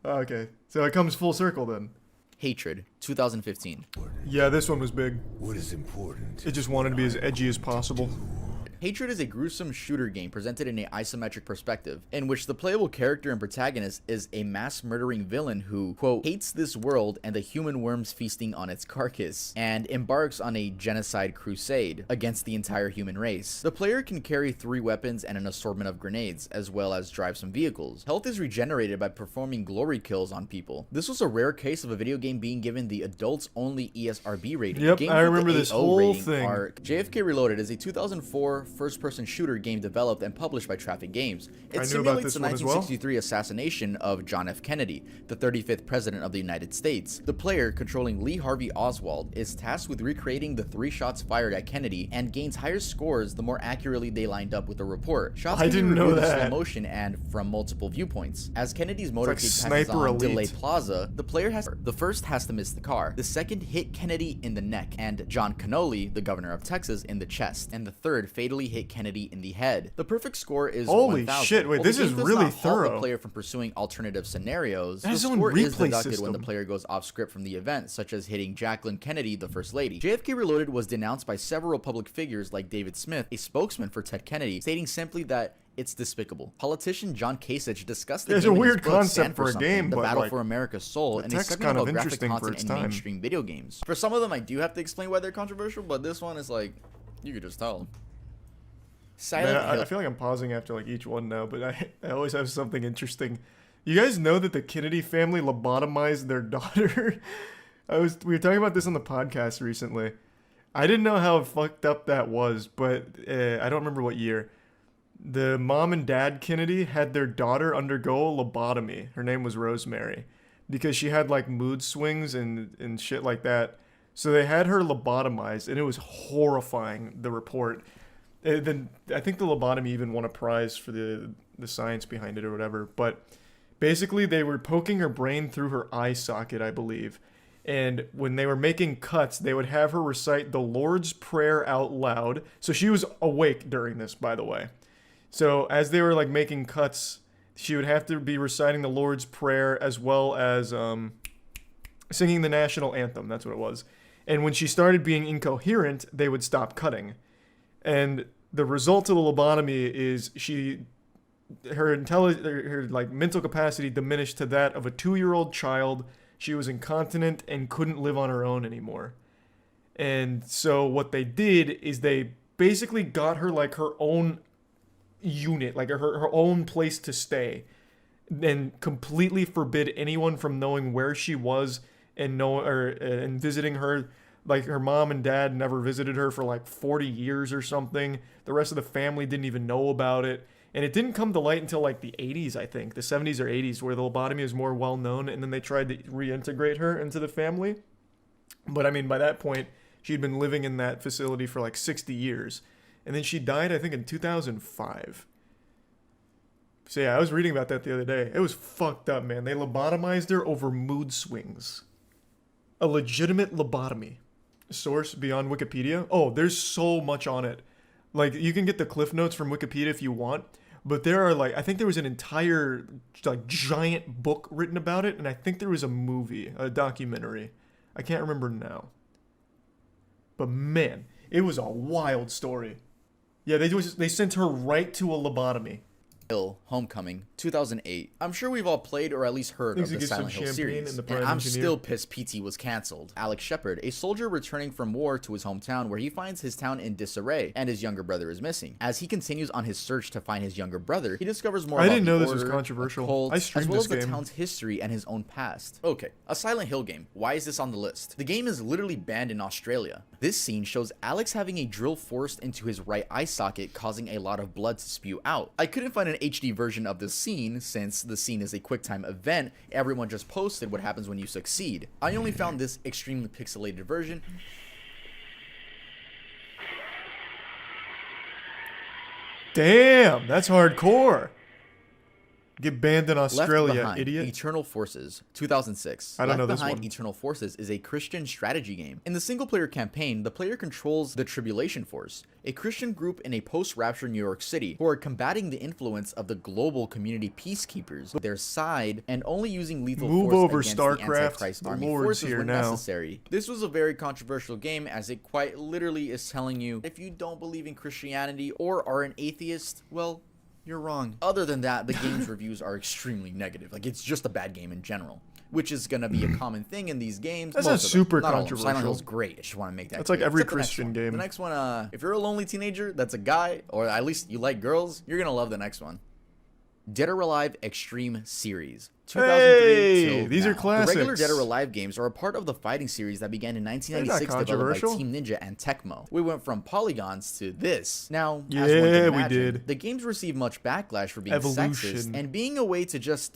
Okay. So it comes full circle then. Hatred, 2015. Yeah, this one was big. What is important? It just wanted to be as edgy as possible. Hatred is a gruesome shooter game presented in an isometric perspective, in which the playable character and protagonist is a mass-murdering villain who, quote, "hates this world and the human worms feasting on its carcass," and embarks on a genocide crusade against the entire human race. The player can carry 3 weapons and an assortment of grenades, as well as drive some vehicles. Health is regenerated by performing glory kills on people. This was a rare case of a video game being given the adults-only ESRB rating. Yep, Games I with remember the this AO whole rating thing. are JFK Reloaded is a 2004 first-person shooter game developed and published by Traffic Games. It simulates the 1963 assassination of John F. Kennedy, the 35th President of the United States. The player, controlling Lee Harvey Oswald, is tasked with recreating the 3 shots fired at Kennedy and gains higher scores the more accurately they lined up with the report. Shots can be reviewed in slow motion and from multiple viewpoints. As Kennedy's motorcade passes on Delay Plaza, the first has to miss the car, the second hit Kennedy in the neck and John Cannoli, the governor of Texas, in the chest, and the third fatally hit Kennedy in the head. The perfect score is Holy 1,000. shit, wait, this is really Halt thorough. the player from pursuing alternative scenarios. That The is on score is replay deducted system. when the player goes off script from the event, such as hitting Jacqueline Kennedy, the First Lady. JFK Reloaded was denounced by several public figures like David Smith, a spokesman for Ted Kennedy, stating simply that it's despicable. Politician John Kasich discussed the It's game a in his weird book, concept Stand for a Something, game, The but, Battle like, for America's Soul, the and he's tech's talking kind of about graphic interesting for content its in time. mainstream video games. For some of them, I do have to explain why they're controversial, but this one is like, you could just tell. Silent Man, Hill. I feel like I'm pausing after like each one now, but I always have something interesting. You guys know that the Kennedy family lobotomized their daughter? We were talking about this on the podcast recently. I didn't know how fucked up that was, but I don't remember what year. The mom and dad Kennedy had their daughter undergo a lobotomy. Her name was Rosemary, because she had like mood swings and shit like that. So they had her lobotomized, and it was horrifying, the report. Then I think the lobotomy even won a prize for the science behind it or whatever. But basically, they were poking her brain through her eye socket, I believe. And when they were making cuts, they would have her recite the Lord's Prayer out loud. So she was awake during this, by the way. So as they were like making cuts, she would have to be reciting the Lord's Prayer as well as singing the national anthem. That's what it was. And when she started being incoherent, they would stop cutting. And the result of the lobotomy is her like mental capacity diminished to that of a 2-year-old child. She was incontinent and couldn't live on her own anymore. And so what they did is they basically got her like her own unit, like her own place to stay, and completely forbid anyone from knowing where she was and visiting her. Like, her mom and dad never visited her for like 40 years or something. The rest of the family didn't even know about it. And it didn't come to light until like the 80s, I think. The 70s or 80s, where the lobotomy was more well known. And then they tried to reintegrate her into the family. But I mean, by that point, she'd been living in that facility for like 60 years. And then she died, I think, in 2005. So yeah, I was reading about that the other day. It was fucked up, man. They lobotomized her over mood swings. A legitimate lobotomy. Source beyond Wikipedia. Oh, there's so much on it. Like, you can get the cliff notes from Wikipedia if you want, but there are, like, I think there was an entire, like, giant book written about it, and I think there was a movie, a documentary. I can't remember now. But man, it was a wild story. Yeah, they sent her right to a lobotomy. Homecoming, 2008. I'm sure we've all played or at least heard of the Silent Hill series, and I'm still pissed PT was cancelled. Alex Shepard, a soldier returning from war to his hometown where he finds his town in disarray and his younger brother is missing. As he continues on his search to find his younger brother, he discovers more about the this order, was controversial. Cult, I streamed as well this as the game. town's history and his own past. Okay, a Silent Hill game. Why is this on the list? The game is literally banned in Australia. This scene shows Alex having a drill forced into his right eye socket, causing a lot of blood to spew out. I couldn't find an HD version of the scene since the scene is a QuickTime event. Everyone just posted what happens when you succeed. I only found this extremely pixelated version. Damn, that's hardcore. Get banned in Australia, Left Behind, idiot. Eternal Forces, 2006. I don't know Left this Behind, one. Eternal Forces is a Christian strategy game. In the single-player campaign, the player controls the Tribulation Force, a Christian group in a post-rapture New York City who are combating the influence of the global community peacekeepers with their side and only using lethal Move force over, against StarCraft. the Antichrist The army Lord's forces here when now. necessary. This was a very controversial game as it quite literally is telling you if you don't believe in Christianity or are an atheist, well, you're wrong. Other than that, the game's reviews are extremely negative. Like, it's just a bad game in general, which is going to be a common thing in these games. That's Most not of them. super Not all of them. controversial. Silent Hill's great. I just want to make that That's clear. like every Except the next Christian one. game. The next one, if you're a lonely teenager that's a guy, or at least you like girls, you're going to love the next one. Dead or Alive Extreme Series. 2003 Hey, till these are now. The regular classics. Dead or Alive games are a part of the fighting series that began in 1996, developed by controversial. Team Ninja and Tecmo. We went from polygons to this. Now, as one Yeah, can we imagine, did. the games received much backlash for being Evolution. sexist and being a way to just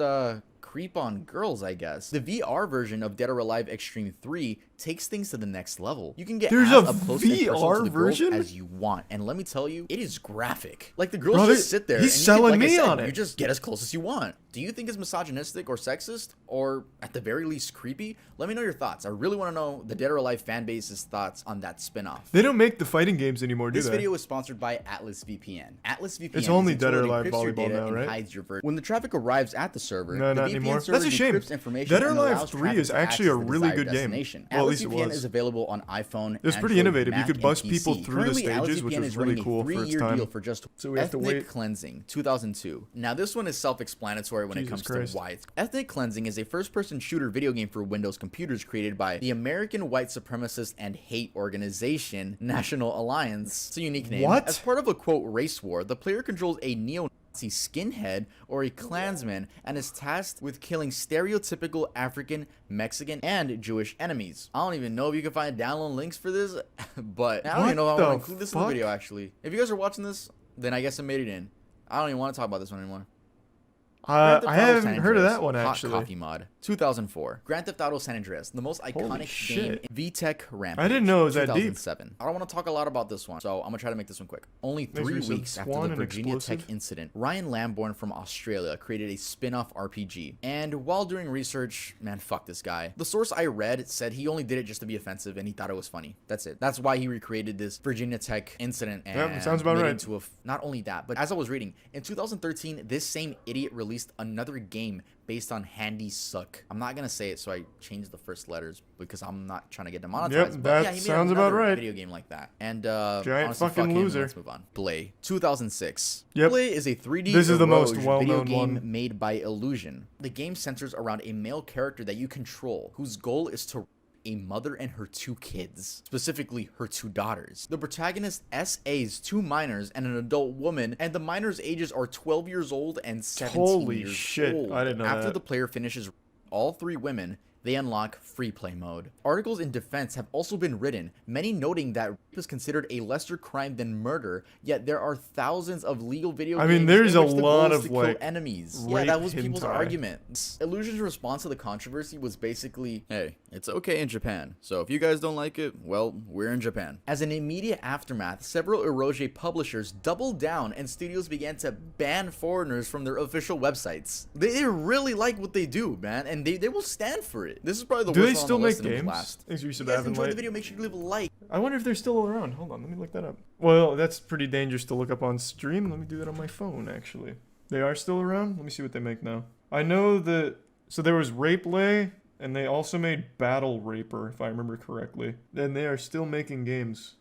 creep on girls, I guess. The VR version of Dead or Alive Extreme 3 takes things to the next level. You can get There's as a up close and personal VR to the girls version? as you want, and let me tell you, it is graphic. Like, the girls Bro, just sit there. he's and you selling can, like I me said, on it. You just get as close as you want. Do you think it's misogynistic or sexist, or at the very least creepy? Let me know your thoughts. I really want to know the Dead or Alive fan base's thoughts on that spin-off. They don't make the fighting games anymore, do This they? video is sponsored by Atlas VPN. Atlas VPN It's only is a Dead or tool that Alive encrypts your Volleyball data now, and right? hides your when the traffic arrives at the server, No, the not VPN anymore. server That's a shame. decrypts information Dead or and Alive allows 3 traffic is to actually a access the really desired good game. destination. Well, at Atlas least it VPN was. is available on iPhone, It was pretty Android, innovative. You Mac, could and bust PC. people through the Currently, Atlas stages, which VPN was is really running a cool for its 3-year time. deal for just So we have to Ethnic wait. Cleansing, 2002. Now, this one is self-explanatory when it Jesus comes Christ. to why it's Ethnic Cleansing is a first-person shooter video game for Windows computers created by the American White Supremacist and Hate Organization, National Alliance. It's a unique name. What? As part of a, quote, race war, the player controls a neo-Nazi skinhead or a Klansman and is tasked with killing stereotypical African, Mexican, and Jewish enemies. I don't even know if you can find download links for this, but I don't even know if I want to include this in the video, actually. If you guys are watching this, then I guess I made it in. I don't even want to talk about this one anymore. Grand Theft I Auto haven't San heard of Andreas that one, Hot actually. Coffee mod, 2004. Grand Theft Auto San Andreas, the most Holy iconic game shit. in VTech Rampage. I didn't know it was that deep. 2007. I don't want to talk a lot about this one, so I'm gonna try to make this one quick. Only Makes 3 me so weeks after Swan the and Virginia explosive. Tech incident, Ryan Lambourne from Australia created a spin-off RPG. And while doing research, man, fuck this guy. The source I read said he only did it just to be offensive and he thought it was funny. That's it. That's why he recreated this Virginia Tech incident and Yep, sounds about made it right. into not only that, but as I was reading, in 2013, this same idiot released another game based on Handy Suck. I'm not gonna say it, so I changed the first letters because I'm not trying to get demonetized. Yep, but that yeah, he made sounds about another right. video game like that. And Giant honestly, fucking fuck him, loser. Let's move on. Blay, 2006. Yep. Blay is a 3D This is the most Eroge well-known video game one. made by Illusion. The game centers around a male character that you control, whose goal is to a mother and her 2 kids, specifically her 2 daughters. The protagonist SA's 2 minors and an adult woman, and the minors' ages are 12 years old and 17 Holy years shit, old. I didn't know After that. the player finishes all 3 women, they unlock free play mode. Articles in defense have also been written, many noting that rape is considered a lesser crime than murder, yet there are thousands of legal video games. I mean, there's in a which the lot goal is of to kill like enemies. rape Yeah, that was people's hentai. argument. Illusion's response to the controversy was basically, hey, it's okay in Japan, so if you guys don't like it, well, we're in Japan. As an immediate aftermath, several eroge publishers doubled down and studios began to ban foreigners from their official websites. They really like what they do, man, and they will stand for it. This is probably the Do worst they one still on the make list and it was games? last. Thanks for If you guys enjoyed the Light. video, make sure you leave a like. I wonder if they're still around. Hold on, let me look that up. Well, that's pretty dangerous to look up on stream. Let me do that on my phone, actually. They are still around? Let me see what they make now. I know that... So there was Rapelay, and they also made Battle Raper, if I remember correctly. And they are still making games.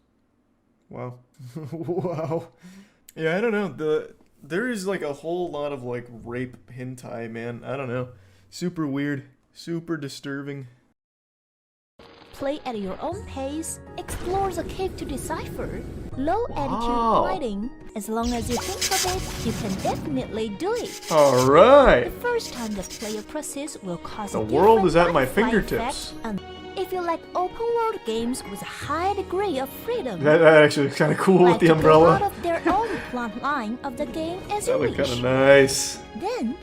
Wow. Wow. Yeah, I don't know. There is like a whole lot of like rape hentai, man. I don't know. Super weird. Super disturbing. Play at your own pace, explore the cave to decipher. Low attitude Wow. fighting. As long as you think of it, you can definitely do it. Alright. The first time the player presses will cause The a world is at my butterfly fingertips. effect, and if you like open world games with a high degree of freedom, That actually looks kind of cool with like the to go umbrella. out of their own plot line of the game as you That looked wish. kind of nice. Then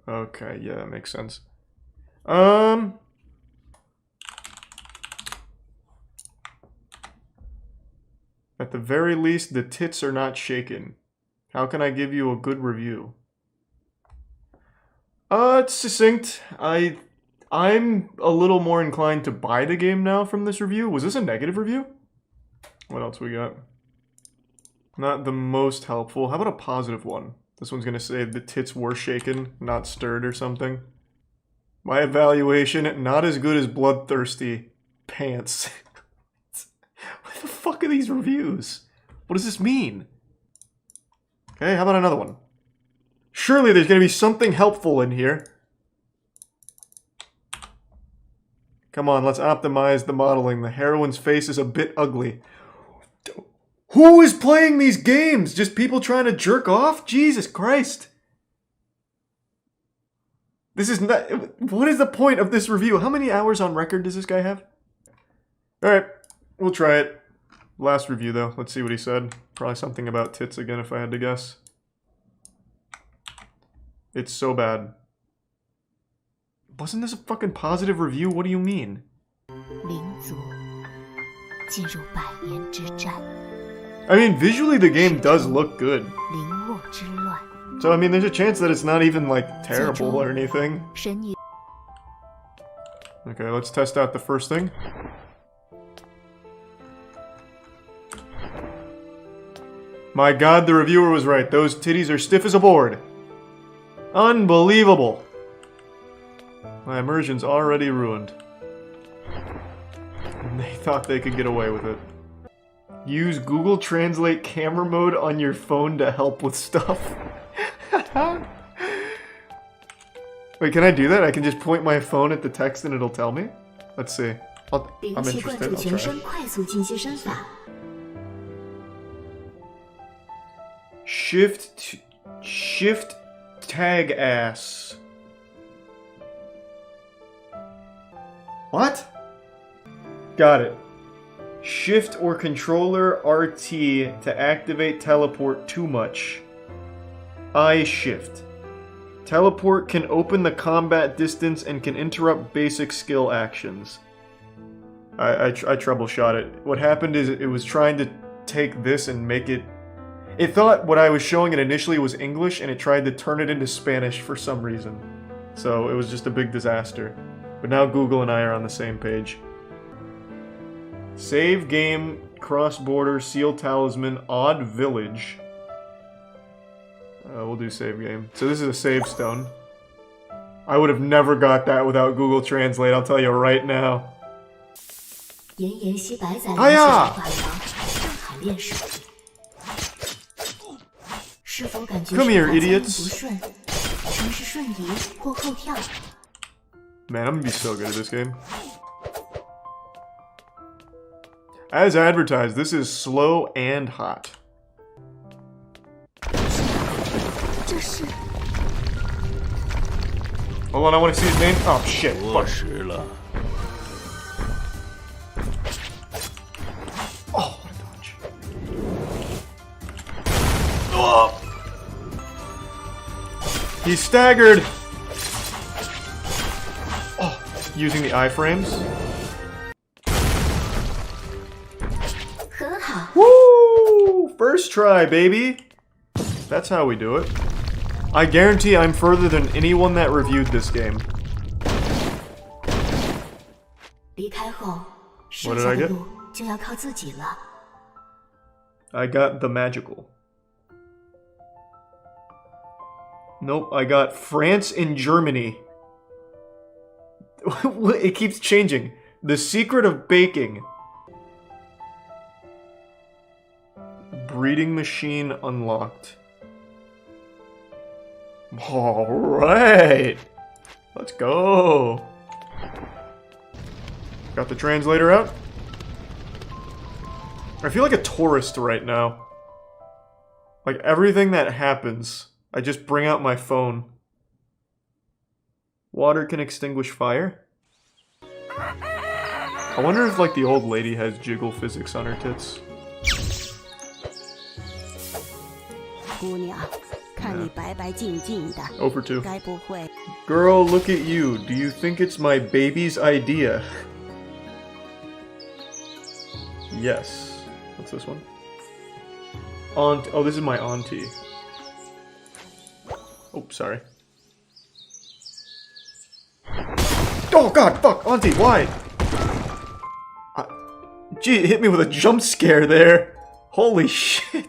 Okay, yeah, that makes sense. At the very least, the tits are not shaken. How can I give you a good review? It's succinct. I'm a little more inclined to buy the game now from this review. Was this a negative review? What else we got? Not the most helpful. How about a positive one? This one's gonna say the tits were shaken, not stirred or something. My evaluation, not as good as Bloodthirsty Pants. What the fuck are these reviews? What does this mean? Okay, how about another one? Surely there's gonna be something helpful in here. Come on, let's optimize the modeling. The heroine's face is a bit ugly. Who is playing these games? Just people trying to jerk off? Jesus Christ. This is not... What is the point of this review? How many hours on record does this guy have? Alright, we'll try it. Last review, though. Let's see what he said. Probably something about tits again, if I had to guess. It's so bad. Wasn't this a fucking positive review? What do you mean? I mean, visually the game does look good. So, I mean, there's a chance that it's not even, like, terrible or anything. Okay, let's test out the first thing. My god, the reviewer was right. Those titties are stiff as a board. Unbelievable. My immersion's already ruined. And they thought they could get away with it. Use Google Translate camera mode on your phone to help with stuff. Wait, can I do that? I can just point my phone at the text and it'll tell me? Let's see. I'm interested. I'll try. Shift tag ass. What? Got it. Shift or controller RT to activate teleport too much. I shift. Teleport can open the combat distance and can interrupt basic skill actions. I troubleshot it. What happened is it was trying to take this and make it... It thought what I was showing it initially was English and it tried to turn it into Spanish for some reason. So it was just a big disaster. But now Google and I are on the same page. Save game, cross-border, seal talisman, odd village. We'll do save game. So this is a save stone. I would have never got that without Google Translate, I'll tell you right now. Hiya! Come here, idiots. Man, I'm gonna be so good at this game. As advertised, this is slow and hot. Hold on, I want to see his name. Oh shit! Fuck. Oh, what a dodge! Oh. He's staggered. Oh, using the iframes. Woo! First try, baby. That's how we do it. I guarantee I'm further than anyone that reviewed this game. What did I get? I got the magical. Nope, I got France and Germany. It keeps changing. The secret of baking. Breeding machine unlocked. Alright! Let's go! Got the translator out. I feel like a tourist right now. Like everything that happens, I just bring out my phone. Water can extinguish fire? I wonder if like the old lady has jiggle physics on her tits. Over 2. Girl, look at you. Do you think it's my baby's idea? Yes. What's this one? Aunt. Oh, this is my auntie. Oh, sorry. Oh god, fuck, auntie, why? Gee, it hit me with a jump scare there. Holy shit.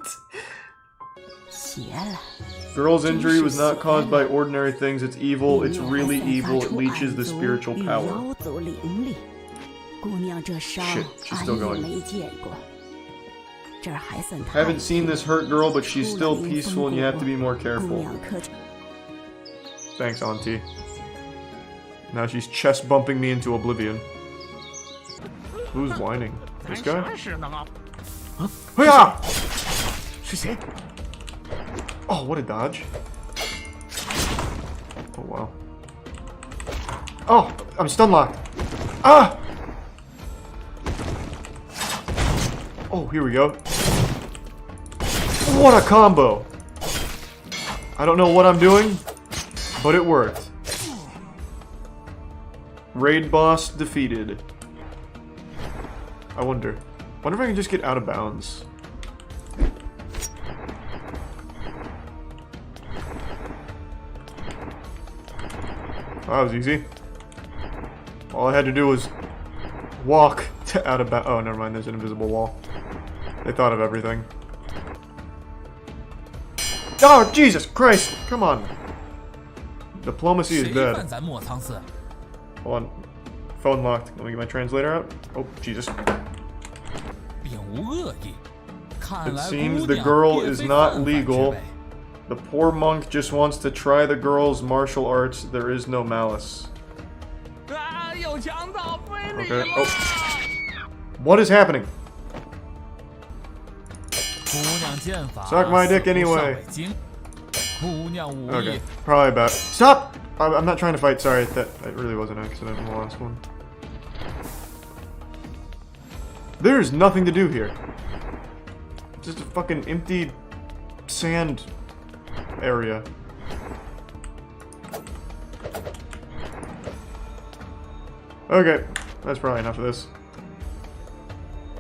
Girl's injury was not caused by ordinary things. It's evil. It's really evil. It leeches the spiritual power. Shit, she's still going. Haven't seen this hurt girl, but she's still peaceful and you have to be more careful. Thanks, auntie. Now she's chest bumping me into oblivion. Who's whining? This guy? Huh? Oh, what a dodge. Oh, wow. Oh, I'm stun locked. Ah! Oh, here we go. What a combo! I don't know what I'm doing, but it worked. Raid boss defeated. I wonder if I can just get out of bounds. Oh, that was easy. All I had to do was walk to out of bounds. Oh, never mind, there's an invisible wall. They thought of everything. Oh, Jesus Christ! Come on. Diplomacy is dead. Hold on. Phone locked. Let me get my translator out. Oh, Jesus. It seems the girl is not legal. The poor monk just wants to try the girl's martial arts. There is no malice. Okay. Oh. What is happening? Suck my dick anyway. Okay. Probably about. Stop! I'm not trying to fight. Sorry, that really was an accident in the last one. There's nothing to do here. Just a fucking empty sand area. Okay, that's probably enough of this.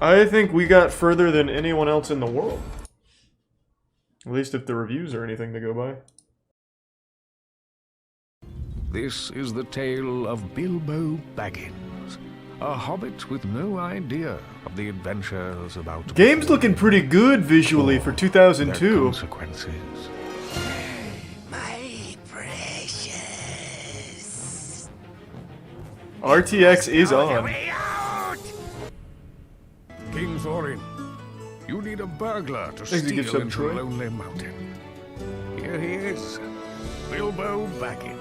I think we got further than anyone else in the world. At least if the reviews are anything to go by. This is the tale of Bilbo Baggins, a hobbit with no idea of the adventures about to Game's looking pretty good visually for 2002. consequences. RTX is on. King Thorin, you need a burglar to Thanks, you steal give into Troy. Lonely Mountain. Here he is, Bilbo Baggins.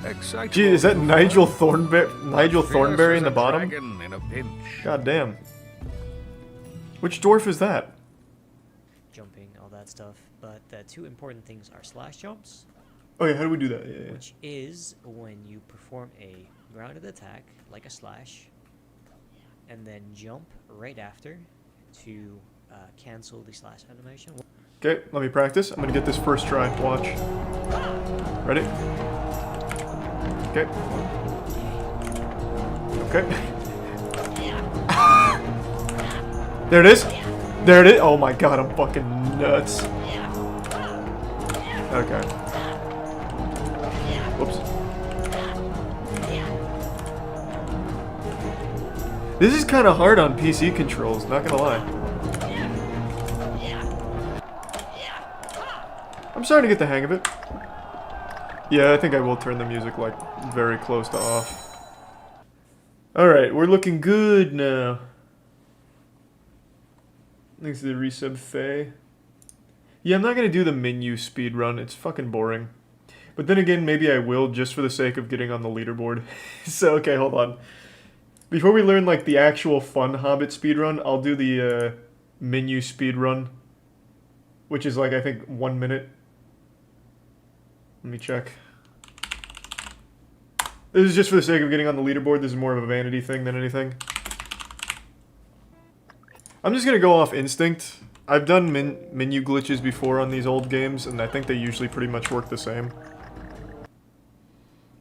Excitable Gee, is that Nigel Thornberry in the bottom? dragon in a pinch. God damn. Which dwarf is that? jumping, all that stuff. But the two important things are slash jumps. Oh yeah, how do we do that? Yeah, yeah. Which is when you perform a grounded attack, like a slash, and then jump right after to cancel the slash animation. Okay, let me practice. I'm gonna get this first try. Watch. Ready? Okay. Okay. There it is. There it is. Oh my god, I'm fucking nuts. Okay. Whoops. This is kind of hard on PC controls, not gonna lie. I'm starting to get the hang of it. Yeah, I think I will turn the music like very close to off. Alright, we're looking good now. Thanks to the resub Faye. Yeah, I'm not gonna do the menu speedrun, it's fucking boring. But then again, maybe I will just for the sake of getting on the leaderboard. So, okay, hold on. Before we learn like the actual fun Hobbit speedrun, I'll do the menu speedrun. Which is like, I think, 1 minute. Let me check. This is just for the sake of getting on the leaderboard. This is more of a vanity thing than anything. I'm just gonna go off instinct. I've done menu glitches before on these old games, and I think they usually pretty much work the same.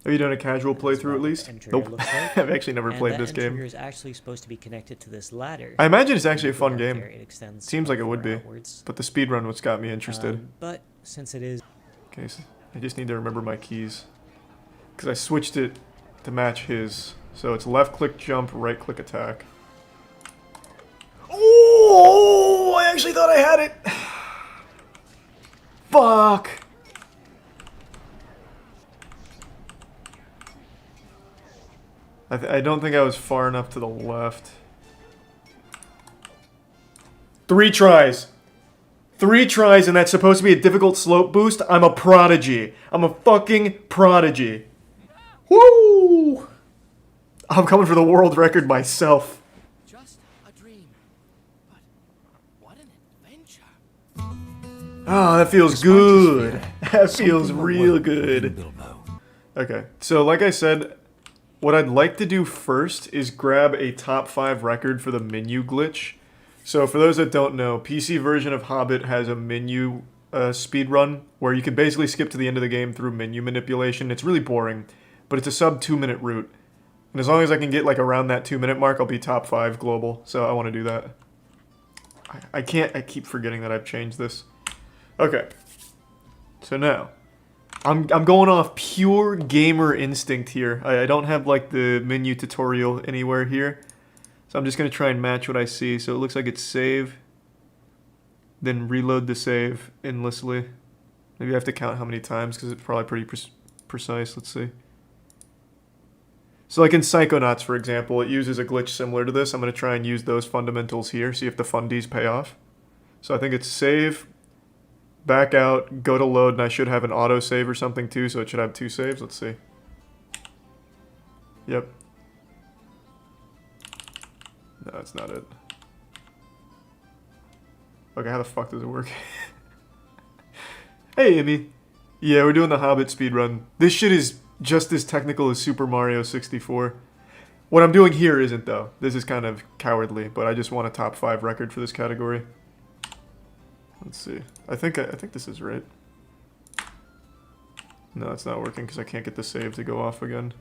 Have you done a casual playthrough at least? Nope. Like. I've actually never played that this game. Trigger is actually supposed to be connected to this ladder. I imagine it's actually a fun game. It Seems like it would be, outwards. but the speedrun what's got me interested. But since it is... Okay, so I just need to remember my keys. Because I switched it to match his. So it's left click jump, right click attack. Oh, I actually thought I had it. Fuck. I don't think I was far enough to the left. 3 tries. 3 tries, and that's supposed to be a difficult slope boost? I'm a prodigy. I'm a fucking prodigy. Woo! I'm coming for the world record myself. Just a dream. But what an adventure. Oh, that feels good. That feels real good. Okay, so like I said, what I'd like to do first is grab a top 5 record for the menu glitch. So for those that don't know, PC version of Hobbit has a menu speedrun where you can basically skip to the end of the game through menu manipulation. It's really boring, but it's a sub 2-minute route. And as long as I can get like around that 2-minute mark, I'll be top 5 global. So I want to do that. I keep forgetting that I've changed this. Okay. So now, I'm going off pure gamer instinct here. I don't have like the menu tutorial anywhere here. So I'm just going to try and match what I see. So it looks like it's save. Then reload the save endlessly. Maybe I have to count how many times because it's probably pretty precise. Let's see. So like in Psychonauts, for example, it uses a glitch similar to this. I'm going to try and use those fundamentals here. See if the fundies pay off. So I think it's save. Back out, go to load, and I should have an autosave or something too, so it should have 2 saves. Let's see. Yep. No, that's not it. Okay, how the fuck does it work? Hey, Amy. Yeah, we're doing the Hobbit speedrun. This shit is just as technical as Super Mario 64. What I'm doing here isn't, though. This is kind of cowardly, but I just want a top 5 record for this category. Let's see. I think this is right. No, it's not working because I can't get the save to go off again.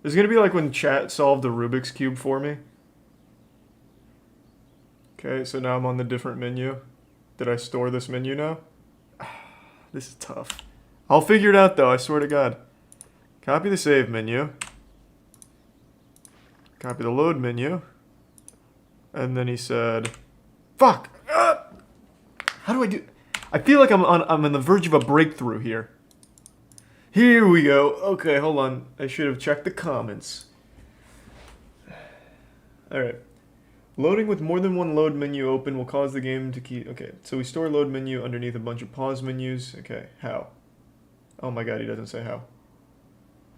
It's gonna be like when chat solved the Rubik's Cube for me. Okay, so now I'm on the different menu. Did I store this menu now? This is tough. I'll figure it out though, I swear to God. Copy the save menu. Copy the load menu. And then he said, fuck! How do I do? I feel like I'm on the verge of a breakthrough here. Here we go. Okay, hold on. I should have checked the comments. Alright. Loading with more than one load menu open will cause the game to keep... Okay, so we store load menu underneath a bunch of pause menus. Okay, how? Oh my god, he doesn't say how.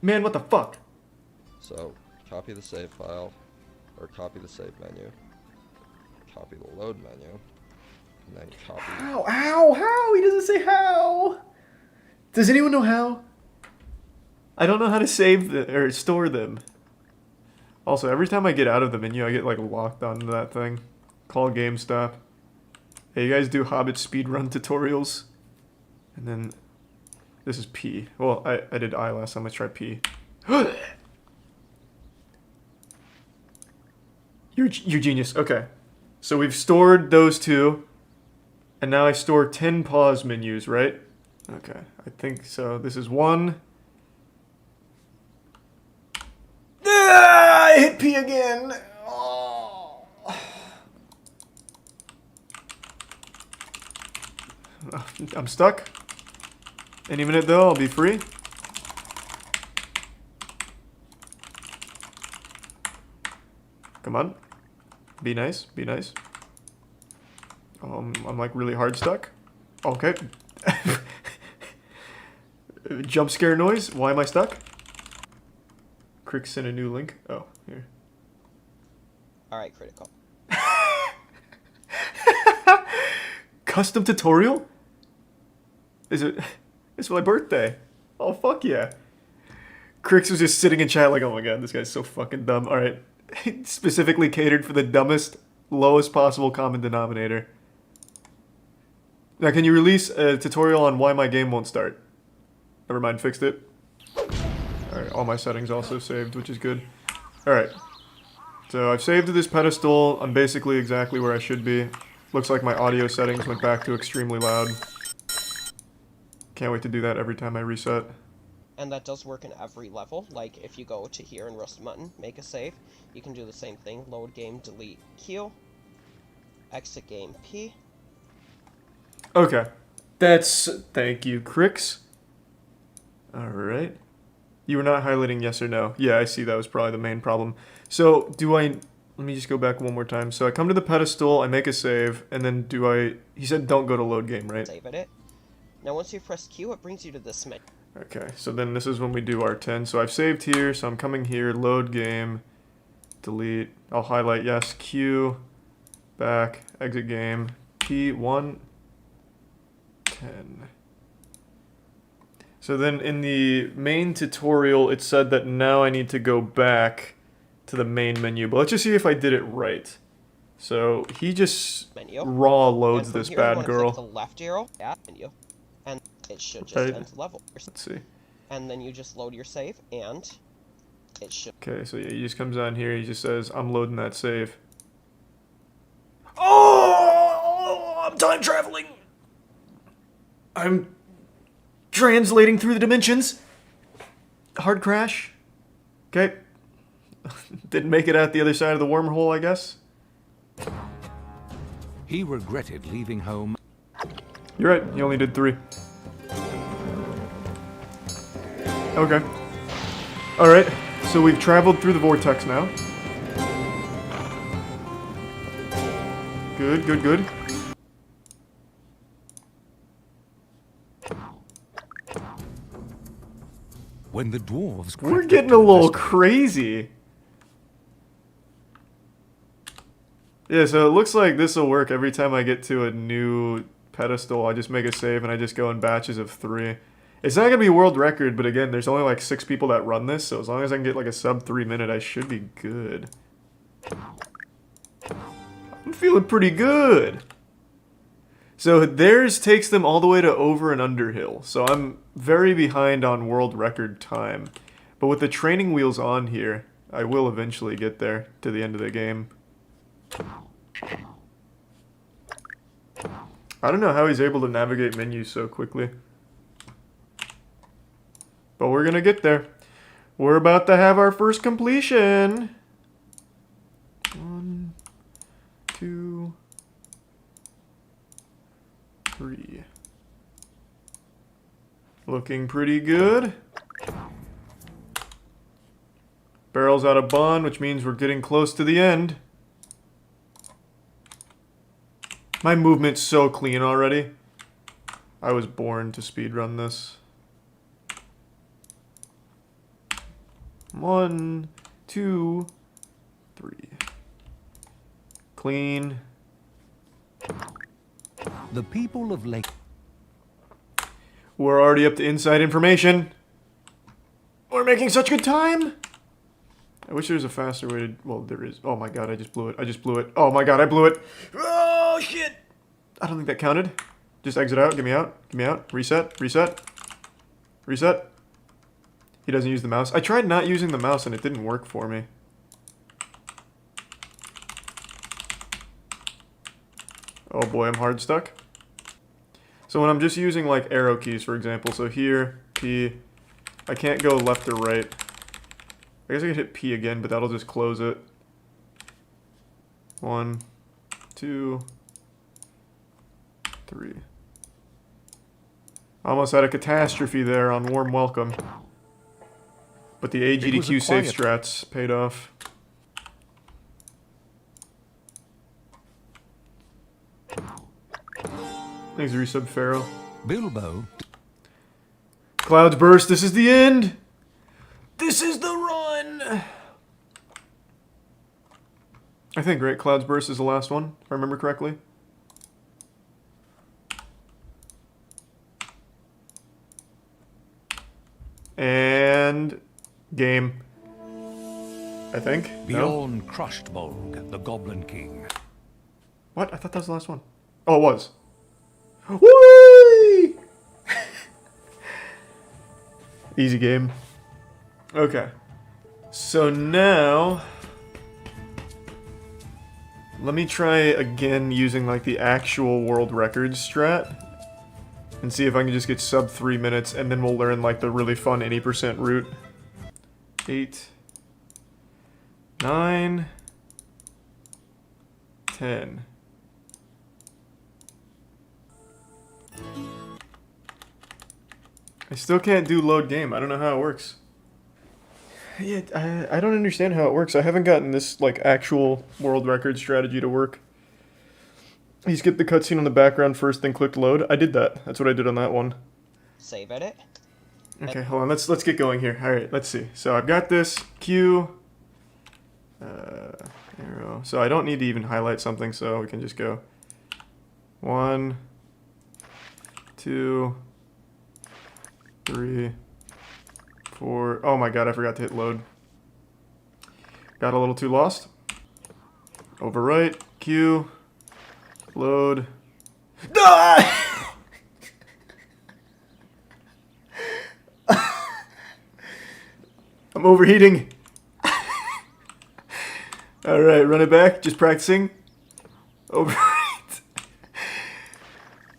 Man, what the fuck? So, copy the save file, or copy the save menu, copy the load menu, And then copy. How? How? He doesn't say how. Does anyone know how? I don't know how to save or store them. Also, every time I get out of the menu, I get like locked onto that thing. Call GameStop. Hey, you guys do Hobbit speedrun tutorials? And then this is P. Well, I did I last time. Let's try P. You're genius. Okay. So we've stored those two. And now I store 10 pause menus, right? Okay. I think so. This is one. I hit P again. Oh. I'm stuck. Any minute though, I'll be free. Come on. Be nice. Be nice. I'm like really hard stuck. Okay. Jump scare noise. Why am I stuck? Crick sent a new link. Oh, here. Alright, Critikal. Custom tutorial? Is it? It's my birthday. Oh, fuck yeah. Crix was just sitting in chat like, oh my god, this guy's so fucking dumb. Alright. Specifically catered for the dumbest, lowest possible common denominator. Now, can you release a tutorial on why my game won't start? Never mind, fixed it. Alright, all my settings also saved, which is good. Alright. So I've saved to this pedestal. I'm basically exactly where I should be. Looks like my audio settings went back to extremely loud. Can't wait to do that every time I reset. And that does work in every level. Like, if you go to here in Rust Mutton, make a save, you can do the same thing. Load game, delete Q, exit game P. Okay. Thank you, Crix. Alright. You were not highlighting yes or no. Yeah, I see that was probably the main problem. So, let me just go back one more time. So I come to the pedestal, I make a save, and then he said don't go to load game, right? Save it. Now once you press Q, it brings you to this menu. Okay, so then this is when we do our 10. So I've saved here, so I'm coming here, load game, delete. I'll highlight yes, Q, back, exit game, P1, 10. So then in the main tutorial, it said that now I need to go back to the main menu. But let's just see if I did it right. So he just raw loads this bad girl. Click the left arrow at menu, and it should just end the level. Let's see. And then you just load your save, and it should. Okay, so yeah, he just comes on here. He just says, "I'm loading that save." Oh, I'm time traveling. I'm translating through the dimensions. Hard crash. Okay. Didn't make it out the other side of the wormhole, I guess. He regretted leaving home. You're right, he only did 3. Okay. Alright, so we've traveled through the vortex now. Good, good, good. When the dwarves... We're getting a little crazy. Yeah, so it looks like this will work every time I get to a new pedestal. I just make a save and I just go in batches of 3. It's not going to be world record, but again, there's only like 6 people that run this, so as long as I can get like a sub 3 minute, I should be good. I'm feeling pretty good. So theirs takes them all the way to over and under hill. So I'm very behind on world record time. But with the training wheels on here, I will eventually get there to the end of the game. I don't know how he's able to navigate menus so quickly. But we're gonna get there. We're about to have our first completion. 1, 2, 3. Looking pretty good. Barrel's out of bond, which means we're getting close to the end. My movement's so clean already. I was born to speedrun this. 1, 2, 3. Clean. The people of Lake... We're already up to inside information. We're making such good time. I wish there was a faster way to... Well, there is. Oh my god, I just blew it. I just blew it. Oh my god, I blew it. Oh, shit. I don't think that counted. Just exit out. Get me out. Get me out. Reset. Reset. Reset. He doesn't use the mouse. I tried not using the mouse and it didn't work for me. Oh boy, I'm hard stuck. So when I'm just using like arrow keys, for example, so here, P, I can't go left or right. I guess I could hit P again, but that'll just close it. 1, 2, 3. Almost had a catastrophe there on Warm Welcome. But the AGDQ safe strats paid off. Thanks, resub Pharaoh. Bilbo. Clouds burst. This is the end. This is the run. I think, right? Clouds burst is the last one, if I remember correctly. And game. I think. Bjorn No? Crushedbolg, the Goblin King. What? I thought that was the last one. Oh, it was. Whee! Easy game. Okay. So now... let me try again using like the actual world record strat. And see if I can just get sub 3 minutes, and then we'll learn like the really fun 80% route. 8, 9, 10. I still can't do load game. I don't know how it works. Yeah, I don't understand how it works. I haven't gotten this like actual world record strategy to work. He skipped the cutscene on the background first, then clicked load. I did that. That's what I did on that one. Save edit. Okay, hold on. Let's get going here. All right, let's see. So I've got this Q, arrow. So I don't need to even highlight something, so we can just go 1, 2, 3, 4. Oh my god, I forgot to hit load. Got a little too lost. Overwrite, Q, load. Ah! I'm overheating. Alright, run it back. Just practicing. Overwrite.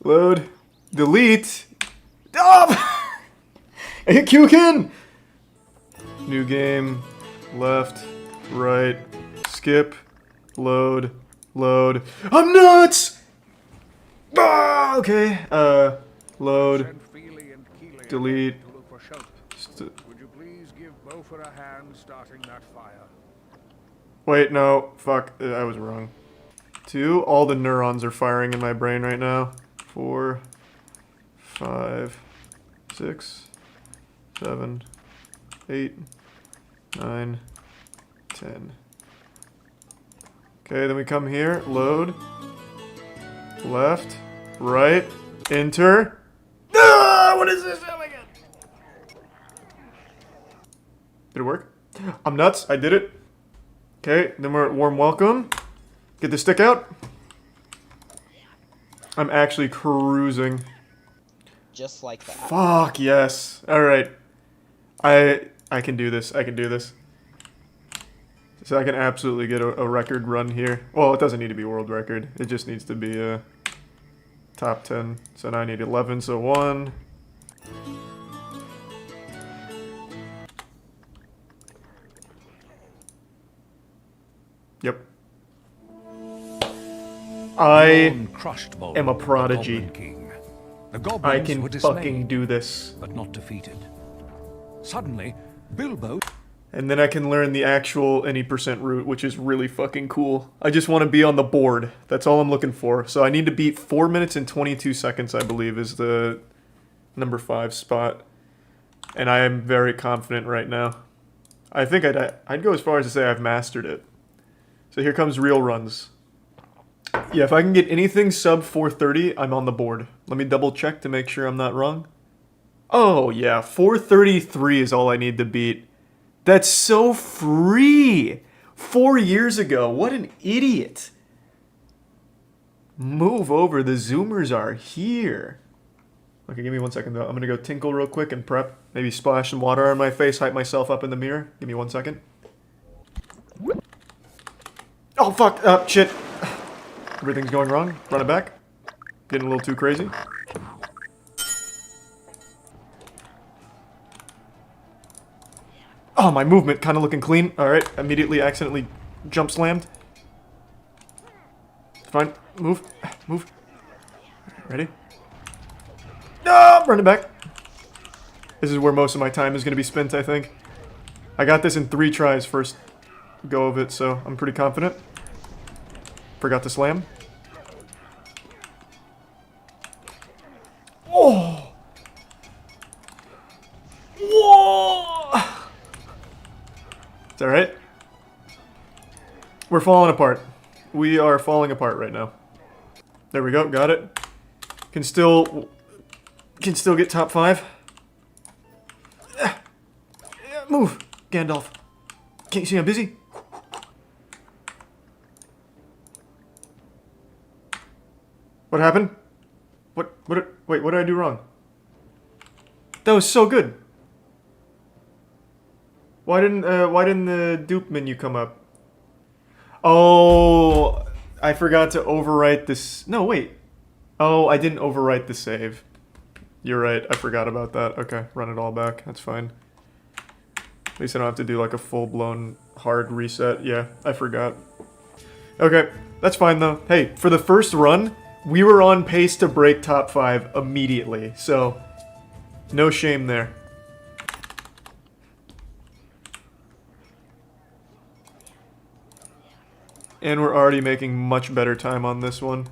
Load. Delete. Oh! I hit Q again! New game. Left. Right. Skip. Load. Load. I'm nuts! Ah, okay. Load. Delete. Would you please give Beaufort a hand starting that fire? Wait, no. Fuck. I was wrong. 2. All the neurons are firing in my brain right now. 4. 5. 6. 7. 8. 9. 10. Okay, then we come here. Load. Left. Right. Enter. Ah! What is this? Oh my god. Did it work? I'm nuts. I did it. Okay, then we're at Warm Welcome. Get the stick out. I'm actually cruising. Just like that. Fuck, yes. Alright. I can do this. I can do this. So I can absolutely get a record run here. Well, it doesn't need to be world record. It just needs to be a top 10. So now I need 11, so 1. Yep. I am a prodigy. I can fucking do this. But not defeated. Suddenly, Bilbo... And then I can learn the actual any percent route, which is really fucking cool. I just want to be on the board. That's all I'm looking for. So I need to beat 4 minutes and 22 seconds, I believe, is the number 5 spot. And I am very confident right now. I think I'd go as far as to say I've mastered it. So here comes real runs. Yeah, if I can get anything sub 430, I'm on the board. Let me double check to make sure I'm not wrong. Oh, yeah, 433 is all I need to beat. That's so free! 4 years ago, what an idiot. Move over, the Zoomers are here. Okay, give me 1 second though. I'm gonna go tinkle real quick and prep. Maybe splash some water on my face, hype myself up in the mirror. Give me 1 second. Oh, fuck! Shit. Everything's going wrong. Run it back. Getting a little too crazy. Oh, my movement kind of looking clean. Alright, immediately accidentally jump slammed. Fine. Move. Move. Ready? No! Run it back. This is where most of my time is going to be spent, I think. I got this in 3 tries first go of it, so I'm pretty confident. Forgot to slam. Oh! Whoa! It's alright. We're falling apart. We are falling apart right now. There we go, got it. Can still get top 5. Move, Gandalf. Can't you see I'm busy? What happened? Wait, what did I do wrong? That was so good. Why didn't the dupe menu come up? Oh, I forgot to overwrite this. No, wait. Oh, I didn't overwrite the save. You're right, I forgot about that. Okay, run it all back. That's fine. At least I don't have to do like a full-blown hard reset. Yeah, I forgot. Okay, that's fine though. Hey, for the first run, we were on pace to break top 5 immediately, so no shame there. And we're already making much better time on this one.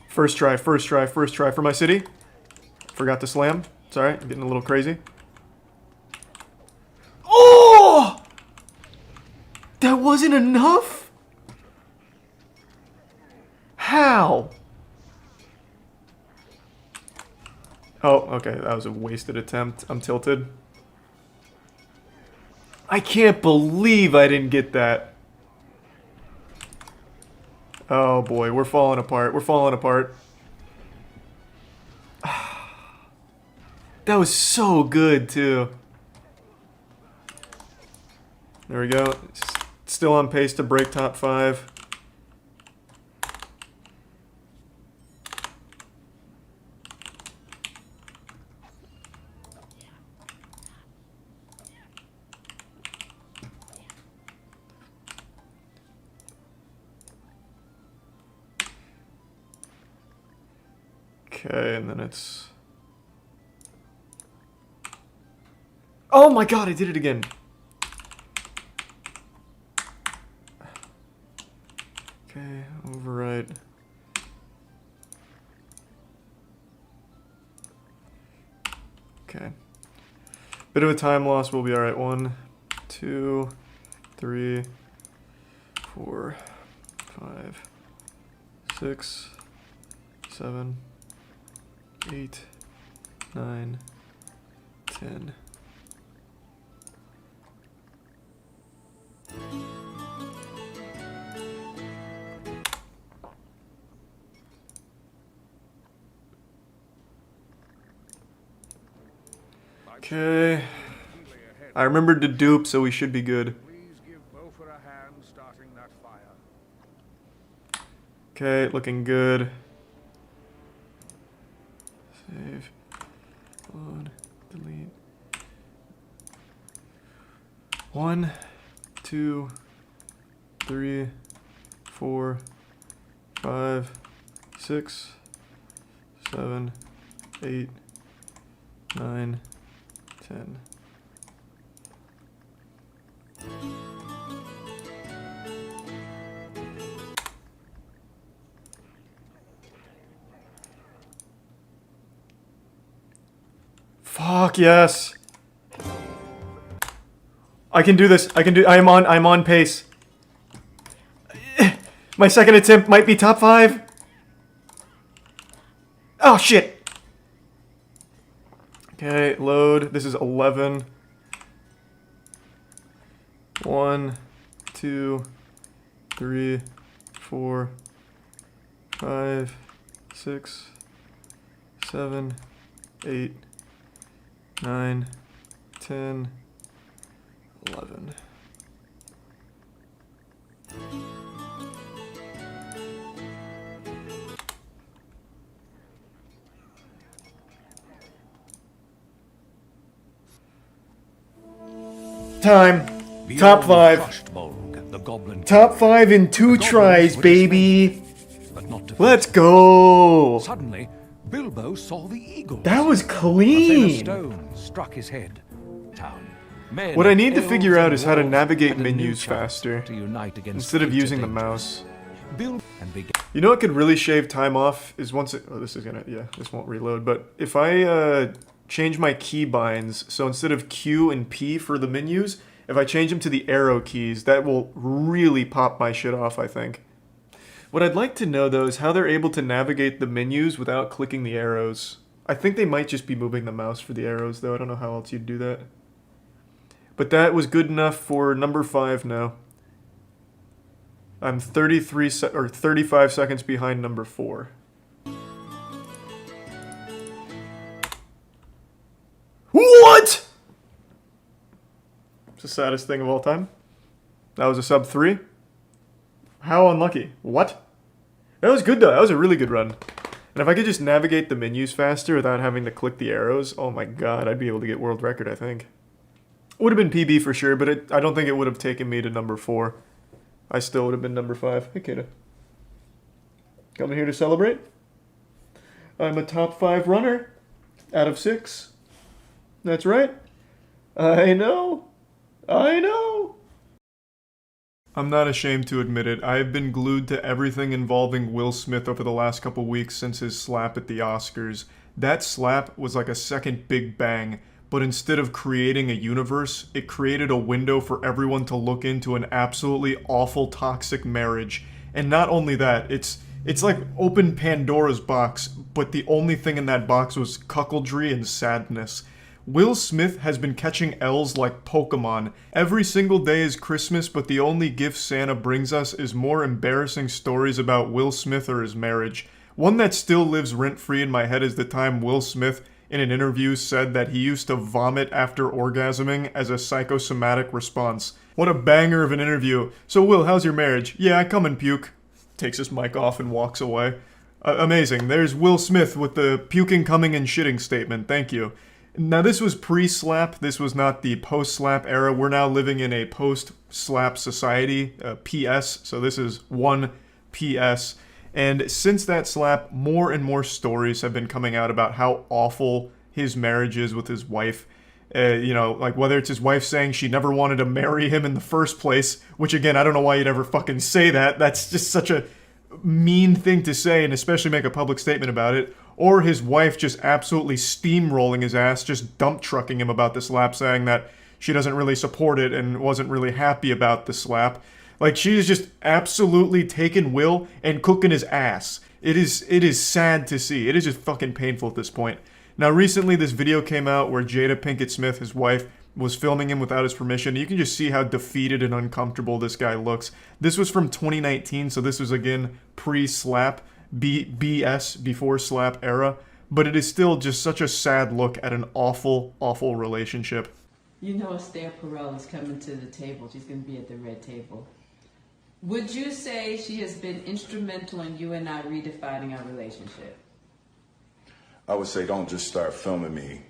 First try for my city. Forgot to slam. It's alright, I'm getting a little crazy. Oh! That wasn't enough? How? Oh, okay, that was a wasted attempt. I'm tilted. I can't believe I didn't get that. Oh boy, we're falling apart. We're falling apart. That was so good, too. There we go. Still on pace to break top 5. Okay, and then it's... Oh my god, I did it again! Okay, override. Okay. Bit of a time loss, we'll be alright. 1, 2, 3, 4, 5, 6, 7, 8, 9, 10. Okay. I remembered to dupe, so we should be good. Okay, looking good. Save. Load. Delete. 1, 2, 3, 4, 5, 6, 7, 8, 9, 10. Fuck yes. I can do this. I'm on pace. My second attempt might be top 5. Oh shit. Okay, load. This is 11. 1, 2, 3, 4, 5, 6, 7, 8, 9, 10, 11. Time. Top 5. Top 5 in 2 tries, baby. Let's go. Suddenly, Bilbo saw the eagle. That was A thin clean. stone struck his head. Town. Men, What I need to elves, figure out and is how to dwarves navigate had a new menus chance faster, to unite against instead of future using the dangers. mouse. Bilbo and began. You know what could really shave time off is once it... Oh, this is gonna... Yeah, this won't reload. But if I change my keybinds, so instead of Q and P for the menus, if I change them to the arrow keys, that will really pop my shit off, I think. What I'd like to know, though, is how they're able to navigate the menus without clicking the arrows. I think they might just be moving the mouse for the arrows, though. I don't know how else you'd do that. But that was good enough for number 5 now. I'm 35 seconds behind number 4. What? It's the saddest thing of all time. That was a sub 3. How unlucky. What? That was good though. That was a really good run. And if I could just navigate the menus faster without having to click the arrows, oh my god, I'd be able to get world record, I think. Would have been PB for sure, but I don't think it would have taken me to number 4. I still would have been number 5. Hey, Kata. Coming here to celebrate? I'm a top 5 runner out of 6. That's right. I know. I know. I'm not ashamed to admit it. I have been glued to everything involving Will Smith over the last couple weeks since his slap at the Oscars. That slap was like a second Big Bang. But instead of creating a universe, it created a window for everyone to look into an absolutely awful toxic marriage. And not only that, it's like open Pandora's box, but the only thing in that box was cuckoldry and sadness. Will Smith has been catching L's like Pokemon. Every single day is Christmas, but the only gift Santa brings us is more embarrassing stories about Will Smith or his marriage. One that still lives rent-free in my head is the time Will Smith in an interview said that he used to vomit after orgasming as a psychosomatic response. What a banger of an interview. So Will, how's your marriage? Yeah, I come and puke. Takes his mic off and walks away. Amazing. There's Will Smith with the puking, coming, and shitting statement. Thank you. Now this was pre-slap. This was not the post-slap era. We're now living in a post-slap society. PS. So this is 1 PS. And since that slap, more and more stories have been coming out about how awful his marriage is with his wife. You know, like whether it's his wife saying she never wanted to marry him in the first place, which again, I don't know why you'd ever fucking say that. That's just such a mean thing to say, and especially make a public statement about it. Or his wife just absolutely steamrolling his ass, just dump trucking him about the slap, saying that she doesn't really support it and wasn't really happy about the slap. Like, she is just absolutely taking Will and cooking his ass. It is sad to see. It is just fucking painful at this point. Now, recently this video came out where Jada Pinkett Smith, his wife, was filming him without his permission. You can just see how defeated and uncomfortable this guy looks. This was from 2019, so this was, again, pre-slap, BS, before slap era. But it is still just such a sad look at an awful, awful relationship. You know Esther Perel is coming to the table. She's going to be at the red table. Would you say she has been instrumental in you and I redefining our relationship? I would say don't just start filming me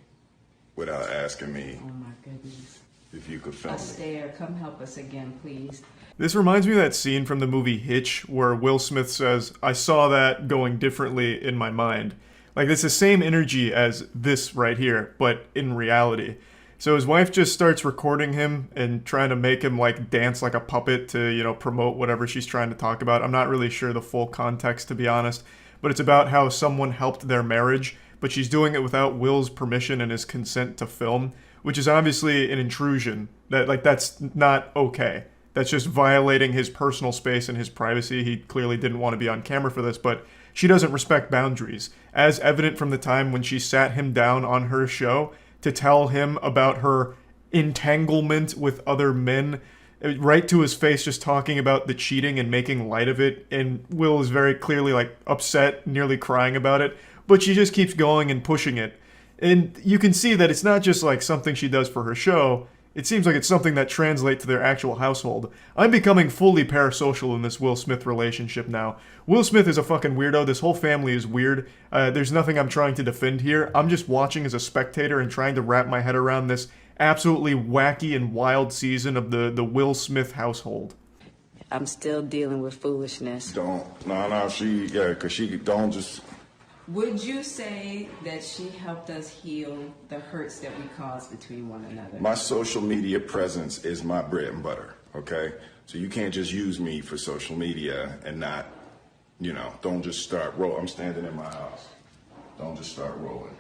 without asking me Oh my goodness. if you could film me. Esther, come help us again, please. This reminds me of that scene from the movie Hitch where Will Smith says, I saw that going differently in my mind. Like, it's the same energy as this right here, but in reality. So his wife just starts recording him and trying to make him, like, dance like a puppet to, you know, promote whatever she's trying to talk about. I'm not really sure the full context, to be honest. But it's about how someone helped their marriage but she's doing it without Will's permission and his consent to film, which is obviously an intrusion. That's not okay. That's just violating his personal space and his privacy. He clearly didn't want to be on camera for this, but she doesn't respect boundaries, as evident from the time when she sat him down on her show to tell him about her entanglement with other men, right to his face, just talking about the cheating and making light of it. And Will is very clearly like upset, nearly crying about it, but she just keeps going and pushing it. And you can see that it's not just like something she does for her show. It seems like it's something that translates to their actual household. I'm becoming fully parasocial in this Will Smith relationship now. Will Smith is a fucking weirdo. This whole family is weird. There's nothing I'm trying to defend here. I'm just watching as a spectator and trying to wrap my head around this absolutely wacky and wild season of the Will Smith household. I'm still dealing with foolishness. No, because she don't just... Would you say that she helped us heal the hurts that we caused between one another? My social media presence is my bread and butter, okay? So you can't just use me for social media and not, don't just start rolling. I'm standing in my house. Don't just start rolling.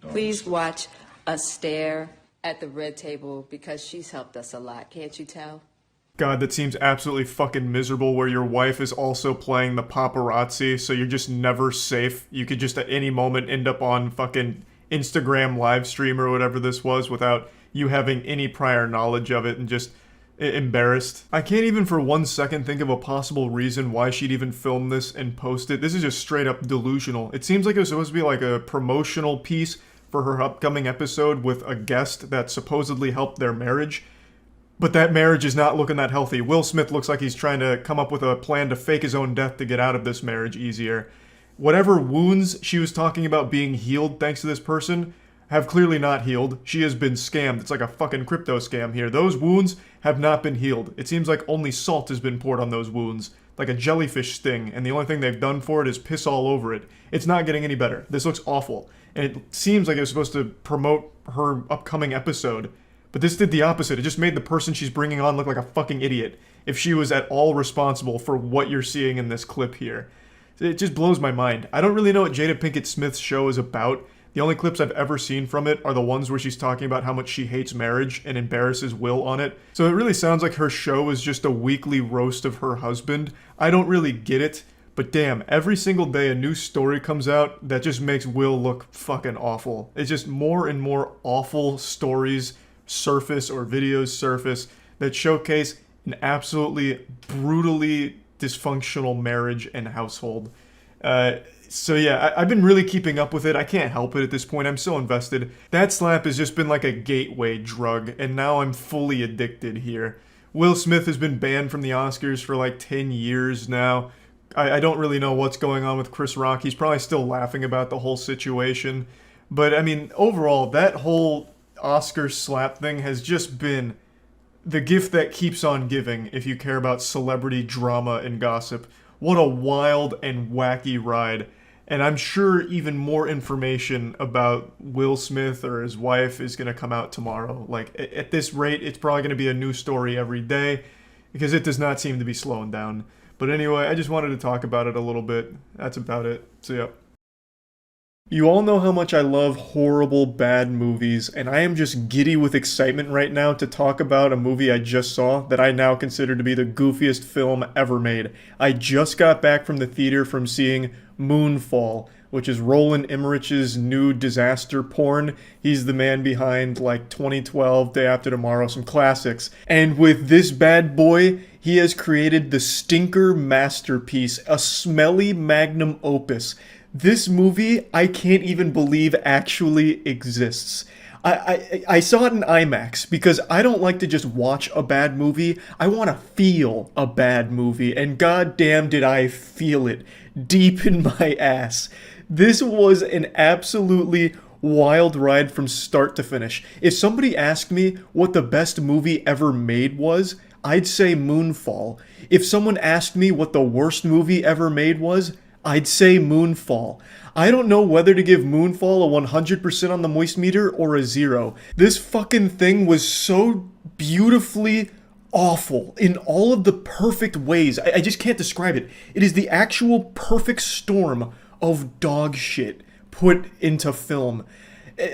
Please watch us stare at the red table because she's helped us a lot. Can't you tell? God, that seems absolutely fucking miserable, where your wife is also playing the paparazzi, so you're just never safe. You could just at any moment end up on fucking Instagram live stream or whatever this was without you having any prior knowledge of it and just embarrassed. I can't even for 1 second think of a possible reason why she'd even film this and post it. This is just straight up delusional. It seems like it was supposed to be like a promotional piece for her upcoming episode with a guest that supposedly helped their marriage. But that marriage is not looking that healthy. Will Smith looks like he's trying to come up with a plan to fake his own death to get out of this marriage easier. Whatever wounds she was talking about being healed thanks to this person have clearly not healed. She has been scammed. It's like a fucking crypto scam here. Those wounds have not been healed. It seems like only salt has been poured on those wounds, like a jellyfish sting, and the only thing they've done for it is piss all over it. It's not getting any better. This looks awful. And it seems like it was supposed to promote her upcoming episode, but this did the opposite. It just made the person she's bringing on look like a fucking idiot, if she was at all responsible for what you're seeing in this clip here. It just blows my mind. I don't really know what Jada Pinkett Smith's show is about. The only clips I've ever seen from it are the ones where she's talking about how much she hates marriage and embarrasses Will on it. So it really sounds like her show is just a weekly roast of her husband. I don't really get it, but damn, every single day a new story comes out that just makes Will look fucking awful. It's just more and more awful stories surface or videos surface that showcase an absolutely brutally dysfunctional marriage and household. So yeah, I've been really keeping up with it. I can't help it at this point. I'm so invested. That slap has just been like a gateway drug, and now I'm fully addicted here. Will Smith has been banned from the Oscars for like 10 years now. I don't really know what's going on with Chris Rock. He's probably still laughing about the whole situation. But I mean, overall, that whole Oscar slap thing has just been the gift that keeps on giving if you care about celebrity drama and gossip. What a wild and wacky ride. And I'm sure even more information about Will Smith or his wife is going to come out tomorrow. Like, at this rate, it's probably going to be a new story every day because it does not seem to be slowing down. But anyway, I just wanted to talk about it a little bit. That's about it. So yeah. You all know how much I love horrible, bad movies, and I am just giddy with excitement right now to talk about a movie I just saw that I now consider to be the goofiest film ever made. I just got back from the theater from seeing Moonfall, which is Roland Emmerich's new disaster porn. He's the man behind, like, 2012, Day After Tomorrow, some classics. And with this bad boy, he has created the stinker masterpiece, a smelly magnum opus. This movie, I can't even believe actually exists. I saw it in IMAX because I don't like to just watch a bad movie. I want to feel a bad movie, and goddamn did I feel it deep in my ass. This was an absolutely wild ride from start to finish. If somebody asked me what the best movie ever made was, I'd say Moonfall. If someone asked me what the worst movie ever made was, I'd say Moonfall. I don't know whether to give Moonfall a 100% on the moist meter or a 0. This fucking thing was so beautifully awful in all of the perfect ways. I just can't describe it. It is the actual perfect storm of dog shit put into film.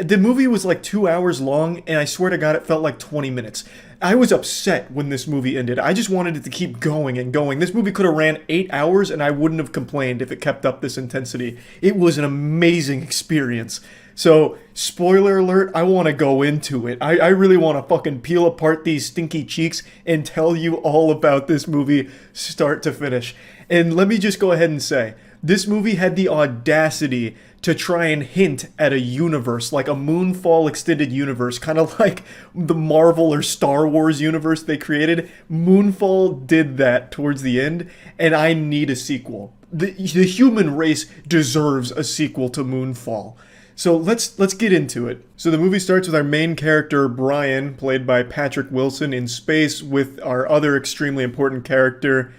The movie was like 2 hours long, and I swear to God, it felt like 20 minutes. I was upset when this movie ended. I just wanted it to keep going and going. This movie could have ran 8 hours, and I wouldn't have complained if it kept up this intensity. It was an amazing experience. So, spoiler alert, I want to go into it. I really want to fucking peel apart these stinky cheeks and tell you all about this movie start to finish. And let me just go ahead and say, this movie had the audacity to try and hint at a universe, like a Moonfall extended universe, kind of like the Marvel or Star Wars universe they created. Moonfall did that towards the end, and I need a sequel. The human race deserves a sequel to Moonfall. So let's get into it. So the movie starts with our main character, Brian, played by Patrick Wilson, in space with our other extremely important character,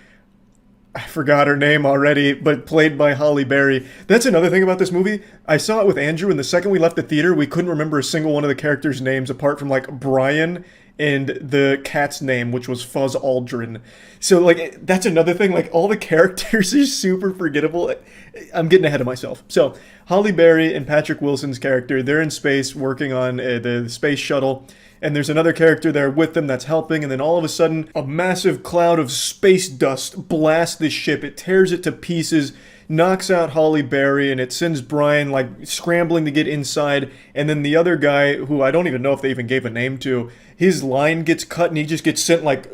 I forgot her name already, but played by Halle Berry. That's another thing about this movie. I saw it with Andrew, and the second we left the theater, we couldn't remember a single one of the characters' names apart from, like, Brian and the cat's name, which was Fuzz Aldrin. So, like, that's another thing. Like, all the characters are super forgettable. I'm getting ahead of myself. So, Halle Berry and Patrick Wilson's character, they're in space working on the space shuttle. And there's another character there with them that's helping, and then all of a sudden, a massive cloud of space dust blasts the ship. It tears it to pieces, knocks out Halle Berry, and it sends Brian, like, scrambling to get inside. And then the other guy, who I don't even know if they even gave a name to, his line gets cut, and he just gets sent, like,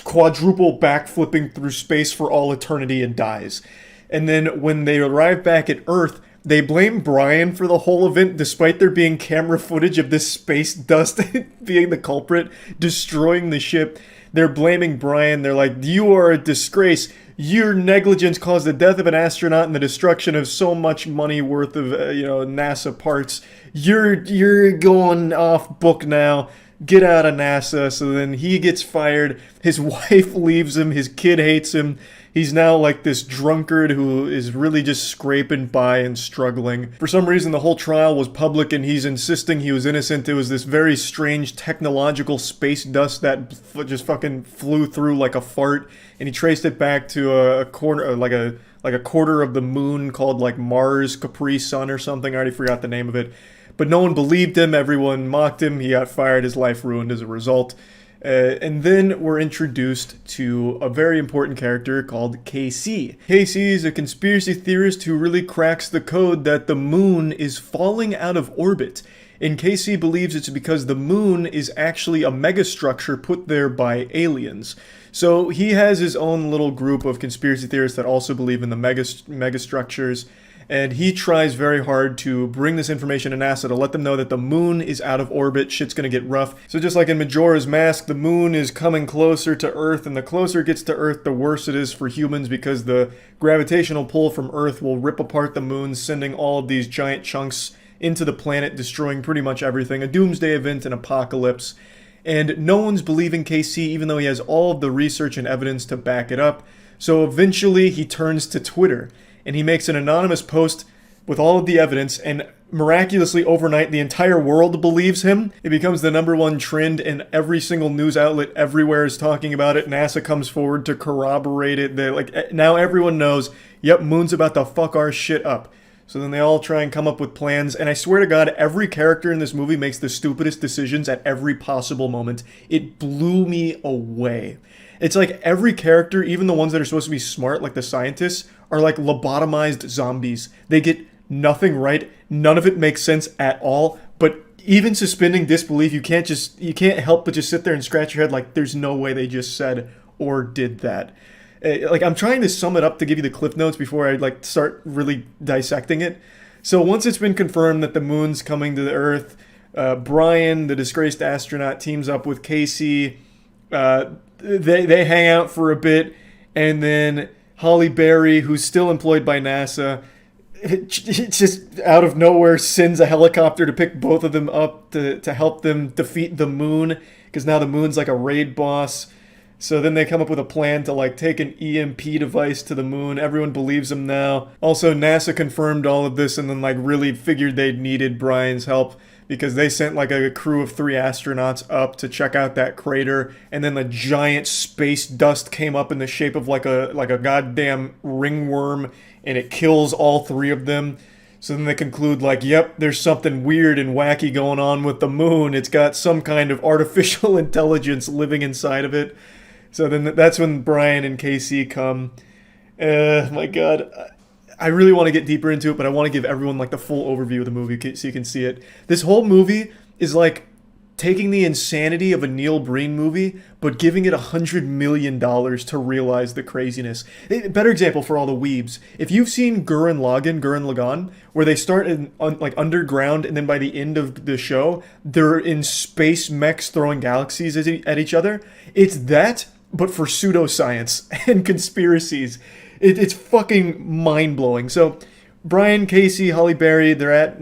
quadruple backflipping through space for all eternity and dies. And then when they arrive back at Earth, they blame Brian for the whole event, despite there being camera footage of this space dust being the culprit, destroying the ship. They're blaming Brian. They're like, you are a disgrace. Your negligence caused the death of an astronaut and the destruction of so much money worth of, NASA parts. You're going off book now. Get out of NASA. So then he gets fired. His wife leaves him. His kid hates him. He's now like this drunkard who is really just scraping by and struggling. For some reason, the whole trial was public and he's insisting he was innocent. It was this very strange technological space dust that just fucking flew through like a fart. And he traced it back to a corner, like a quarter of the moon called like Mars Capri Sun or something. I already forgot the name of it. But no one believed him. Everyone mocked him. He got fired. His life ruined as a result. And then we're introduced to a very important character called KC. KC is a conspiracy theorist who really cracks the code that the moon is falling out of orbit. And KC believes it's because the moon is actually a megastructure put there by aliens. So he has his own little group of conspiracy theorists that also believe in the megastructures. And he tries very hard to bring this information to NASA to let them know that the moon is out of orbit, shit's gonna get rough. So just like in Majora's Mask, the moon is coming closer to Earth, and the closer it gets to Earth, the worse it is for humans because the gravitational pull from Earth will rip apart the moon, sending all of these giant chunks into the planet, destroying pretty much everything. A doomsday event, an apocalypse. And no one's believing KC, even though he has all of the research and evidence to back it up. So eventually he turns to Twitter. And he makes an anonymous post with all of the evidence, and miraculously overnight the entire world believes him. It becomes the #1 trend, and every single news outlet everywhere is talking about it. NASA comes forward to corroborate it. Now everyone knows, yep, moon's about to fuck our shit up. So then they all try and come up with plans, and I swear to God, every character in this movie makes the stupidest decisions at every possible moment. It blew me away. It's like every character, even the ones that are supposed to be smart, like the scientists, are like lobotomized zombies. They get nothing right. None of it makes sense at all. But even suspending disbelief, you can't help but just sit there and scratch your head like there's no way they just said or did that. Like, I'm trying to sum it up to give you the cliff notes before I like start really dissecting it. So once it's been confirmed that the moon's coming to the Earth, Brian, the disgraced astronaut, teams up with Casey. They hang out for a bit, and then Halle Berry, who's still employed by NASA, just out of nowhere sends a helicopter to pick both of them up to help them defeat the moon, because now the moon's like a raid boss. So then they come up with a plan to like take an EMP device to the moon. Everyone believes them now. Also, NASA confirmed all of this and then like really figured they needed Brian's help, because they sent like a crew of 3 astronauts up to check out that crater, and then the giant space dust came up in the shape of like a goddamn ringworm, and it kills all 3 of them. So then they conclude like, yep, there's something weird and wacky going on with the moon. It's got some kind of artificial intelligence living inside of it. So then that's when Brian and Casey come. My God. I really want to get deeper into it, but I want to give everyone like the full overview of the movie so you can see it. This whole movie is like taking the insanity of a Neil Breen movie, but giving it $100 million to realize the craziness. A better example for all the weebs. If you've seen Gurren Lagann, where they start like underground, and then by the end of the show, they're in space mechs throwing galaxies at each other. It's that, but for pseudoscience and conspiracies. It's fucking mind-blowing. So Brian, Casey, Halle Berry, they're at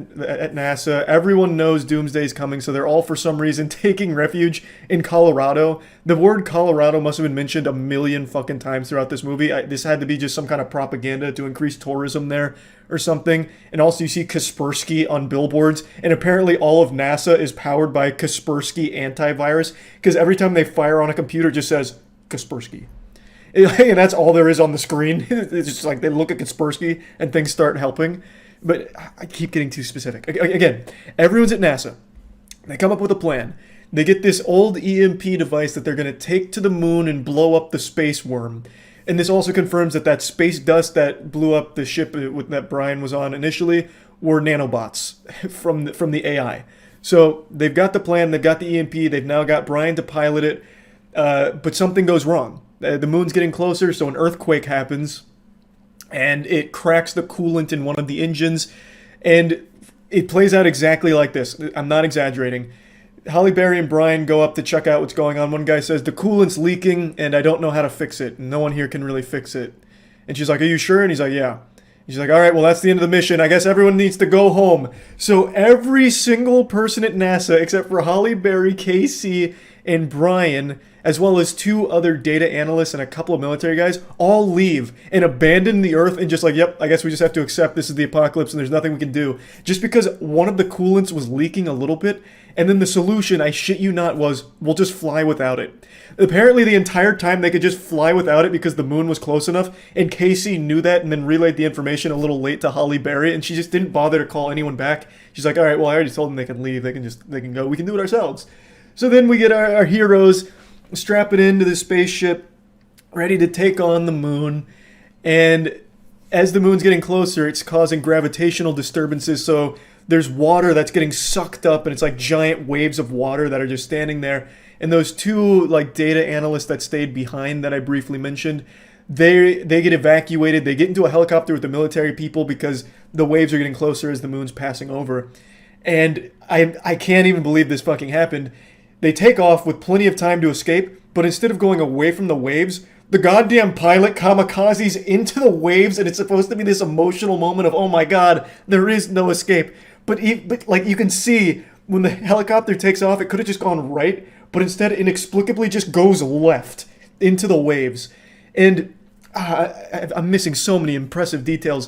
NASA. Everyone knows Doomsday's coming, so they're all, for some reason, taking refuge in Colorado. The word Colorado must have been mentioned a million fucking times throughout this movie. This had to be just some kind of propaganda to increase tourism there or something. And also you see Kaspersky on billboards, and apparently all of NASA is powered by Kaspersky antivirus, because every time they fire on a computer, it just says Kaspersky. And that's all there is on the screen. It's just like they look at Kaspersky and things start helping. But I keep getting too specific. Again, everyone's at NASA. They come up with a plan. They get this old EMP device that they're going to take to the moon and blow up the space worm. And this also confirms that space dust that blew up the ship that Brian was on initially were nanobots from the AI. So they've got the plan. They've got the EMP. They've now got Brian to pilot it. But something goes wrong. The moon's getting closer, so an earthquake happens, and it cracks the coolant in one of the engines, and it plays out exactly like this. I'm not exaggerating. Halle Berry and Brian go up to check out what's going on. One guy says, the coolant's leaking, and I don't know how to fix it. No one here can really fix it. And she's like, are you sure? And he's like, yeah. She's like, all right, well, that's the end of the mission. I guess everyone needs to go home. So every single person at NASA, except for Halle Berry, Casey, and Brian, as well as 2 other data analysts and a couple of military guys, all leave and abandon the Earth and just like, yep, I guess we just have to accept this is the apocalypse and there's nothing we can do. Just because one of the coolants was leaking a little bit, and then the solution, I shit you not, was we'll just fly without it. Apparently the entire time they could just fly without it because the moon was close enough, and Casey knew that and then relayed the information a little late to Halle Berry, and she just didn't bother to call anyone back. She's like, all right, well, I already told them they can leave. They can go. We can do it ourselves. So then we get our heroes strapping into the spaceship, ready to take on the moon. And as the moon's getting closer, it's causing gravitational disturbances. So there's water that's getting sucked up, and it's like giant waves of water that are just standing there. And those 2 like data analysts that stayed behind that I briefly mentioned, they get evacuated. They get into a helicopter with the military people because the waves are getting closer as the moon's passing over. And I can't even believe this fucking happened. They take off with plenty of time to escape, but instead of going away from the waves, the goddamn pilot kamikazes into the waves, and it's supposed to be this emotional moment of, oh my god, there is no escape. But like you can see, when the helicopter takes off, it could have just gone right, but instead inexplicably just goes left into the waves. And I'm missing so many impressive details.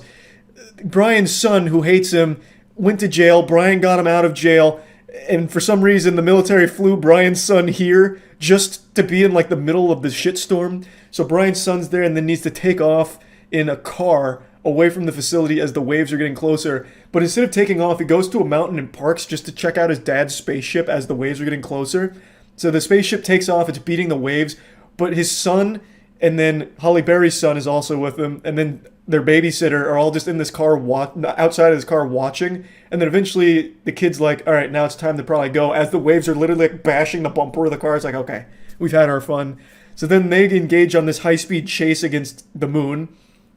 Brian's son, who hates him, went to jail. Brian got him out of jail. And for some reason, the military flew Brian's son here just to be in like the middle of the shitstorm. So Brian's son's there and then needs to take off in a car away from the facility as the waves are getting closer. But instead of taking off, he goes to a mountain and parks just to check out his dad's spaceship as the waves are getting closer. So the spaceship takes off, it's beating the waves, but his son and then Halle Berry's son is also with him, and then their babysitter are all just in this car, outside of this car watching. And then eventually the kid's like, all right, now it's time to probably go, as the waves are literally like bashing the bumper of the car. It's like, okay, we've had our fun. So then they engage on this high-speed chase against the moon,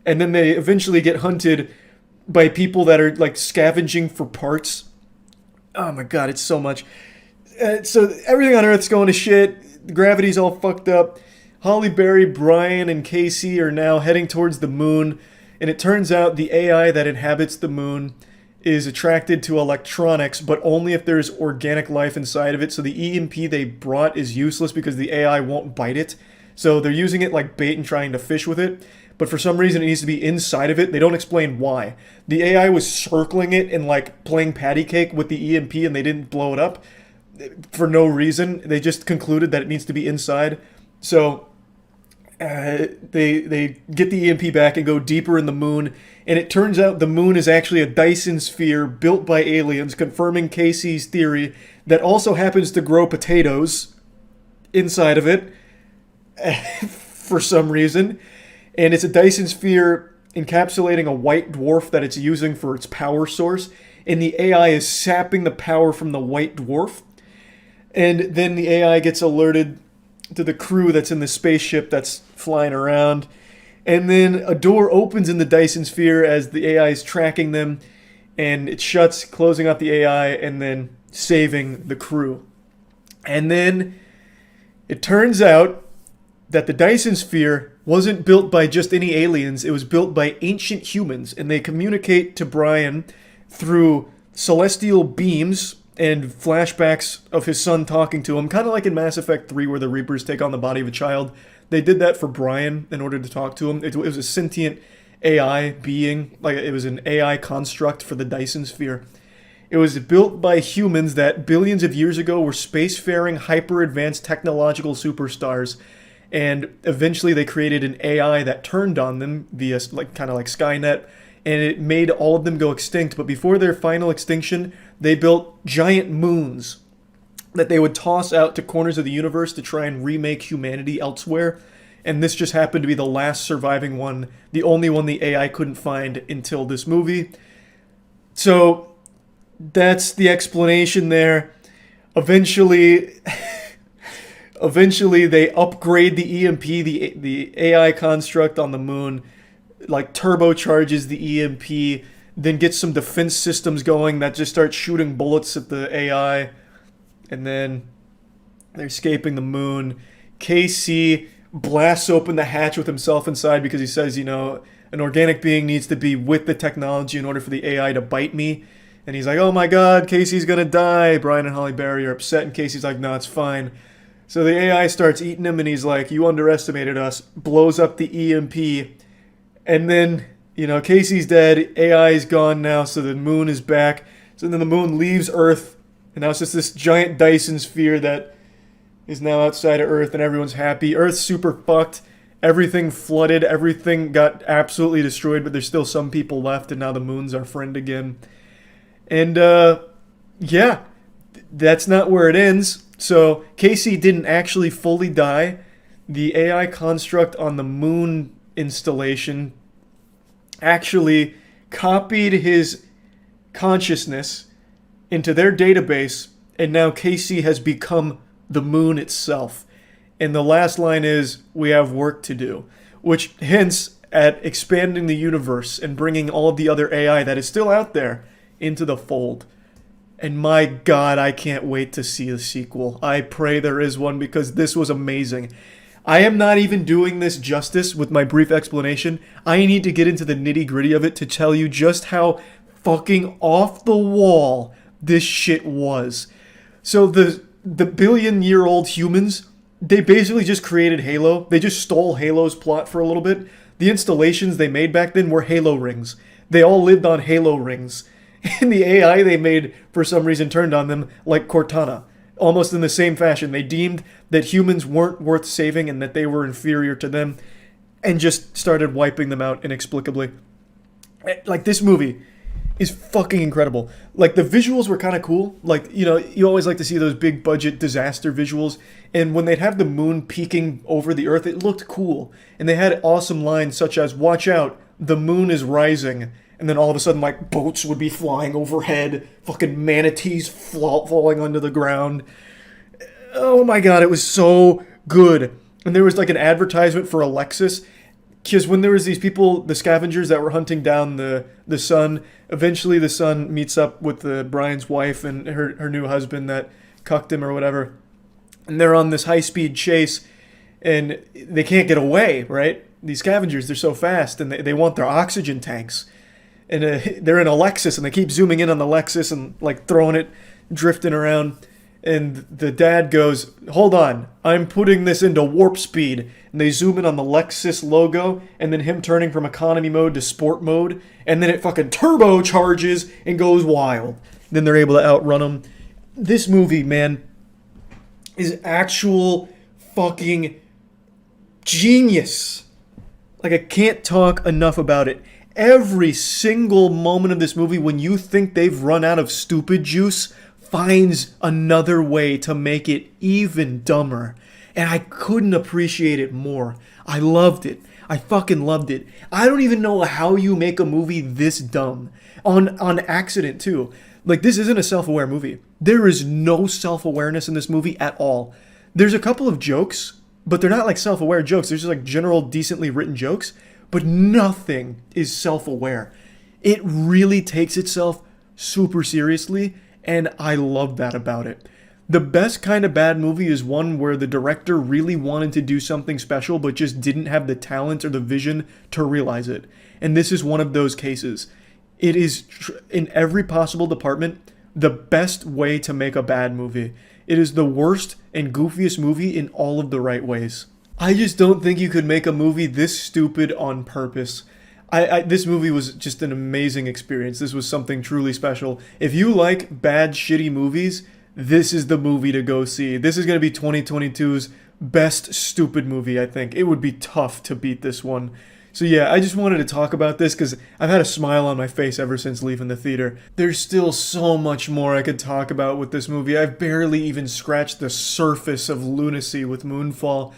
and then they eventually get hunted by people that are like scavenging for parts. Oh my god, it's so much. So everything on Earth's going to shit. Gravity's all fucked up. Halle Berry, Brian, and Casey are now heading towards the moon, and it turns out the AI that inhabits the moon is attracted to electronics, but only if there's organic life inside of it. So the EMP they brought is useless because the AI won't bite it. So they're using it like bait and trying to fish with it. But for some reason it needs to be inside of it. They don't explain why. The AI was circling it and like playing patty cake with the EMP, and they didn't blow it up for no reason. They just concluded that it needs to be inside. So they get the EMP back and go deeper in the moon, and it turns out the moon is actually a Dyson sphere built by aliens, confirming Casey's theory that also happens to grow potatoes inside of it for some reason. And it's a Dyson sphere encapsulating a white dwarf that it's using for its power source, and the AI is sapping the power from the white dwarf. And then the AI gets alerted to the crew that's in the spaceship that's flying around. And then a door opens in the Dyson sphere as the AI is tracking them, and it shuts, closing out the AI and then saving the crew. And then it turns out that the Dyson sphere wasn't built by just any aliens, it was built by ancient humans, and they communicate to Brian through celestial beams and flashbacks of his son talking to him, kind of like in Mass Effect 3 where the Reapers take on the body of a child. They did that for Brian in order to talk to him. It was a sentient AI being, like it was an AI construct for the Dyson sphere. It was built by humans that billions of years ago were spacefaring, hyper-advanced technological superstars, and eventually they created an AI that turned on them via kind of like Skynet, and it made all of them go extinct. But before their final extinction, they built giant moons that they would toss out to corners of the universe to try and remake humanity elsewhere. And this just happened to be the last surviving one, the only one the AI couldn't find until this movie. So that's the explanation there. Eventually they upgrade the EMP, the AI construct on the moon, like turbocharges the EMP, then gets some defense systems going that just start shooting bullets at the AI, and then they're escaping the moon. Casey blasts open the hatch with himself inside because he says, you know, an organic being needs to be with the technology in order for the AI to bite me. And he's like, oh my god, Casey's gonna die. Brian and Holly Berry are upset, and Casey's like, no, it's fine. So the AI starts eating him, and he's like, you underestimated us, blows up the EMP, and then, you know, Casey's dead, AI's gone now, so the moon is back. So then the moon leaves Earth, and now it's just this giant Dyson sphere that is now outside of Earth, and everyone's happy. Earth's super fucked, everything flooded, everything got absolutely destroyed, but there's still some people left, and now the moon's our friend again. And, yeah, that's not where it ends. So Casey didn't actually fully die. The AI construct on the moon installation actually copied his consciousness into their database, and now Casey has become the moon itself. And the last line is, we have work to do, which hints at expanding the universe and bringing all of the other AI that is still out there into the fold. And my god, I can't wait to see the sequel. I pray there is one, because this was amazing. I am not even doing this justice with my brief explanation. I need to get into the nitty-gritty of it to tell you just how fucking off the wall this shit was. So the billion-year-old humans, they basically just created Halo. They just stole Halo's plot for a little bit. The installations they made back then were Halo rings. They all lived on Halo rings. And the AI they made, for some reason, turned on them like Cortana. Almost in the same fashion. They deemed that humans weren't worth saving and that they were inferior to them, and just started wiping them out inexplicably. Like, this movie is fucking incredible. Like, the visuals were kind of cool. Like, you know, you always like to see those big budget disaster visuals. And when they'd have the moon peeking over the Earth, it looked cool. And they had awesome lines such as, watch out, the moon is rising. And then all of a sudden, like, boats would be flying overhead. Fucking manatees falling onto the ground. Oh my god, it was so good. And there was, like, an advertisement for Alexis. Because when there was these people, the scavengers that were hunting down the son, eventually the son meets up with Brian's wife and her new husband that cucked him or whatever. And they're on this high-speed chase, and they can't get away, right? These scavengers, they're so fast, and they want their oxygen tanks. And they're in a Lexus, and they keep zooming in on the Lexus and, like, throwing it, drifting around. And the dad goes, hold on, I'm putting this into warp speed. And they zoom in on the Lexus logo, and then him turning from economy mode to sport mode. And then it fucking turbocharges and goes wild. Then they're able to outrun him. This movie, man, is actual fucking genius. Like, I can't talk enough about it. Every single moment of this movie, when you think they've run out of stupid juice, finds another way to make it even dumber. And I couldn't appreciate it more. I loved it. I fucking loved it. I don't even know how you make a movie this dumb. On accident, too. Like, this isn't a self-aware movie. There is no self-awareness in this movie at all. There's a couple of jokes, but they're not like self-aware jokes. They're just like general, decently written jokes. But nothing is self-aware. It really takes itself super seriously, and I love that about it. The best kind of bad movie is one where the director really wanted to do something special but just didn't have the talent or the vision to realize it. And this is one of those cases. It is, in every possible department, the best way to make a bad movie. It is the worst and goofiest movie in all of the right ways. I just don't think you could make a movie this stupid on purpose. This movie was just an amazing experience. This was something truly special. If you like bad, shitty movies, this is the movie to go see. This is going to be 2022's best stupid movie, I think. It would be tough to beat this one. So yeah, I just wanted to talk about this because I've had a smile on my face ever since leaving the theater. There's still so much more I could talk about with this movie. I've barely even scratched the surface of lunacy with Moonfall.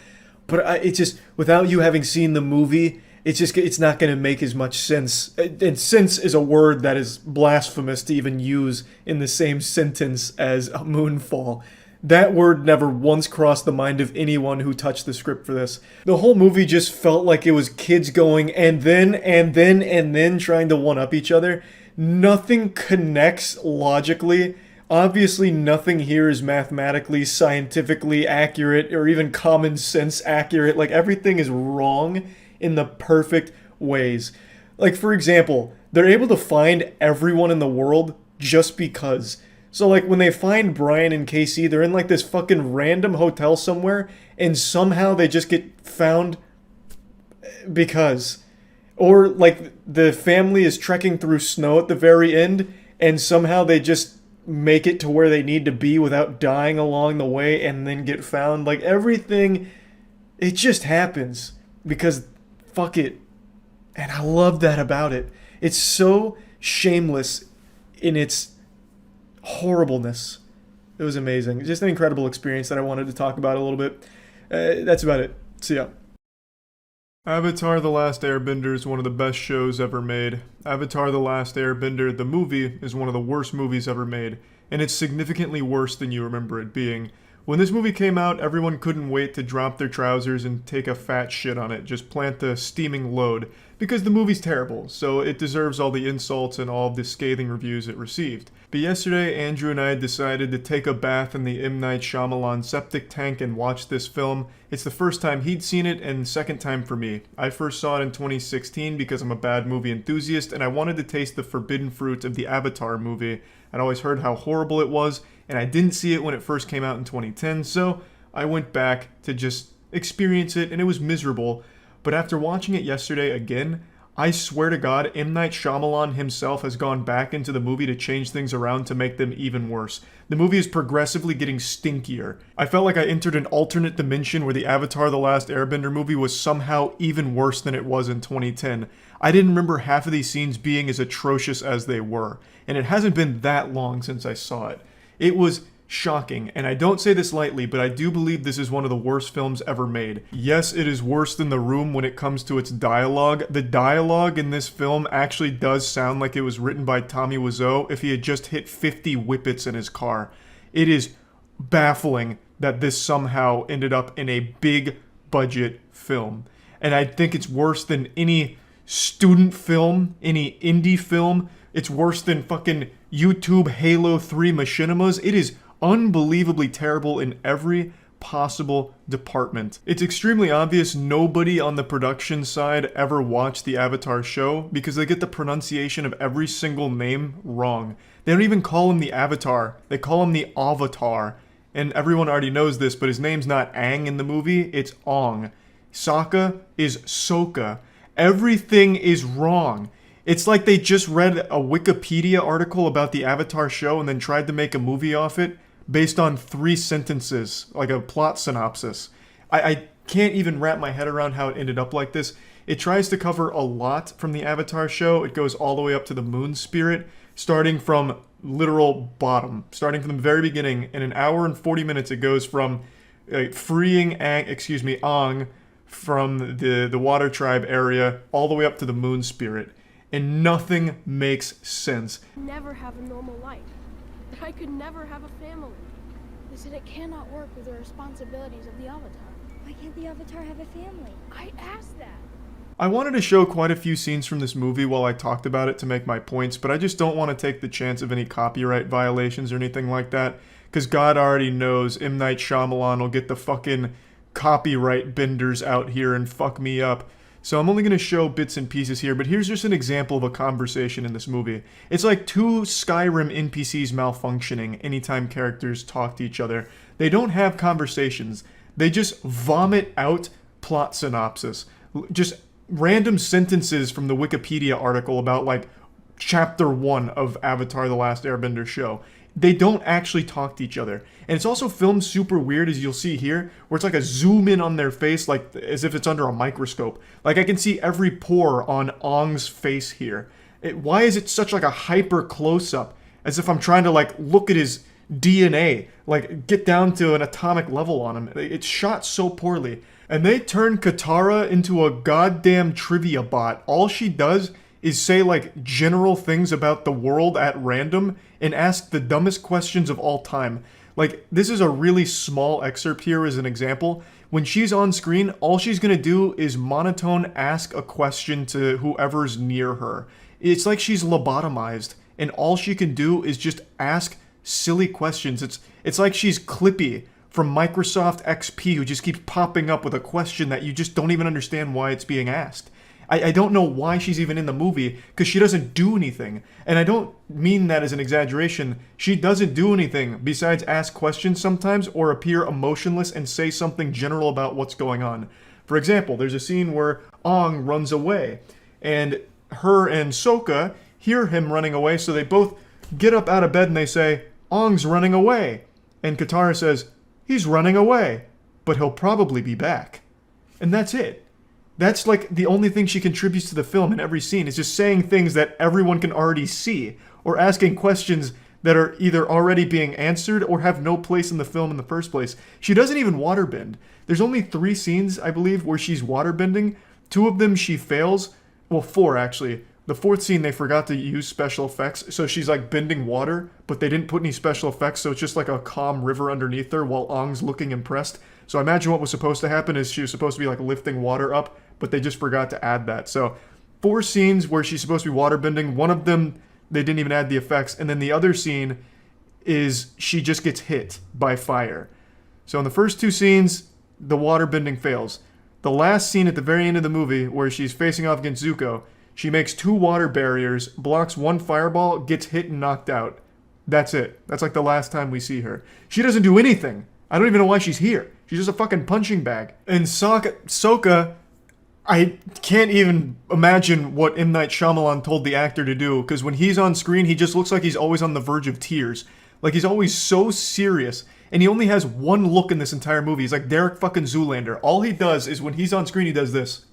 But it's just, without you having seen the movie, it's not going to make as much sense. And sense is a word that is blasphemous to even use in the same sentence as Moonfall. That word never once crossed the mind of anyone who touched the script for this. The whole movie just felt like it was kids going and then trying to one-up each other. Nothing connects logically. Obviously, nothing here is mathematically, scientifically accurate, or even common sense accurate. Like, everything is wrong in the perfect ways. Like, for example, they're able to find everyone in the world just because. So, like, when they find Brian and Casey, they're in, like, this fucking random hotel somewhere, and somehow they just get found because. Or, like, the family is trekking through snow at the very end, and somehow they just make it to where they need to be without dying along the way and then get found. Like, everything, it just happens because fuck it. And I love that about it. It's so shameless in its horribleness. It was amazing. Just an incredible experience that I wanted to talk about a little bit. That's about it. See ya. Avatar: The Last Airbender is one of the best shows ever made. Avatar: The Last Airbender, the movie, is one of the worst movies ever made, and it's significantly worse than you remember it being. When this movie came out, everyone couldn't wait to drop their trousers and take a fat shit on it, just plant a steaming load, because the movie's terrible, so it deserves all the insults and all of the scathing reviews it received. But yesterday, Andrew and I decided to take a bath in the M. Night Shyamalan septic tank and watch this film. It's the first time he'd seen it, and second time for me. I first saw it in 2016 because I'm a bad movie enthusiast, and I wanted to taste the forbidden fruit of the Avatar movie. I'd always heard how horrible it was, and I didn't see it when it first came out in 2010, so I went back to just experience it, and it was miserable. But after watching it yesterday again, I swear to God, M. Night Shyamalan himself has gone back into the movie to change things around to make them even worse. The movie is progressively getting stinkier. I felt like I entered an alternate dimension where the Avatar: The Last Airbender movie was somehow even worse than it was in 2010. I didn't remember half of these scenes being as atrocious as they were, and it hasn't been that long since I saw it. It was shocking, and I don't say this lightly, but I do believe this is one of the worst films ever made. Yes, it is worse than The Room when it comes to its dialogue. The dialogue in this film actually does sound like it was written by Tommy Wiseau if he had just hit 50 whippets in his car. It is baffling that this somehow ended up in a big budget film. And I think it's worse than any student film, any indie film. It's worse than fucking YouTube Halo 3 machinimas. It is unbelievably terrible in every possible department. It's extremely obvious nobody on the production side ever watched the Avatar show because they get the pronunciation of every single name wrong. They don't even call him the Avatar. They call him the Avatar. And everyone already knows this, but his name's not Aang in the movie, it's Ong. Sokka is Sokka. Everything is wrong. It's like they just read a Wikipedia article about the Avatar show and then tried to make a movie off it based on 3 sentences, like a plot synopsis. I can't even wrap my head around how it ended up like this. It tries to cover a lot from the Avatar show. It goes all the way up to the moon spirit, starting from literal bottom, starting from the very beginning. In an hour and 40 minutes, it goes from freeing Aang from the water tribe area all the way up to the moon spirit. And nothing makes sense. Never have a normal life. That I could never have a family. They said it cannot work with the responsibilities of the Avatar. Why can't the Avatar have a family? I asked that. I wanted to show quite a few scenes from this movie while I talked about it to make my points, but I just don't want to take the chance of any copyright violations or anything like that, because God already knows M. Night Shyamalan will get the fucking copyright benders out here and fuck me up. So I'm only going to show bits and pieces here, but here's just an example of a conversation in this movie. It's like two Skyrim NPCs malfunctioning anytime characters talk to each other. They don't have conversations. They just vomit out plot synopsis. Just random sentences from the Wikipedia article about, like, Chapter 1 of Avatar: The Last Airbender show. They don't actually talk to each other. And it's also filmed super weird, as you'll see here, where it's like a zoom in on their face, like as if it's under a microscope. Like I can see every pore on Aang's face here. Why is it such like a hyper close-up? As if I'm trying to like look at his DNA, like get down to an atomic level on him. It's shot so poorly. And they turn Katara into a goddamn trivia bot. All she does is say like general things about the world at random and ask the dumbest questions of all time. Like, this is a really small excerpt here as an example. When she's on screen, all she's gonna do is monotone ask a question to whoever's near her. It's like she's lobotomized, and all she can do is just ask silly questions. It's like she's Clippy from Microsoft XP who just keeps popping up with a question that you just don't even understand why it's being asked. I don't know why she's even in the movie, because she doesn't do anything. And I don't mean that as an exaggeration. She doesn't do anything besides ask questions sometimes or appear emotionless and say something general about what's going on. For example, there's a scene where Aang runs away, and her and Sokka hear him running away, so they both get up out of bed and they say, "Aang's running away." And Katara says, "He's running away, but he'll probably be back." And that's it. That's like the only thing she contributes to the film in every scene, is just saying things that everyone can already see, or asking questions that are either already being answered or have no place in the film in the first place. She doesn't even waterbend. There's only 3 scenes, I believe, where she's waterbending. 2 of them she fails. Well, 4 actually. The 4th scene they forgot to use special effects, so she's like bending water, but they didn't put any special effects, so it's just like a calm river underneath her while Aang's looking impressed. So I imagine what was supposed to happen is she was supposed to be like lifting water up, but they just forgot to add that. So 4 scenes where she's supposed to be waterbending. One of them, they didn't even add the effects. And then the other scene is she just gets hit by fire. So in the first 2 scenes, the waterbending fails. The last scene at the very end of the movie, where she's facing off against Zuko, she makes 2 water barriers, blocks 1 fireball, gets hit and knocked out. That's it. That's like the last time we see her. She doesn't do anything. I don't even know why she's here. She's just a fucking punching bag. And Sokka, I can't even imagine what M. Night Shyamalan told the actor to do, because when he's on screen, he just looks like he's always on the verge of tears. Like, he's always so serious, and he only has one look in this entire movie. He's like Derek fucking Zoolander. All he does is when he's on screen, he does this.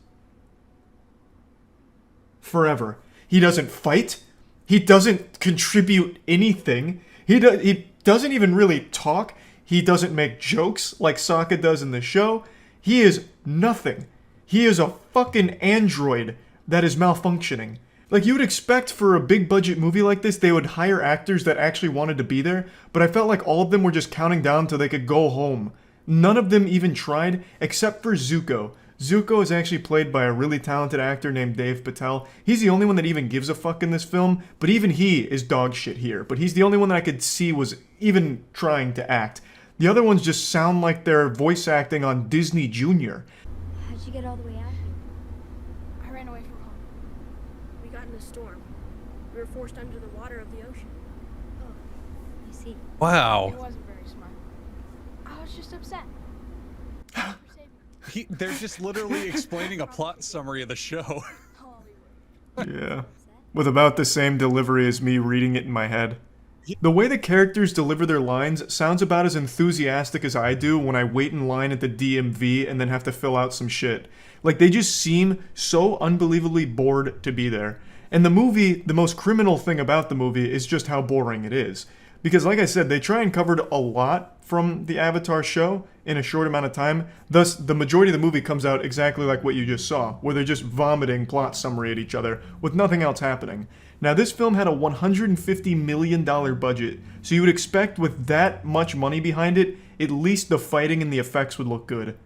Forever. He doesn't fight. He doesn't contribute anything. He doesn't even really talk. He doesn't make jokes like Sokka does in the show. He is nothing. He is a fucking android that is malfunctioning. Like, you would expect for a big budget movie like this, they would hire actors that actually wanted to be there, but I felt like all of them were just counting down till they could go home. None of them even tried, except for Zuko. Zuko is actually played by a really talented actor named Dave Patel. He's the only one that even gives a fuck in this film, but even he is dog shit here. But he's the only one that I could see was even trying to act. The other ones just sound like they're voice acting on Disney Junior. How'd you get all the way out here? I ran away from home. We got in a storm. We were forced under the water of the ocean. Oh, I see. Wow. It wasn't very smart. I was just upset. They're just literally explaining a plot summary of the show. Yeah. With about the same delivery as me reading it in my head. The way the characters deliver their lines sounds about as enthusiastic as I do when I wait in line at the DMV and then have to fill out some shit. Like, they just seem so unbelievably bored to be there. And the movie, the most criminal thing about the movie is just how boring it is. Because like I said, they try and covered a lot from the Avatar show in a short amount of time. Thus, the majority of the movie comes out exactly like what you just saw, where they're just vomiting plot summary at each other with nothing else happening. Now, this film had a $150 million budget, so you would expect with that much money behind it, at least the fighting and the effects would look good.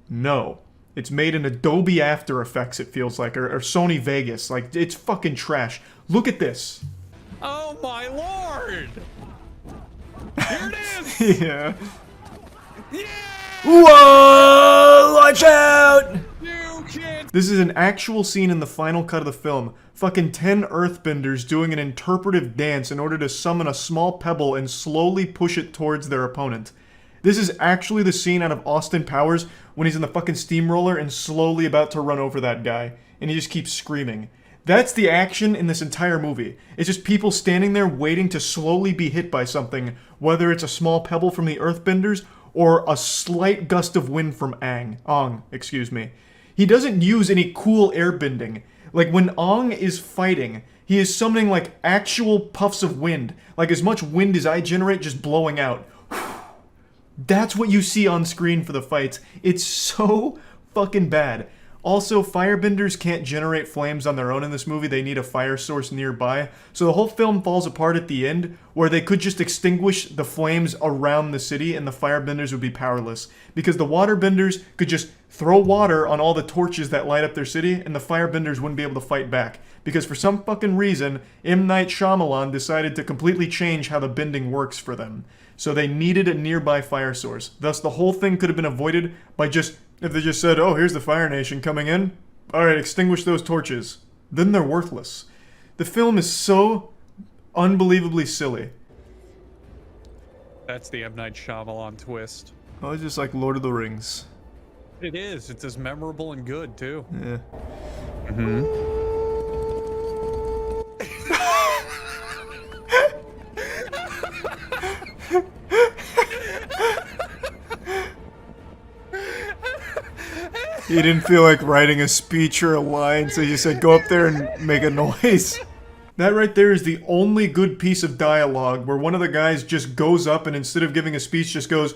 No. It's made in Adobe After Effects, it feels like, or Sony Vegas. Like, it's fucking trash. Look at this. Oh my lord! Here it is! Yeah. Whoa! Watch out! This is an actual scene in the final cut of the film. Fucking 10 earthbenders doing an interpretive dance in order to summon a small pebble and slowly push it towards their opponent. This is actually the scene out of Austin Powers when he's in the fucking steamroller and slowly about to run over that guy. And he just keeps screaming. That's the action in this entire movie. It's just people standing there waiting to slowly be hit by something, whether it's a small pebble from the earthbenders or a slight gust of wind from Ong. He doesn't use any cool airbending. Like, when Ong is fighting, he is summoning, like, actual puffs of wind. Like, as much wind as I generate just blowing out. That's what you see on screen for the fights. It's so fucking bad. Also, firebenders can't generate flames on their own in this movie. They need a fire source nearby. So the whole film falls apart at the end, where they could just extinguish the flames around the city and the firebenders would be powerless. Because the waterbenders could just throw water on all the torches that light up their city, and the firebenders wouldn't be able to fight back. Because for some fucking reason, M. Night Shyamalan decided to completely change how the bending works for them. So they needed a nearby fire source. Thus, the whole thing could have been avoided by just, if they just said, oh, here's the Fire Nation coming in. Alright, extinguish those torches. Then they're worthless. The film is so unbelievably silly. That's the M. Night Shyamalan twist. Oh, it's just like Lord of the Rings. It is. It's as memorable and good, too. Yeah. Mm-hmm. He didn't feel like writing a speech or a line, so he just said, go up there and make a noise. That right there is the only good piece of dialogue where one of the guys just goes up and instead of giving a speech just goes,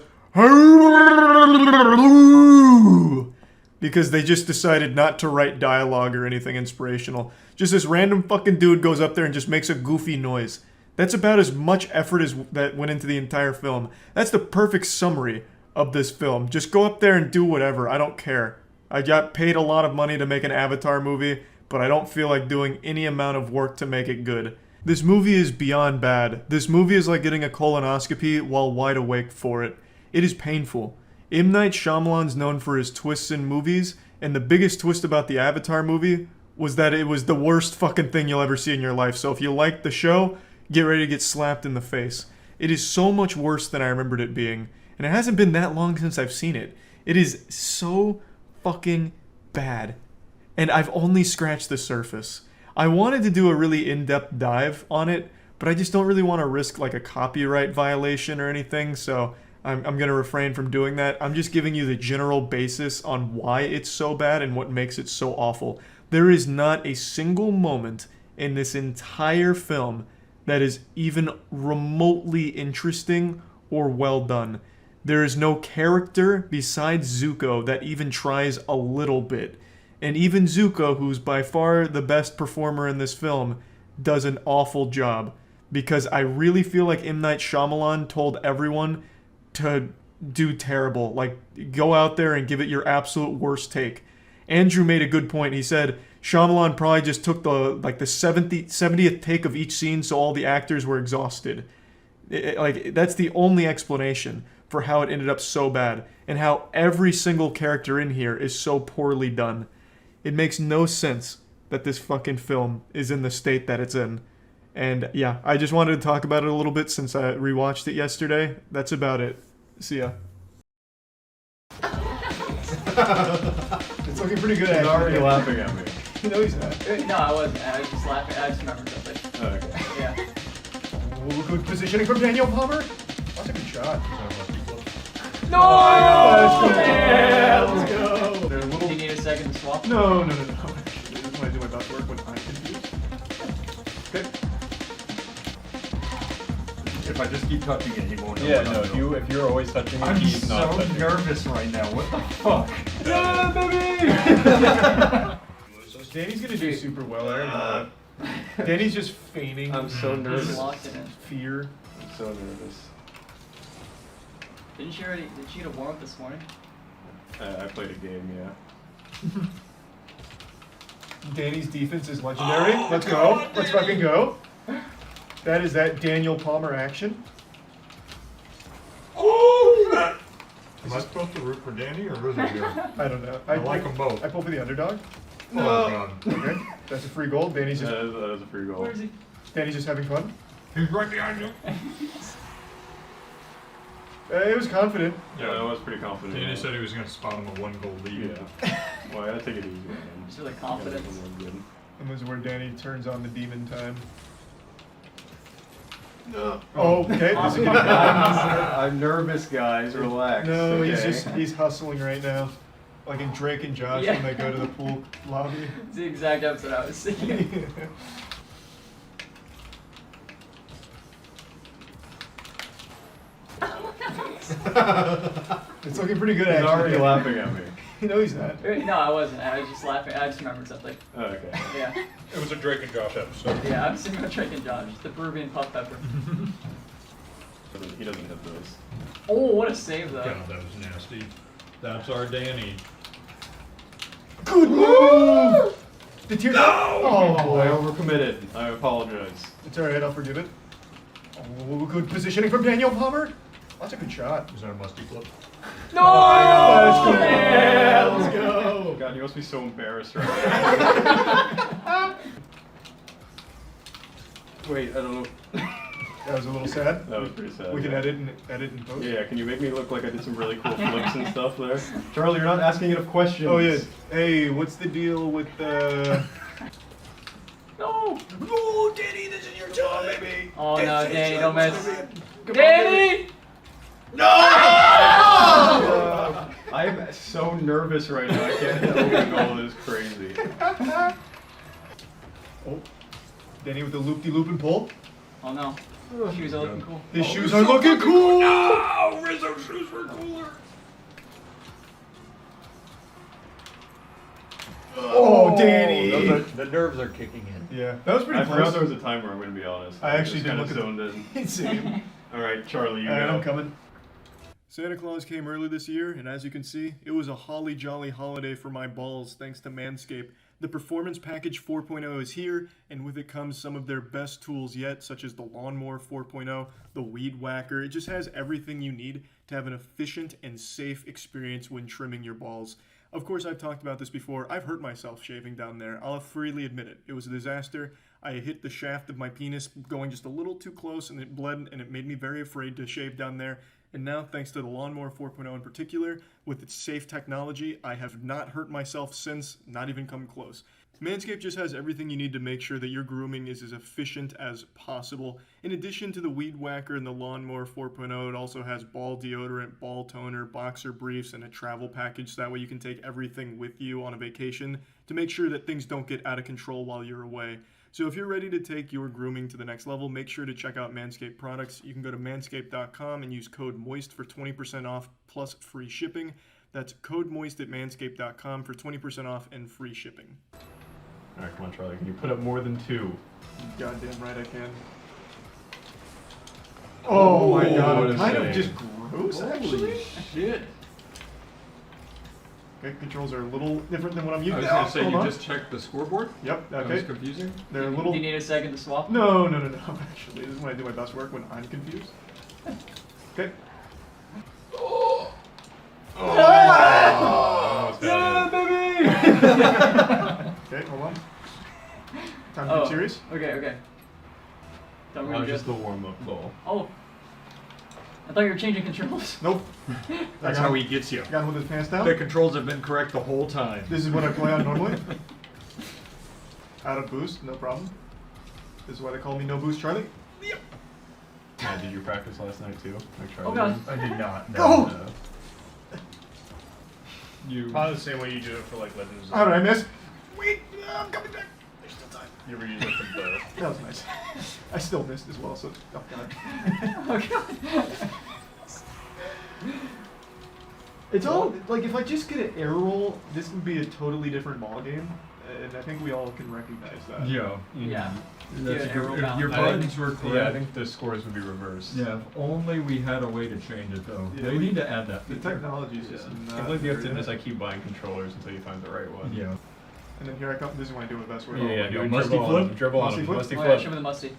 because they just decided not to write dialogue or anything inspirational. Just this random fucking dude goes up there and just makes a goofy noise. That's about as much effort as that went into the entire film. That's the perfect summary of this film. Just go up there and do whatever. I don't care. I got paid a lot of money to make an Avatar movie, but I don't feel like doing any amount of work to make it good. This movie is beyond bad. This movie is like getting a colonoscopy while wide awake for it. It is painful. M. Night Shyamalan's known for his twists in movies, and the biggest twist about the Avatar movie was that it was the worst fucking thing you'll ever see in your life. So if you like the show, get ready to get slapped in the face. It is so much worse than I remembered it being, and it hasn't been that long since I've seen it. It is so fucking bad, and I've only scratched the surface. I wanted to do a really in-depth dive on it, but I just don't really want to risk like a copyright violation or anything, so I'm going to refrain from doing that. I'm just giving you the general basis on why it's so bad and what makes it so awful. There is not a single moment in this entire film that is even remotely interesting or well done. There is no character besides Zuko that even tries a little bit. And even Zuko, who's by far the best performer in this film, does an awful job. Because I really feel like M. Night Shyamalan told everyone to do terrible. Like, go out there and give it your absolute worst take. Andrew made a good point. He said Shyamalan probably just took the 70th take of each scene so all the actors were exhausted. That's the only explanation for how it ended up so bad, and how every single character in here is so poorly done. It makes no sense that this fucking film is in the state that it's in. And yeah, I just wanted to talk about it a little bit since I rewatched it yesterday. That's about it. See ya. It's looking pretty good. He's already laughing at me. No, he's not. No, I wasn't. I was just laughing. I just remembered something. Oh, okay. Yeah. Oh, good positioning from Daniel Palmer. That's a good shot. No! Yeah, let's go. They're a little... Do you need a second to swap? No. This is when I do my best work when I'm confused. Okay. If I just keep touching it, he won't know. Yeah, no, if you're always touching it, I'm he's not so touching nervous right now. What the fuck? Yeah, baby! Danny's gonna do super well there. Danny's just feigning. I'm so nervous. Locked in it. Fear. I'm so nervous. Did she get a warm up this morning? I played a game, yeah. Danny's defense is legendary. Let's go. Let's fucking go. That is that Daniel Palmer action. Oh! Am I supposed to root for Danny or Rizzo? I don't know. I like them both. I pull for the underdog. No. Oh, God. Okay. That's a free goal. Danny's just... That is a free goal. Where is he? Danny's just having fun. He's right behind you. It was confident. Yeah, I was pretty confident. Danny said he was going to spot him a 1-goal lead. Yeah. Well, I gotta take it easy, man. Just really confident. And this is where Danny turns on the demon time. No. Oh, okay. I'm nervous, guys. Relax. No, okay. he's hustling right now. Like in Drake and Josh when they go to the pool lobby. It's the exact episode I was seeing. It's looking pretty good, He's actually. already laughing at me. No, he's not. No, I wasn't. I was just laughing. I just remembered something. Oh, okay. Yeah. It was a Drake and Josh episode. Yeah, I'm sitting with Drake and Josh. The Peruvian puff pepper. He doesn't have those. Oh, what a save, though. God, that was nasty. That's our Danny. Good move! The tear. No! Oh, I overcommitted. I apologize. It's alright, I'll forgive it. Oh, good positioning from Daniel Palmer. That's a good shot. Is that a musty flip? No! Let's go! Yeah, let's go! God, you must be so embarrassed right now. Wait, I don't know. That was a little sad. That was pretty sad. We can yeah. edit and post. Yeah, can you make me look like I did some really cool flips and stuff there? Charlie, you're not asking enough questions. Oh yeah. Hey, what's the deal with the... No! Oh, Danny, this is your time, baby. Oh no, Danny, don't miss. Danny! No! I am so nervous right now. I can't hit open goal. This is crazy. Oh, Danny with the loop-de-loop and pull. Oh no. Shoes are looking cool. His shoes are looking cool! No! Rizzo's shoes were cooler. Oh, Danny! The nerves are kicking in. Yeah, that was pretty I close. forgot there was a timer, I'm going to be honest. I actually just didn't kinda look at zoned the... in. Same. Alright, Charlie, you Alright, go. I'm coming. Santa Claus came early this year, and as you can see, it was a holly jolly holiday for my balls thanks to Manscaped. The Performance Package 4.0 is here, and with it comes some of their best tools yet, such as the Lawnmower 4.0, the Weed Whacker. It just has everything you need to have an efficient and safe experience when trimming your balls. Of course, I've talked about this before. I've hurt myself shaving down there. I'll freely admit it. It was a disaster. I hit the shaft of my penis going just a little too close, and it bled, and it made me very afraid to shave down there. And now, thanks to the Lawnmower 4.0 in particular, with its safe technology, I have not hurt myself since, not even come close. Manscaped just has everything you need to make sure that your grooming is as efficient as possible. In addition to the Weed Whacker and the Lawnmower 4.0, it also has ball deodorant, ball toner, boxer briefs, and a travel package, so that way you can take everything with you on a vacation to make sure that things don't get out of control while you're away. So if you're ready to take your grooming to the next level, make sure to check out Manscaped products. You can go to manscaped.com and use code MOIST for 20% off plus free shipping. That's code MOIST at manscaped.com for 20% off and free shipping. Alright, come on, Charlie. Can you put up more than 2? Goddamn right I can. Oh my god, kind of just gross, actually. Holy shit. Okay, controls are a little different than what I'm used to. I was going to say, you just checked the scoreboard? Yep, okay. That was confusing? They're a little... Do you need a second to swap? No, actually. This is when I do my best work, when I'm confused. Okay. Oh! Yeah, baby! Okay, hold on. Time to get serious. Okay. That was just the warm-up goal. Oh. I thought you were changing controls. Nope. That's how he gets you. Got him with his pants down. The controls have been correct the whole time. This is what I play on normally. Out of boost, no problem. This is why they call me No Boost Charlie. Yep. Matt, did you practice last night too? Like Oh god. I did not. Go! You. Probably the same way you do it for like Legends. How did I miss? Wait, I'm coming back. There's still time. You ever use it for the... That was nice. I still missed as well, so oh god. Oh god. It's all like if I just get an air roll, this would be a totally different ball game, and I think we all can recognize that. Yeah. Yeah. That's Yeah, if arrow down. your I buttons think- were correct. Yeah, I think the scores would be reversed. Yeah, if only we had a way to change it though. Yeah, They need to add that. The feature. technology is just I not can't believe you have to there just yet. like keep buying controllers until you find the right one. Yeah. And then here I come. This is when I do it best way. Yeah, do a musty dribble on flip? him, dribble on Musty him, flip? musty Oh yeah, flip. show me the musty.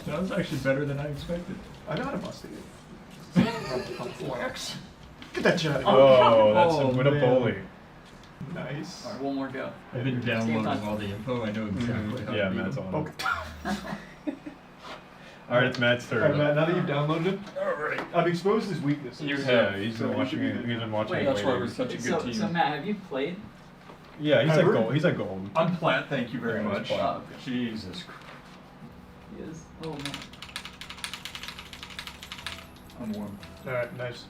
That was actually better than I expected. I know how to musty. Flex. Get that shot. Oh, that's Oh, a win a man. bully. Nice. Alright, one more go. I've been Game downloading time. all the info. I know exactly how Yeah, to beat Matt's him. on. Okay. Alright, it's Matt's turn. Alright, Matt. Now that you've downloaded it, Alright. I've exposed his weaknesses. Yeah, he's So been you watching should it. be He's been watching Wait, it. That's why waiting. we're such a good So, team. so Matt, have you played? Yeah, he's at Ever? gold. He's at gold. I'm plant. Thank you very Yeah, much. it's plant. Oh, okay. Jesus Christ. He is. Oh man. I'm warm. Alright, nice.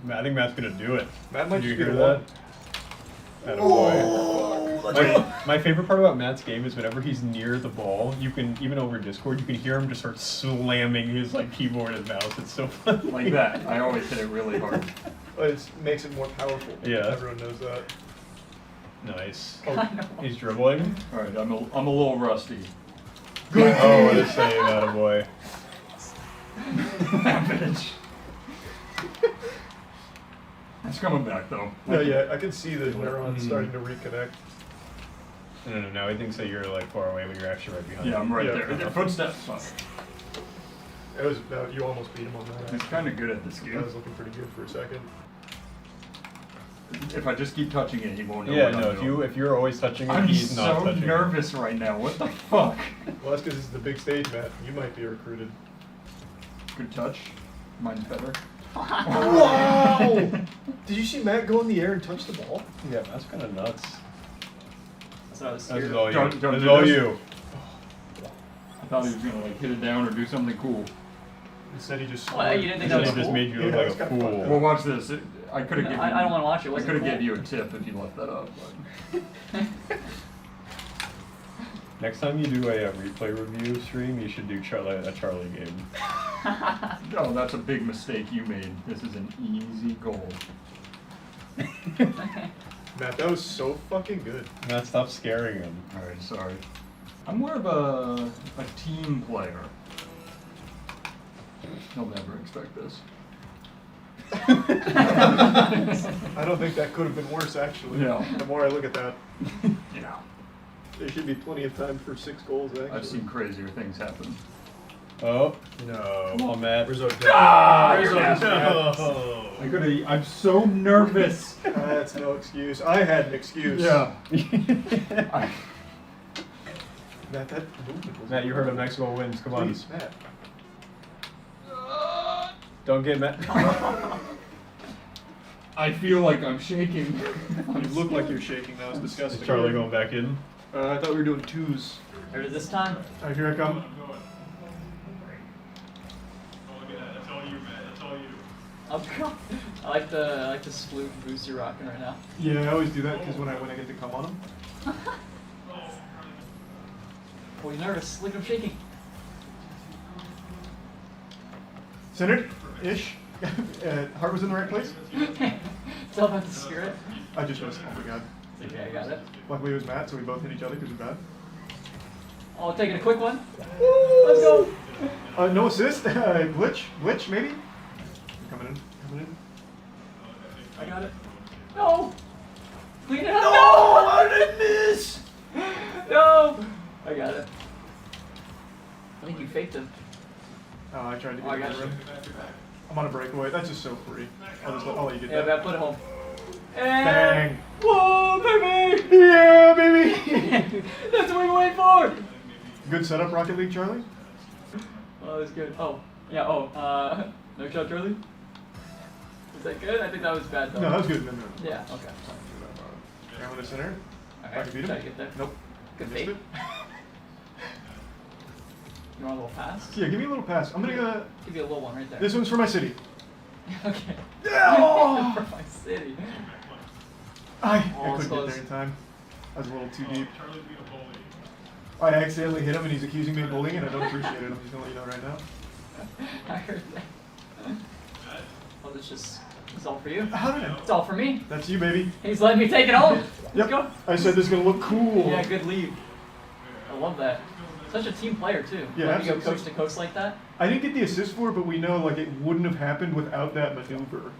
Matt, I think Matt's gonna do it. Matt might Did you just be hear the that? My favorite part about Matt's game is whenever he's near the ball, you can, even over Discord, you can hear him just start slamming his like keyboard and mouse. It's so funny. Like that. I always hit it really hard. It makes it more powerful. Yeah. Everyone knows that. Nice. Oh, He's dribbling. Alright, I'm a little rusty. good. Oh, what a save, attaboy. Bitch. It's coming back though. No, yeah, I can see the neurons starting to reconnect. No, now he thinks that you're like far away, but you're actually right behind Yeah, him. I'm right Yeah. there. The footsteps. It was you almost beat him on that. He's kind of good at this I game. was looking pretty good for a second. If I just keep touching it, he won't know Yeah, what I'm no, doing. if you're always touching it, I'm he's not so touching nervous right now. What the fuck? Well, that's because it's the big stage, Matt. You might be recruited. Good touch. Mine's better. Wow! Did you see Matt go in the air and touch the ball? it. Yeah, that's kind of nuts. That's what I was This scared is of. all you. Don't This is do all this. you. I thought he was gonna like hit it down or do something cool. Instead, he just. Well, you didn't think that He was just cool? made you look Yeah, like it's a kinda fool. Well, watch this. I could have given. I don't want to watch it. I What's could have cool? gave you a tip if you left that up. But. Next time you do a replay review stream, you should do a Charlie game. Oh, that's a big mistake you made. This is an easy goal. Matt, that was so fucking good. Matt, stop scaring him. Alright, sorry. I'm more of a team player. He'll never expect this. I don't think that could have been worse, actually. Yeah. The more I look at that, Yeah. there should be plenty of time for 6 goals, actually. I've seen crazier things happen. Oh, no. Come on, Matt. Rizzo, no! I could have. I'm so nervous. That's no excuse. I had an excuse. Yeah. Matt, that movement was. Matt, you heard of Mexico wins. Come on. Please, Matt. Don't get Matt. I feel like I'm shaking. You look like you're shaking. That was disgusting. Is Charlie going back in? I thought we were doing 2s. There it is this time. Alright, here I come. Oh god. I like the sploot boost you're rocking right now. Yeah, I always do that because when I get to come on him. Oh, he's nervous. Look at him shaking. Centered-ish. Heart was in the right place. Still about the spirit. I just missed. Oh my god. Okay, I got it. Luckily it was Matt, so we both hit each other because we're bad. Oh, taking a quick one. Let's go. No assist. Glitch, maybe. Coming in. I got it. No. Clean it up. No! How did I miss? No. I got it. I think you faked him. Oh, I tried to Oh, I get got the you. rim. I'm on a breakaway. That's just so free. I'll let you get Yeah, that. man, put it home. And Bang. whoa, baby! Yeah, baby! That's what we wait for! Good setup, Rocket League, Charlie? Oh, that's good. Oh, yeah, no shot, Charlie? Is that good? I think that was bad, though. No, that was good. No. Yeah, okay. Down with the center. Alright, I can beat try him. to get there. Nope. Good Missed bait. it. You want a little pass? Yeah, give me a little pass. I'm gonna give you a little one right there. This one's for my city. Okay. Yeah! For my city. I Oh, couldn't get there in time. I was a little too deep. I accidentally hit him and he's accusing me of bullying and I don't appreciate it. I'm just gonna let you know right now. I heard that. Oh, it's all for you. How did I? It's all for me. That's you, baby. He's letting me take it home. Yep. Let's go. I said this is gonna look cool. Yeah, good lead. I love that. Such a team player too. Yeah, Letting you go absolutely. coast to coast like that. I didn't get the assist for it, but we know like it wouldn't have happened without that maneuver.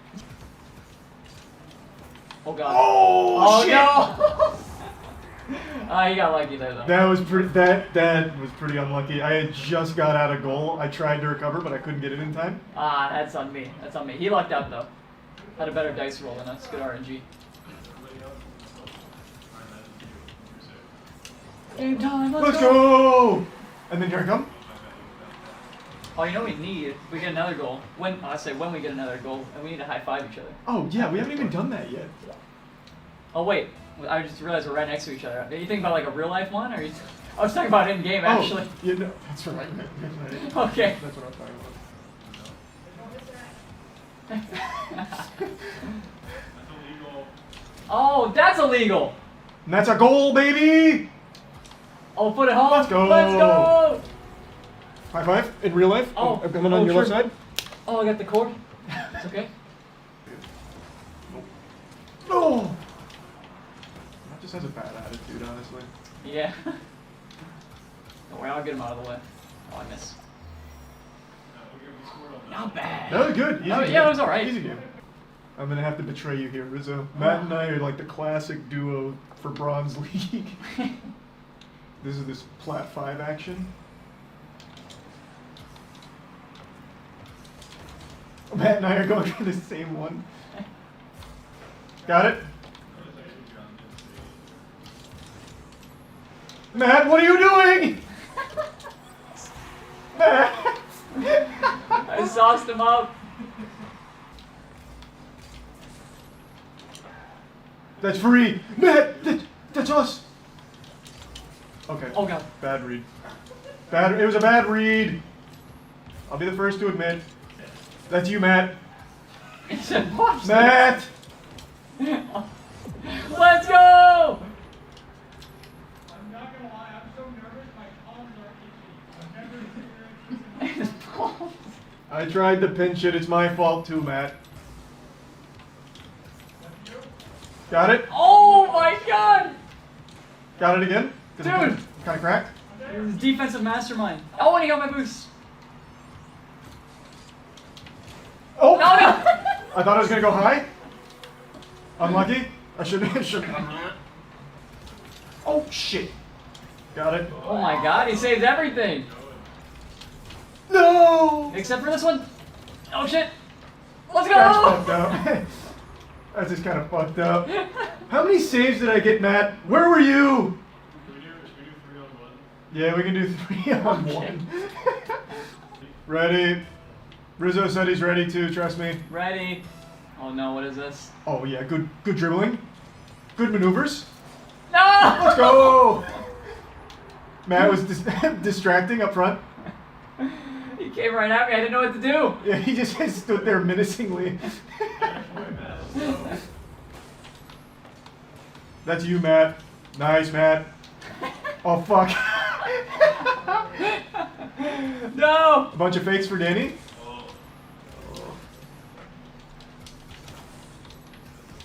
Oh god. Oh, shit! No! You got lucky there though. That was pretty unlucky. I had just got out of goal. I tried to recover, but I couldn't get it in time. Ah, that's on me. That's on me. He lucked out though. Had a better dice roll than us. Good RNG. Game time. Let's go! And then here I come. Oh, you know what we need? We get another goal. When we get another goal, and we need to high five each other. Oh yeah, we haven't even done that yet. Oh wait, I just realized we're right next to each other. Are you thinking about like a real life one, or are you? I was talking about in game actually. Oh, you know, that's right. That's right. Okay. That's what I'm talking about. Oh, that's illegal. And that's a goal, baby. Oh, put it home. Let's go. Let's go. High five in real life. Oh, I'm coming on your left side. Oh, I got the cord. It's okay. No. That just has a bad attitude, honestly. Yeah. Don't worry, I'll get him out of the way. Oh, I missed. Not bad. That was good. Easy game. Yeah, it was alright. Easy game. I'm gonna have to betray you here, Rizzo. Matt and I are like the classic duo for Bronze League. This is this Plat 5 action. Matt and I are going for the same one. Got it? Matt, what are you doing? Matt! I sauced him up. That's free! Matt! That's us! Okay. Oh god. Bad read. It was a bad read. I'll be the first to admit. That's you, Matt. Matt! Let's go! I'm not gonna lie, I'm so nervous, my palms are itchy. I tried to pinch it. It's my fault too, Matt. Got it? Oh my god! Got it again? Dude! Kind of cracked? Defensive mastermind. Oh, and he got my boost. Oh! No, no! I thought I was gonna go high. Unlucky. I shouldn't. Oh shit! Got it. Oh my god, he saved everything. No! Except for this one. Oh shit! Let's go! That's fucked up. That's just kind of fucked up. How many saves did I get, Matt? Where were you? Yeah, we can do 3 on 1. Ready? Rizzo said he's ready too, trust me. Ready. Oh no, what is this? Oh yeah, good dribbling. Good maneuvers. No! Let's go! Matt was distracting up front. He came right at me, I didn't know what to do. Yeah, he just stood there menacingly. That's you, Matt. Nice, Matt. Oh, fuck. No! A bunch of fakes for Danny.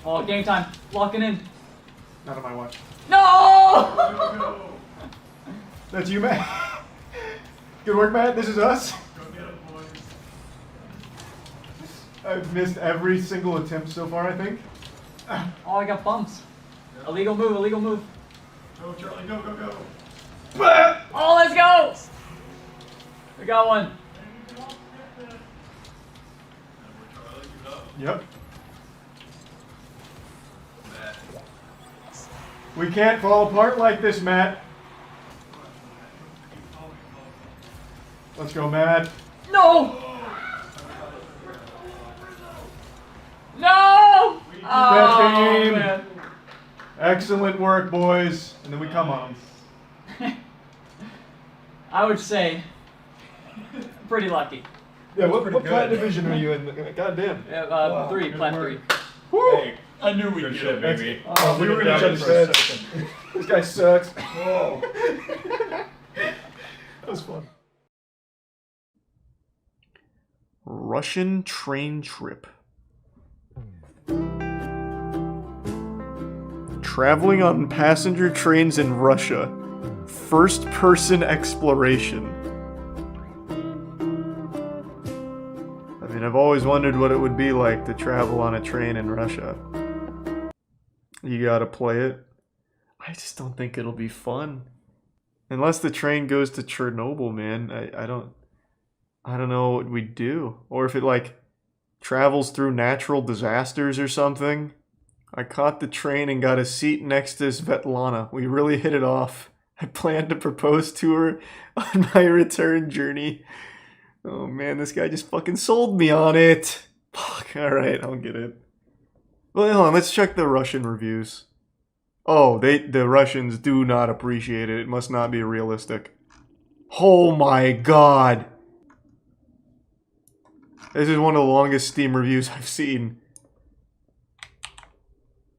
Oh, game time. Locking in. Not on my watch. No! That's you, Matt. Good work, Matt. This is us. I've missed every single attempt so far, I think. Oh, I got bumps. Illegal move, illegal move. Go, Charlie, go, go, go. Oh, let's go! We got one. Yep. We can't fall apart like this, Matt. Let's go, Matt. No! No! Best Oh, game. man. Excellent work, boys. And then we come on. I would say pretty lucky. Yeah, what plat division are you in? God damn. Yeah, plat 3. Woo! Hey, I knew we'd get it, baby. Oh, we were in each other's heads. This guy sucks. Whoa. That was fun. Russian train trip. Traveling on passenger trains in Russia. First-person exploration. I mean, I've always wondered what it would be like to travel on a train in Russia. You gotta play it. I just don't think it'll be fun. Unless the train goes to Chernobyl, man. I don't know what we'd do. Or if it, like, travels through natural disasters or something. I caught the train and got a seat next to Svetlana. We really hit it off. I plan to propose to her on my return journey. Oh man, this guy just fucking sold me on it. Fuck, alright, I'll get it. Well, hold on, let's check the Russian reviews. Oh, the Russians do not appreciate it. It must not be realistic. Oh my god. This is one of the longest Steam reviews I've seen.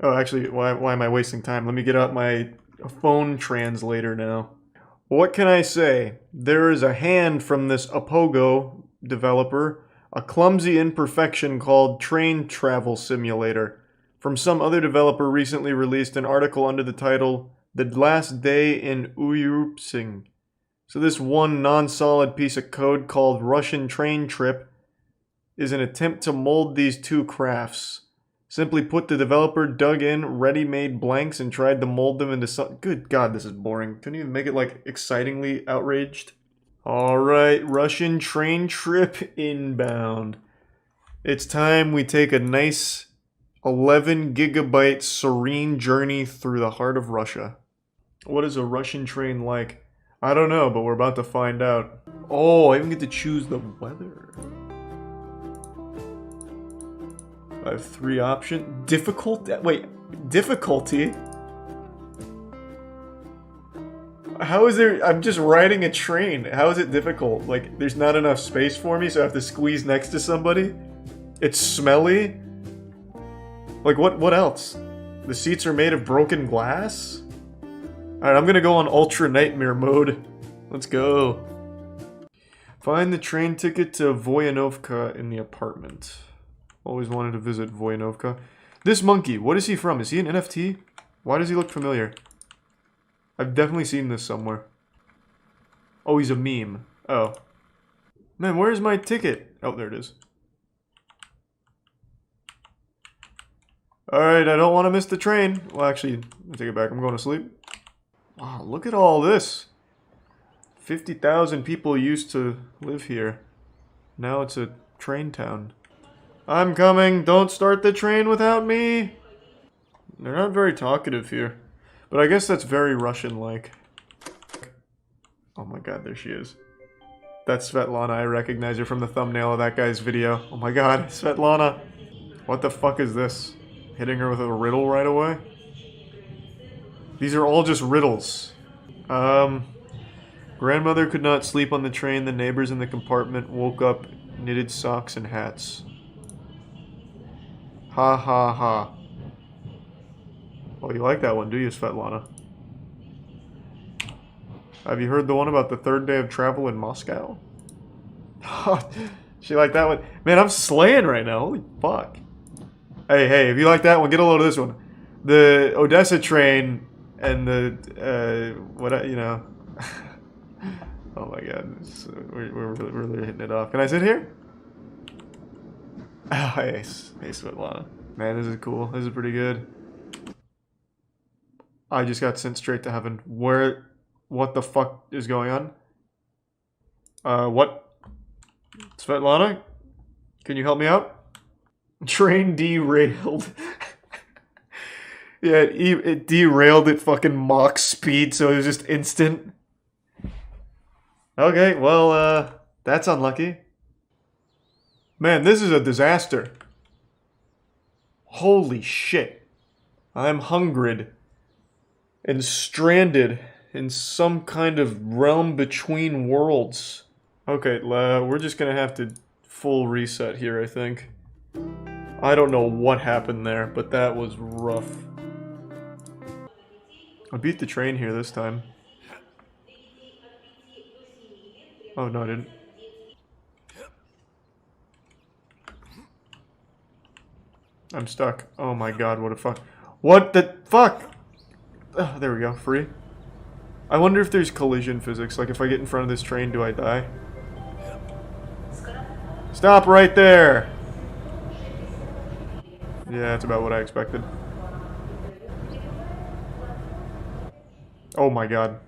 Oh, actually, why am I wasting time? Let me get out my phone translator now. What can I say? There is a hand from this Apogo developer, a clumsy imperfection called Train Travel Simulator. From some other developer recently released an article under the title, The Last Day in Uyurpsing. So this one non-solid piece of code called Russian Train Trip is an attempt to mold these two crafts. Simply put, the developer dug in ready-made blanks and tried to mold them into something. Good God, this is boring. Couldn't even make it, like, excitingly outraged. Alright, Russian train trip inbound. It's time we take a nice 11 gigabyte serene journey through the heart of Russia. What is a Russian train like? I don't know, but we're about to find out. Oh, I even get to choose the weather. I have 3 options. Difficulty? Wait, difficulty? How is there... I'm just riding a train. How is it difficult? Like, there's not enough space for me, so I have to squeeze next to somebody? It's smelly? Like, what else? The seats are made of broken glass? Alright, I'm gonna go on Ultra Nightmare mode. Let's go. Find the train ticket to Voyanovka in the apartment. Always wanted to visit Voyanovka. This monkey, what is he from? Is he an NFT? Why does he look familiar? I've definitely seen this somewhere. Oh, he's a meme. Oh. Man, where's my ticket? Oh, there it is. Alright, I don't want to miss the train. Well, actually, I'll take it back. I'm going to sleep. Wow, look at all this. 50,000 people used to live here. Now it's a train town. I'm coming. Don't start the train without me. They're not very talkative here. But I guess that's very Russian-like. Oh my god, there she is. That's Svetlana. I recognize her from the thumbnail of that guy's video. Oh my god, Svetlana. What the fuck is this? Hitting her with a riddle right away? These are all just riddles. Grandmother could not sleep on the train. The neighbors in the compartment woke up, knitted socks and hats. Ha ha ha. Oh, you like that one, do you, Svetlana? Have you heard the one about the 3rd day of travel in Moscow? She liked that one. Man, I'm slaying right now. Holy fuck. Hey, if you like that one, get a load of this one. The Odessa train and the, you know. Oh my god. We're really hitting it off. Can I sit here? Oh, hey, Svetlana. Man, this is cool. This is pretty good. I just got sent straight to heaven. What the fuck is going on? What? Svetlana? Can you help me out? Train derailed. Yeah, it derailed at fucking Mach speed, so it was just instant. Okay, well, that's unlucky. Man, this is a disaster. Holy shit. I'm hungered and stranded in some kind of realm between worlds. Okay, we're just gonna have to full reset here, I think. I don't know what happened there, but that was rough. I beat the train here this time. Oh, no, I didn't. I'm stuck. Oh my god, what a fuck. What the fuck? Oh, there we go, free. I wonder if there's collision physics, like if I get in front of this train, do I die? Stop right there! Yeah, that's about what I expected. Oh my god.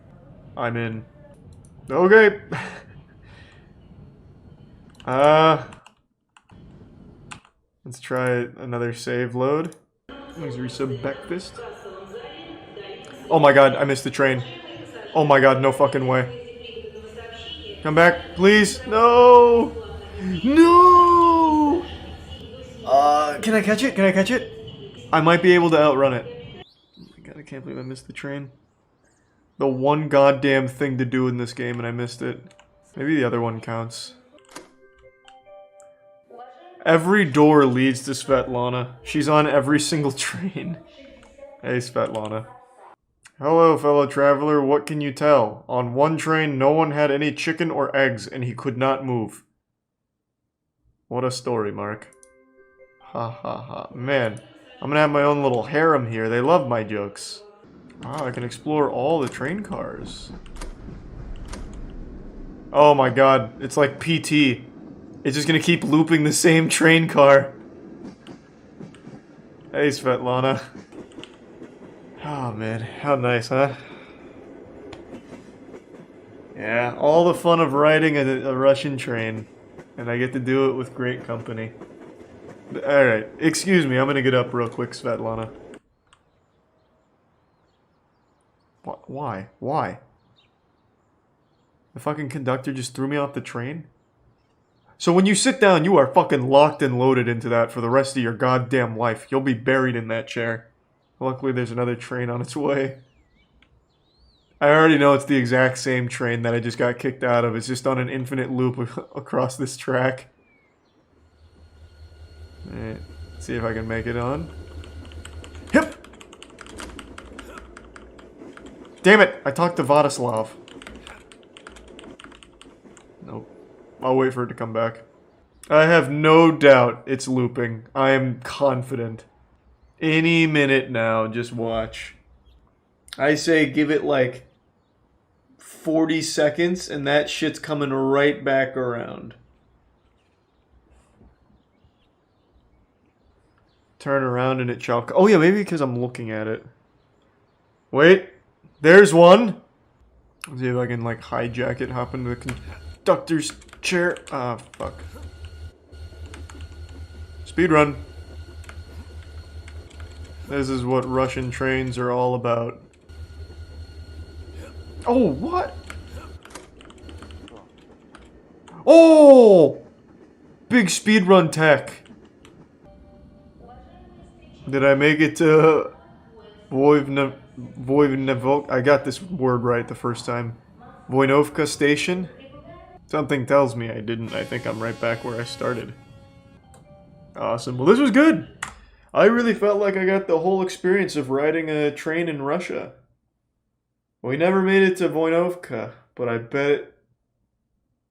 I'm in. Okay. Let's try another save load. Let's resub breakfast. Oh my god, I missed the train. Oh my god, no fucking way. Come back, please. No! No! Can I catch it? Can I catch it? I might be able to outrun it. Oh my god, I can't believe I missed the train. The one goddamn thing to do in this game and I missed it. Maybe the other one counts. Every door leads to Svetlana. She's on every single train. Hey, Svetlana. Hello, fellow traveler. What can you tell? On one train, no one had any chicken or eggs, and he could not move. What a story, Mark. Ha ha ha. Man, I'm gonna have my own little harem here. They love my jokes. Wow, I can explore all the train cars. Oh my god, it's like PT. It's just gonna keep looping the same train car. Hey, Svetlana. Oh man, how nice, huh? Yeah, all the fun of riding a Russian train. And I get to do it with great company. Alright, excuse me, I'm gonna get up real quick, Svetlana. Why? Why? The fucking conductor just threw me off the train? So when you sit down, you are fucking locked and loaded into that for the rest of your goddamn life. You'll be buried in that chair. Luckily, there's another train on its way. I already know it's the exact same train that I just got kicked out of. It's just on an infinite loop across this track. Alright, see if I can make it on. Hip! Damn it! I talked to Vladislav. Nope. I'll wait for it to come back. I have no doubt it's looping. I am confident. Any minute now, just watch. I say give it like 40 seconds and that shit's coming right back around. Turn around and it shall... Oh yeah, maybe because I'm looking at it. Wait. There's one. Let's see if I can like hijack it, hop into the conductor's chair. Ah, fuck. Speedrun. This is what Russian trains are all about. Oh, what? Oh! Big speedrun tech. Did I make it to Voinovka? I got this word right the first time. Voinovka station? Something tells me I didn't. I think I'm right back where I started. Awesome. Well, this was good. I really felt like I got the whole experience of riding a train in Russia. We never made it to Voinovka, but I bet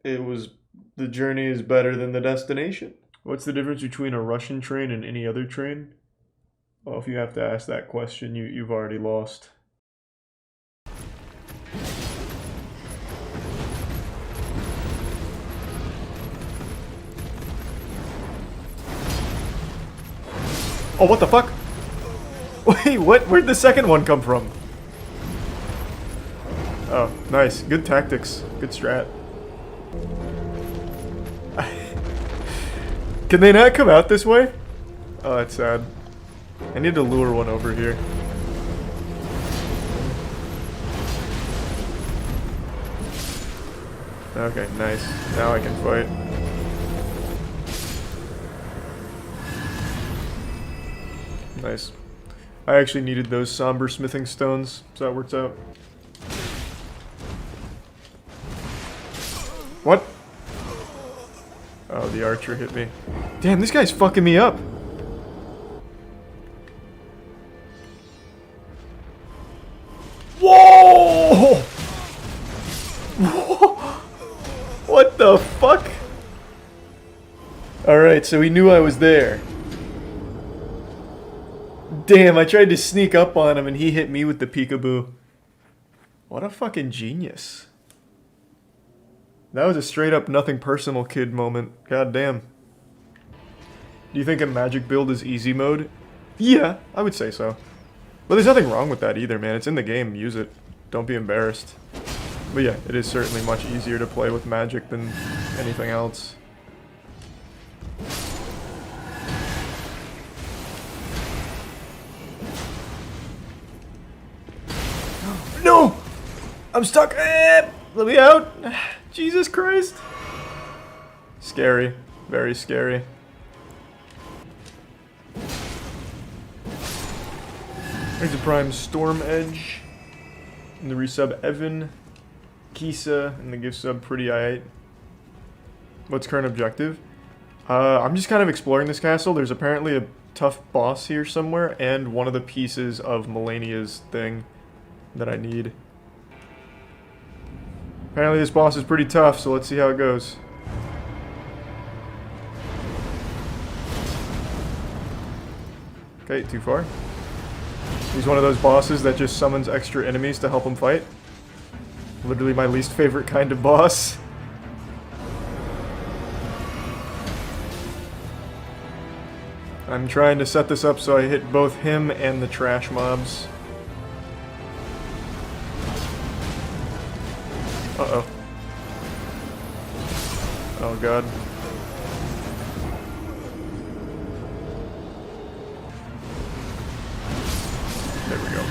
the journey is better than the destination. What's the difference between a Russian train and any other train? Well, if you have to ask that question, you've already lost. Oh, what the fuck? Wait, what? Where'd the second one come from? Oh, nice. Good tactics. Good strat. Can they not come out this way? Oh, that's sad. I need to lure one over here. Okay, nice. Now I can fight. Nice. I actually needed those somber smithing stones, so that works out. What? Oh, the archer hit me. Damn, this guy's fucking me up. Whoa! What the fuck? Alright, so he knew I was there. Damn, I tried to sneak up on him and he hit me with the peekaboo. What a fucking genius. That was a straight up nothing personal kid moment. God damn. Do you think a magic build is easy mode? Yeah, I would say so. But there's nothing wrong with that either, man. It's in the game. Use it. Don't be embarrassed. But yeah, it is certainly much easier to play with magic than anything else. No! I'm stuck! Let me out! Jesus Christ! Scary. Very scary. There's a Prime Storm Edge. And the resub Evan. Kisa. And the gift sub Pretty Aight. What's current objective? I'm just kind of exploring this castle. There's apparently a tough boss here somewhere. And one of the pieces of Melania's thing that I need. Apparently this boss is pretty tough, so let's see how it goes. Okay, too far. He's one of those bosses that just summons extra enemies to help him fight. Literally my least favorite kind of boss. I'm trying to set this up so I hit both him and the trash mobs. Uh-oh. Oh god. There we go.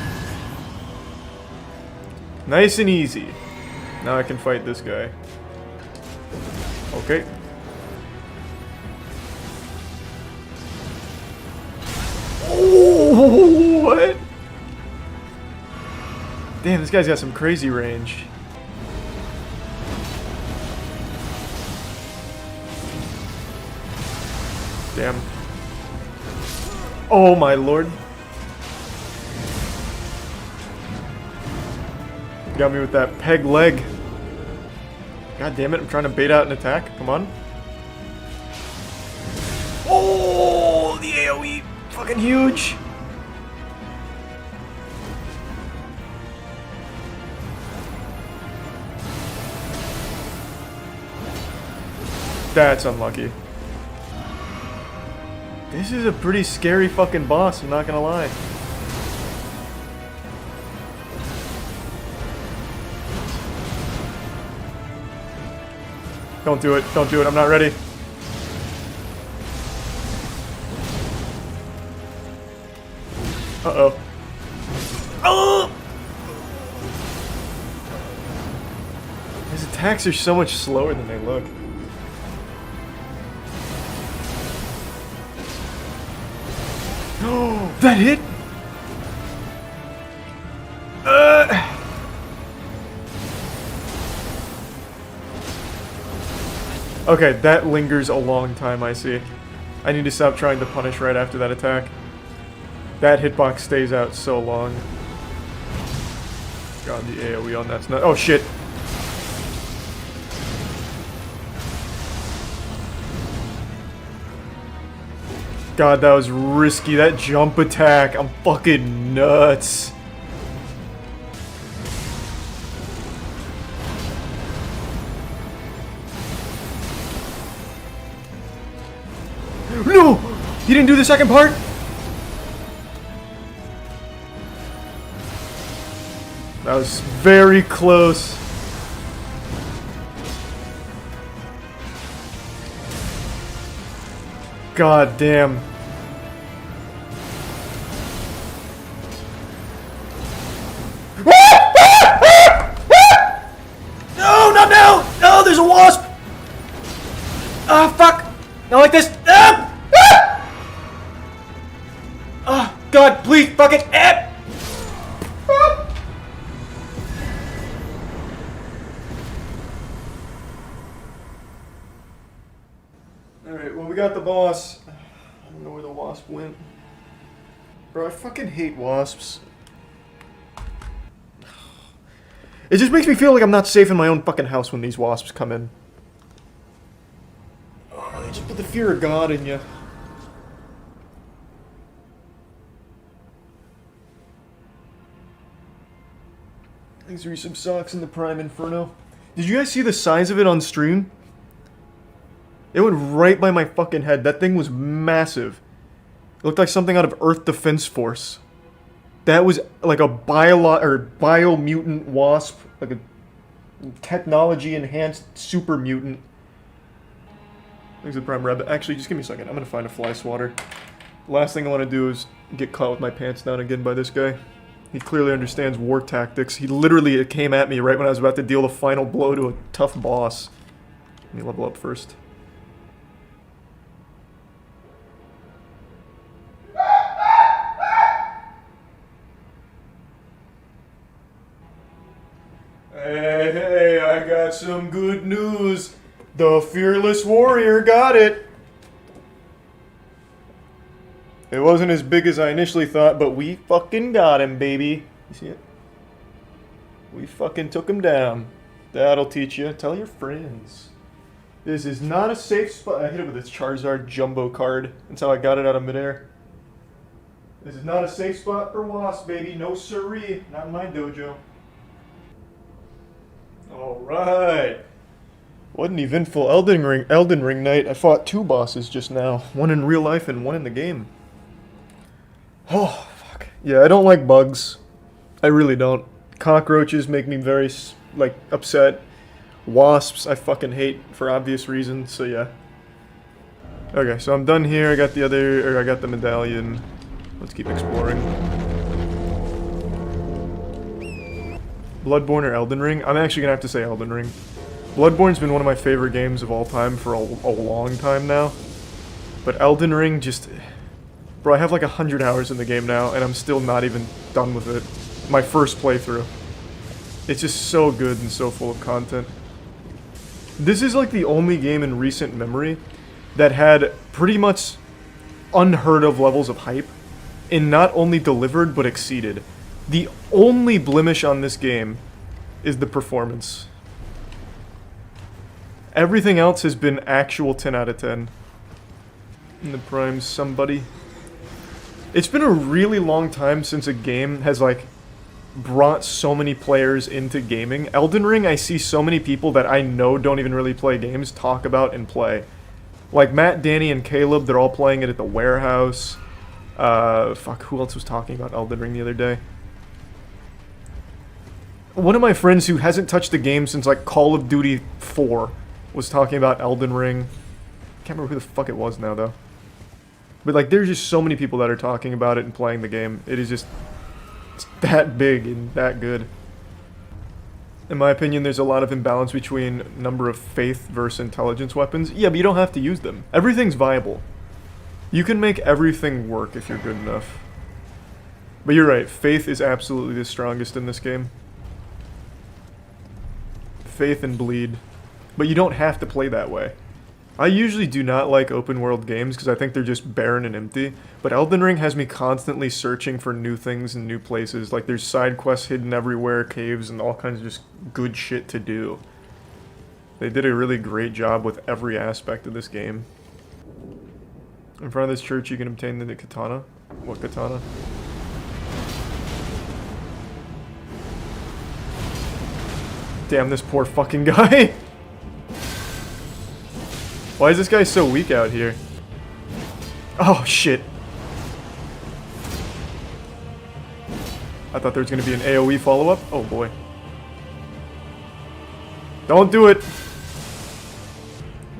Nice and easy. Now I can fight this guy. Okay. Oh, what? Damn, this guy's got some crazy range. Damn. Oh my lord. Got me with that peg leg. God damn it, I'm trying to bait out an attack. Come on. Oh, the AoE. Fucking huge. That's unlucky. This is a pretty scary fucking boss, I'm not gonna lie. Don't do it, I'm not ready. Uh-oh. Oh! His attacks are so much slower than they look. Oh, that hit? Okay, that lingers a long time, I see. I need to stop trying to punish right after that attack. That hitbox stays out so long. God, the AoE on that's not. Oh shit! God, that was risky. That jump attack. I'm fucking nuts. No! He didn't do the second part? That was very close. God damn. No, not now! No, there's a wasp! Ah, fuck! Not like this! Ah! Ah! Oh, God, please, fuck it! Ah! Alright, well we got the boss. I don't know where the wasp went. Bro, I fucking hate wasps. It just makes me feel like I'm not safe in my own fucking house when these wasps come in. Oh, they just put the fear of God in you. Thanks for some socks in the Prime Inferno. Did you guys see the size of it on stream? It went right by my fucking head. That thing was massive. It looked like something out of Earth Defense Force. That was like a bio-mutant wasp. Like a technology-enhanced super mutant. Thanks to the Prime Rabbit. Actually, just give me a second. I'm gonna find a fly swatter. Last thing I want to do is get caught with my pants down again by this guy. He clearly understands war tactics. He literally came at me right when I was about to deal the final blow to a tough boss. Let me level up first. Hey, I got some good news. The Fearless Warrior got it. It wasn't as big as I initially thought, but we fucking got him, baby. You see it? We fucking took him down. That'll teach you. Tell your friends. This is not a safe spot. I hit it with this Charizard Jumbo card. That's how I got it out of midair. This is not a safe spot for wasps, baby. No siree. Not in my dojo. Alright. What an eventful Elden Ring night. I fought 2 bosses just now. One in real life and one in the game. Oh, fuck. Yeah, I don't like bugs. I really don't. Cockroaches make me very, like, upset. Wasps, I fucking hate for obvious reasons, so yeah. Okay, so I'm done here. I got the medallion. Let's keep exploring. Bloodborne or Elden Ring? I'm actually gonna have to say Elden Ring. Bloodborne's been one of my favorite games of all time for a long time now. But Elden Ring just... Bro, I have like 100 hours in the game now, and I'm still not even done with it. My first playthrough. It's just so good and so full of content. This is like the only game in recent memory that had pretty much unheard of levels of hype, and not only delivered, but exceeded. The only blemish on this game is the performance. Everything else has been actual 10 out of 10. In the Prime, somebody. It's been a really long time since a game has, like, brought so many players into gaming. Elden Ring, I see so many people that I know don't even really play games talk about and play. Like Matt, Danny, and Caleb, they're all playing it at the warehouse. Fuck, who else was talking about Elden Ring the other day? One of my friends who hasn't touched the game since, like, Call of Duty 4 was talking about Elden Ring. Can't remember who the fuck it was now, though. But, like, there's just so many people that are talking about it and playing the game. It is just... It's that big and that good. In my opinion, there's a lot of imbalance between number of faith versus intelligence weapons. Yeah, but you don't have to use them. Everything's viable. You can make everything work if you're good enough. But you're right, faith is absolutely the strongest in this game. Faith and bleed. But you don't have to play that way. I usually do not like open world games because I think they're just barren and empty, but Elden Ring has me constantly searching for new things and new places. Like, there's side quests hidden everywhere, caves, and all kinds of just good shit to do. They did a really great job with every aspect of this game. In front of this church you can obtain the katana. What katana? Damn, this poor fucking guy! Why is this guy so weak out here? Oh, shit. I thought there was going to be an AoE follow-up. Oh, boy. Don't do it!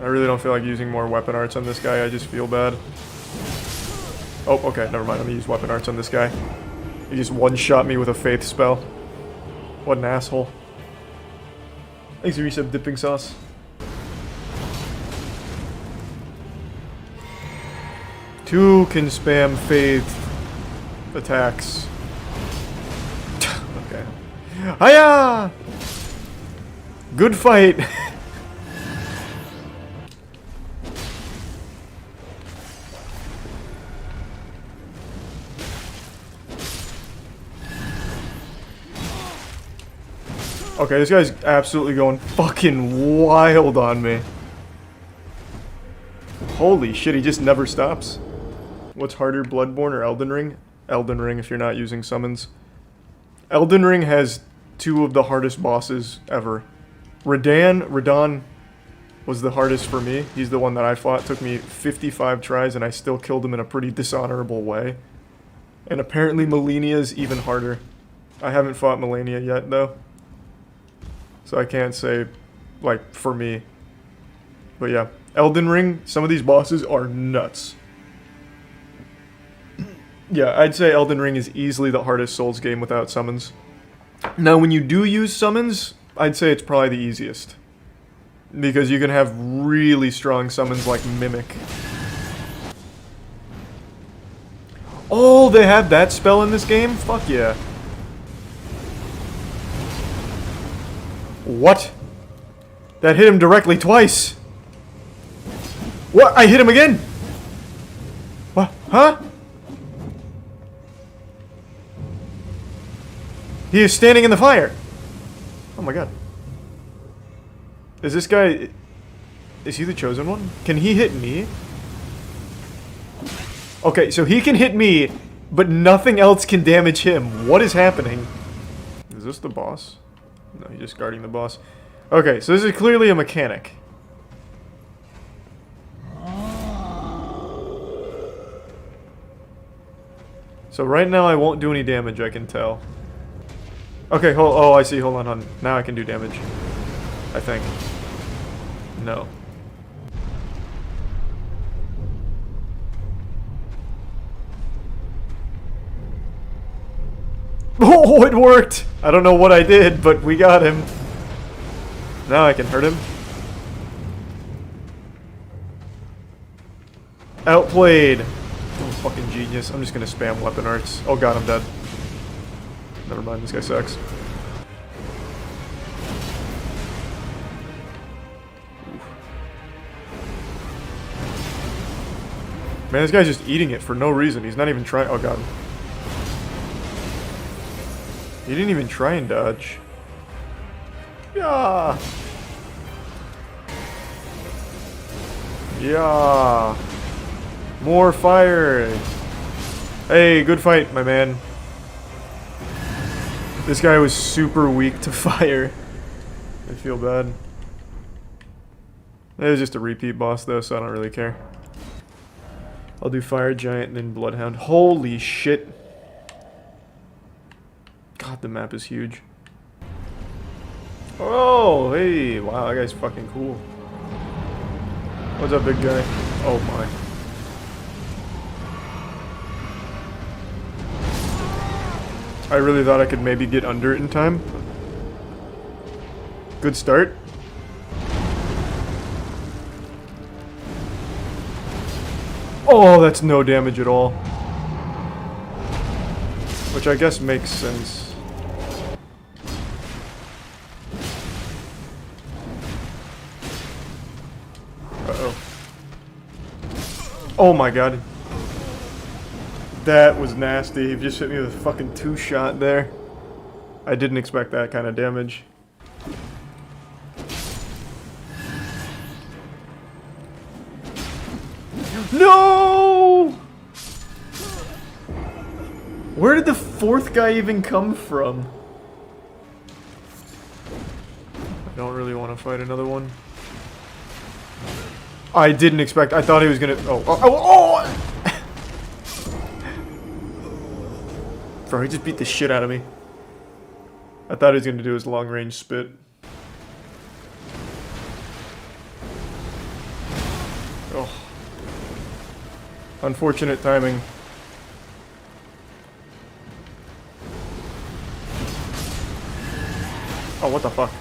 I really don't feel like using more weapon arts on this guy. I just feel bad. Oh, okay. Never mind. I'm going to use weapon arts on this guy. He just one-shot me with a faith spell. What an asshole. Thanks for resub dipping sauce. Two can spam faith attacks. Okay. Hiya! Good fight. Okay, this guy's absolutely going fucking wild on me. Holy shit, he just never stops. What's harder, Bloodborne or Elden Ring? Elden Ring if you're not using summons. Elden Ring has 2 of the hardest bosses ever. Radahn was the hardest for me. He's the one that I fought. It took me 55 tries and I still killed him in a pretty dishonorable way. And apparently Malenia's even harder. I haven't fought Malenia yet though. So I can't say, like, for me. But yeah, Elden Ring, some of these bosses are nuts. Yeah, I'd say Elden Ring is easily the hardest Souls game without summons. Now, when you do use summons, I'd say it's probably the easiest. Because you can have really strong summons like Mimic. Oh, they have that spell in this game? Fuck yeah. What? That hit him directly twice. What? I hit him again? What? Huh? He is standing in the fire. Oh my god. Is this guy... Is he the chosen one? Can he hit me? Okay, so he can hit me, but nothing else can damage him. What is happening? Is this the boss? No, he's just guarding the boss. Okay, so this is clearly a mechanic. So right now I won't do any damage, I can tell. Okay, oh, I see, hold on. Now I can do damage. I think. No. Oh, it worked! I don't know what I did, but we got him. Now I can hurt him. Outplayed! Oh, fucking genius. I'm just gonna spam weapon arts. Oh god, I'm dead. Never mind, this guy sucks. Man, this guy's just eating it for no reason. He's not even trying. Oh god. He didn't even try and dodge. Yeah. Yeah. More fire. Hey, good fight, my man. This guy was super weak to fire. I feel bad. It was just a repeat boss though, so I don't really care. I'll do Fire Giant and then Bloodhound. Holy shit. God, the map is huge. Oh, hey. Wow, that guy's fucking cool. What's up, big guy? Oh my. I really thought I could maybe get under it in time. Good start. Oh, that's no damage at all. Which I guess makes sense. Uh-oh. Oh my god. That was nasty. He just hit me with a fucking 2-shot there. I didn't expect that kind of damage. No! Where did the 4th guy even come from? I don't really want to fight another one. I didn't expect. I thought he was gonna. Oh! Bro, he just beat the shit out of me. I thought he was gonna do his long range spit. Oh. Unfortunate timing. Oh, what the fuck?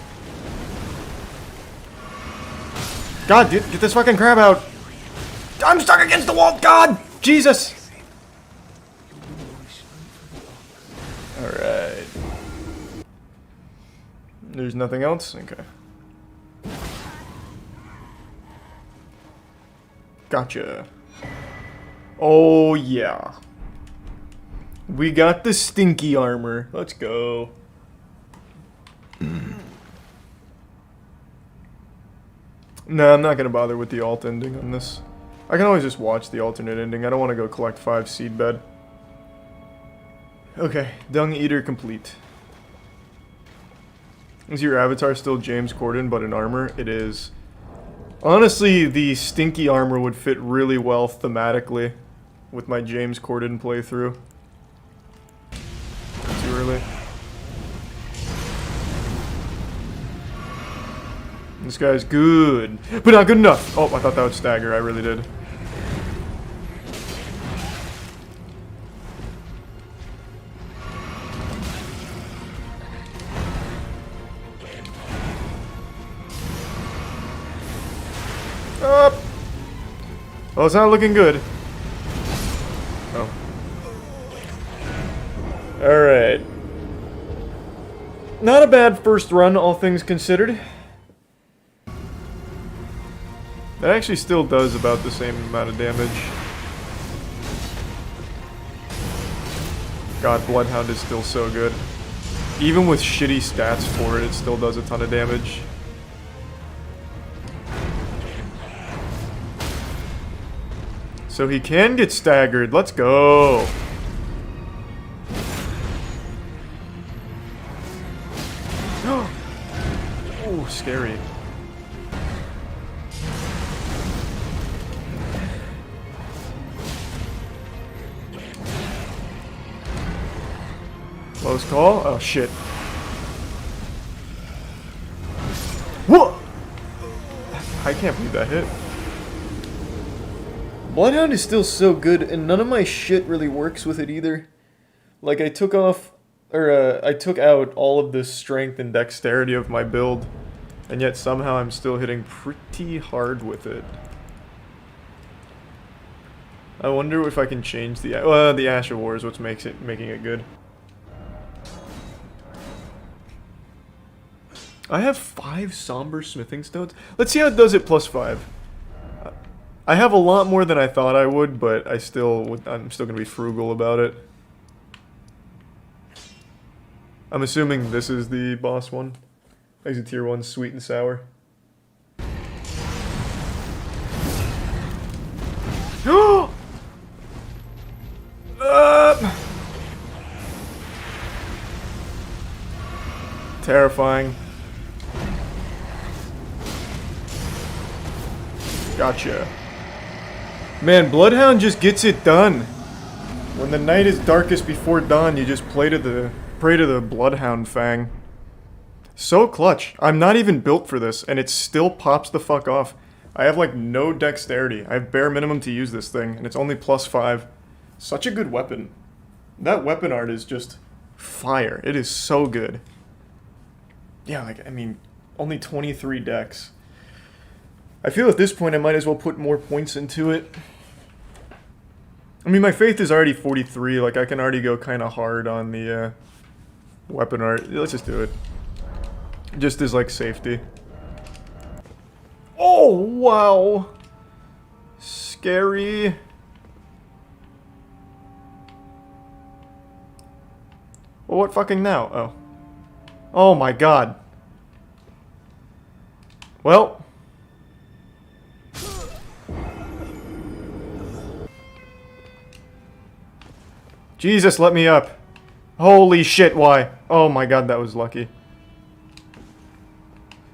God, dude, get this fucking crab out! I'm stuck against the wall! God! Jesus! Alright. There's nothing else? Okay. Gotcha. Oh, yeah. We got the stinky armor. Let's go. No, I'm not gonna bother with the alt ending on this. I can always just watch the alternate ending. I don't want to go collect 5 seed bed. Okay, Dung Eater complete. Is your avatar still James Corden but in armor? It is. Honestly, the stinky armor would fit really well thematically with my James Corden playthrough. Too early. This guy's good, but not good enough. Oh, I thought that would stagger. I really did. Up. Well, it's not looking good. Oh. Alright. Not a bad first run, all things considered. That actually still does about the same amount of damage. God, Bloodhound is still so good. Even with shitty stats for it, it still does a ton of damage. So he can get staggered. Let's go. Oh, scary. Close call. Oh, shit. Whoa! I can't believe that hit. Bloodhound is still so good, and none of my shit really works with it either. Like, I took off, or I took out all of the strength and dexterity of my build, and yet somehow I'm still hitting pretty hard with it. I wonder if I can change the Ash of War is what's making it good. I have 5 somber smithing stones. Let's see how it does at +5. I have a lot more than I thought I would, but I'm still gonna be frugal about it. I'm assuming this is the boss one. Exit tier 1, sweet and sour. Terrifying. Gotcha. Man, Bloodhound just gets it done. When the night is darkest before dawn, you just pray to the Bloodhound Fang. So clutch. I'm not even built for this, and it still pops the fuck off. I have like no dexterity. I have bare minimum to use this thing, and it's only +5. Such a good weapon. That weapon art is just fire. It is so good. Yeah, like, I mean, only 23 dex. I feel at this point I might as well put more points into it. I mean, my faith is already 43, like I can already go kind of hard on the weapon art. Let's just do it. Just as like safety. Oh, wow. Scary. Well, what fucking now? Oh. Oh my god. Well. Jesus, let me up. Holy shit, why? Oh my god, that was lucky.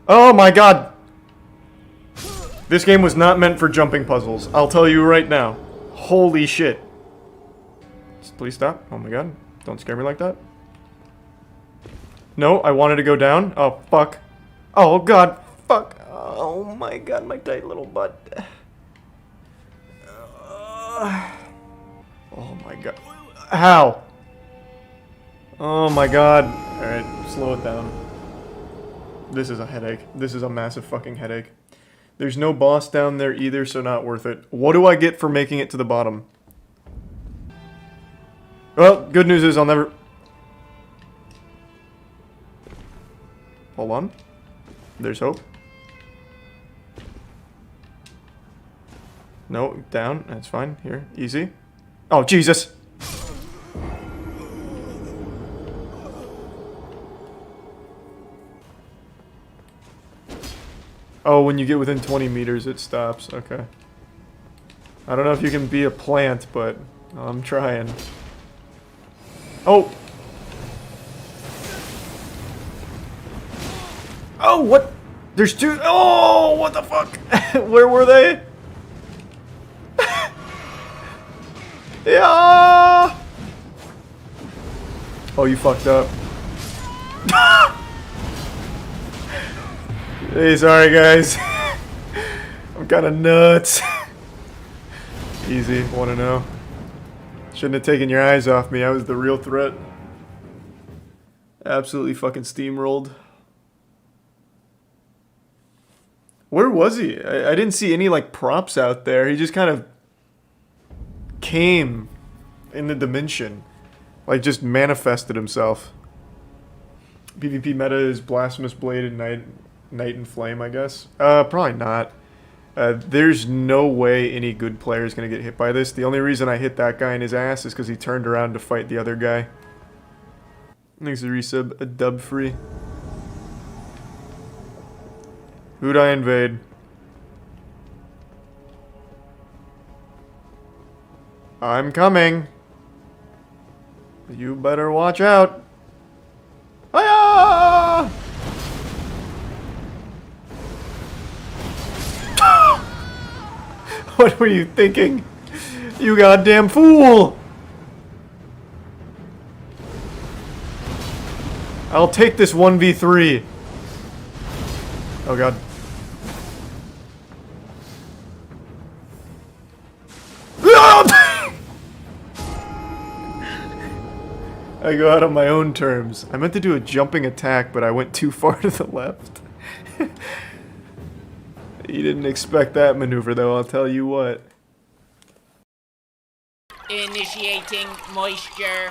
Oh my god! This game was not meant for jumping puzzles. I'll tell you right now. Holy shit. Please stop. Oh my god. Don't scare me like that. No, I wanted to go down. Oh, fuck. Oh god. Fuck. Oh my god, my tight little butt. Oh my god. How? Oh my god. Alright, slow it down. This is a headache. This is a massive fucking headache. There's no boss down there either, so not worth it. What do I get for making it to the bottom? Well, good news is I'll never... Hold on. There's hope. No, down. That's fine. Here, easy. Oh, Jesus! Oh, when you get within 20 meters, it stops. Okay. I don't know if you can be a plant, but I'm trying. Oh! Oh, what? There's two. Oh, what the fuck? Where were they? Yeah! Oh, you fucked up. Hey, sorry guys. I'm kinda nuts. Easy, wanna know. Shouldn't have taken your eyes off me, I was the real threat. Absolutely fucking steamrolled. Where was he? I didn't see any like props out there. He just kind of came in the dimension. Like just manifested himself. PvP meta is Blasphemous Blade and Night and Flame, I guess. Probably not. There's no way any good player is going to get hit by this. The only reason I hit that guy in his ass is because he turned around to fight the other guy. Thanks to resub, a dub free. Who'd I invade? I'm coming. You better watch out. Hiya! What were you thinking? You goddamn fool! I'll take this 1v3. Oh god. I go out on my own terms. I meant to do a jumping attack, but I went too far to the left. You didn't expect that maneuver, though, I'll tell you what. Initiating moisture.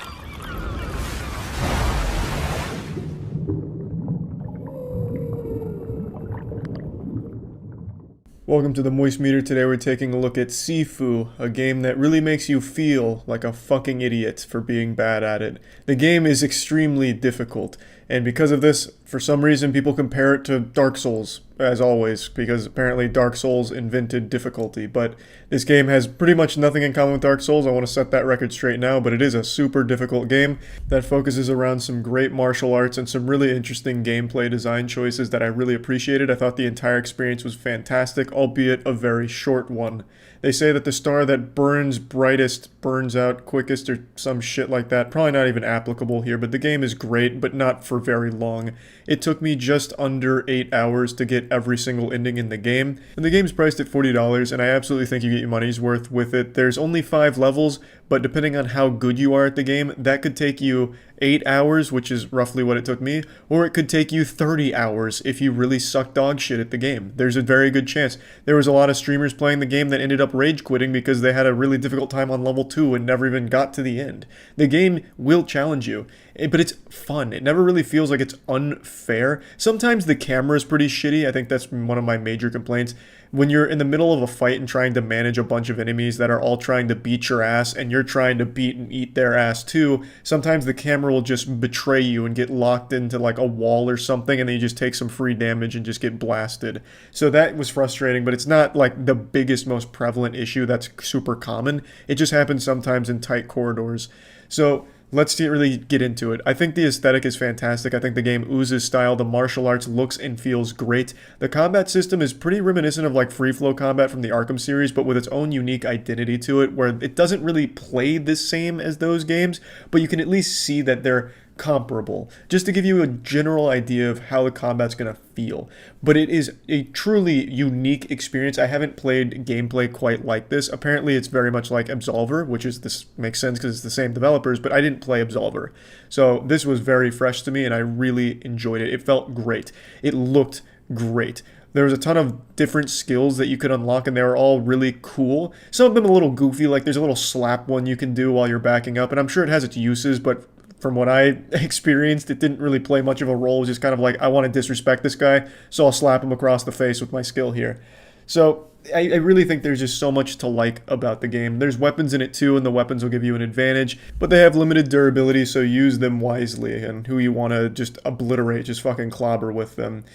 Welcome to the Moist Meter. Today we're taking a look at Sifu, a game that really makes you feel like a fucking idiot for being bad at it. The game is extremely difficult, and because of this, for some reason people compare it to Dark Souls, as always, because apparently Dark Souls invented difficulty, but this game has pretty much nothing in common with Dark Souls. I want to set that record straight now, but it is a super difficult game that focuses around some great martial arts and some really interesting gameplay design choices that I really appreciated. I thought the entire experience was fantastic, albeit a very short one. They say that the star that burns brightest burns out quickest or some shit like that. Probably not even applicable here, but the game is great, but not for very long. It took me just under 8 hours to get every single ending in the game. And the game's priced at $40, and I absolutely think you get your money's worth with it. There's only 5 levels, but depending on how good you are at the game, that could take you 8 hours, which is roughly what it took me, or it could take you 30 hours if you really suck dog shit at the game. There's a very good chance. There was a lot of streamers playing the game that ended up rage quitting because they had a really difficult time on level 2 and never even got to the end. The game will challenge you, but it's fun. It never really feels like it's unfair. Sometimes the camera is pretty shitty. I think that's one of my major complaints. When you're in the middle of a fight and trying to manage a bunch of enemies that are all trying to beat your ass and you're trying to beat and eat their ass too, sometimes the camera will just betray you and get locked into like a wall or something, and then you just take some free damage and just get blasted. So that was frustrating, but it's not like the biggest, most prevalent issue that's super common. It just happens sometimes in tight corridors. So let's really get into it. I think the aesthetic is fantastic. I think the game oozes style. The martial arts looks and feels great. The combat system is pretty reminiscent of like free flow combat from the Arkham series, but with its own unique identity to it, where it doesn't really play the same as those games, but you can at least see that they're comparable, just to give you a general idea of how the combat's going to feel. But it is a truly unique experience. I haven't played gameplay quite like this. Apparently it's very much like Absolver, which is, this makes sense because it's the same developers, but I didn't play Absolver. So this was very fresh to me and I really enjoyed it. It felt great. It looked great. There was a ton of different skills that you could unlock, and they were all really cool. Some of them a little goofy, like there's a little slap one you can do while you're backing up, and I'm sure it has its uses, but from what I experienced, it didn't really play much of a role. It was just kind of like, I want to disrespect this guy, so I'll slap him across the face with my skill here. So I really think there's just so much to like about the game. There's weapons in it too, and the weapons will give you an advantage, but they have limited durability, so use them wisely, and who you want to just obliterate, just fucking clobber with them.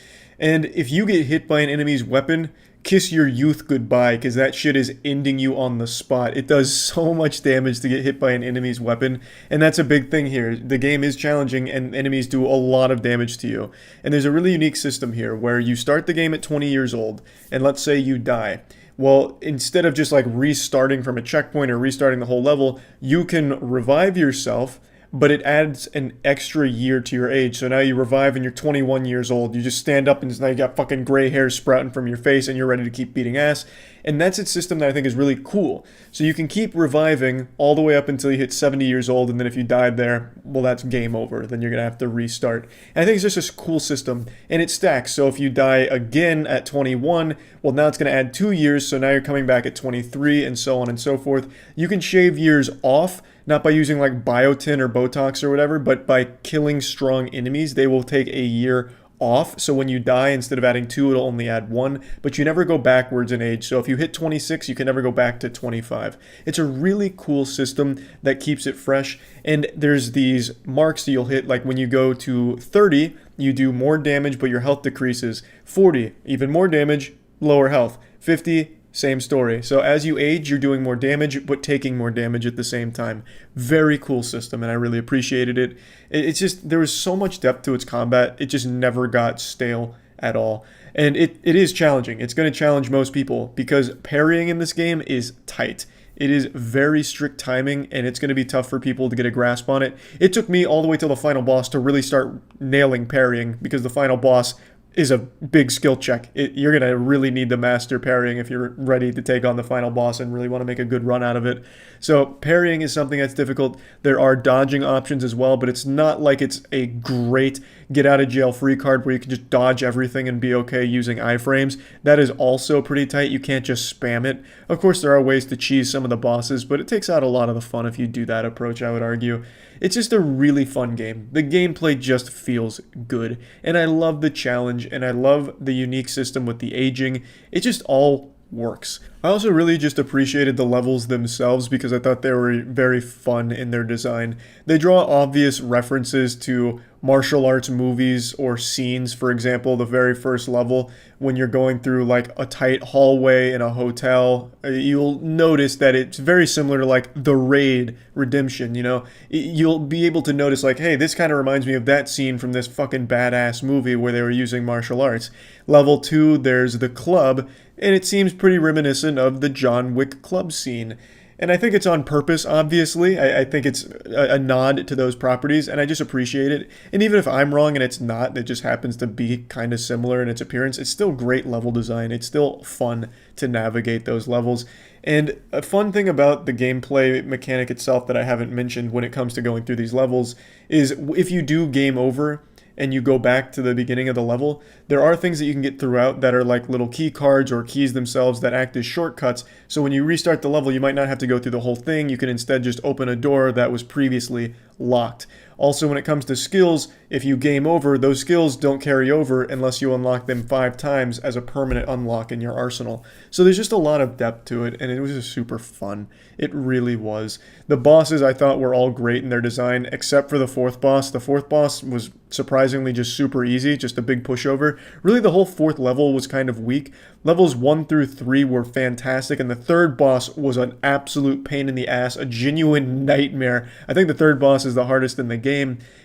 And if you get hit by an enemy's weapon, kiss your youth goodbye, because that shit is ending you on the spot. It does so much damage to get hit by an enemy's weapon, and that's a big thing here. The game is challenging, and enemies do a lot of damage to you. And there's a really unique system here, where you start the game at 20 years old, and let's say you die. Well, instead of just like restarting from a checkpoint or restarting the whole level, you can revive yourself, but it adds an extra year to your age. So now you revive and you're 21 years old. You just stand up and now you got fucking gray hair sprouting from your face and you're ready to keep beating ass. And that's a system that I think is really cool. So you can keep reviving all the way up until you hit 70 years old, and then if you died there, well, that's game over. Then you're going to have to restart. And I think it's just a cool system, and it stacks. So if you die again at 21, well, now it's going to add 2 years, so now you're coming back at 23, and so on and so forth. You can shave years off, not by using like biotin or Botox or whatever, but by killing strong enemies. They will take a year off, so when you die, instead of adding 2, it'll only add 1, but you never go backwards in age. So if you hit 26, you can never go back to 25. It's a really cool system that keeps it fresh, and there's these marks that you'll hit, like when you go to 30, you do more damage, but your health decreases. 40, even more damage, lower health. 50, same story. So as you age, you're doing more damage, but taking more damage at the same time. Very cool system, and I really appreciated it. It's just, there was so much depth to its combat, it just never got stale at all. And it is challenging. It's going to challenge most people, because parrying in this game is tight. It is very strict timing, and it's going to be tough for people to get a grasp on it. It took me all the way till the final boss to really start nailing parrying, because the final boss is a big skill check. You're going to really need to master parrying if you're ready to take on the final boss and really want to make a good run out of it. So parrying is something that's difficult. There are dodging options as well, but it's not like it's a great get out of jail free card where you can just dodge everything and be okay using iframes. That is also pretty tight. You can't just spam it. Of course, there are ways to cheese some of the bosses, but it takes out a lot of the fun if you do that approach, I would argue. It's just a really fun game. The gameplay just feels good, and I love the challenge, and I love the unique system with the aging. It just all works. I also really just appreciated the levels themselves, because I thought they were very fun in their design. They draw obvious references to martial arts movies or scenes. For example, the very first level, when you're going through like a tight hallway in a hotel, you'll notice that it's very similar to like The Raid Redemption, you know? You'll be able to notice like, hey, this kind of reminds me of that scene from this fucking badass movie where they were using martial arts. Level 2, there's the club, and it seems pretty reminiscent of the John Wick club scene. And I think it's on purpose, obviously. I think it's a nod to those properties, and I just appreciate it. And even if I'm wrong and it's not, it just happens to be kind of similar in its appearance, it's still great level design. It's still fun to navigate those levels. And a fun thing about the gameplay mechanic itself that I haven't mentioned when it comes to going through these levels is if you do game over and you go back to the beginning of the level, there are things that you can get throughout that are like little key cards or keys themselves that act as shortcuts. So when you restart the level, you might not have to go through the whole thing. You can instead just open a door that was previously locked. Also, when it comes to skills, if you game over, those skills don't carry over unless you unlock them 5 times as a permanent unlock in your arsenal. So there's just a lot of depth to it, and it was just super fun. It really was. The bosses I thought were all great in their design, except for the 4th boss. The 4th boss was surprisingly just super easy, just a big pushover. Really, the whole 4th level was kind of weak. Levels 1 through 3 were fantastic, and the 3rd boss was an absolute pain in the ass, a genuine nightmare. I think the 3rd boss is the hardest in the game.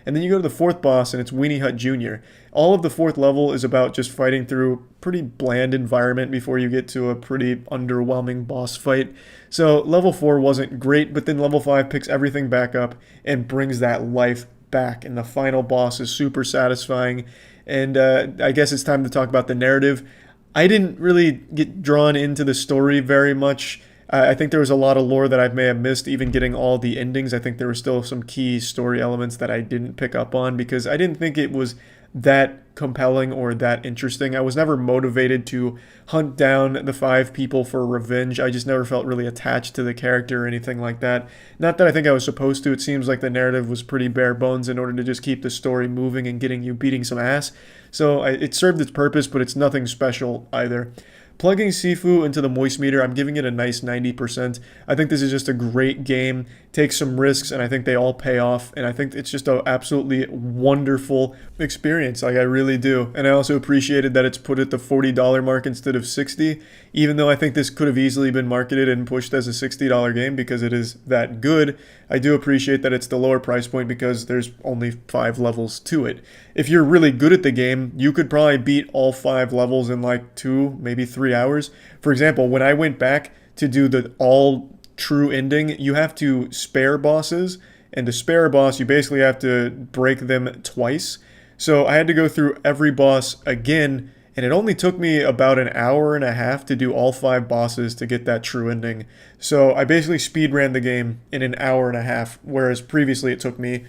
And then you go to the 4th boss, and it's Weenie Hut Jr. All of the 4th level is about just fighting through a pretty bland environment before you get to a pretty underwhelming boss fight. So level 4 wasn't great, but then level 5 picks everything back up and brings that life back, and the final boss is super satisfying. And I guess it's time to talk about the narrative. I didn't really get drawn into the story very much. I think there was a lot of lore that I may have missed, even getting all the endings. I think there were still some key story elements that I didn't pick up on because I didn't think it was that compelling or that interesting. I was never motivated to hunt down the 5 people for revenge. I just never felt really attached to the character or anything like that. Not that I think I was supposed to. It seems like the narrative was pretty bare bones in order to just keep the story moving and getting you beating some ass. So it served its purpose, but it's nothing special either. plugging Sifu into the moist meter, I'm giving it a nice 90%. I think this is just a great game, takes some risks, and I think they all pay off, and I think it's just an absolutely wonderful experience. Like, I really do. And I also appreciated that it's put at the $40 mark instead of $60, even though I think this could have easily been marketed and pushed as a $60 game because it is that good. I do appreciate that it's the lower price point because there's only 5 levels to it. If you're really good at the game, you could probably beat all 5 levels in like 2, maybe 3 hours. For example, when I went back to do the all true ending, you have to spare bosses, and to spare a boss, you basically have to break them twice. So I had to go through every boss again, and it only took me about an hour and a half to do all 5 bosses to get that true ending. So I basically speedran the game in an hour and a half, whereas previously it took me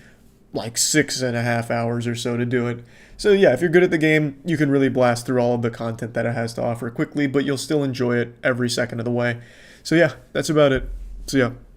like 6.5 hours or so to do it. So yeah, if you're good at the game, you can really blast through all of the content that it has to offer quickly, but you'll still enjoy it every second of the way. So yeah, that's about it. See ya.